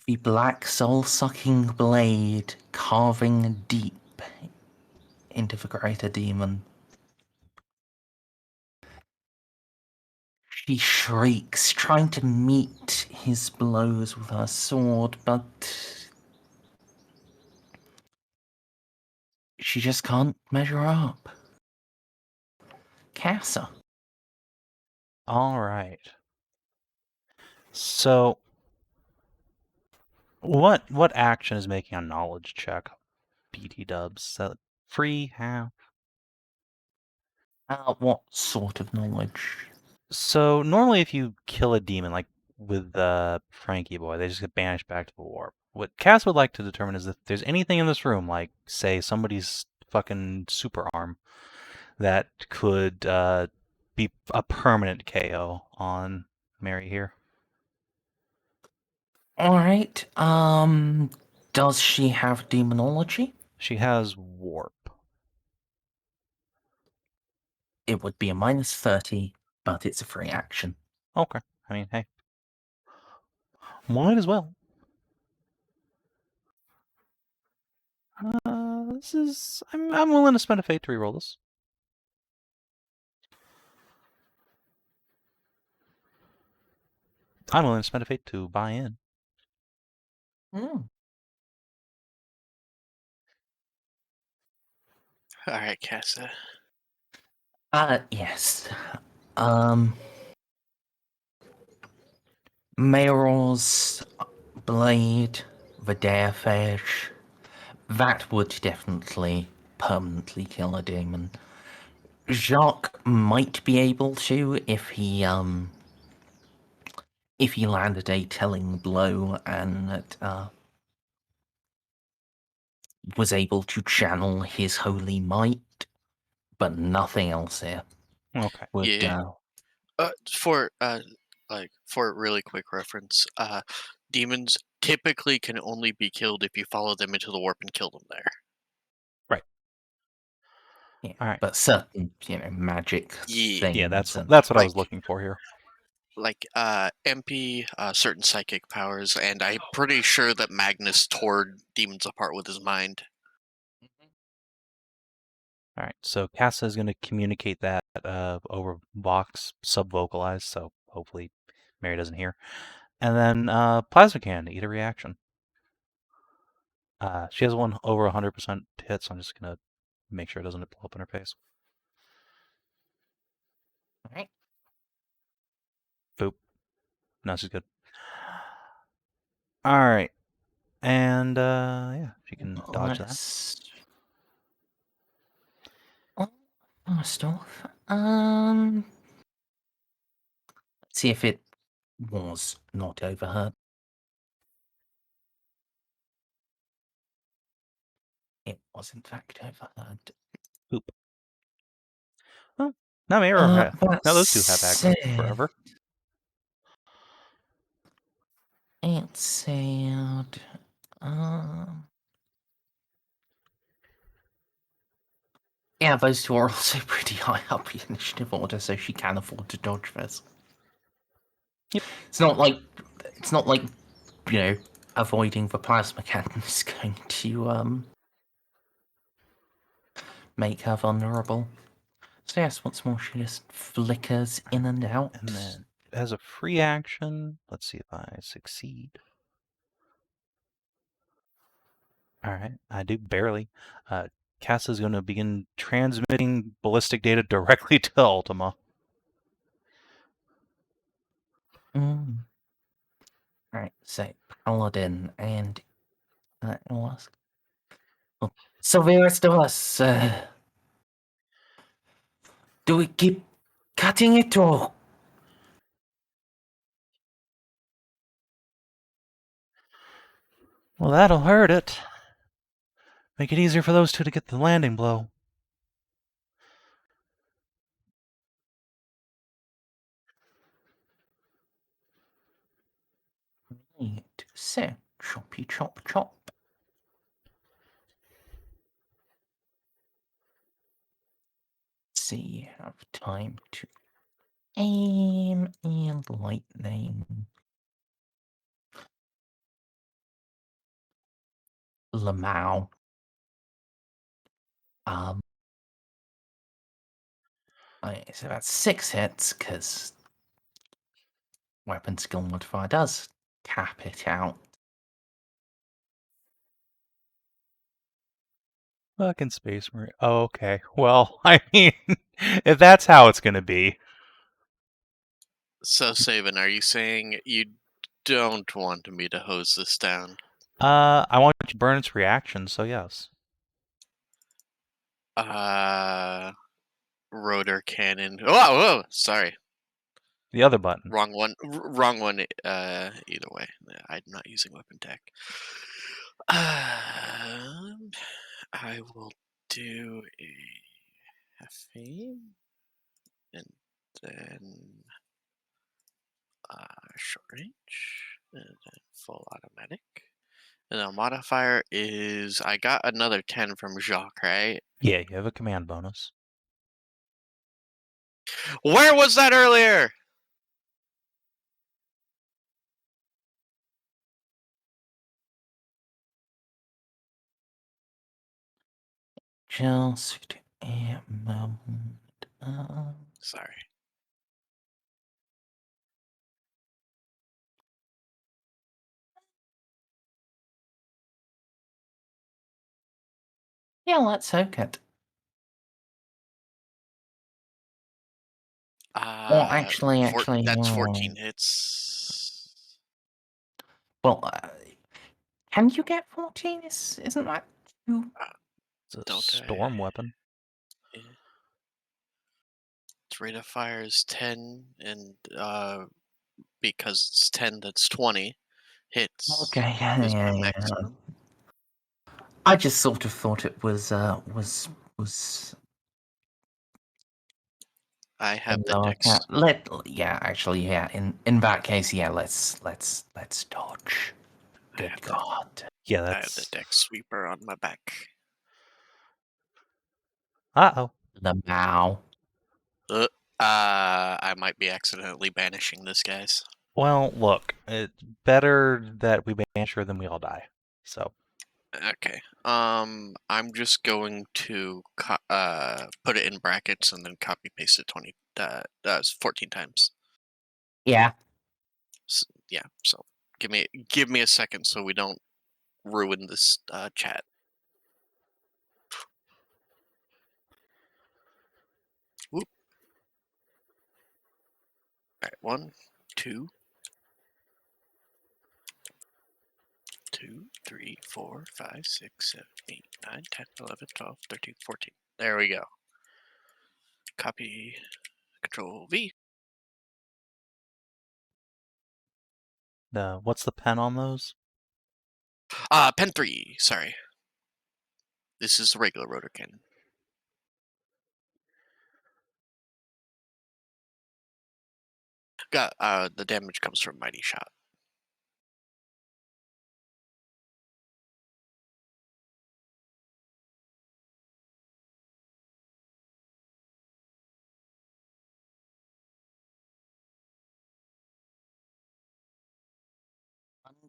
S1: The black soul-sucking blade carving deep into the greater demon. She shrieks, trying to meet his blows with her sword, but she just can't measure up. Casa.
S2: All right. So, what action is making a knowledge check? BT dubs. Is that free? How?
S1: What sort of knowledge?
S2: So normally, if you kill a demon, like with Frankie Boy, they just get banished back to the warp. What Cass would like to determine is if there's anything in this room, like say somebody's fucking super arm, that could be a permanent KO on Mary here.
S1: Alright, does she have demonology?
S2: She has warp.
S1: It would be a -30, but it's a free action.
S2: Okay. I mean, hey, might as well. This is. I'm willing to spend a fate to reroll this. I'm willing to spend a fate to buy in.
S3: Alright, Casa.
S1: Yes. Mayor's blade, the dare fish, that would definitely permanently kill a demon. Jacques might be able to if he landed a telling blow and was able to channel his holy might, but nothing else here
S2: Okay.
S1: would.
S3: Yeah. For really quick reference, demons typically can only be killed if you follow them into the warp and kill them there.
S1: Yeah,
S2: All right.
S1: but certain magic
S3: Yeah.
S1: things.
S2: Yeah, that's
S1: and,
S2: what I was
S3: like-
S2: looking for here.
S3: Like MP, certain psychic powers, and I'm pretty sure that Magnus tore demons apart with his mind.
S2: All right, so Casa is going to communicate that over Vox, sub-vocalized, so hopefully Mary doesn't hear. And then Plasma Cannon to eat a reaction. She has one over 100% hit, so I'm just going to make sure it doesn't blow up in her face.
S1: Alright.
S2: Boop. No, she's good. All right. And, yeah, she can dodge that.
S1: First off, let's see if it was not overheard. It was in fact overheard.
S2: Boop. Well, now Mary now those two have aggro forever.
S1: It said, yeah, those two are also pretty high up the initiative order, so she can afford to dodge this.
S2: Yep.
S1: It's not like avoiding the plasma cannon is going to make her vulnerable. So yes, once more she just flickers in and out.
S2: And then as a free action, let's see if I succeed. All right, I do barely. Casa is going to begin transmitting ballistic data directly to Ultima.
S1: Alright, so Paladin and was. So the rest of us, do we keep cutting it or?
S2: Well, that'll hurt it. Make it easier for those two to get the landing blow.
S1: Right. So, choppy chop chop. See, you have time to aim and lightning. Lamau. It's about 6 hits because weapon skill modifier does cap it out.
S2: Fucking Space Marine. Oh, okay. Well, I mean, if that's how it's gonna be.
S3: So, Savin, are you saying you don't want me to hose this down?
S2: I want you to burn its reaction, so yes.
S3: Rotor cannon. Whoa, sorry.
S2: The other button.
S3: Wrong one. Wrong one. Either way, I'm not using weapon tech. I will do a caffeine, and then short range, and then full automatic. And the modifier is I got another 10 from Jacques, right?
S2: Yeah, you have a command bonus.
S3: Where was that earlier?
S1: Just a moment.
S3: Sorry.
S1: Yeah, let's soak it. Well, actually,
S3: That's 14 hits.
S1: Well, can you get 14? Isn't that too?
S2: It's a
S3: Don't
S2: storm weapon.
S3: Its rate of fire is 10, and because it's 10, that's 20 hits.
S1: Okay,
S3: Is my
S1: yeah.
S3: maximum.
S1: I just sort of thought it was
S3: I have the
S1: lower
S3: dex.
S1: cap. Actually, yeah. In that case, yeah. Let's dodge. Good God.
S2: Yeah,
S3: I have the
S2: that's.
S3: dex sweeper on my back.
S2: Uh-oh.
S1: Lamau.
S3: I might be accidentally banishing this, guys.
S2: Well, look, it's better that we banish her than we all die. So.
S3: Okay. I'm just going to put it in brackets and then copy paste it 14 times.
S1: Yeah.
S3: Yeah. So give me a second so we don't ruin this chat. Whoop. All right. 1, 2, 2, 3, 4, 5, 6, 7, 8, 9, 10, 11, 12, 13, 14. There we go. Copy. Control V.
S2: What's the pen on those?
S3: Pen 3. Sorry. This is the regular rotor cannon. Got the damage comes from mighty shot.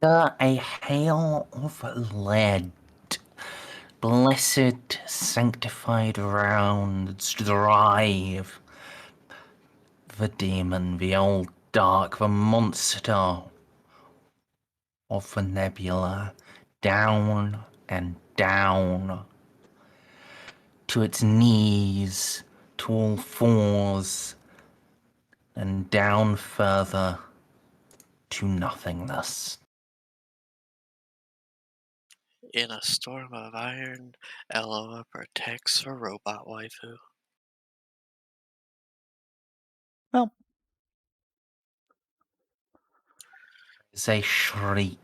S1: Under a hail of lead, blessed, sanctified rounds drive the demon, the old dark, the monster of the nebula, down and down to its knees, to all fours, and down further to nothingness.
S3: In a storm of iron, Eloa protects her robot waifu.
S2: Well,
S1: There's a shriek,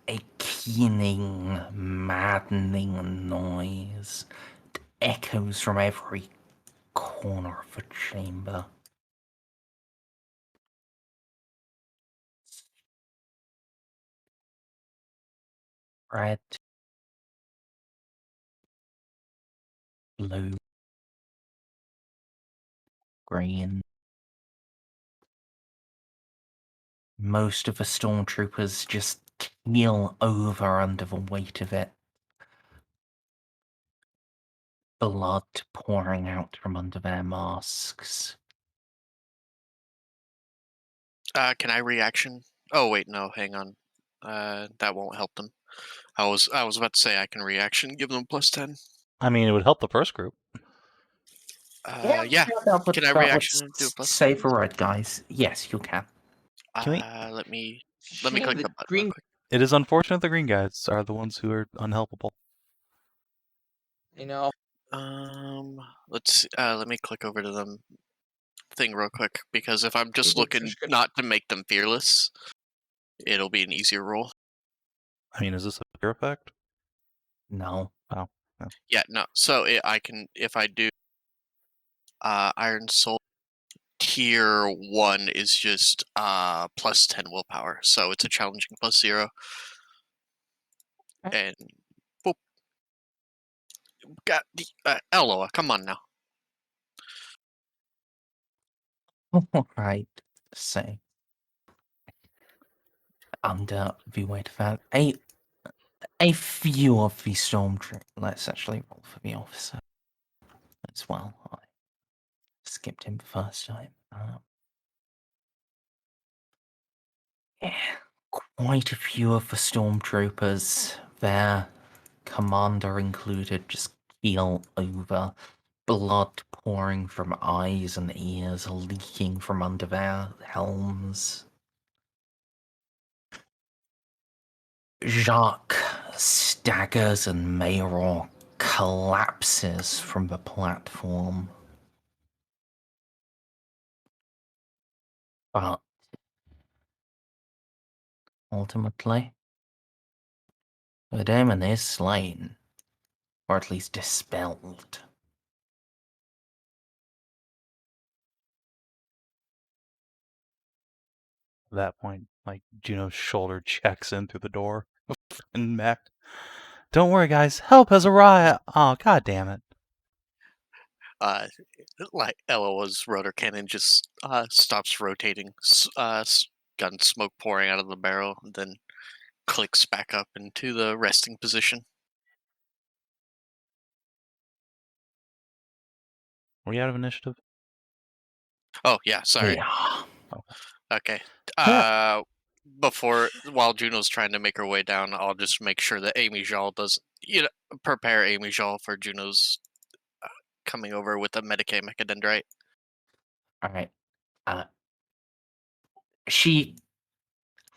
S1: a keening, maddening noise that echoes from every corner of the chamber. red, blue, green. Most of the stormtroopers just keel over under the weight of it. Blood pouring out from under their masks.
S3: Can I reaction? Oh wait, no, hang on. That won't help them. I was about to say I can reaction, give them +10.
S2: I mean, it would help the first group.
S3: Yeah. Can I reaction and do a +10?
S1: Save for red, guys. Yes, you can.
S2: Can we-
S3: Let me
S5: Shame
S3: click
S5: the
S3: the button
S5: green
S3: real quick.
S2: It is unfortunate the green guys are the ones who are unhelpable.
S5: You know,
S3: Let's see, let me click over to them thing real quick, because if I'm just
S5: People
S3: looking
S5: just gonna-
S3: not to make them fearless, it'll be an easier roll.
S2: I mean, is this a fear effect?
S1: No.
S3: Yeah, no. So I can, if I do Iron Soul tier 1 is just +10 willpower, so it's a challenging +0. And boop. Got the Eloa, come on now.
S1: Right. So, under the weight of that, a few of the stormtroopers. Let's actually roll for the officer as well. I skipped him the first time. Yeah, quite a few of the stormtroopers, their commander included, just keel over. Blood pouring from eyes and ears, leaking from under their helms. Jacques staggers and Mayor collapses from the platform. But ultimately, the demon is slain, or at least dispelled.
S2: At that point, like, Juno's shoulder checks in through the door. And Mac, don't worry, guys. Help has arrived. Oh, god damn it.
S3: Like Eloa's rotor cannon just stops rotating, gun smoke pouring out of the barrel, and then clicks back up into the resting position.
S2: Were you out of initiative?
S3: Oh yeah, sorry.
S1: Yeah.
S3: Okay.
S2: Yeah.
S3: While Juno's trying to make her way down, I'll just make sure that Amy Xal does, prepare Amy Xal for Juno's coming over with a Medicae mechadendrite.
S1: Alright. Her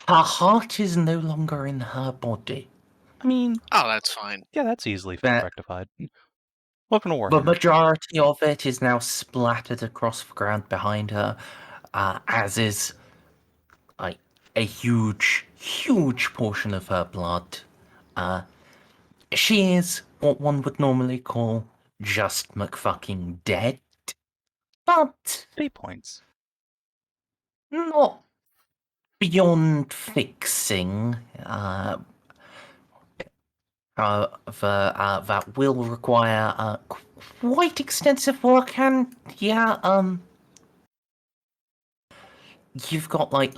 S1: heart is no longer in her body.
S2: I mean,
S3: Oh, that's fine.
S2: yeah, that's easily
S1: That-
S2: rectified. Welcome to
S1: The
S2: Warhammer.
S1: majority of it is now splattered across the ground behind her, as is like a huge, huge portion of her blood. She is what one would normally call just McFucking dead, but
S2: 8 points.
S1: not beyond fixing. That will require quite extensive work, and yeah, you've got like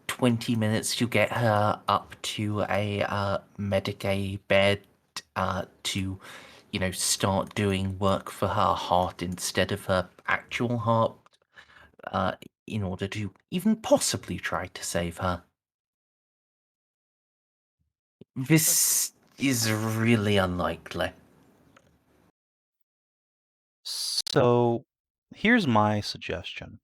S1: 20 minutes to get her up to a Mediguerre bed to, start doing work for her heart instead of her actual heart, in order to even possibly try to save her. This is really unlikely.
S2: So, here's my suggestion.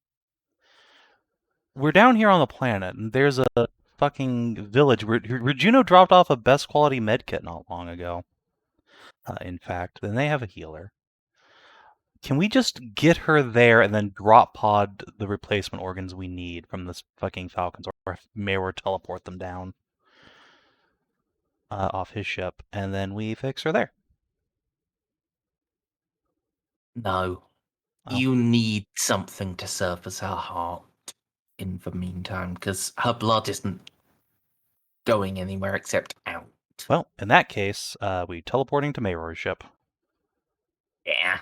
S2: We're down here on the planet, and there's a fucking village where Juno dropped off a best quality medkit not long ago. In fact, then they have a healer. Can we just get her there and then drop pod the replacement organs we need from this fucking Falcons, or Mayor teleport them down off his ship, and then we fix her there?
S1: No.
S2: Oh.
S1: You need something to serve as her heart in the meantime, because her blood isn't going anywhere except out.
S2: Well, in that case, we teleporting to Mayor's ship.
S1: Yeah.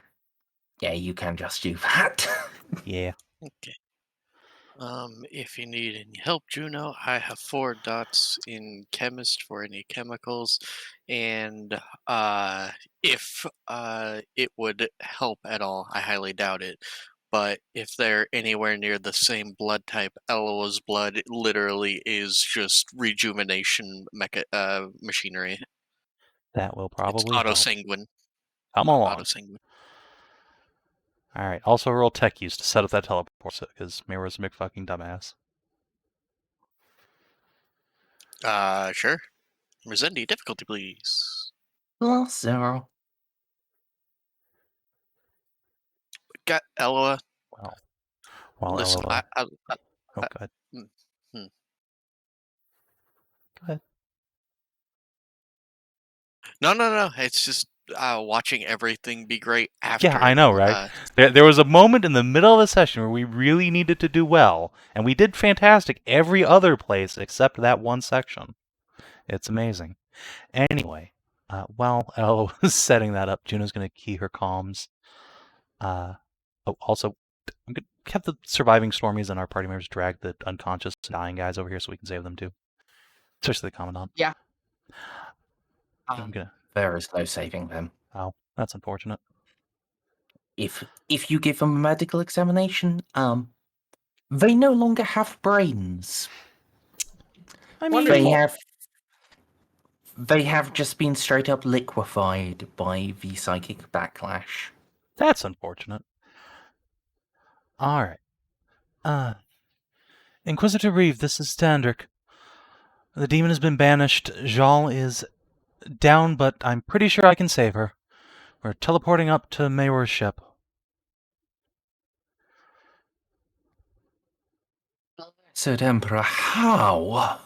S1: Yeah, you can just do that.
S2: Yeah.
S3: Okay. If you need any help, Juno, I have 4 dots in chemist for any chemicals, and if it would help at all, I highly doubt it. But if they're anywhere near the same blood type, Eloa's blood literally is just rejuvenation machinery.
S2: That will
S3: It's
S2: probably help.
S3: auto-sanguine.
S2: Come along.
S3: Auto-sanguine.
S2: Alright, also roll tech use to set up that teleport, because Mayor's a McFucking dumbass.
S3: Sure. Merzendi, difficulty, please.
S1: +0.
S3: Got Eloa.
S2: Well, while
S3: Listen,
S2: Eloa...
S3: I
S2: Oh, go ahead.
S3: hmm.
S2: Go ahead.
S3: No. It's just watching everything be great after.
S2: Yeah, I know, right? There was a moment in the middle of the session where we really needed to do well, and we did fantastic every other place except that one section. It's amazing. Anyway, while Elle is setting that up, Juno's going to key her comms. Also, I'm going to have the surviving Stormies and our party members drag the unconscious dying guys over here so we can save them too. Especially the Commandant.
S5: Yeah.
S2: I'm gonna...
S1: There is no saving them.
S2: Oh, that's unfortunate.
S1: If you give them a medical examination, they no longer have brains.
S2: I mean,
S1: They have just been straight up liquefied by the psychic backlash.
S2: that's unfortunate. Alright. Inquisitor Reeve, this is Andric. The demon has been banished. Xal is down, but I'm pretty sure I can save her. We're teleporting up to Mayor's ship.
S1: So, Emperor, how?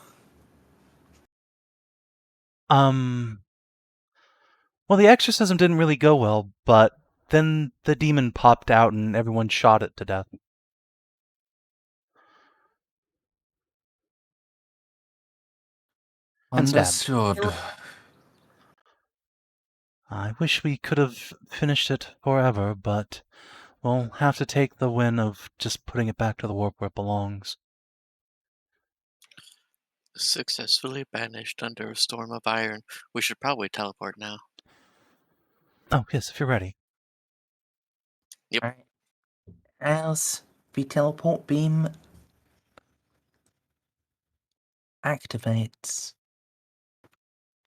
S2: Well, the exorcism didn't really go well, but then the demon popped out and everyone shot it to death. And stabbed.
S1: Understood.
S2: I wish we could have finished it forever, but we'll have to take the win of just putting it back to the warp where it belongs.
S3: Successfully banished under a storm of iron. We should probably teleport now.
S2: Oh, yes, if you're ready.
S3: Yep.
S1: Right. As the teleport beam activates,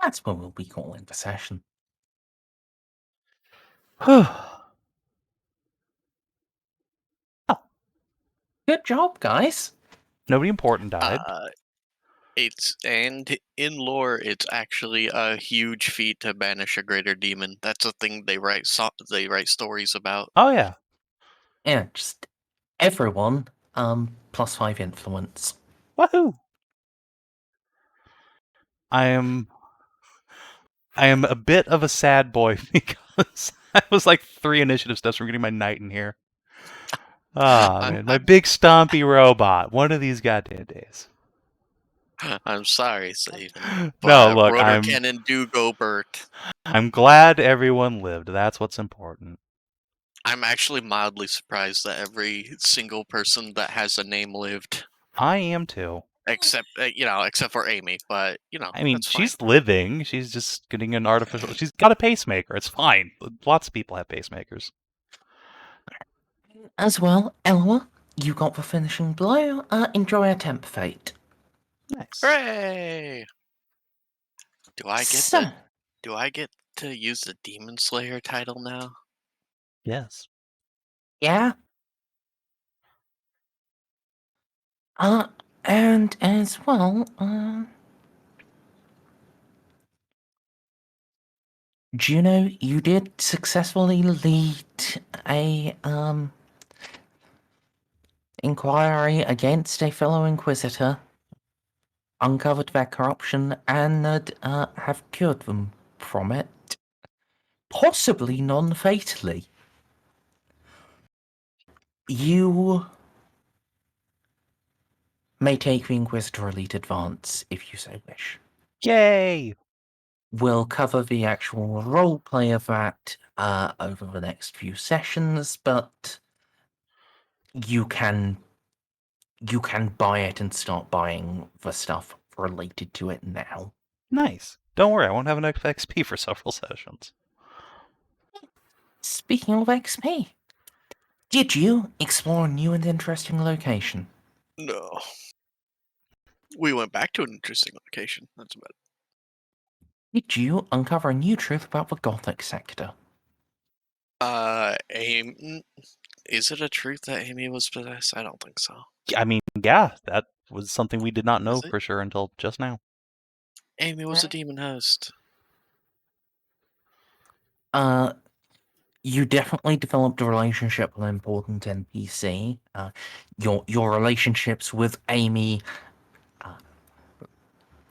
S1: that's what we'll be calling the session.
S2: Oh,
S1: Good job, guys.
S2: nobody important died.
S3: And in lore, it's actually a huge feat to banish a greater demon. That's a thing they write stories about.
S2: Oh, yeah.
S1: Yeah, just everyone, +5 influence.
S2: Woohoo! I am a bit of a sad boy because I was like 3 initiative steps from getting my knight in here. Ah, man, my big stompy robot. One of these goddamn days.
S3: I'm sorry, Savin.
S2: No,
S3: But
S2: look,
S3: rotor cannon do go Bert.
S2: I'm glad everyone lived. That's what's important.
S3: I'm actually mildly surprised that every single person that has a name lived.
S2: I am too.
S3: Except for Amy. But,
S2: I mean,
S3: that's fine.
S2: she's living. She's just getting an artificial... She's got a pacemaker. It's fine. Lots of people have pacemakers.
S1: As well, Eloa, you got the finishing blow. Enjoy a temp fate.
S2: Nice.
S3: Hooray! Do I get to use the Demon Slayer title now?
S2: Yes.
S1: Yeah. And as well, Juno, you did successfully lead a, inquiry against a fellow Inquisitor, uncovered their corruption, and have cured them from it. Possibly non-fatally. You may take the Inquisitor Elite Advance if you so wish.
S2: Yay!
S1: We'll cover the actual roleplay of that over the next few sessions, but you can buy it and start buying the stuff related to it now.
S2: Nice. Don't worry, I won't have enough XP for several sessions.
S1: Speaking of XP, did you explore a new and interesting location?
S3: No. We went back to an interesting location. That's about it.
S1: Did you uncover a new truth about the Gothic sector?
S3: Is it a truth that Amy was possessed? I don't think so.
S2: I mean, yeah, that was something we did not know
S3: Is it?
S2: for sure until just now.
S3: Amy was a demon host.
S1: You definitely developed a relationship with an important NPC. Your relationships with Amy,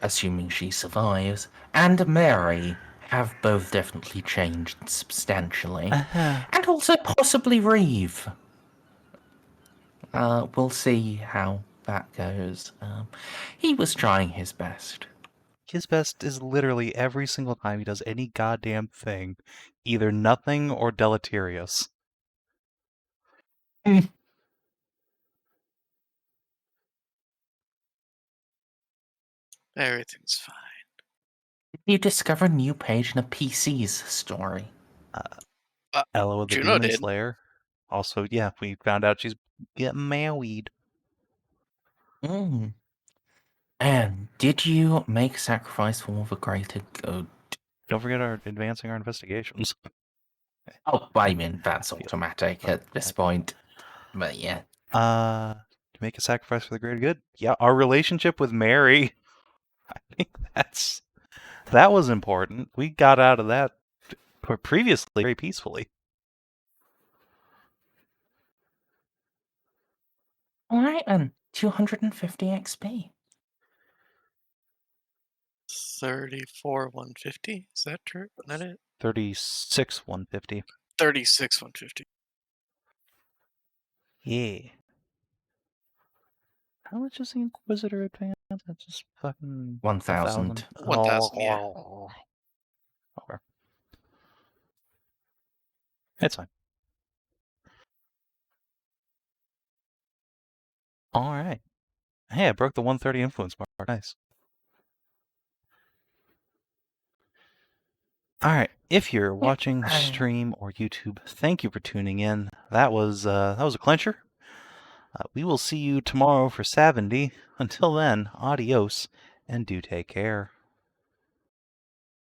S1: assuming she survives, and Mary have both definitely changed substantially. And also possibly Reeve. We'll see how that goes. He was trying his best.
S2: His best is literally every single time he does any goddamn thing, either nothing or deleterious.
S3: Everything's fine.
S1: You discover a new page in a PC's story.
S2: Eloa the
S3: Juno
S2: Demon
S3: did.
S2: Slayer. Also, yeah, we found out she's getting married.
S1: Mm. And did you make sacrifice for the greater good?
S2: Don't forget advancing our investigations.
S1: Oh, I mean, that's automatic at this point. But yeah.
S2: To make a sacrifice for the greater good? Yeah, our relationship with Mary. I think that was important. We got out of that previously very peacefully.
S1: Alright then, 250 XP.
S3: 34 150. Is that true? Is that it?
S2: 36 150.
S3: 36 150.
S2: Yeah. How much is the Inquisitor advance? That's just fucking
S1: 1,000.
S3: 1,000, yeah.
S2: Okay. It's fine. Alright. Hey, I broke the 130 influence mark. Nice. Alright, if you're watching stream or YouTube, thank you for tuning in. That was a clincher. We will see you tomorrow for Savin. Until then, adios, and do take care.